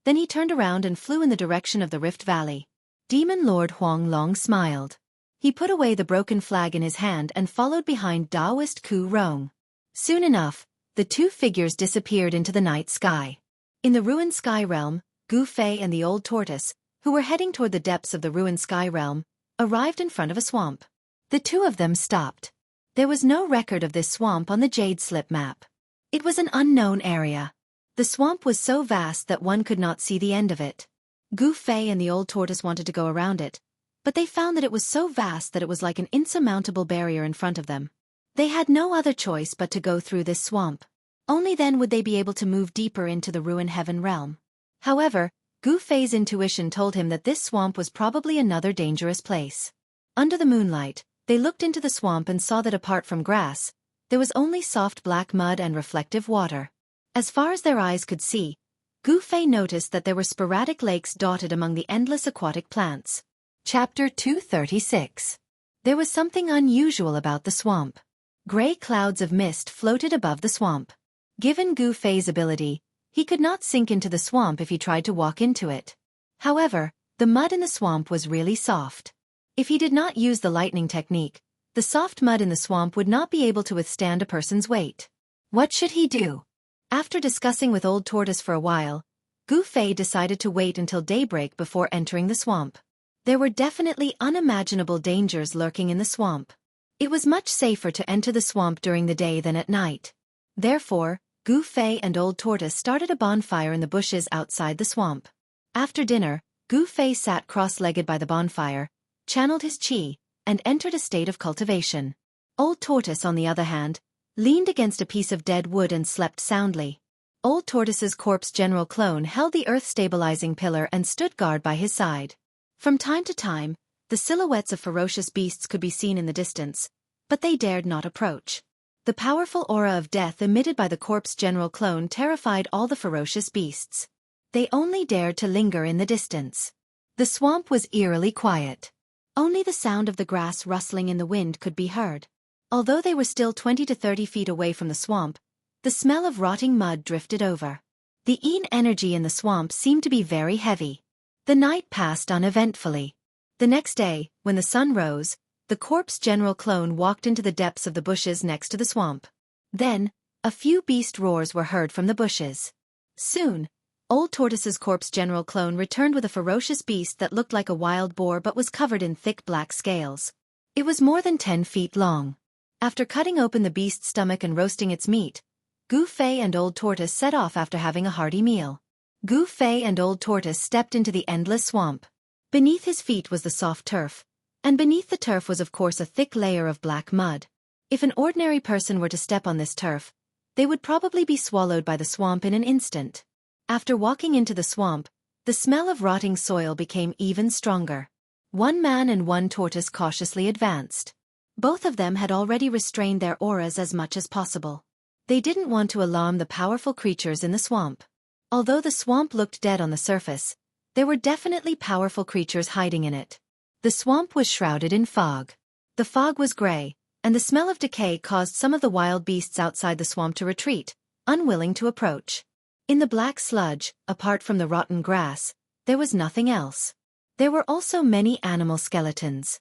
Then he turned around and flew in the direction of the Rift Valley. Demon Lord Huanglong smiled. He put away the broken flag in his hand and followed behind Taoist Ku Rong. Soon enough, the two figures disappeared into the night sky. In the ruined sky realm, Gu Fei and the old tortoise, who were heading toward the depths of the ruined sky realm, arrived in front of a swamp. The two of them stopped. There was no record of this swamp on the Jade Slip map. It was an unknown area. The swamp was so vast that one could not see the end of it. Gu Fei and the old tortoise wanted to go around it, but they found that it was so vast that it was like an insurmountable barrier in front of them. They had no other choice but to go through this swamp. Only then would they be able to move deeper into the ruined heaven realm. However, Gu Fei's intuition told him that this swamp was probably another dangerous place. Under the moonlight, they looked into the swamp and saw that apart from grass, there was only soft black mud and reflective water. As far as their eyes could see, Gu Fei noticed that there were sporadic lakes dotted among the endless aquatic plants. Chapter 236. There was something unusual about the swamp. Gray clouds of mist floated above the swamp. Given Gu Fei's ability, he could not sink into the swamp if he tried to walk into it. However, the mud in the swamp was really soft. If he did not use the lightning technique, the soft mud in the swamp would not be able to withstand a person's weight. What should he do? After discussing with Old Tortoise for a while, Gu Fei decided to wait until daybreak before entering the swamp. There were definitely unimaginable dangers lurking in the swamp. It was much safer to enter the swamp during the day than at night. Therefore, Gu Fei and Old Tortoise started a bonfire in the bushes outside the swamp. After dinner, Gu Fei sat cross-legged by the bonfire, channeled his qi, and entered a state of cultivation. Old Tortoise, on the other hand, leaned against a piece of dead wood and slept soundly. Old Tortoise's corpse general clone held the earth-stabilizing pillar and stood guard by his side. From time to time, the silhouettes of ferocious beasts could be seen in the distance, but they dared not approach. The powerful aura of death emitted by the corpse general clone terrified all the ferocious beasts. They only dared to linger in the distance. The swamp was eerily quiet. Only the sound of the grass rustling in the wind could be heard. Although they were still 20 to 30 feet away from the swamp, the smell of rotting mud drifted over. The yin energy in the swamp seemed to be very heavy. The night passed uneventfully. The next day, when the sun rose, the corpse general clone walked into the depths of the bushes next to the swamp. Then, a few beast roars were heard from the bushes. Soon, Old Tortoise's corpse general clone returned with a ferocious beast that looked like a wild boar but was covered in thick black scales. It was more than 10 feet long. After cutting open the beast's stomach and roasting its meat, Gu Fei and Old Tortoise set off after having a hearty meal. Gu Fei and Old Tortoise stepped into the endless swamp. Beneath his feet was the soft turf, and beneath the turf was of course a thick layer of black mud. If an ordinary person were to step on this turf, they would probably be swallowed by the swamp in an instant. After walking into the swamp, the smell of rotting soil became even stronger. One man and one tortoise cautiously advanced. Both of them had already restrained their auras as much as possible. They didn't want to alarm the powerful creatures in the swamp. Although the swamp looked dead on the surface, there were definitely powerful creatures hiding in it. The swamp was shrouded in fog. The fog was gray, and the smell of decay caused some of the wild beasts outside the swamp to retreat, unwilling to approach. In the black sludge, apart from the rotten grass, there was nothing else. There were also many animal skeletons.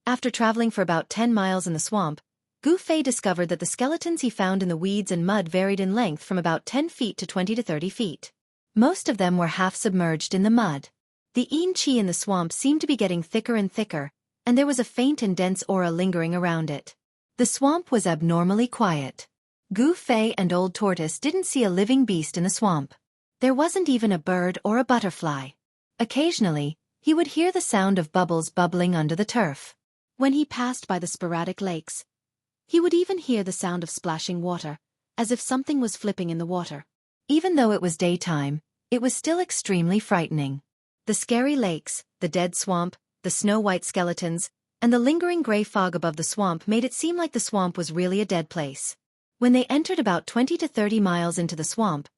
After traveling for about 10 miles in the swamp, Gu Fei discovered that the skeletons he found in the weeds and mud varied in length from about 10 feet to 20 to 30 feet. Most of them were half submerged in the mud. The yin qi in the swamp seemed to be getting thicker and thicker, and there was a faint and dense aura lingering around it. The swamp was abnormally quiet. Gu Fei and Old Tortoise didn't see a living beast in the swamp. There wasn't even a bird or a butterfly. Occasionally, he would hear the sound of bubbles bubbling under the turf. When he passed by the sporadic lakes, he would even hear the sound of splashing water, as if something was flipping in the water. Even though it was daytime, it was still extremely frightening. The scary lakes, the dead swamp, the snow-white skeletons, and the lingering gray fog above the swamp made it seem like the swamp was really a dead place. When they entered about 20 to 30 miles into the swamp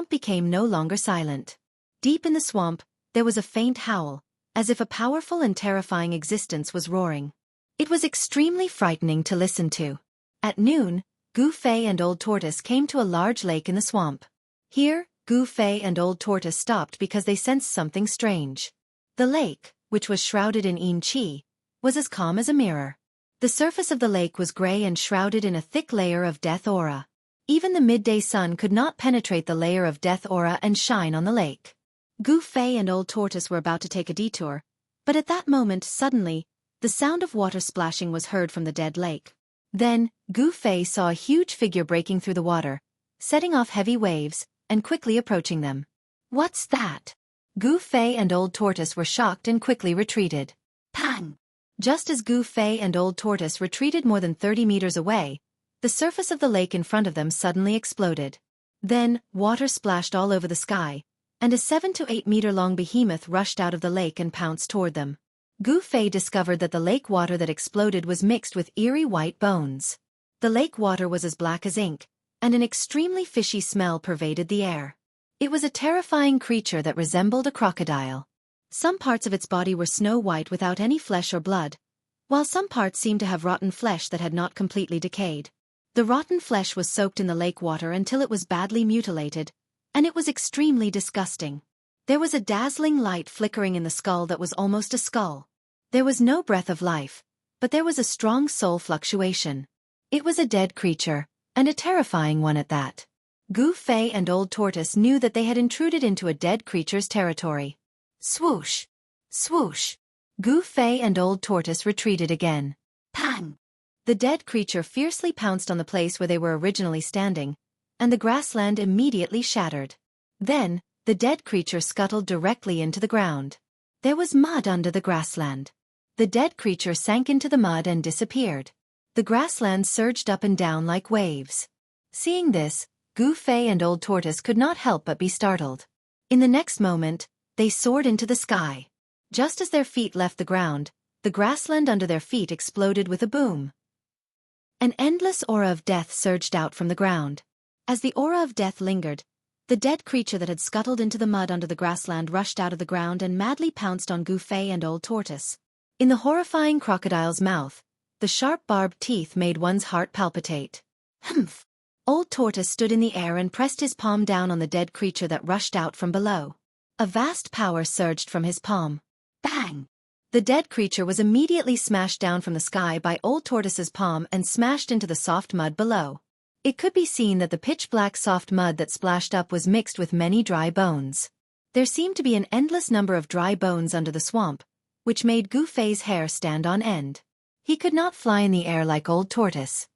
became no longer silent. Deep in the swamp, there was a faint howl, as if a powerful and terrifying existence was roaring. It was extremely frightening to listen to. At noon, Gu Fei and Old Tortoise came to a large lake in the swamp. Here, Gu Fei and Old Tortoise stopped because they sensed something strange. The lake, which was shrouded in yin qi, was as calm as a mirror. The surface of the lake was gray and shrouded in a thick layer of death aura. Even the midday sun could not penetrate the layer of death aura and shine on the lake. Gu Fei and Old Tortoise were about to take a detour, but at that moment, suddenly, the sound of water splashing was heard from the dead lake. Then, Gu Fei saw a huge figure breaking through the water, setting off heavy waves, and quickly approaching them. "What's that?" Gu Fei and Old Tortoise were shocked and quickly retreated. Pang! Just as Gu Fei and Old Tortoise retreated more than 30 meters away, the surface of the lake in front of them suddenly exploded. Then, water splashed all over the sky, and a 7 to 8 meter long behemoth rushed out of the lake and pounced toward them. Gu Fei discovered that the lake water that exploded was mixed with eerie white bones. The lake water was as black as ink, and an extremely fishy smell pervaded the air. It was a terrifying creature that resembled a crocodile. Some parts of its body were snow-white without any flesh or blood, while some parts seemed to have rotten flesh that had not completely decayed. The rotten flesh was soaked in the lake water until it was badly mutilated, and it was extremely disgusting. There was a dazzling light flickering in the skull that was almost a skull. There was no breath of life, but there was a strong soul fluctuation. It was a dead creature, and a terrifying one at that. Gu Fei and Old Tortoise knew that they had intruded into a dead creature's territory. Swoosh! Swoosh! Gu Fei and Old Tortoise retreated again. Pang! The dead creature fiercely pounced on the place where they were originally standing, and the grassland immediately shattered. Then, the dead creature scuttled directly into the ground. There was mud under the grassland. The dead creature sank into the mud and disappeared. The grassland surged up and down like waves. Seeing this, Gu Fei and Old Tortoise could not help but be startled. In the next moment, they soared into the sky. Just as their feet left the ground, the grassland under their feet exploded with a boom. An endless aura of death surged out from the ground. As the aura of death lingered, the dead creature that had scuttled into the mud under the grassland rushed out of the ground and madly pounced on Gu Fei and Old Tortoise. In the horrifying crocodile's mouth, the sharp barbed teeth made one's heart palpitate. Humph! Old Tortoise stood in the air and pressed his palm down on the dead creature that rushed out from below. A vast power surged from his palm. Bang! The dead creature was immediately smashed down from the sky by Old Tortoise's palm and smashed into the soft mud below. It could be seen that the pitch-black soft mud that splashed up was mixed with many dry bones. There seemed to be an endless number of dry bones under the swamp, which made Gu Fei's hair stand on end. He could not fly in the air like Old Tortoise.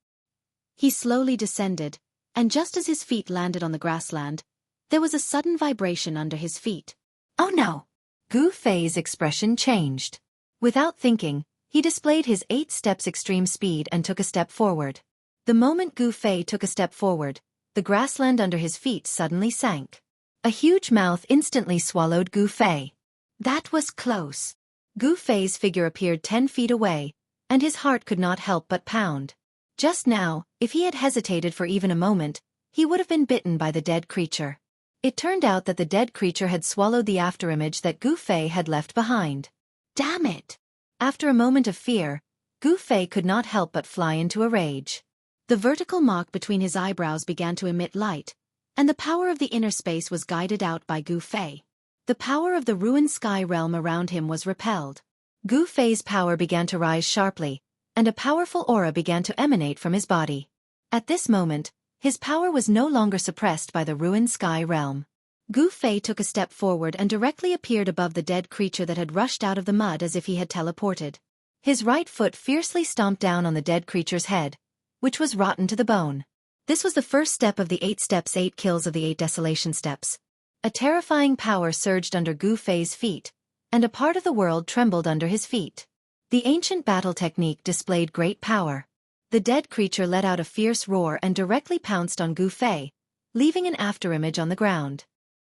He slowly descended, and just as his feet landed on the grassland, there was a sudden vibration under his feet. Oh no! Gu Fei's expression changed. Without thinking, he displayed his 8 steps extreme speed and took a step forward. The moment Gu Fei took a step forward, the grassland under his feet suddenly sank. A huge mouth instantly swallowed Gu Fei. That was close. Gu Fei's figure appeared 10 feet away, and his heart could not help but pound. Just now, if he had hesitated for even a moment, he would have been bitten by the dead creature. It turned out that the dead creature had swallowed the afterimage that Gu Fei had left behind. Damn it! After a moment of fear, Gu Fei could not help but fly into a rage. The vertical mark between his eyebrows began to emit light, and the power of the inner space was guided out by Gu Fei. The power of the ruined sky realm around him was repelled. Gu Fei's power began to rise sharply, and a powerful aura began to emanate from his body. At this moment, his power was no longer suppressed by the ruined sky realm. Gu Fei took a step forward and directly appeared above the dead creature that had rushed out of the mud as if he had teleported. His right foot fiercely stomped down on the dead creature's head, which was rotten to the bone. This was the first step of the 8 steps, 8 kills of the 8 desolation steps. A terrifying power surged under Gu Fei's feet, and a part of the world trembled under his feet. The ancient battle technique displayed great power. The dead creature let out a fierce roar and directly pounced on Gu Fei, leaving an afterimage on the ground.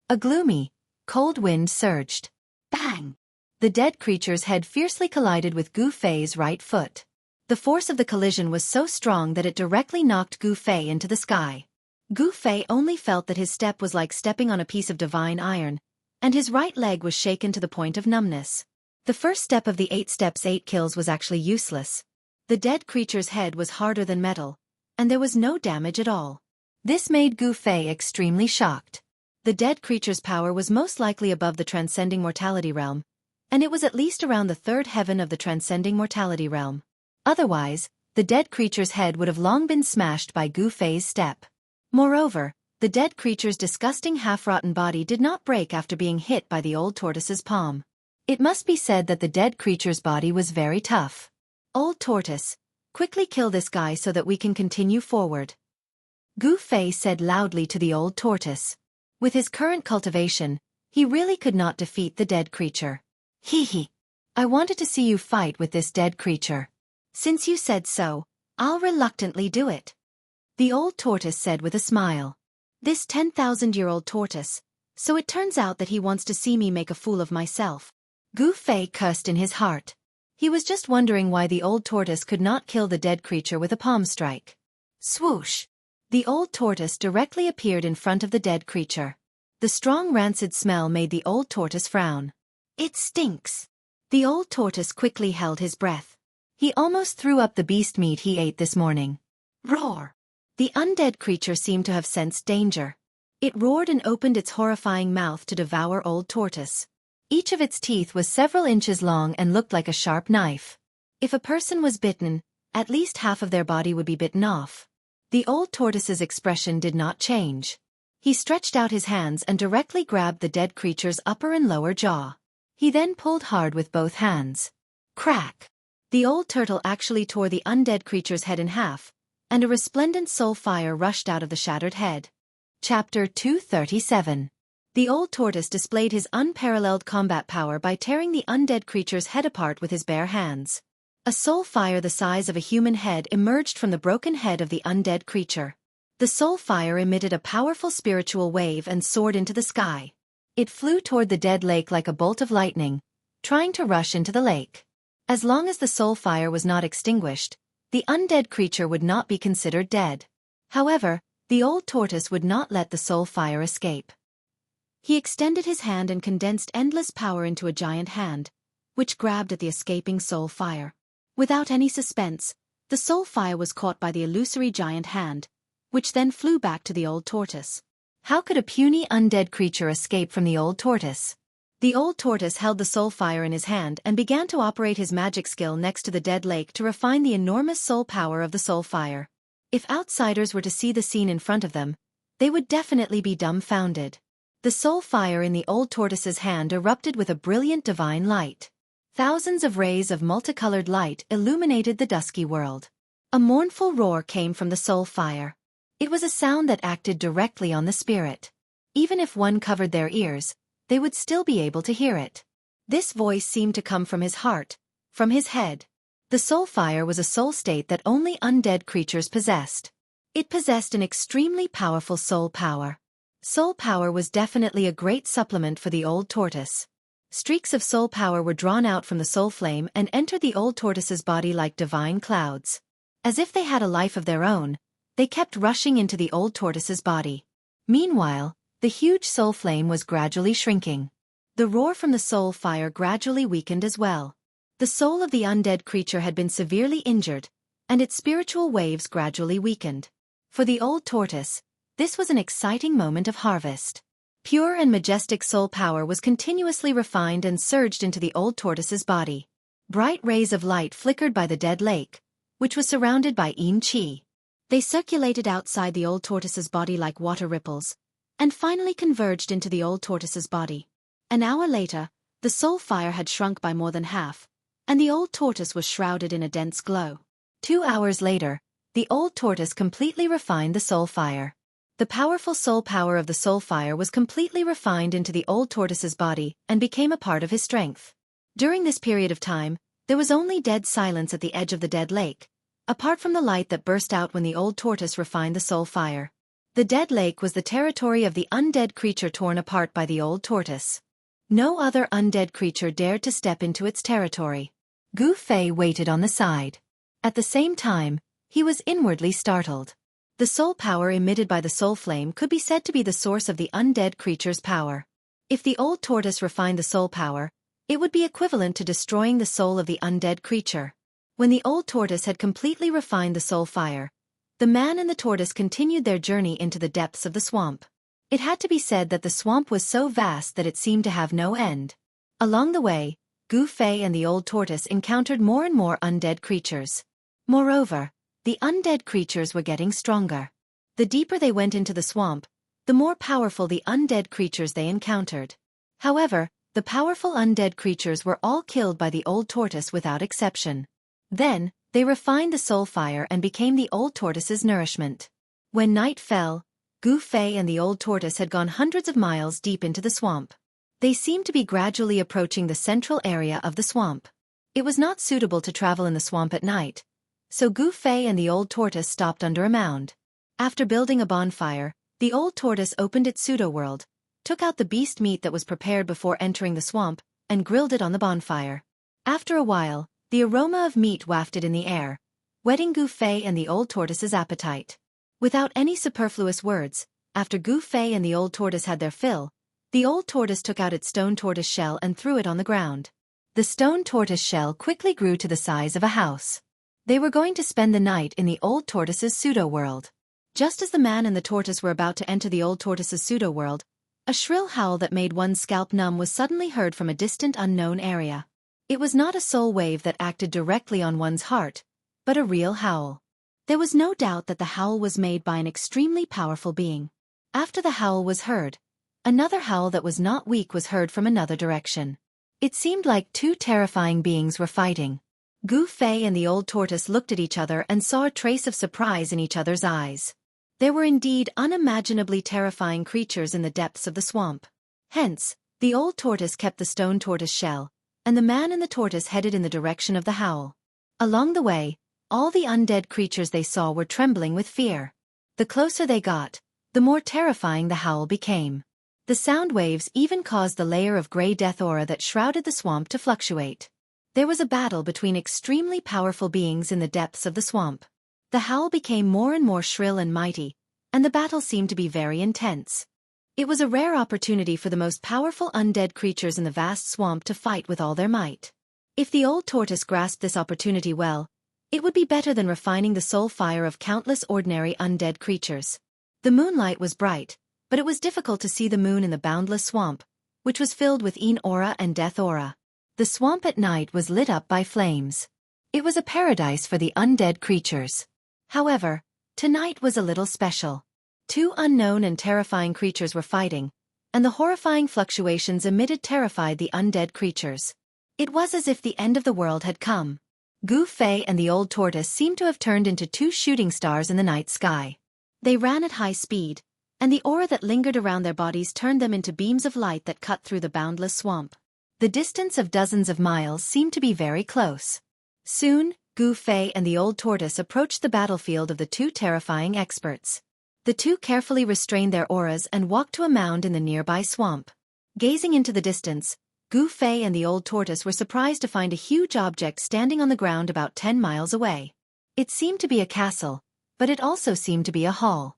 A gloomy, cold wind surged. Bang! The dead creature's head fiercely collided with Gu Fei's right foot. The force of the collision was so strong that it directly knocked Gu Fei into the sky. Gu Fei only felt that his step was like stepping on a piece of divine iron, and his right leg was shaken to the point of numbness. The first step of the 8 steps 8 kills was actually useless. The dead creature's head was harder than metal, and there was no damage at all. This made Gu Fei extremely shocked. The dead creature's power was most likely above the transcending mortality realm, and it was at least around the 3rd heaven of the transcending mortality realm. Otherwise, the dead creature's head would have long been smashed by Gu Fei's step. Moreover, the dead creature's disgusting half-rotten body did not break after being hit by the old tortoise's palm. It must be said that the dead creature's body was very tough. Old tortoise, quickly kill this guy so that we can continue forward. Gu Fei said loudly to the old tortoise. With his current cultivation, he really could not defeat the dead creature. Hee. I wanted to see you fight with this dead creature. Since you said so, I'll reluctantly do it. The old tortoise said with a smile. This 10,000-year-old tortoise, so it turns out that he wants to see me make a fool of myself. Gu Fei cursed in his heart. He was just wondering why the old tortoise could not kill the dead creature with a palm strike. Swoosh! The old tortoise directly appeared in front of the dead creature. The strong rancid smell made the old tortoise frown. It stinks. The old tortoise quickly held his breath. He almost threw up the beast meat he ate this morning. Roar! The undead creature seemed to have sensed danger. It roared and opened its horrifying mouth to devour old tortoise. Each of its teeth was several inches long and looked like a sharp knife. If a person was bitten, at least half of their body would be bitten off. The old tortoise's expression did not change. He stretched out his hands and directly grabbed the dead creature's upper and lower jaw. He then pulled hard with both hands. Crack! The old turtle actually tore the undead creature's head in half, and a resplendent soul fire rushed out of the shattered head. Chapter 237. The old tortoise displayed his unparalleled combat power by tearing the undead creature's head apart with his bare hands. A soul fire the size of a human head emerged from the broken head of the undead creature. The soul fire emitted a powerful spiritual wave and soared into the sky. It flew toward the dead lake like a bolt of lightning, trying to rush into the lake. As long as the soul fire was not extinguished, the undead creature would not be considered dead. However, the old tortoise would not let the soul fire escape. He extended his hand and condensed endless power into a giant hand, which grabbed at the escaping soul fire. Without any suspense, the soul fire was caught by the illusory giant hand, which then flew back to the old tortoise. How could a puny undead creature escape from the old tortoise? The old tortoise held the soul fire in his hand and began to operate his magic skill next to the dead lake to refine the enormous soul power of the soul fire. If outsiders were to see the scene in front of them, they would definitely be dumbfounded. The soul fire in the old tortoise's hand erupted with a brilliant divine light. Thousands of rays of multicolored light illuminated the dusky world. A mournful roar came from the soul fire. It was a sound that acted directly on the spirit. Even if one covered their ears, they would still be able to hear it. This voice seemed to come from his heart, from his head. The soul fire was a soul state that only undead creatures possessed. It possessed an extremely powerful soul power. Soul power was definitely a great supplement for the old tortoise. Streaks of soul power were drawn out from the soul flame and entered the old tortoise's body like divine clouds. As if they had a life of their own, they kept rushing into the old tortoise's body. Meanwhile, the huge soul flame was gradually shrinking. The roar from the soul fire gradually weakened as well. The soul of the undead creature had been severely injured, and its spiritual waves gradually weakened. For the old tortoise, this was an exciting moment of harvest. Pure and majestic soul power was continuously refined and surged into the old tortoise's body. Bright rays of light flickered by the dead lake, which was surrounded by yin qi. They circulated outside the old tortoise's body like water ripples, and finally converged into the old tortoise's body. An hour later, the soul fire had shrunk by more than half, and the old tortoise was shrouded in a dense glow. 2 hours later, the old tortoise completely refined the soul fire. The powerful soul power of the soul fire was completely refined into the old tortoise's body and became a part of his strength. During this period of time, there was only dead silence at the edge of the dead lake, apart from the light that burst out when the old tortoise refined the soul fire. The dead lake was the territory of the undead creature torn apart by the old tortoise. No other undead creature dared to step into its territory. Gu Fei waited on the side. At the same time, he was inwardly startled. The soul power emitted by the soul flame could be said to be the source of the undead creature's power. If the old tortoise refined the soul power, it would be equivalent to destroying the soul of the undead creature. When the old tortoise had completely refined the soul fire, the man and the tortoise continued their journey into the depths of the swamp. It had to be said that the swamp was so vast that it seemed to have no end. Along the way, Gu Fei and the old tortoise encountered more and more undead creatures. Moreover, the undead creatures were getting stronger. The deeper they went into the swamp, the more powerful the undead creatures they encountered. However, the powerful undead creatures were all killed by the old tortoise without exception. Then, they refined the soul fire and became the old tortoise's nourishment. When night fell, Gu Fei and the old tortoise had gone hundreds of miles deep into the swamp. They seemed to be gradually approaching the central area of the swamp. It was not suitable to travel in the swamp at night, so Gu Fei and the old tortoise stopped under a mound. After building a bonfire, the old tortoise opened its pseudo-world, took out the beast meat that was prepared before entering the swamp, and grilled it on the bonfire. After a while, the aroma of meat wafted in the air, whetting Gu Fei and the old tortoise's appetite. Without any superfluous words, after Gu Fei and the old tortoise had their fill, the old tortoise took out its stone tortoise shell and threw it on the ground. The stone tortoise shell quickly grew to the size of a house. They were going to spend the night in the old tortoise's pseudo-world. Just as the man and the tortoise were about to enter the old tortoise's pseudo-world, a shrill howl that made one's scalp numb was suddenly heard from a distant unknown area. It was not a soul wave that acted directly on one's heart, but a real howl. There was no doubt that the howl was made by an extremely powerful being. After the howl was heard, another howl that was not weak was heard from another direction. It seemed like two terrifying beings were fighting. Gu Fei and the old tortoise looked at each other and saw a trace of surprise in each other's eyes. There were indeed unimaginably terrifying creatures in the depths of the swamp. Hence, the old tortoise kept the stone tortoise shell, and the man and the tortoise headed in the direction of the howl. Along the way, all the undead creatures they saw were trembling with fear. The closer they got, the more terrifying the howl became. The sound waves even caused the layer of gray death aura that shrouded the swamp to fluctuate. There was a battle between extremely powerful beings in the depths of the swamp. The howl became more and more shrill and mighty, and the battle seemed to be very intense. It was a rare opportunity for the most powerful undead creatures in the vast swamp to fight with all their might. If the old tortoise grasped this opportunity well, it would be better than refining the soul fire of countless ordinary undead creatures. The moonlight was bright, but it was difficult to see the moon in the boundless swamp, which was filled with Een aura and death aura. The swamp at night was lit up by flames. It was a paradise for the undead creatures. However, tonight was a little special. Two unknown and terrifying creatures were fighting, and the horrifying fluctuations emitted terrified the undead creatures. It was as if the end of the world had come. Gu Fei and the old tortoise seemed to have turned into two shooting stars in the night sky. They ran at high speed, and the aura that lingered around their bodies turned them into beams of light that cut through the boundless swamp. The distance of dozens of miles seemed to be very close. Soon, Gu Fei and the old tortoise approached the battlefield of the two terrifying experts. The two carefully restrained their auras and walked to a mound in the nearby swamp. Gazing into the distance, Gu Fei and the old tortoise were surprised to find a huge object standing on the ground about 10 miles away. It seemed to be a castle, but it also seemed to be a hall.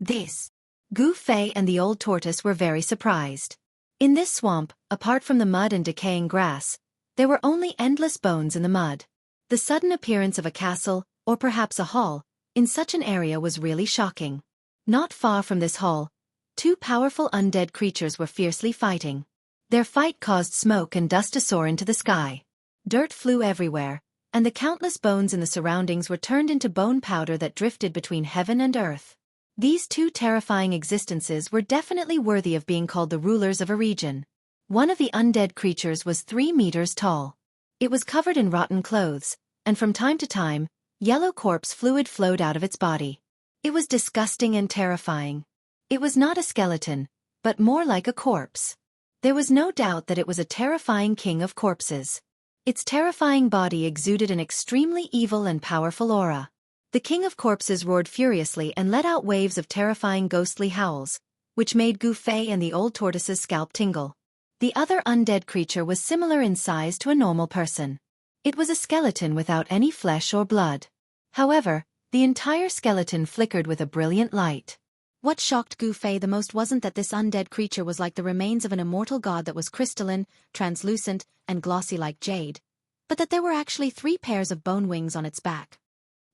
Gu Fei and the old tortoise were very surprised. In this swamp, apart from the mud and decaying grass, there were only endless bones in the mud. The sudden appearance of a castle, or perhaps a hall, in such an area was really shocking. Not far from this hall, two powerful undead creatures were fiercely fighting. Their fight caused smoke and dust to soar into the sky. Dirt flew everywhere, and the countless bones in the surroundings were turned into bone powder that drifted between heaven and earth. These two terrifying existences were definitely worthy of being called the rulers of a region. One of the undead creatures was 3 meters tall. It was covered in rotten clothes, and from time to time, yellow corpse fluid flowed out of its body. It was disgusting and terrifying. It was not a skeleton, but more like a corpse. There was no doubt that it was a terrifying king of corpses. Its terrifying body exuded an extremely evil and powerful aura. The king of corpses roared furiously and let out waves of terrifying ghostly howls, which made Gu Fei and the old tortoise's scalp tingle. The other undead creature was similar in size to a normal person. It was a skeleton without any flesh or blood. However, the entire skeleton flickered with a brilliant light. What shocked Gu Fei the most wasn't that this undead creature was like the remains of an immortal god that was crystalline, translucent, and glossy like jade, but that there were actually 3 pairs of bone wings on its back.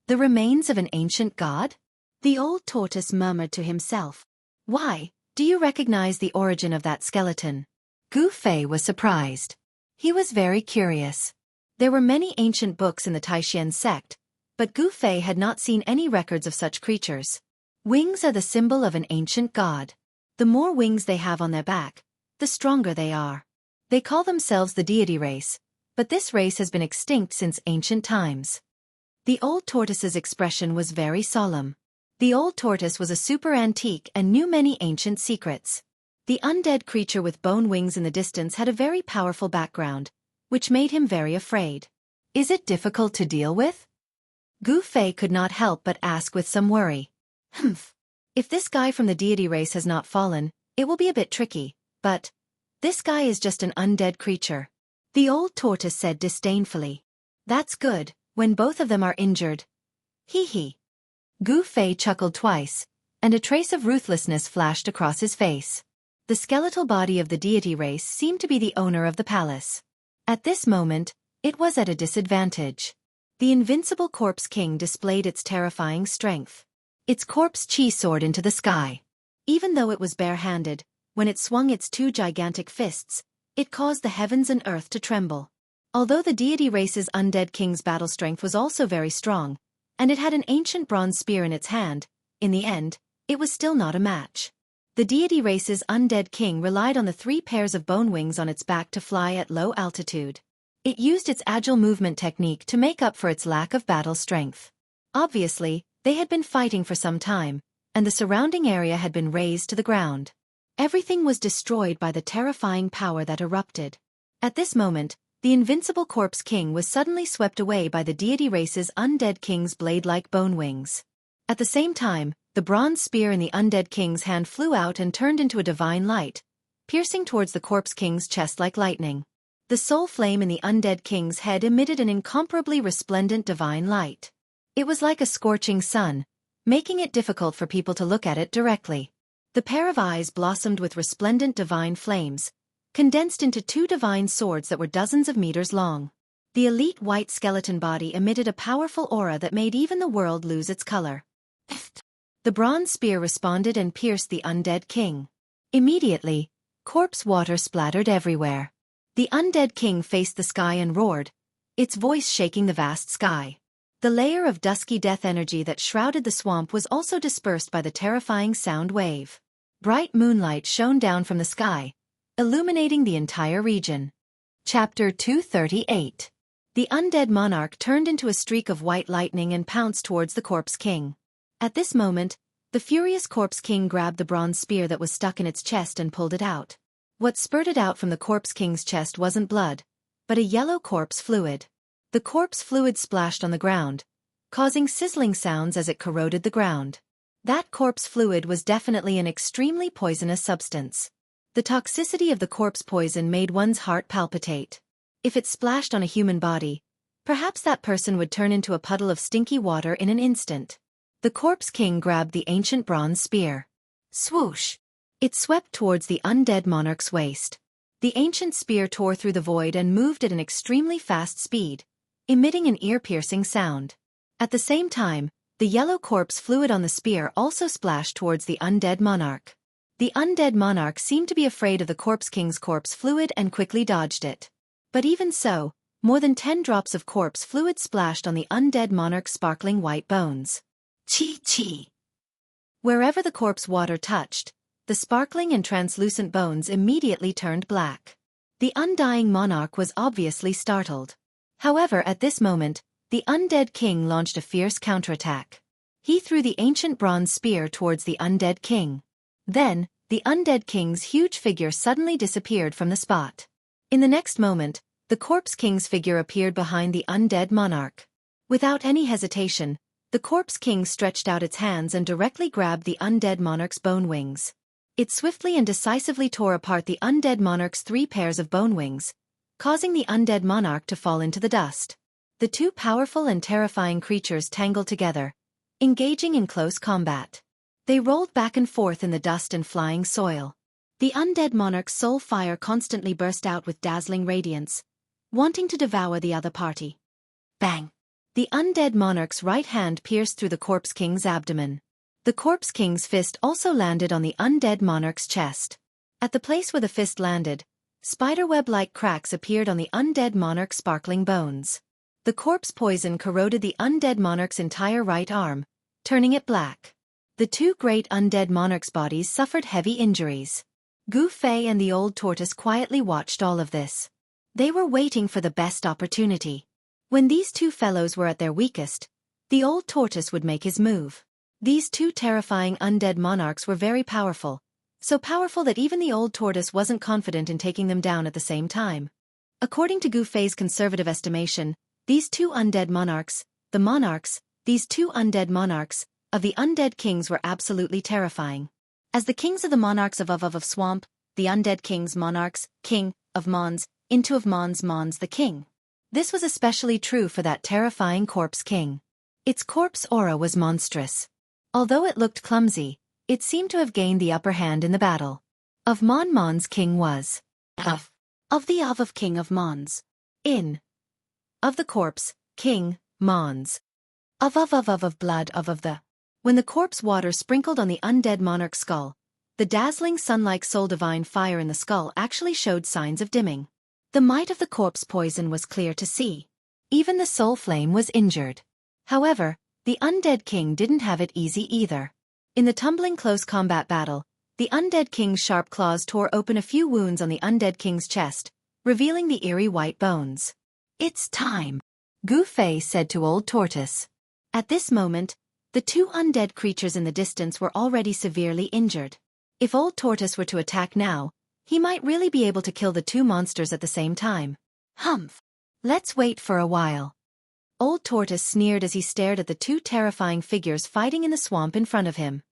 The remains of an ancient god? The old tortoise murmured to himself. Why, do you recognize the origin of that skeleton? Gu Fei was surprised. He was very curious. There were many ancient books in the Taishan sect, but Gu Fei had not seen any records of such creatures. Wings are the symbol of an ancient god. The more wings they have on their back, the stronger they are. They call themselves the deity race, but this race has been extinct since ancient times. The old tortoise's expression was very solemn. The old tortoise was a super antique and knew many ancient secrets. The undead creature with bone wings in the distance had a very powerful background, which made him very afraid. Is it difficult to deal with? Gu Fei could not help but ask with some worry. Humph. If this guy from the deity race has not fallen, it will be a bit tricky, but this guy is just an undead creature. The old tortoise said disdainfully. That's good, when both of them are injured. Hee hee. Gu Fei chuckled twice, and a trace of ruthlessness flashed across his face. The skeletal body of the deity race seemed to be the owner of the palace. At this moment, it was at a disadvantage. The invincible corpse king displayed its terrifying strength. Its corpse chi soared into the sky. Even though it was barehanded, when it swung its 2 gigantic fists, it caused the heavens and earth to tremble. Although the deity race's undead king's battle strength was also very strong, and it had an ancient bronze spear in its hand, in the end, it was still not a match. The deity race's undead king relied on the 3 pairs of bone wings on its back to fly at low altitude. It used its agile movement technique to make up for its lack of battle strength. Obviously, they had been fighting for some time, and the surrounding area had been razed to the ground. Everything was destroyed by the terrifying power that erupted. At this moment, the invincible corpse king was suddenly swept away by the deity race's undead king's blade-like bone wings. At the same time, the bronze spear in the undead king's hand flew out and turned into a divine light, piercing towards the corpse king's chest like lightning. The soul flame in the undead king's head emitted an incomparably resplendent divine light. It was like a scorching sun, making it difficult for people to look at it directly. The pair of eyes blossomed with resplendent divine flames, condensed into 2 divine swords that were dozens of meters long. The elite white skeleton body emitted a powerful aura that made even the world lose its color. The bronze spear responded and pierced the undead king. Immediately, corpse water splattered everywhere. The undead king faced the sky and roared, its voice shaking the vast sky. The layer of dusky death energy that shrouded the swamp was also dispersed by the terrifying sound wave. Bright moonlight shone down from the sky, illuminating the entire region. Chapter 238. The undead monarch turned into a streak of white lightning and pounced towards the corpse king. At this moment, the furious corpse king grabbed the bronze spear that was stuck in its chest and pulled it out. What spurted out from the corpse king's chest wasn't blood, but a yellow corpse fluid. The corpse fluid splashed on the ground, causing sizzling sounds as it corroded the ground. That corpse fluid was definitely an extremely poisonous substance. The toxicity of the corpse poison made one's heart palpitate. If it splashed on a human body, perhaps that person would turn into a puddle of stinky water in an instant. The corpse king grabbed the ancient bronze spear. Swoosh! It swept towards the undead monarch's waist. The ancient spear tore through the void and moved at an extremely fast speed, emitting an ear-piercing sound. At the same time, the yellow corpse fluid on the spear also splashed towards the undead monarch. The undead monarch seemed to be afraid of the corpse king's corpse fluid and quickly dodged it. But even so, more than 10 drops of corpse fluid splashed on the undead monarch's sparkling white bones. Chi-chi! Wherever the corpse water touched, the sparkling and translucent bones immediately turned black. The undying monarch was obviously startled. However, at this moment, the undead king launched a fierce counterattack. He threw the ancient bronze spear towards the undead king. Then, the undead king's huge figure suddenly disappeared from the spot. In the next moment, the corpse king's figure appeared behind the undead monarch. Without any hesitation, the corpse king stretched out its hands and directly grabbed the undead monarch's bone wings. It swiftly and decisively tore apart the undead monarch's 3 pairs of bone wings, causing the undead monarch to fall into the dust. The 2 powerful and terrifying creatures tangled together, engaging in close combat. They rolled back and forth in the dust and flying soil. The undead monarch's soul fire constantly burst out with dazzling radiance, wanting to devour the other party. Bang! The undead monarch's right hand pierced through the corpse king's abdomen. The corpse king's fist also landed on the undead monarch's chest. At the place where the fist landed, spiderweb-like cracks appeared on the undead monarch's sparkling bones. The corpse poison corroded the undead monarch's entire right arm, turning it black. The 2 great undead monarchs' bodies suffered heavy injuries. Gu Fei and the old tortoise quietly watched all of this. They were waiting for the best opportunity. When these 2 fellows were at their weakest, the old tortoise would make his move. These 2 terrifying undead monarchs were very powerful, so powerful that even the old tortoise wasn't confident in taking them down at the same time. According to Gu Fei's conservative estimation, these 2 undead monarchs, these 2 undead monarchs, of the undead kings were absolutely terrifying. As the kings of the monarchs of Swamp, the undead kings monarchs, king of Mons, into of Mons the king. This was especially true for that terrifying corpse king. Its corpse aura was monstrous. Although it looked clumsy, it seemed to have gained the upper hand in the battle. Of Mon's king was of king of Mons. Of the corpse, king, Mons. Of blood of the. When the corpse water sprinkled on the undead monarch's skull, the dazzling sun-like soul divine fire in the skull actually showed signs of dimming. The might of the corpse poison was clear to see. Even the soul flame was injured. However, the undead king didn't have it easy either. In the tumbling close combat battle, the undead king's sharp claws tore open a few wounds on the undead king's chest, revealing the eerie white bones. "It's time," Gu Fei said to Old Tortoise. At this moment, the 2 undead creatures in the distance were already severely injured. If Old Tortoise were to attack now, he might really be able to kill the 2 monsters at the same time. Humph! Let's wait for a while. Old Tortoise sneered as he stared at the 2 terrifying figures fighting in the swamp in front of him.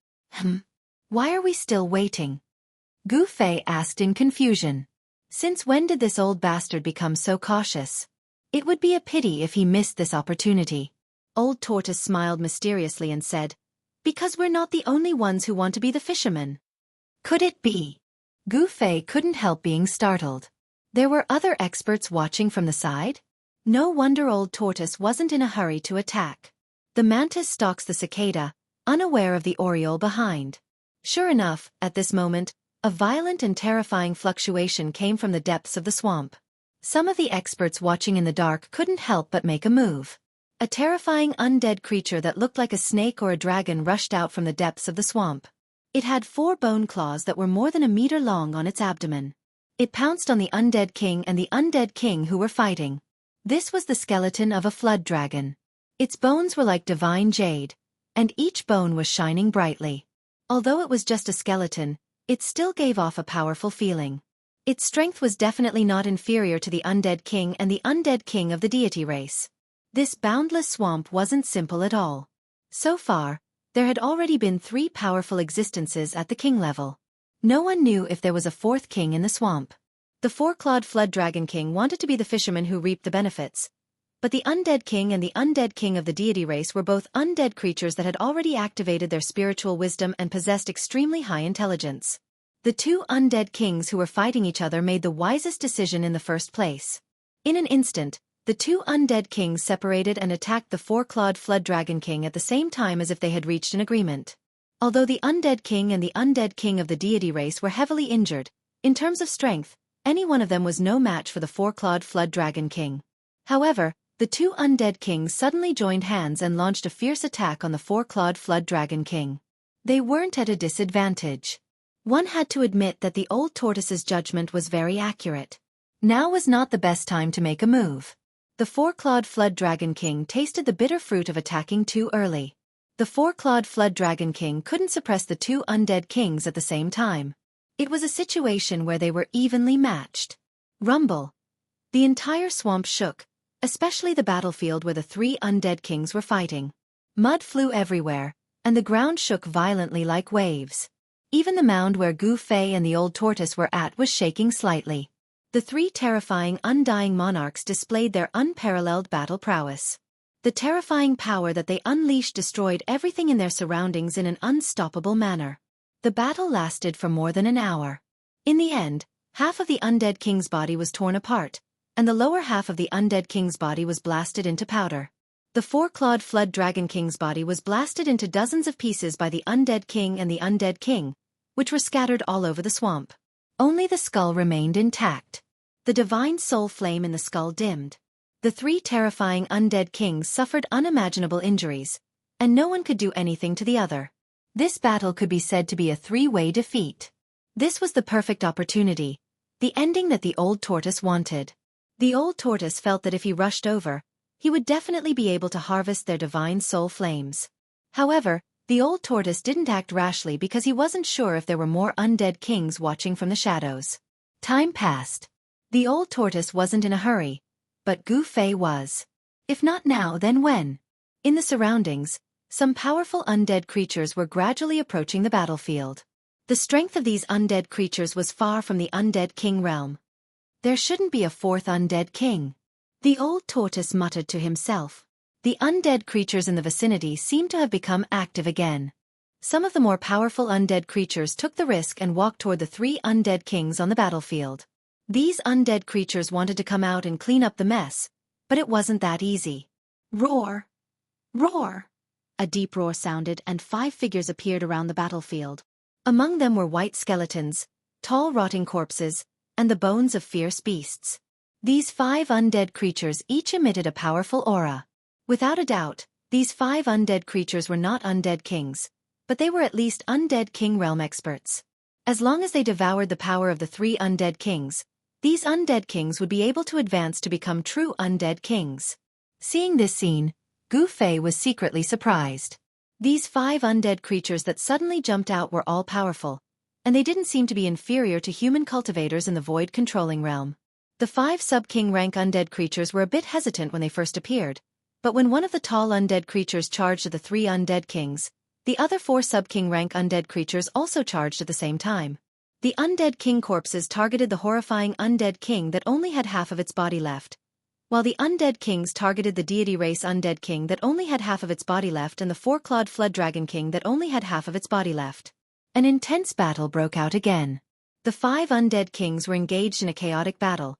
Why are we still waiting? Gu Fei asked in confusion. Since when did this old bastard become so cautious? It would be a pity if he missed this opportunity. Old Tortoise smiled mysteriously and said, "Because we're not the only ones who want to be the fishermen." Could it be? Gu Fei couldn't help being startled. There were other experts watching from the side? No wonder Old Tortoise wasn't in a hurry to attack. The mantis stalks the cicada, unaware of the oriole behind. Sure enough, at this moment, a violent and terrifying fluctuation came from the depths of the swamp. Some of the experts watching in the dark couldn't help but make a move. A terrifying undead creature that looked like a snake or a dragon rushed out from the depths of the swamp. It had 4 bone claws that were more than a meter long on its abdomen. It pounced on the undead king and the undead king who were fighting. This was the skeleton of a flood dragon. Its bones were like divine jade, and each bone was shining brightly. Although it was just a skeleton, it still gave off a powerful feeling. Its strength was definitely not inferior to the undead king and the undead king of the deity race. This boundless swamp wasn't simple at all. So far, there had already been 3 powerful existences at the king level. No one knew if there was a 4th king in the swamp. The 4-clawed flood dragon king wanted to be the fisherman who reaped the benefits. But the undead king and the undead king of the deity race were both undead creatures that had already activated their spiritual wisdom and possessed extremely high intelligence. The 2 undead kings who were fighting each other made the wisest decision in the first place. In an instant, the 2 undead kings separated and attacked the 4-clawed flood dragon king at the same time as if they had reached an agreement. Although the undead king and the undead king of the deity race were heavily injured, in terms of strength, any one of them was no match for the 4-clawed flood dragon king. However, the 2 undead kings suddenly joined hands and launched a fierce attack on the 4-clawed flood dragon king. They weren't at a disadvantage. One had to admit that the old tortoise's judgment was very accurate. Now was not the best time to make a move. The 4-clawed flood dragon king tasted the bitter fruit of attacking too early. The 4-clawed flood dragon king couldn't suppress the 2 undead kings at the same time. It was a situation where they were evenly matched. Rumble. The entire swamp shook, especially the battlefield where the 3 undead kings were fighting. Mud flew everywhere, and the ground shook violently like waves. Even the mound where Gu Fei and the old tortoise were at was shaking slightly. The three terrifying undying monarchs displayed their unparalleled battle prowess. The terrifying power that they unleashed destroyed everything in their surroundings in an unstoppable manner. The battle lasted for more than an hour. In the end, half of the undead king's body was torn apart, and the lower half of the undead king's body was blasted into powder. The four-clawed flood dragon king's body was blasted into dozens of pieces by the undead king and the undead king, which were scattered all over the swamp. Only the skull remained intact. The divine soul flame in the skull dimmed. The three terrifying undead kings suffered unimaginable injuries, and no one could do anything to the other. This battle could be said to be a three-way defeat. This was the perfect opportunity, the ending that the old tortoise wanted. The old tortoise felt that if he rushed over, he would definitely be able to harvest their divine soul flames. However, the old tortoise didn't act rashly because he wasn't sure if there were more undead kings watching from the shadows. Time passed. The old tortoise wasn't in a hurry, but Gu Fei was. If not now, then when? In the surroundings, some powerful undead creatures were gradually approaching the battlefield. The strength of these undead creatures was far from the undead king realm. There shouldn't be a fourth undead king. The old tortoise muttered to himself. The undead creatures in the vicinity seemed to have become active again. Some of the more powerful undead creatures took the risk and walked toward the three undead kings on the battlefield. These undead creatures wanted to come out and clean up the mess, but it wasn't that easy. Roar! Roar! A deep roar sounded and 5 figures appeared around the battlefield. Among them were white skeletons, tall rotting corpses, and the bones of fierce beasts. These 5 undead creatures each emitted a powerful aura. Without a doubt, these 5 undead creatures were not undead kings, but they were at least undead king realm experts. As long as they devoured the power of the 3 undead kings, these undead kings would be able to advance to become true undead kings. Seeing this scene, Gu Fei was secretly surprised. These 5 undead creatures that suddenly jumped out were all powerful, and they didn't seem to be inferior to human cultivators in the void controlling realm. The 5 sub-king rank undead creatures were a bit hesitant when they first appeared, but when one of the tall undead creatures charged at the 3 undead kings, the other 4 sub-king rank undead creatures also charged at the same time. The undead king corpses targeted the horrifying undead king that only had half of its body left, while the undead kings targeted the deity race undead king that only had half of its body left and the 4-clawed flood dragon king that only had half of its body left. An intense battle broke out again. The 5 undead kings were engaged in a chaotic battle,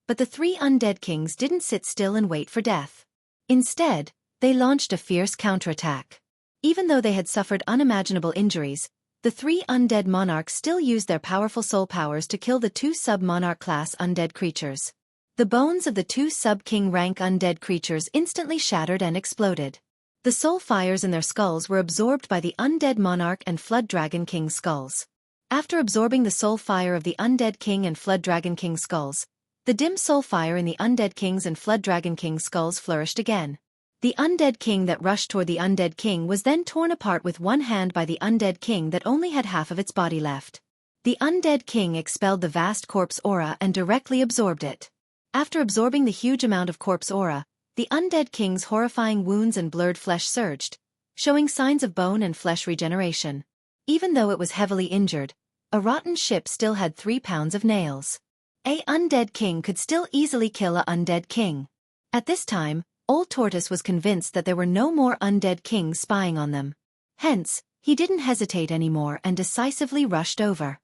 but the 3 undead kings didn't sit still and wait for death. Instead, they launched a fierce counterattack. Even though they had suffered unimaginable injuries, the 3 undead monarchs still used their powerful soul powers to kill the 2 sub-monarch class undead creatures. The bones of the 2 sub-king rank undead creatures instantly shattered and exploded. The soul fires in their skulls were absorbed by the undead monarch and flood dragon king's skulls. After absorbing the soul fire of the undead king and flood dragon king's skulls, the dim soul fire in the undead king's and flood dragon king's skulls flourished again. The undead king that rushed toward the undead king was then torn apart with one hand by the undead king that only had half of its body left. The undead king expelled the vast corpse aura and directly absorbed it. After absorbing the huge amount of corpse aura, the undead king's horrifying wounds and blurred flesh surged, showing signs of bone and flesh regeneration. Even though it was heavily injured, a rotten ship still had 3 pounds of nails. A undead king could still easily kill a undead king. At this time, Old Tortoise was convinced that there were no more undead kings spying on them. Hence, he didn't hesitate anymore and decisively rushed over.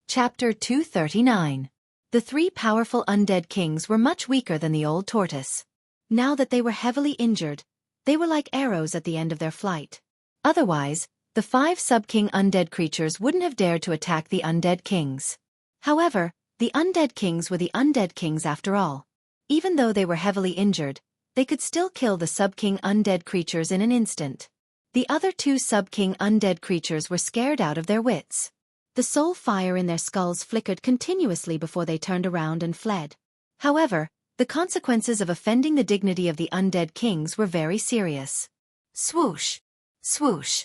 Chapter 239. The 3 powerful undead kings were much weaker than the Old Tortoise. Now that they were heavily injured, they were like arrows at the end of their flight. Otherwise, the 5 sub-king undead creatures wouldn't have dared to attack the undead kings. However, the undead kings were the undead kings after all. Even though they were heavily injured, they could still kill the sub-king undead creatures in an instant. The other 2 sub-king undead creatures were scared out of their wits. The soul fire in their skulls flickered continuously before they turned around and fled. However, the consequences of offending the dignity of the undead kings were very serious. Swoosh! Swoosh!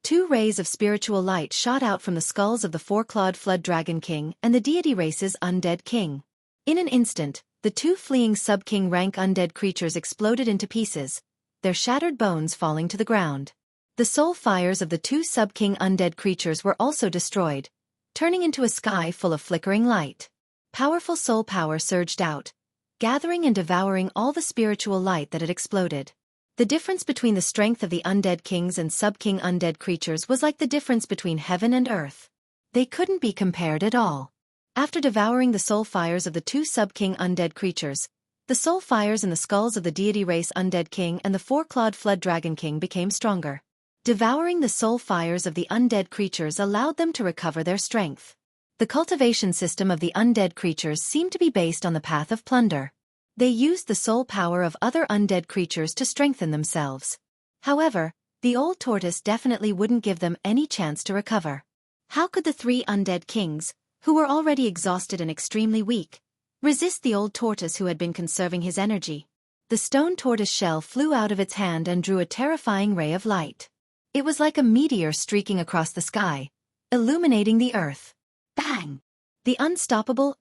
2 rays of spiritual light shot out from the skulls of the 4-clawed flood dragon king and the deity race's undead king. In an instant, the 2 fleeing sub-king rank undead creatures exploded into pieces, their shattered bones falling to the ground. The soul fires of the two sub-king undead creatures were also destroyed, turning into a sky full of flickering light. Powerful soul power surged out, gathering and devouring all the spiritual light that had exploded. The difference between the strength of the undead kings and sub-king undead creatures was like the difference between heaven and earth. They couldn't be compared at all. After devouring the soul fires of the two sub-king undead creatures, the soul fires in the skulls of the deity race undead king and the four-clawed flood dragon king became stronger. Devouring the soul fires of the undead creatures allowed them to recover their strength. The cultivation system of the undead creatures seemed to be based on the path of plunder. They used the soul power of other undead creatures to strengthen themselves. However, the old tortoise definitely wouldn't give them any chance to recover. How could the three undead kings, who were already exhausted and extremely weak, resist the old tortoise who had been conserving his energy? The stone tortoise shell flew out of its hand and drew a terrifying ray of light. It was like a meteor streaking across the sky, illuminating the earth. Bang! The unstoppable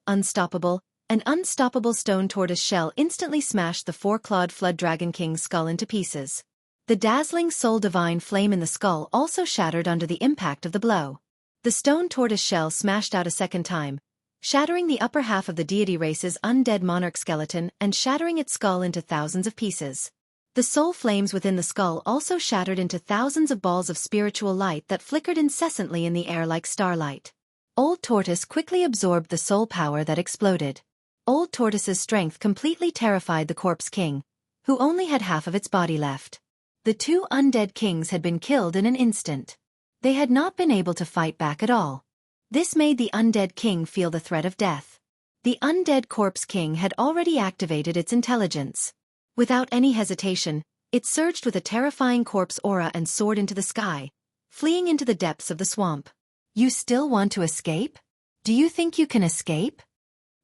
stone tortoise shell instantly smashed the four-clawed flood dragon king's skull into pieces. The dazzling soul divine flame in the skull also shattered under the impact of the blow. The stone tortoise shell smashed out a second time, shattering the upper half of the deity race's undead monarch skeleton and shattering its skull into thousands of pieces. The soul flames within the skull also shattered into thousands of balls of spiritual light that flickered incessantly in the air like starlight. Old Tortoise quickly absorbed the soul power that exploded. Old Tortoise's strength completely terrified the Corpse King, who only had half of its body left. The two undead kings had been killed in an instant. They had not been able to fight back at all. This made the undead king feel the threat of death. The undead Corpse King had already activated its intelligence. Without any hesitation, it surged with a terrifying corpse aura and soared into the sky, fleeing into the depths of the swamp. You still want to escape? Do you think you can escape?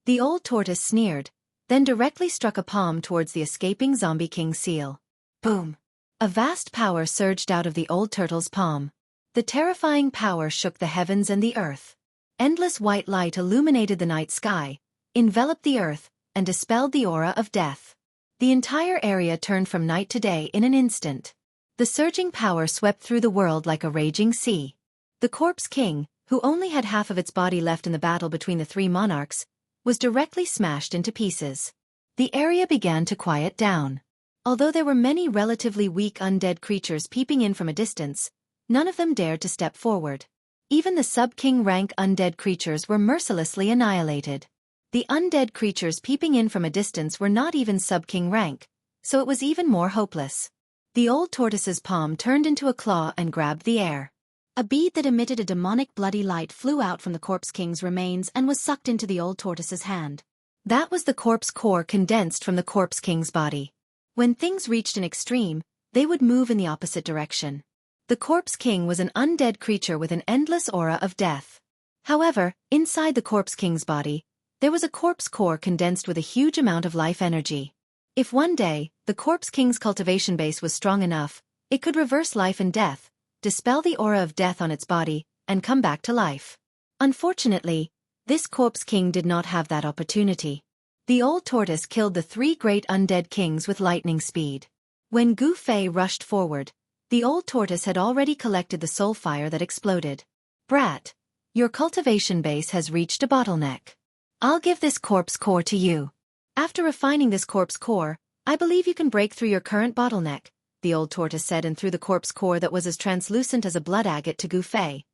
The old tortoise sneered, then directly struck a palm towards the escaping zombie king seal. Boom! A vast power surged out of the old turtle's palm. The terrifying power shook the heavens and the earth. Endless white light illuminated the night sky, enveloped the earth, and dispelled the aura of death. The entire area turned from night to day in an instant. The surging power swept through the world like a raging sea. The Corpse King, who only had half of its body left in the battle between the three monarchs, was directly smashed into pieces. The area began to quiet down. Although there were many relatively weak undead creatures peeping in from a distance, none of them dared to step forward. Even the sub-king rank undead creatures were mercilessly annihilated. The undead creatures peeping in from a distance were not even sub-king rank, so it was even more hopeless. The old tortoise's palm turned into a claw and grabbed the air. A bead that emitted a demonic bloody light flew out from the Corpse King's remains and was sucked into the old tortoise's hand. That was the corpse core condensed from the Corpse King's body. When things reached an extreme, they would move in the opposite direction. The Corpse King was an undead creature with an endless aura of death. However, inside the Corpse King's body, there was a corpse core condensed with a huge amount of life energy. If one day, the Corpse King's cultivation base was strong enough, it could reverse life and death, dispel the aura of death on its body, and come back to life. Unfortunately, this Corpse King did not have that opportunity. The old tortoise killed the three great undead kings with lightning speed. When Gu Fei rushed forward, the old tortoise had already collected the soul fire that exploded. Brat, your cultivation base has reached a bottleneck. I'll give this corpse core to you. After refining this corpse core, I believe you can break through your current bottleneck, the old tortoise said and threw the corpse core that was as translucent as a blood agate to Gu Fei.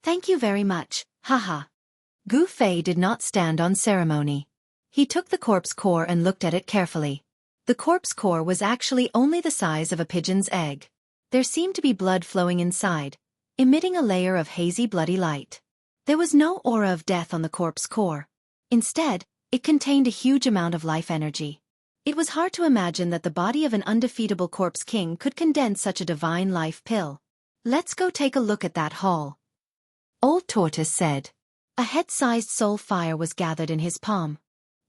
Thank you very much, haha. Gu Fei did not stand on ceremony. He took the corpse core and looked at it carefully. The corpse core was actually only the size of a pigeon's egg. There seemed to be blood flowing inside, emitting a layer of hazy bloody light. There was no aura of death on the corpse core. Instead, it contained a huge amount of life energy. It was hard to imagine that the body of an undefeatable Corpse King could condense such a divine life pill. Let's go take a look at that haul. Old Tortoise said. A head-sized soul fire was gathered in his palm.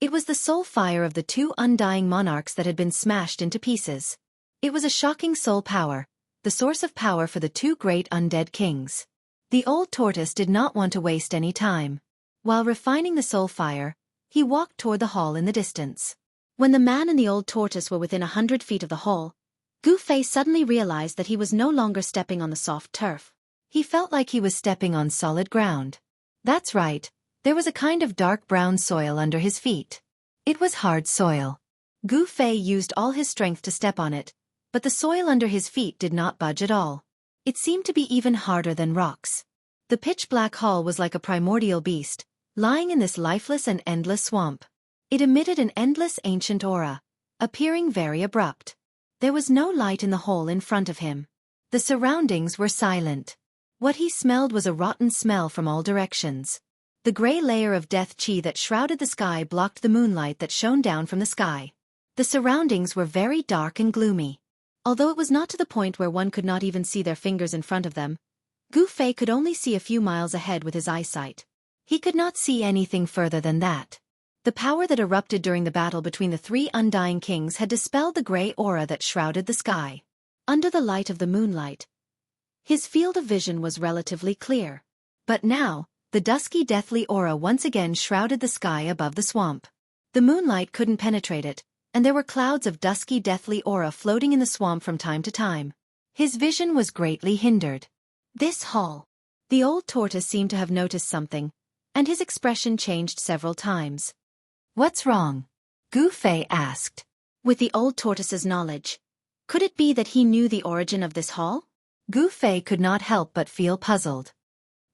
It was the soul fire of the two undying monarchs that had been smashed into pieces. It was a shocking soul power, the source of power for the two great undead kings. The old tortoise did not want to waste any time. While refining the soul fire, he walked toward the hall in the distance. When the man and the old tortoise were within 100 feet of the hall, Gu Fei suddenly realized that he was no longer stepping on the soft turf. He felt like he was stepping on solid ground. That's right, there was a kind of dark brown soil under his feet. It was hard soil. Gu Fei used all his strength to step on it, but the soil under his feet did not budge at all. It seemed to be even harder than rocks. The pitch-black hall was like a primordial beast, lying in this lifeless and endless swamp. It emitted an endless ancient aura, appearing very abrupt. There was no light in the hole in front of him. The surroundings were silent. What he smelled was a rotten smell from all directions. The gray layer of death chi that shrouded the sky blocked the moonlight that shone down from the sky. The surroundings were very dark and gloomy. Although it was not to the point where one could not even see their fingers in front of them, Gu Fei could only see a few miles ahead with his eyesight. He could not see anything further than that. The power that erupted during the battle between the three undying kings had dispelled the gray aura that shrouded the sky. Under the light of the moonlight, his field of vision was relatively clear. But now, the dusky deathly aura once again shrouded the sky above the swamp. The moonlight couldn't penetrate it, and there were clouds of dusky deathly aura floating in the swamp from time to time. His vision was greatly hindered. This hall. The old tortoise seemed to have noticed something, and his expression changed several times. What's wrong? Gu Fei asked. With the old tortoise's knowledge, could it be that he knew the origin of this hall? Gu Fei could not help but feel puzzled.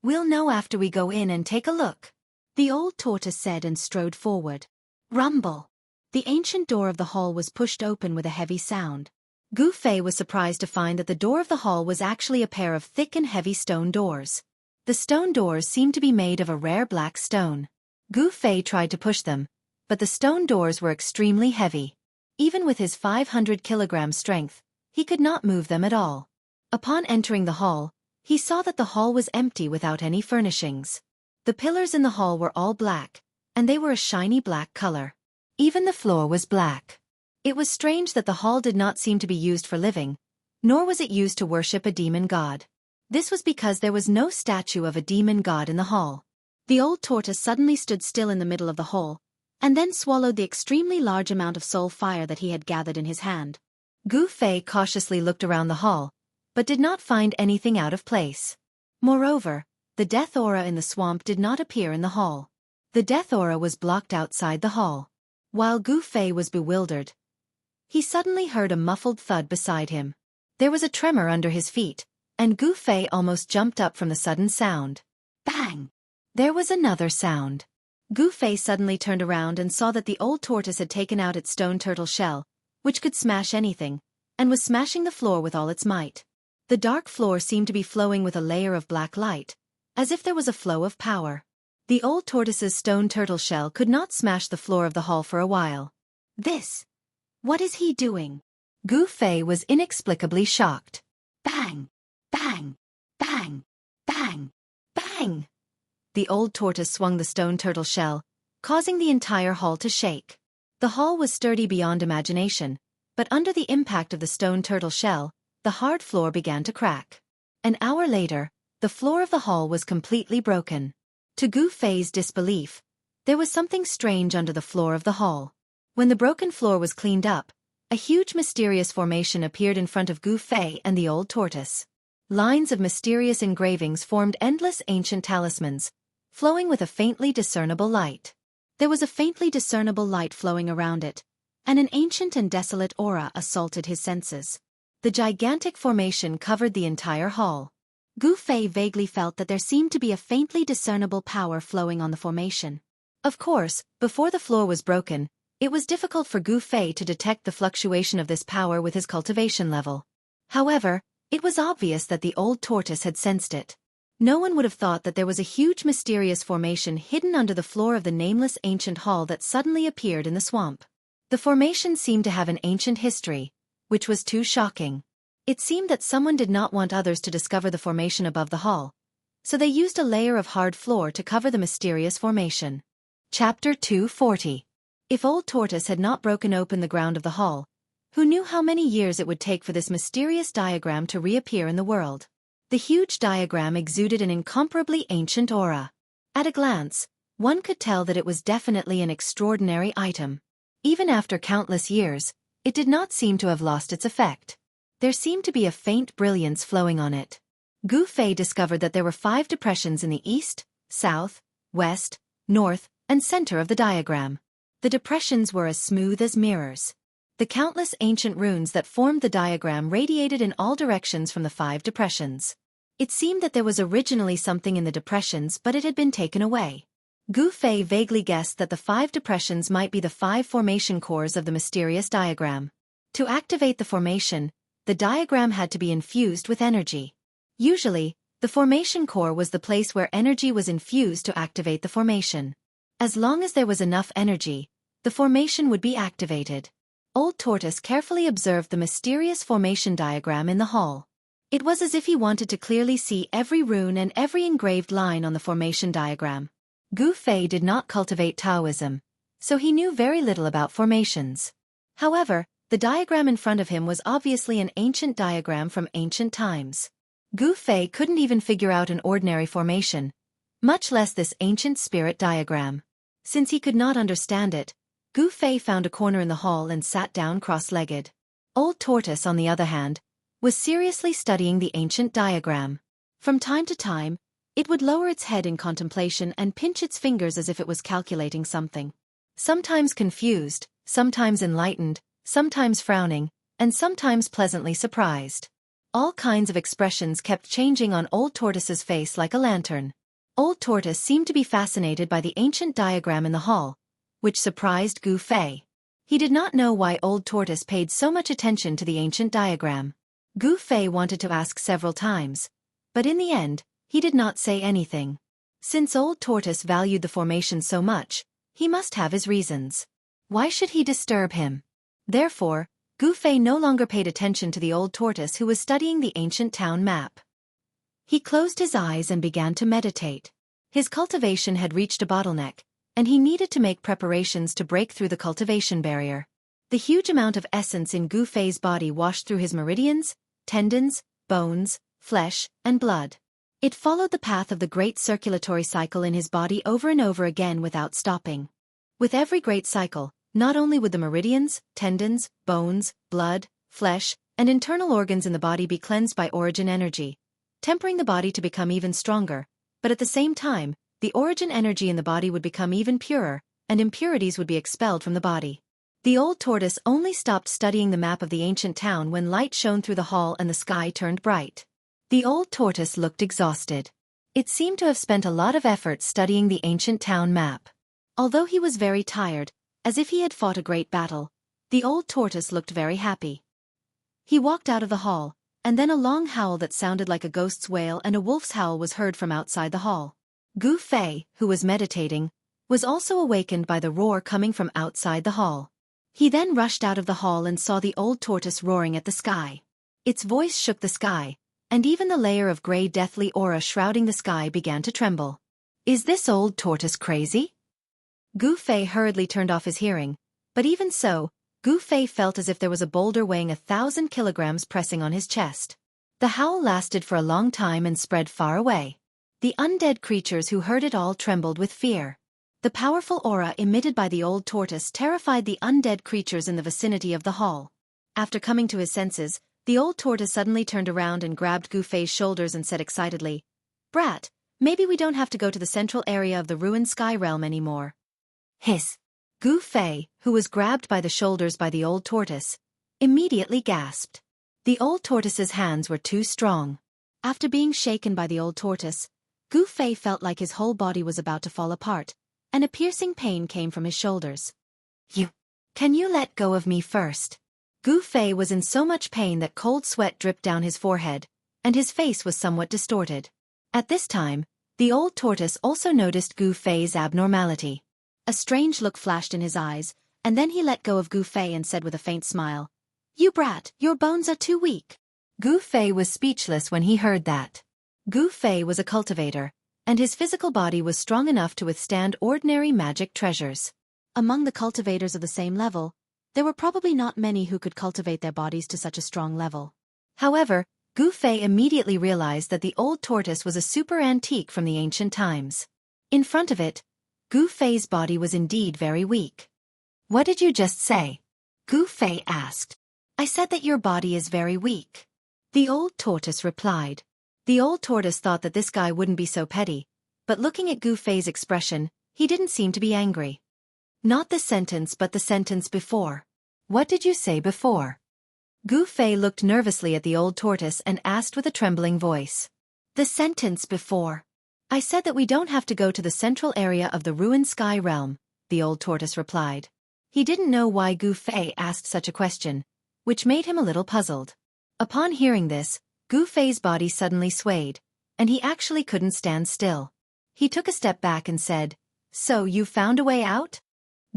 We'll know after we go in and take a look, the old tortoise said and strode forward. Rumble. The ancient door of the hall was pushed open with a heavy sound. Gu Fei was surprised to find that the door of the hall was actually a pair of thick and heavy stone doors. The stone doors seemed to be made of a rare black stone. Gu Fei tried to push them, but the stone doors were extremely heavy. Even with his 500-kilogram strength, he could not move them at all. Upon entering the hall, he saw that the hall was empty without any furnishings. The pillars in the hall were all black, and they were a shiny black color. Even the floor was black. It was strange that the hall did not seem to be used for living, nor was it used to worship a demon god. This was because there was no statue of a demon god in the hall. The old tortoise suddenly stood still in the middle of the hall, and then swallowed the extremely large amount of soul fire that he had gathered in his hand. Gu Fei cautiously looked around the hall, but did not find anything out of place. Moreover, the death aura in the swamp did not appear in the hall. The death aura was blocked outside the hall. While Gu Fei was bewildered, he suddenly heard a muffled thud beside him. There was a tremor under his feet, and Gu Fei almost jumped up from the sudden sound. Bang! There was another sound. Gu Fei suddenly turned around and saw that the old tortoise had taken out its stone turtle shell, which could smash anything, and was smashing the floor with all its might. The dark floor seemed to be flowing with a layer of black light, as if there was a flow of power. The old tortoise's stone turtle shell could not smash the floor of the hall for a while. What is he doing? Gu Fei was inexplicably shocked. Bang! Bang! Bang! Bang! Bang! The old tortoise swung the stone turtle shell, causing the entire hall to shake. The hall was sturdy beyond imagination, but under the impact of the stone turtle shell, the hard floor began to crack. An hour later, the floor of the hall was completely broken. To Gu Fei's disbelief, there was something strange under the floor of the hall. When the broken floor was cleaned up, a huge mysterious formation appeared in front of Gu Fei and the old tortoise. Lines of mysterious engravings formed endless ancient talismans, flowing with a faintly discernible light. There was a faintly discernible light flowing around it, and an ancient and desolate aura assaulted his senses. The gigantic formation covered the entire hall. Gu Fei vaguely felt that there seemed to be a faintly discernible power flowing on the formation. Of course, before the floor was broken, it was difficult for Gu Fei to detect the fluctuation of this power with his cultivation level. However, it was obvious that the old tortoise had sensed it. No one would have thought that there was a huge mysterious formation hidden under the floor of the nameless ancient hall that suddenly appeared in the swamp. The formation seemed to have an ancient history, which was too shocking. It seemed that someone did not want others to discover the formation above the hall, so they used a layer of hard floor to cover the mysterious formation. Chapter 240. If Old Tortoise had not broken open the ground of the hall, who knew how many years it would take for this mysterious diagram to reappear in the world? The huge diagram exuded an incomparably ancient aura. At a glance, one could tell that it was definitely an extraordinary item. Even after countless years, it did not seem to have lost its effect. There seemed to be a faint brilliance flowing on it. Gu Fei discovered that there were 5 depressions in the east, south, west, north, and center of the diagram. The depressions were as smooth as mirrors. The countless ancient runes that formed the diagram radiated in all directions from the 5 depressions. It seemed that there was originally something in the depressions, but it had been taken away. Gu Fei vaguely guessed that the 5 depressions might be the 5 formation cores of the mysterious diagram. To activate the formation, the diagram had to be infused with energy. Usually, the formation core was the place where energy was infused to activate the formation. As long as there was enough energy, the formation would be activated. Old Tortoise carefully observed the mysterious formation diagram in the hall. It was as if he wanted to clearly see every rune and every engraved line on the formation diagram. Gu Fei did not cultivate Taoism, so he knew very little about formations. However, the diagram in front of him was obviously an ancient diagram from ancient times. Gu Fei couldn't even figure out an ordinary formation, much less this ancient spirit diagram. Since he could not understand it, Gu Fei found a corner in the hall and sat down cross-legged. Old Tortoise, on the other hand, was seriously studying the ancient diagram. From time to time, it would lower its head in contemplation and pinch its fingers as if it was calculating something. Sometimes confused, sometimes enlightened, sometimes frowning, and sometimes pleasantly surprised. All kinds of expressions kept changing on Old Tortoise's face like a lantern. Old Tortoise seemed to be fascinated by the ancient diagram in the hall, which surprised Gu Fei. He did not know why Old Tortoise paid so much attention to the ancient diagram. Gu Fei wanted to ask several times, but in the end, he did not say anything. Since Old Tortoise valued the formation so much, he must have his reasons. Why should he disturb him? Therefore, Gu Fei no longer paid attention to the Old Tortoise who was studying the ancient town map. He closed his eyes and began to meditate. His cultivation had reached a bottleneck, and he needed to make preparations to break through the cultivation barrier. The huge amount of essence in Gu Fei's body washed through his meridians, tendons, bones, flesh, and blood. It followed the path of the great circulatory cycle in his body over and over again without stopping. With every great cycle, not only would the meridians, tendons, bones, blood, flesh, and internal organs in the body be cleansed by origin energy, tempering the body to become even stronger, but at the same time, the origin energy in the body would become even purer, and impurities would be expelled from the body. The Old Tortoise only stopped studying the map of the ancient town when light shone through the hall and the sky turned bright. The Old Tortoise looked exhausted. It seemed to have spent a lot of effort studying the ancient town map. Although he was very tired, as if he had fought a great battle, the Old Tortoise looked very happy. He walked out of the hall, and then a long howl that sounded like a ghost's wail and a wolf's howl was heard from outside the hall. Gu Fei, who was meditating, was also awakened by the roar coming from outside the hall. He then rushed out of the hall and saw the Old Tortoise roaring at the sky. Its voice shook the sky, and even the layer of grey deathly aura shrouding the sky began to tremble. Is this Old Tortoise crazy? Gu Fei hurriedly turned off his hearing, but even so, Gu Fei felt as if there was a boulder weighing 1,000 kilograms pressing on his chest. The howl lasted for a long time and spread far away. The undead creatures who heard it all trembled with fear. The powerful aura emitted by the Old Tortoise terrified the undead creatures in the vicinity of the hall. After coming to his senses, the Old Tortoise suddenly turned around and grabbed Gu Fei's shoulders and said excitedly, "Brat, maybe we don't have to go to the central area of the ruined sky realm anymore." Hiss! Gu Fei, who was grabbed by the shoulders by the Old Tortoise, immediately gasped. The Old Tortoise's hands were too strong. After being shaken by the Old Tortoise, Gu Fei felt like his whole body was about to fall apart, and a piercing pain came from his shoulders. Can you let go of me first? Gu Fei was in so much pain that cold sweat dripped down his forehead, and his face was somewhat distorted. At this time, the Old Tortoise also noticed Gu Fei's abnormality. A strange look flashed in his eyes, and then he let go of Gu Fei and said with a faint smile, "You brat, your bones are too weak." Gu Fei was speechless when he heard that. Gu Fei was a cultivator, and his physical body was strong enough to withstand ordinary magic treasures. Among the cultivators of the same level, there were probably not many who could cultivate their bodies to such a strong level. However, Gu Fei immediately realized that the Old Tortoise was a super antique from the ancient times. In front of it, Gu Fei's body was indeed very weak. "What did you just say?" Gu Fei asked. I said that your body is very weak. The old tortoise replied. The old tortoise thought that this guy wouldn't be so petty, but looking at Gu Fei's expression, he didn't seem to be angry. Not the sentence but the sentence before. What did you say before? Gu Fei looked nervously at the old tortoise and asked with a trembling voice. The sentence before. I said that we don't have to go to the central area of the ruined sky realm, the old tortoise replied. He didn't know why Gu Fei asked such a question, which made him a little puzzled. Upon hearing this, Gu Fei's body suddenly swayed, and he actually couldn't stand still. He took a step back and said, So you found a way out?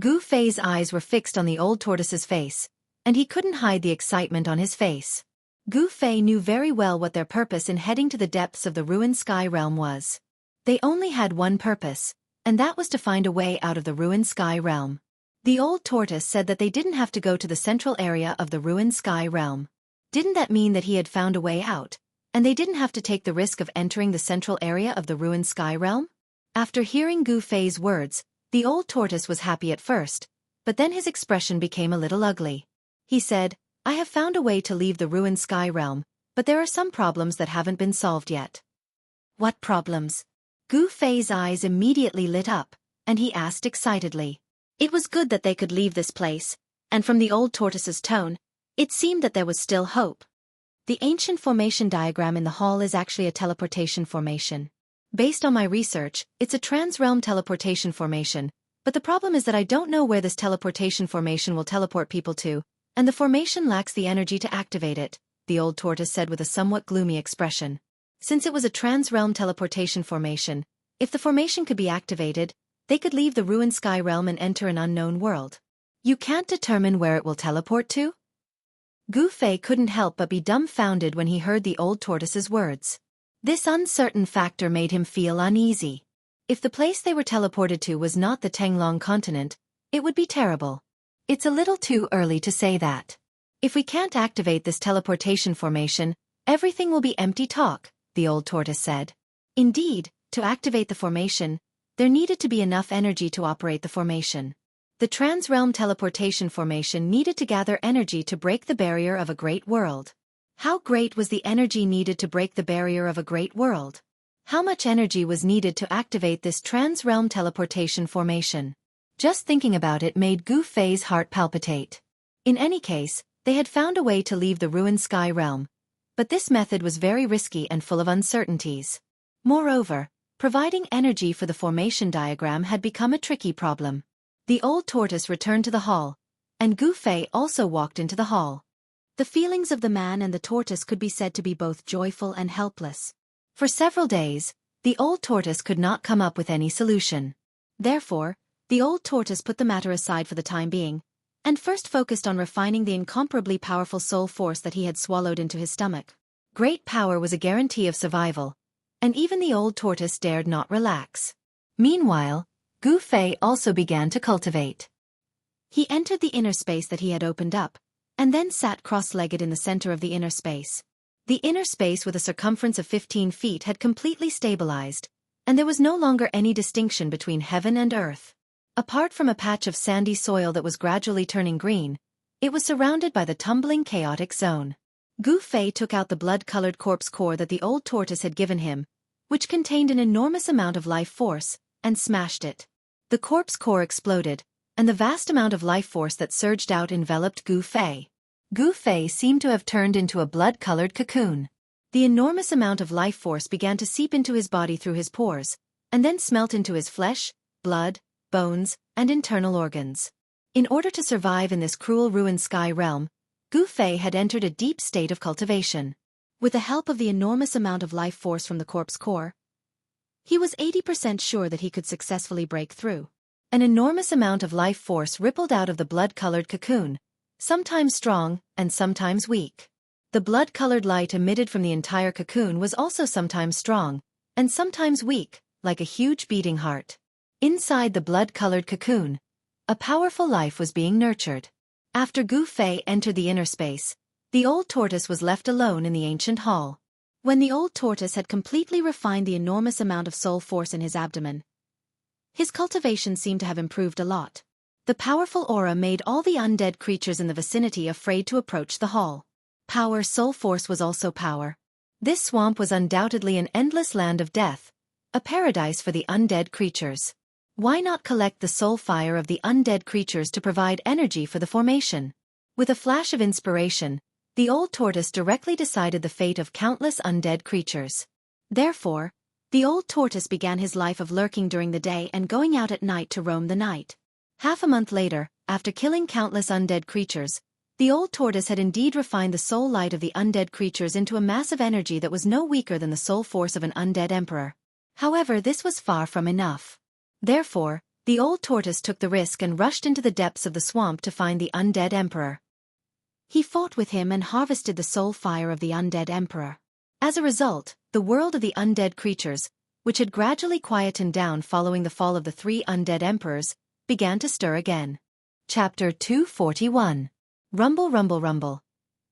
Gu Fei's eyes were fixed on the old tortoise's face, and he couldn't hide the excitement on his face. Gu Fei knew very well what their purpose in heading to the depths of the ruined sky realm was. They only had one purpose, and that was to find a way out of the ruined sky realm. The old tortoise said that they didn't have to go to the central area of the ruined sky realm. Didn't that mean that he had found a way out, and they didn't have to take the risk of entering the central area of the ruined sky realm? After hearing Gu Fei's words, the old tortoise was happy at first, but then his expression became a little ugly. He said, I have found a way to leave the ruined sky realm, but there are some problems that haven't been solved yet. What problems? Gu Fei's eyes immediately lit up, and he asked excitedly. It was good that they could leave this place, and from the old tortoise's tone, it seemed that there was still hope. The ancient formation diagram in the hall is actually a teleportation formation. Based on my research, it's a trans-realm teleportation formation, but the problem is that I don't know where this teleportation formation will teleport people to, and the formation lacks the energy to activate it, the old tortoise said with a somewhat gloomy expression. Since it was a trans-realm teleportation formation, if the formation could be activated, they could leave the ruined sky realm and enter an unknown world. You can't determine where it will teleport to? Gu Fei couldn't help but be dumbfounded when he heard the old tortoise's words. This uncertain factor made him feel uneasy. If the place they were teleported to was not the Tenglong continent, it would be terrible. It's a little too early to say that. If we can't activate this teleportation formation, everything will be empty talk, the old tortoise said. Indeed, to activate the formation, there needed to be enough energy to operate the formation. The trans-realm teleportation formation needed to gather energy to break the barrier of a great world. How great was the energy needed to break the barrier of a great world? How much energy was needed to activate this trans-realm teleportation formation? Just thinking about it made Gu Fei's heart palpitate. In any case, they had found a way to leave the ruined sky realm, but this method was very risky and full of uncertainties. Moreover, providing energy for the formation diagram had become a tricky problem. The old tortoise returned to the hall, and Gu Fei also walked into the hall. The feelings of the man and the tortoise could be said to be both joyful and helpless. For several days, the old tortoise could not come up with any solution. Therefore, the old tortoise put the matter aside for the time being, and first focused on refining the incomparably powerful soul force that he had swallowed into his stomach. Great power was a guarantee of survival, and even the old tortoise dared not relax. Meanwhile, Gu Fei also began to cultivate. He entered the inner space that he had opened up, and then sat cross-legged in the center of the inner space. The inner space with a circumference of 15 feet had completely stabilized, and there was no longer any distinction between heaven and earth. Apart from a patch of sandy soil that was gradually turning green, it was surrounded by the tumbling chaotic zone. Gu Fei took out the blood-colored corpse core that the old tortoise had given him, which contained an enormous amount of life force, and smashed it. The corpse core exploded, and the vast amount of life force that surged out enveloped Gu Fei. Gu Fei seemed to have turned into a blood-colored cocoon. The enormous amount of life force began to seep into his body through his pores, and then smelt into his flesh, blood, bones, and internal organs. In order to survive in this cruel ruined sky realm, Gu Fei had entered a deep state of cultivation. With the help of the enormous amount of life force from the corpse core, he was 80% sure that he could successfully break through. An enormous amount of life force rippled out of the blood-colored cocoon, sometimes strong and sometimes weak. The blood-colored light emitted from the entire cocoon was also sometimes strong, and sometimes weak, like a huge beating heart. Inside the blood-colored cocoon, a powerful life was being nurtured. After Gu Fei entered the inner space, the old tortoise was left alone in the ancient hall. When the old tortoise had completely refined the enormous amount of soul force in his abdomen, his cultivation seemed to have improved a lot. The powerful aura made all the undead creatures in the vicinity afraid to approach the hall. Power soul force was also power. This swamp was undoubtedly an endless land of death, a paradise for the undead creatures. Why not collect the soul fire of the undead creatures to provide energy for the formation? With a flash of inspiration, the old tortoise directly decided the fate of countless undead creatures. Therefore, the old tortoise began his life of lurking during the day and going out at night to roam the night. Half a month later, after killing countless undead creatures, the old tortoise had indeed refined the soul light of the undead creatures into a massive energy that was no weaker than the soul force of an undead emperor. However, this was far from enough. Therefore, the old tortoise took the risk and rushed into the depths of the swamp to find the undead emperor. He fought with him and harvested the soul fire of the undead emperor. As a result, the world of the undead creatures, which had gradually quietened down following the fall of the 3 undead emperors, began to stir again. Chapter 241. Rumble, rumble, rumble.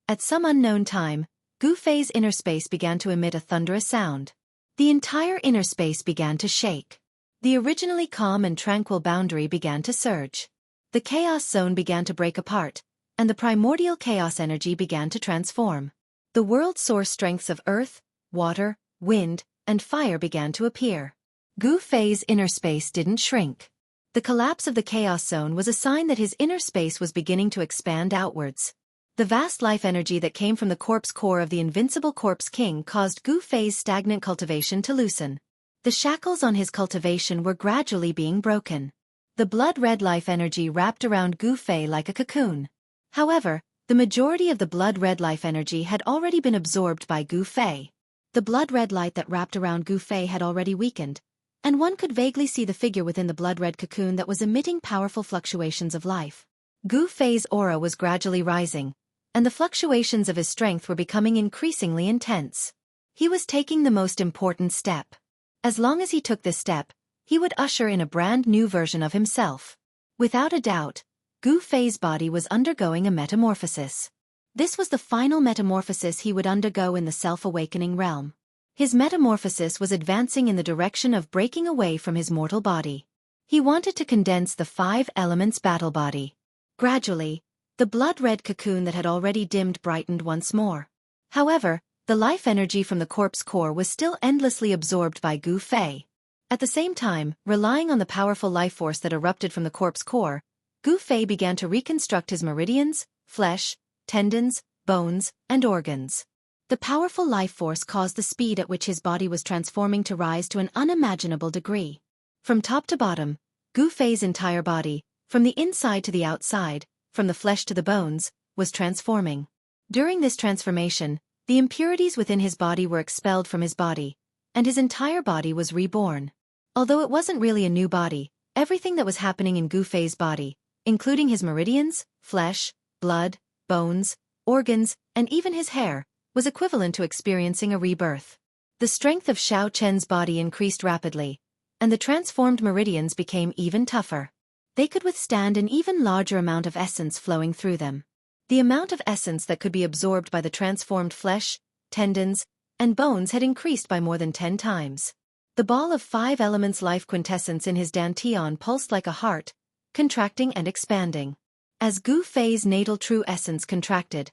At some unknown time, Gu Fei's inner space began to emit a thunderous sound. The entire inner space began to shake. The originally calm and tranquil boundary began to surge. The chaos zone began to break apart, and the primordial chaos energy began to transform. The world's source strengths of earth, water, wind, and fire began to appear. Gu Fei's inner space didn't shrink. The collapse of the chaos zone was a sign that his inner space was beginning to expand outwards. The vast life energy that came from the corpse core of the invincible corpse king caused Gu Fei's stagnant cultivation to loosen. The shackles on his cultivation were gradually being broken. The blood-red life energy wrapped around Gu Fei like a cocoon. However, the majority of the blood-red life energy had already been absorbed by Gu Fei. The blood-red light that wrapped around Gu Fei had already weakened, and one could vaguely see the figure within the blood-red cocoon that was emitting powerful fluctuations of life. Gu Fei's aura was gradually rising, and the fluctuations of his strength were becoming increasingly intense. He was taking the most important step. As long as he took this step, he would usher in a brand new version of himself. Without a doubt, Gu Fei's body was undergoing a metamorphosis. This was the final metamorphosis he would undergo in the self-awakening realm. His metamorphosis was advancing in the direction of breaking away from his mortal body. He wanted to condense the 5 elements battle body. Gradually, the blood-red cocoon that had already dimmed brightened once more. However, the life energy from the corpse core was still endlessly absorbed by Gu Fei. At the same time, relying on the powerful life force that erupted from the corpse core, Gu Fei began to reconstruct his meridians, flesh, tendons, bones, and organs. The powerful life force caused the speed at which his body was transforming to rise to an unimaginable degree. From top to bottom, Gu Fei's entire body, from the inside to the outside, from the flesh to the bones, was transforming. During this transformation, the impurities within his body were expelled from his body, and his entire body was reborn. Although it wasn't really a new body, everything that was happening in Gu Fei's body, including his meridians, flesh, blood, bones, organs, and even his hair, was equivalent to experiencing a rebirth. The strength of Xiao Chen's body increased rapidly, and the transformed meridians became even tougher. They could withstand an even larger amount of essence flowing through them. The amount of essence that could be absorbed by the transformed flesh, tendons, and bones had increased by more than 10 times. The ball of 5 elements life quintessence in his dantian pulsed like a heart, contracting and expanding. As Gu Fei's natal true essence contracted,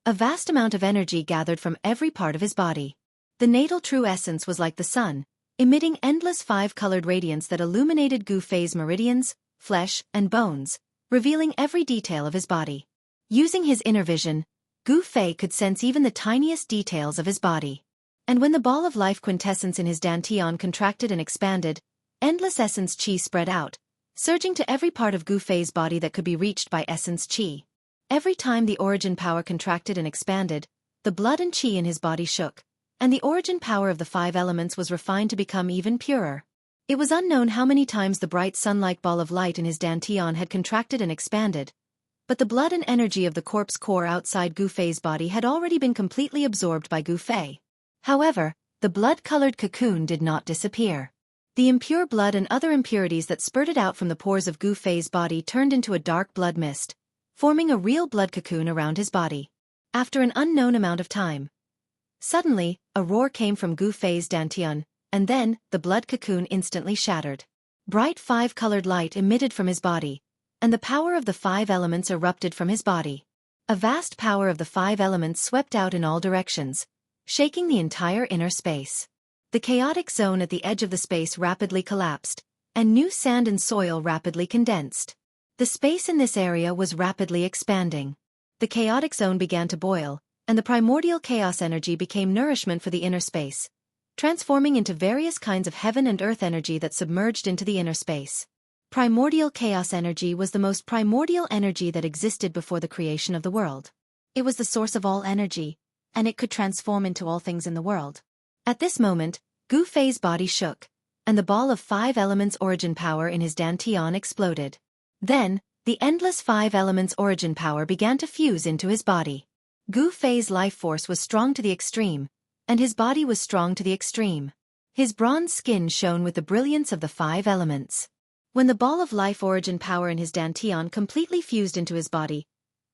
a vast amount of energy gathered from every part of his body. The natal true essence was like the sun, emitting endless 5-colored radiance that illuminated Gu Fei's meridians, flesh, and bones, revealing every detail of his body. Using his inner vision, Gu Fei could sense even the tiniest details of his body. And when the ball of life quintessence in his dantian contracted and expanded, endless essence qi spread out, surging to every part of Gu Fei's body that could be reached by essence qi. Every time the origin power contracted and expanded, the blood and qi in his body shook, and the origin power of the 5 elements was refined to become even purer. It was unknown how many times the bright sun-like ball of light in his dantian had contracted and expanded, but the blood and energy of the corpse core outside Gu Fei's body had already been completely absorbed by Gu Fei. However, the blood-colored cocoon did not disappear. The impure blood and other impurities that spurted out from the pores of Gu Fei's body turned into a dark blood mist, forming a real blood cocoon around his body. After an unknown amount of time, suddenly, a roar came from Gu Fei's dantian, and then, the blood cocoon instantly shattered. Bright 5-colored light emitted from his body, and the power of the 5 elements erupted from his body. A vast power of the 5 elements swept out in all directions, shaking the entire inner space. The chaotic zone at the edge of the space rapidly collapsed, and new sand and soil rapidly condensed. The space in this area was rapidly expanding. The chaotic zone began to boil, and the primordial chaos energy became nourishment for the inner space, transforming into various kinds of heaven and earth energy that submerged into the inner space. Primordial chaos energy was the most primordial energy that existed before the creation of the world. It was the source of all energy, and it could transform into all things in the world. At this moment, Gu Fei's body shook, and the ball of 5 elements origin power in his dantian exploded. Then, the endless 5 elements origin power began to fuse into his body. Gu Fei's life force was strong to the extreme, and his body was strong to the extreme. His bronze skin shone with the brilliance of the 5 elements. When the ball of life origin power in his dantian completely fused into his body,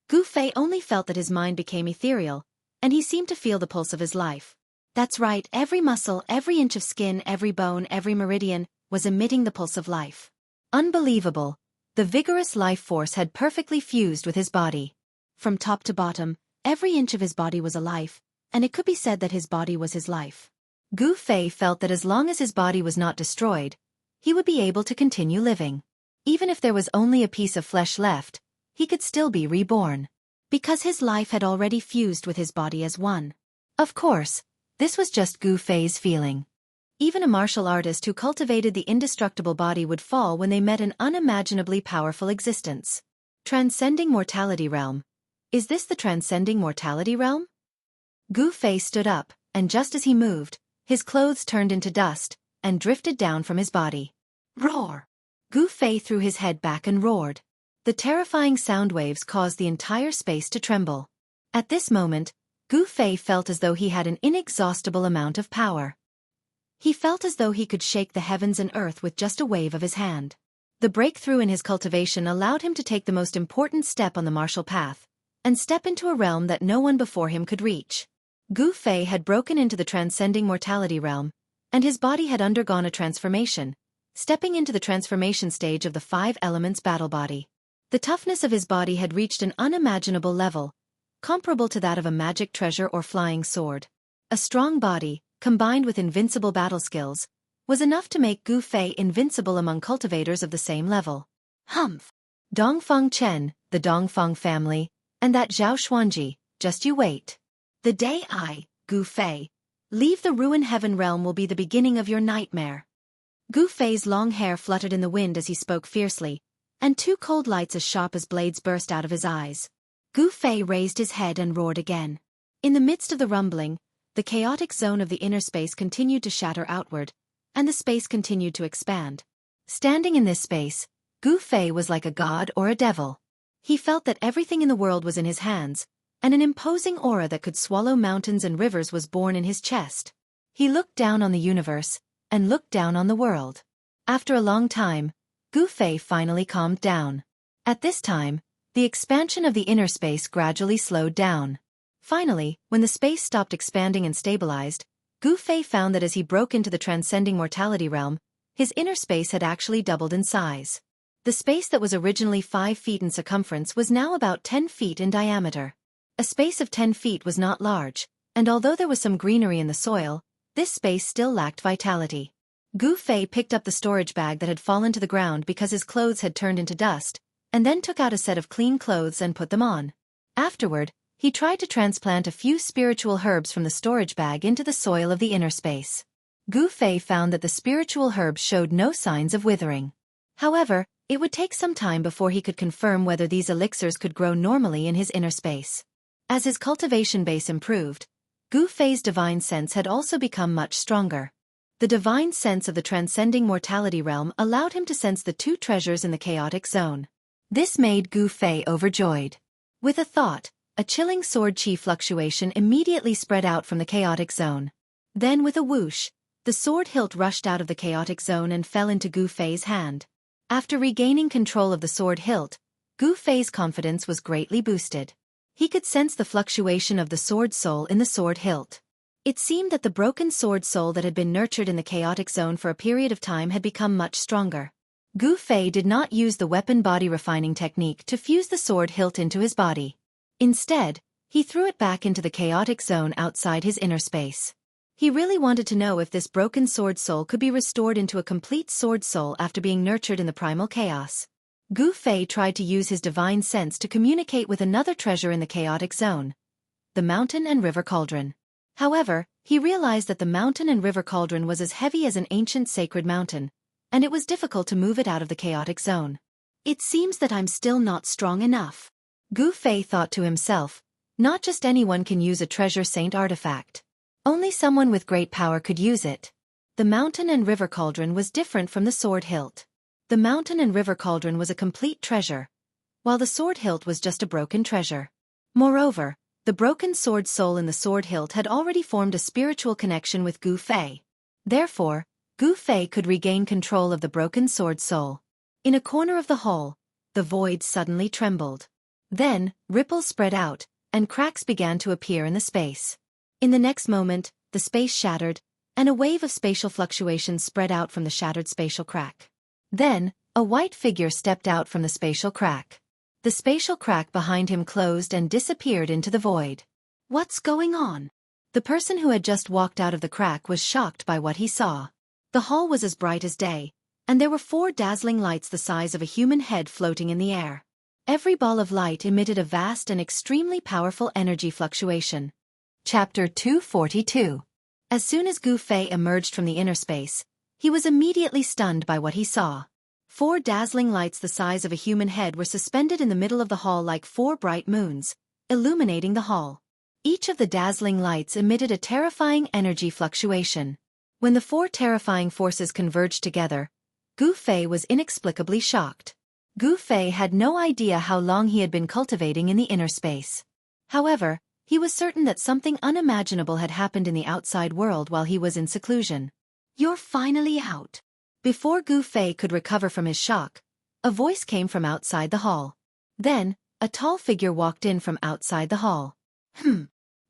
Gu Fei only felt that his mind became ethereal, and he seemed to feel the pulse of his life. That's right, every muscle, every inch of skin, every bone, every meridian, was emitting the pulse of life. Unbelievable! The vigorous life force had perfectly fused with his body. From top to bottom, every inch of his body was alive, and it could be said that his body was his life. Gu Fei felt that as long as his body was not destroyed, he would be able to continue living. Even if there was only a piece of flesh left, he could still be reborn. Because his life had already fused with his body as one. Of course, this was just Gu Fei's feeling. Even a martial artist who cultivated the indestructible body would fall when they met an unimaginably powerful existence. Transcending mortality realm. Is this the transcending mortality realm? Gu Fei stood up, and just as he moved, his clothes turned into dust, and drifted down from his body. Roar! Gu Fei threw his head back and roared. The terrifying sound waves caused the entire space to tremble. At this moment, Gu Fei felt as though he had an inexhaustible amount of power. He felt as though he could shake the heavens and earth with just a wave of his hand. The breakthrough in his cultivation allowed him to take the most important step on the martial path, and step into a realm that no one before him could reach. Gu Fei had broken into the transcending mortality realm, and his body had undergone a transformation, stepping into the transformation stage of the 5 elements battle body. The toughness of his body had reached an unimaginable level, comparable to that of a magic treasure or flying sword. A strong body, combined with invincible battle skills, was enough to make Gu Fei invincible among cultivators of the same level. Humph! Dongfeng Chen, the Dongfeng family, and that Zhao Xuanji, just you wait. The day I, Gu Fei, leave the ruin heaven realm will be the beginning of your nightmare. Gu Fei's long hair fluttered in the wind as he spoke fiercely, and 2 cold lights as sharp as blades burst out of his eyes. Gu Fei raised his head and roared again. In the midst of the rumbling, the chaotic zone of the inner space continued to shatter outward, and the space continued to expand. Standing in this space, Gu Fei was like a god or a devil. He felt that everything in the world was in his hands, and an imposing aura that could swallow mountains and rivers was born in his chest. He looked down on the universe, and looked down on the world. After a long time, Gu Fei finally calmed down. At this time, the expansion of the inner space gradually slowed down. Finally, when the space stopped expanding and stabilized, Gu Fei found that as he broke into the transcending mortality realm, his inner space had actually doubled in size. The space that was originally 5 feet in circumference was now about 10 feet in diameter. A space of 10 feet was not large, and although there was some greenery in the soil, this space still lacked vitality. Gu Fei picked up the storage bag that had fallen to the ground because his clothes had turned into dust, and then took out a set of clean clothes and put them on. Afterward, he tried to transplant a few spiritual herbs from the storage bag into the soil of the inner space. Gu Fei found that the spiritual herbs showed no signs of withering. However, it would take some time before he could confirm whether these elixirs could grow normally in his inner space. As his cultivation base improved, Gu Fei's divine sense had also become much stronger. The divine sense of the transcending mortality realm allowed him to sense the 2 treasures in the chaotic zone. This made Gu Fei overjoyed. With a thought, a chilling sword chi fluctuation immediately spread out from the chaotic zone. Then with a whoosh, the sword hilt rushed out of the chaotic zone and fell into Gu Fei's hand. After regaining control of the sword hilt, Gu Fei's confidence was greatly boosted. He could sense the fluctuation of the sword soul in the sword hilt. It seemed that the broken sword soul that had been nurtured in the chaotic zone for a period of time had become much stronger. Gu Fei did not use the weapon body refining technique to fuse the sword hilt into his body. Instead, he threw it back into the chaotic zone outside his inner space. He really wanted to know if this broken sword soul could be restored into a complete sword soul after being nurtured in the primal chaos. Gu Fei tried to use his divine sense to communicate with another treasure in the chaotic zone, the mountain and river cauldron. However, he realized that the mountain and river cauldron was as heavy as an ancient sacred mountain, and it was difficult to move it out of the chaotic zone. It seems that I'm still not strong enough. Gu Fei thought to himself, not just anyone can use a treasure saint artifact. Only someone with great power could use it. The mountain and river cauldron was different from the sword hilt. The mountain and river cauldron was a complete treasure, while the sword hilt was just a broken treasure. Moreover, the broken sword soul in the sword hilt had already formed a spiritual connection with Gu Fei. Therefore, Gu Fei could regain control of the broken sword soul. In a corner of the hall, the void suddenly trembled. Then, ripples spread out, and cracks began to appear in the space. In the next moment, the space shattered, and a wave of spatial fluctuations spread out from the shattered spatial crack. Then, a white figure stepped out from the spatial crack. The spatial crack behind him closed and disappeared into the void. What's going on? The person who had just walked out of the crack was shocked by what he saw. The hall was as bright as day, and there were 4 dazzling lights the size of a human head floating in the air. Every ball of light emitted a vast and extremely powerful energy fluctuation. Chapter 242. As soon as Gu Fei emerged from the inner space, he was immediately stunned by what he saw. 4 dazzling lights the size of a human head were suspended in the middle of the hall like 4 bright moons, illuminating the hall. Each of the dazzling lights emitted a terrifying energy fluctuation. When the 4 terrifying forces converged together, Gu Fei was inexplicably shocked. Gu Fei had no idea how long he had been cultivating in the inner space. However, he was certain that something unimaginable had happened in the outside world while he was in seclusion. You're finally out. Before Gu Fei could recover from his shock, a voice came from outside the hall. Then, a tall figure walked in from outside the hall.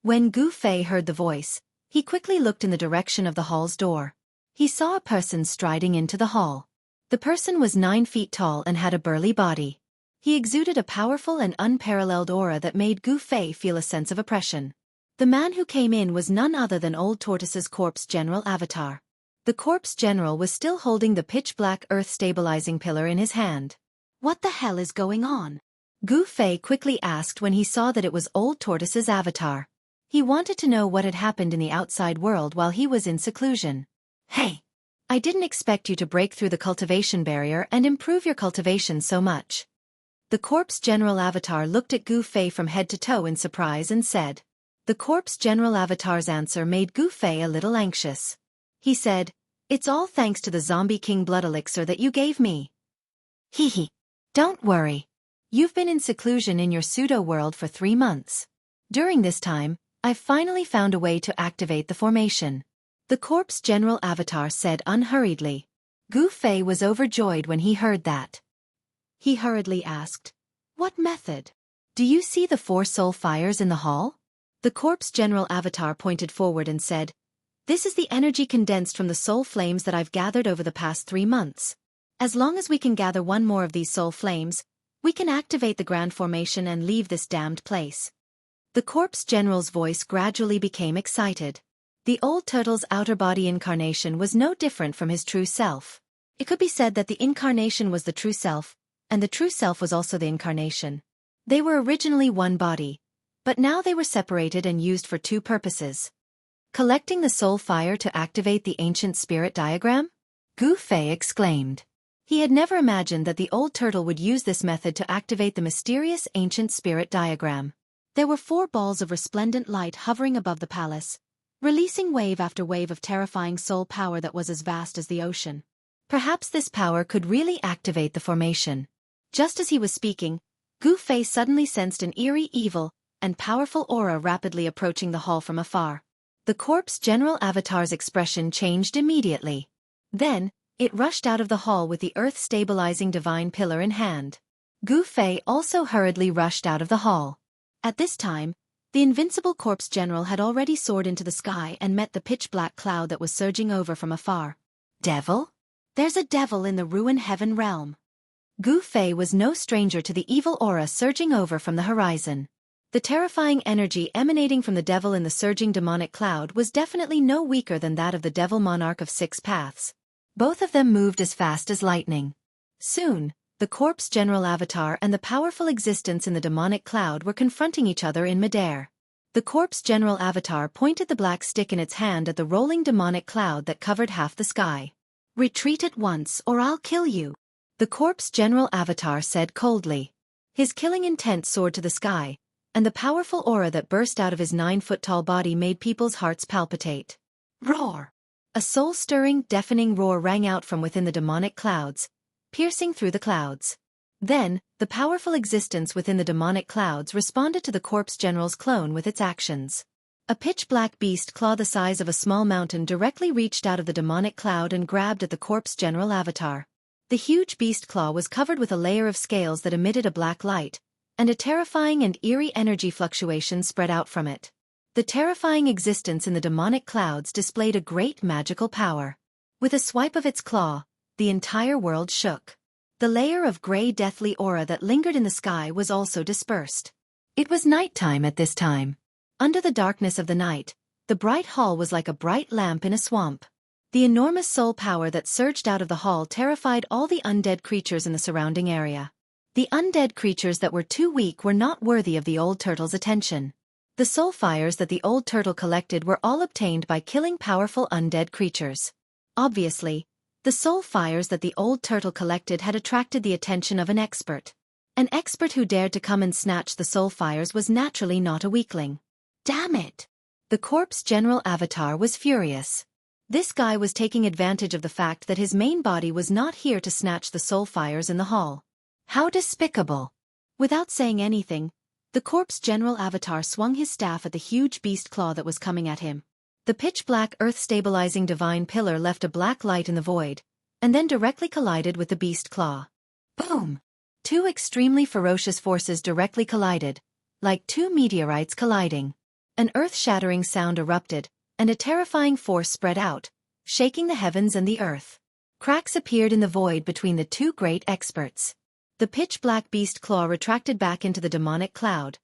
When Gu Fei heard the voice, he quickly looked in the direction of the hall's door. He saw a person striding into the hall. The person was 9 feet tall and had a burly body. He exuded a powerful and unparalleled aura that made Gu Fei feel a sense of oppression. The man who came in was none other than Old Tortoise's corpse general avatar. The corpse general was still holding the pitch-black earth-stabilizing pillar in his hand. What the hell is going on? Gu Fei quickly asked when he saw that it was Old Tortoise's avatar. He wanted to know what had happened in the outside world while he was in seclusion. Hey! I didn't expect you to break through the cultivation barrier and improve your cultivation so much. The corpse general avatar looked at Gu Fei from head to toe in surprise and said. The corpse general avatar's answer made Gu Fei a little anxious. He said, "It's all thanks to the Zombie King blood elixir that you gave me." Hee. Don't worry. You've been in seclusion in your pseudo-world for 3 months. During this time, I've finally found a way to activate the formation. The corpse general avatar said unhurriedly. Gu Fei was overjoyed when he heard that. He hurriedly asked, "What method? Do you see the 4 soul fires in the hall?" The corpse general avatar pointed forward and said, "This is the energy condensed from the soul flames that I've gathered over the past 3 months. As long as we can gather 1 more of these soul flames, we can activate the grand formation and leave this damned place." The corpse general's voice gradually became excited. The old turtle's outer body incarnation was no different from his true self. It could be said that the incarnation was the true self, and the true self was also the incarnation. They were originally one body, but now they were separated and used for 2 purposes. Collecting the soul fire to activate the ancient spirit diagram? Gu Fei exclaimed. He had never imagined that the old turtle would use this method to activate the mysterious ancient spirit diagram. There were 4 balls of resplendent light hovering above the palace, releasing wave after wave of terrifying soul power that was as vast as the ocean. Perhaps this power could really activate the formation. Just as he was speaking, Gu Fei suddenly sensed an eerie, evil, and powerful aura rapidly approaching the hall from afar. The corpse general avatar's expression changed immediately. Then, it rushed out of the hall with the earth-stabilizing divine pillar in hand. Gu Fei also hurriedly rushed out of the hall. At this time, the invincible corpse general had already soared into the sky and met the pitch-black cloud that was surging over from afar. Devil? There's a devil in the ruin heaven realm. Gu Fei was no stranger to the evil aura surging over from the horizon. The terrifying energy emanating from the devil in the surging demonic cloud was definitely no weaker than that of the devil monarch of 6 paths. Both of them moved as fast as lightning. Soon, the corpse general avatar and the powerful existence in the demonic cloud were confronting each other in midair. The corpse general avatar pointed the black stick in its hand at the rolling demonic cloud that covered half the sky. Retreat at once or I'll kill you, the corpse general avatar said coldly. His killing intent soared to the sky, and the powerful aura that burst out of his 9-foot-tall body made people's hearts palpitate. Roar! A soul-stirring, deafening roar rang out from within the demonic clouds, piercing through the clouds. Then, the powerful existence within the demonic clouds responded to the corpse general's clone with its actions. A pitch-black beast claw the size of a small mountain directly reached out of the demonic cloud and grabbed at the corpse general avatar. The huge beast claw was covered with a layer of scales that emitted a black light, and a terrifying and eerie energy fluctuation spread out from it. The terrifying existence in the demonic clouds displayed a great magical power. With a swipe of its claw, the entire world shook. The layer of gray deathly aura that lingered in the sky was also dispersed. It was nighttime at this time. Under the darkness of the night, the bright hall was like a bright lamp in a swamp. The enormous soul power that surged out of the hall terrified all the undead creatures in the surrounding area. The undead creatures that were too weak were not worthy of the old turtle's attention. The soul fires that the old turtle collected were all obtained by killing powerful undead creatures. Obviously, the soul fires that the old turtle collected had attracted the attention of an expert. An expert who dared to come and snatch the soul fires was naturally not a weakling. Damn it! The corpse general avatar was furious. This guy was taking advantage of the fact that his main body was not here to snatch the soul fires in the hall. How despicable! Without saying anything, the corpse general avatar swung his staff at the huge beast claw that was coming at him. The pitch-black earth-stabilizing divine pillar left a black light in the void, and then directly collided with the beast claw. Boom! 2 extremely ferocious forces directly collided, like 2 meteorites colliding. An earth-shattering sound erupted, and a terrifying force spread out, shaking the heavens and the earth. Cracks appeared in the void between the 2 great experts. The pitch-black beast claw retracted back into the demonic cloud,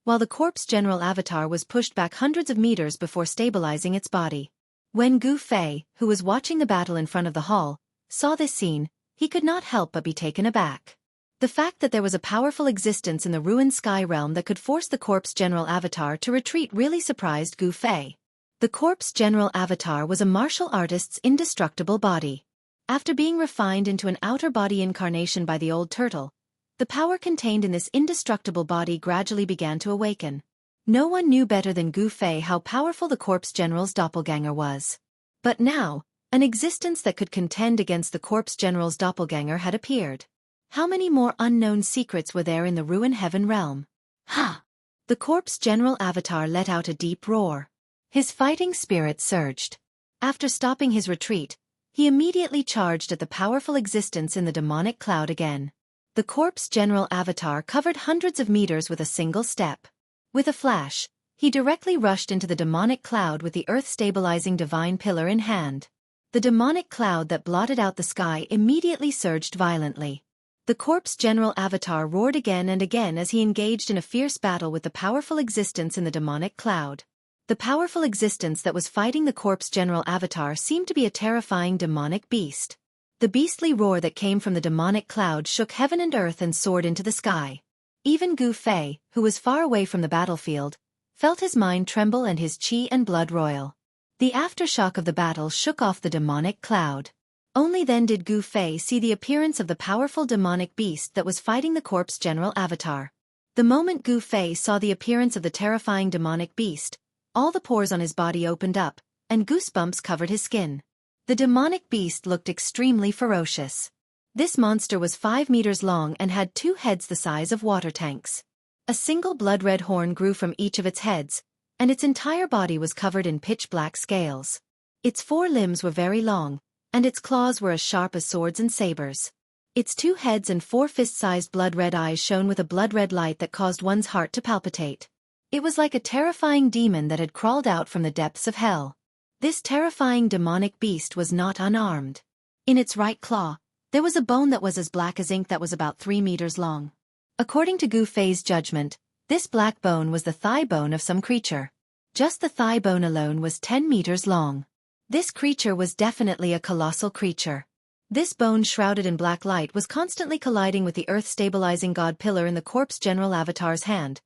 while the corpse general avatar was pushed back hundreds of meters before stabilizing its body. When Gu Fei, who was watching the battle in front of the hall, saw this scene, he could not help but be taken aback. The fact that there was a powerful existence in the ruined sky realm that could force the corpse general avatar to retreat really surprised Gu Fei. The corpse general avatar was a martial artist's indestructible body. After being refined into an outer body incarnation by the old turtle, the power contained in this indestructible body gradually began to awaken. No one knew better than Gu Fei how powerful the corpse general's doppelganger was. But now, an existence that could contend against the corpse general's doppelganger had appeared. How many more unknown secrets were there in the ruin heaven realm? Ha! The corpse general avatar let out a deep roar. His fighting spirit surged. After stopping his retreat, he immediately charged at the powerful existence in the demonic cloud again. The corpse general avatar covered hundreds of meters with a single step. With a flash, he directly rushed into the demonic cloud with the earth-stabilizing divine pillar in hand. The demonic cloud that blotted out the sky immediately surged violently. The corpse general avatar roared again and again as he engaged in a fierce battle with the powerful existence in the demonic cloud. The powerful existence that was fighting the corpse general avatar seemed to be a terrifying demonic beast. The beastly roar that came from the demonic cloud shook heaven and earth and soared into the sky. Even Gu Fei, who was far away from the battlefield, felt his mind tremble and his chi and blood roil. The aftershock of the battle shook off the demonic cloud. Only then did Gu Fei see the appearance of the powerful demonic beast that was fighting the corpse general avatar. The moment Gu Fei saw the appearance of the terrifying demonic beast, all the pores on his body opened up, and goosebumps covered his skin. The demonic beast looked extremely ferocious. This monster was 5 meters long and had 2 heads the size of water tanks. A single blood-red horn grew from each of its heads, and its entire body was covered in pitch-black scales. Its 4 limbs were very long, and its claws were as sharp as swords and sabers. Its 2 heads and 4 fist-sized blood-red eyes shone with a blood-red light that caused one's heart to palpitate. It was like a terrifying demon that had crawled out from the depths of hell. This terrifying demonic beast was not unarmed. In its right claw, there was a bone that was as black as ink that was about 3 meters long. According to Gu Fei's judgment, this black bone was the thigh bone of some creature. Just the thigh bone alone was 10 meters long. This creature was definitely a colossal creature. This bone shrouded in black light was constantly colliding with the earth-stabilizing god pillar in the corpse general avatar's hand,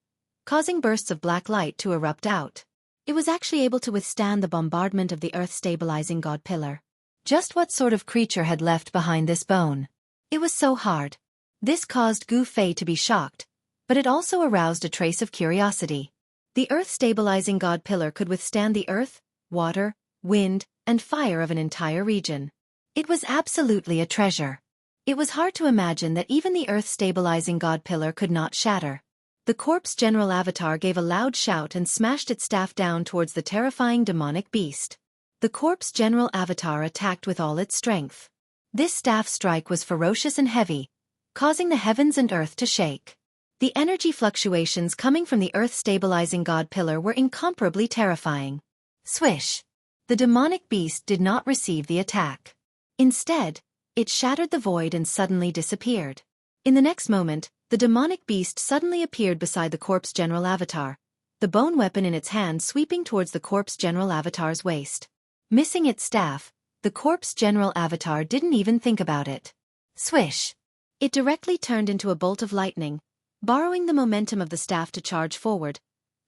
causing bursts of black light to erupt out. It was actually able to withstand the bombardment of the earth-stabilizing god pillar. Just what sort of creature had left behind this bone? It was so hard. This caused Gu Fei to be shocked, but it also aroused a trace of curiosity. The earth-stabilizing god pillar could withstand the earth, water, wind, and fire of an entire region. It was absolutely a treasure. It was hard to imagine that even the earth-stabilizing god pillar could not shatter. The corpse general avatar gave a loud shout and smashed its staff down towards the terrifying demonic beast. The corpse general avatar attacked with all its strength. This staff strike was ferocious and heavy, causing the heavens and earth to shake. The energy fluctuations coming from the earth-stabilizing god pillar were incomparably terrifying. Swish! The demonic beast did not receive the attack. Instead, it shattered the void and suddenly disappeared. In the next moment, the demonic beast suddenly appeared beside the corpse general avatar, the bone weapon in its hand sweeping towards the corpse general avatar's waist. Missing its staff, the corpse general avatar didn't even think about it. Swish! It directly turned into a bolt of lightning, borrowing the momentum of the staff to charge forward,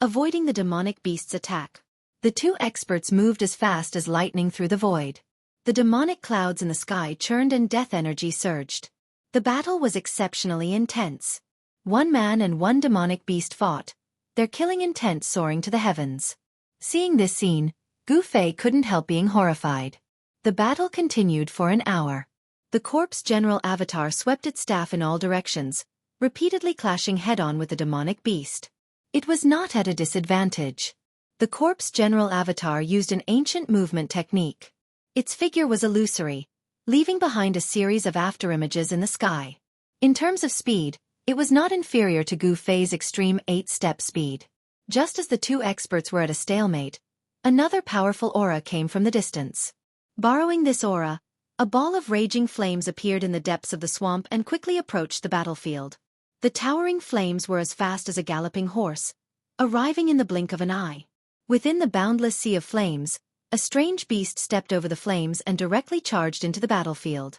avoiding the demonic beast's attack. The two experts moved as fast as lightning through the void. The demonic clouds in the sky churned and death energy surged. The battle was exceptionally intense. One man and one demonic beast fought, their killing intent soaring to the heavens. Seeing this scene, Gu Fei couldn't help being horrified. The battle continued for an hour. The corpse general avatar swept its staff in all directions, repeatedly clashing head-on with the demonic beast. It was not at a disadvantage. The corpse general avatar used an ancient movement technique. Its figure was illusory, leaving behind a series of afterimages in the sky. In terms of speed, it was not inferior to Gu Fei's extreme 8-step speed. Just as the two experts were at a stalemate, another powerful aura came from the distance. Borrowing this aura, a ball of raging flames appeared in the depths of the swamp and quickly approached the battlefield. The towering flames were as fast as a galloping horse, arriving in the blink of an eye. Within the boundless sea of flames, a strange beast stepped over the flames and directly charged into the battlefield.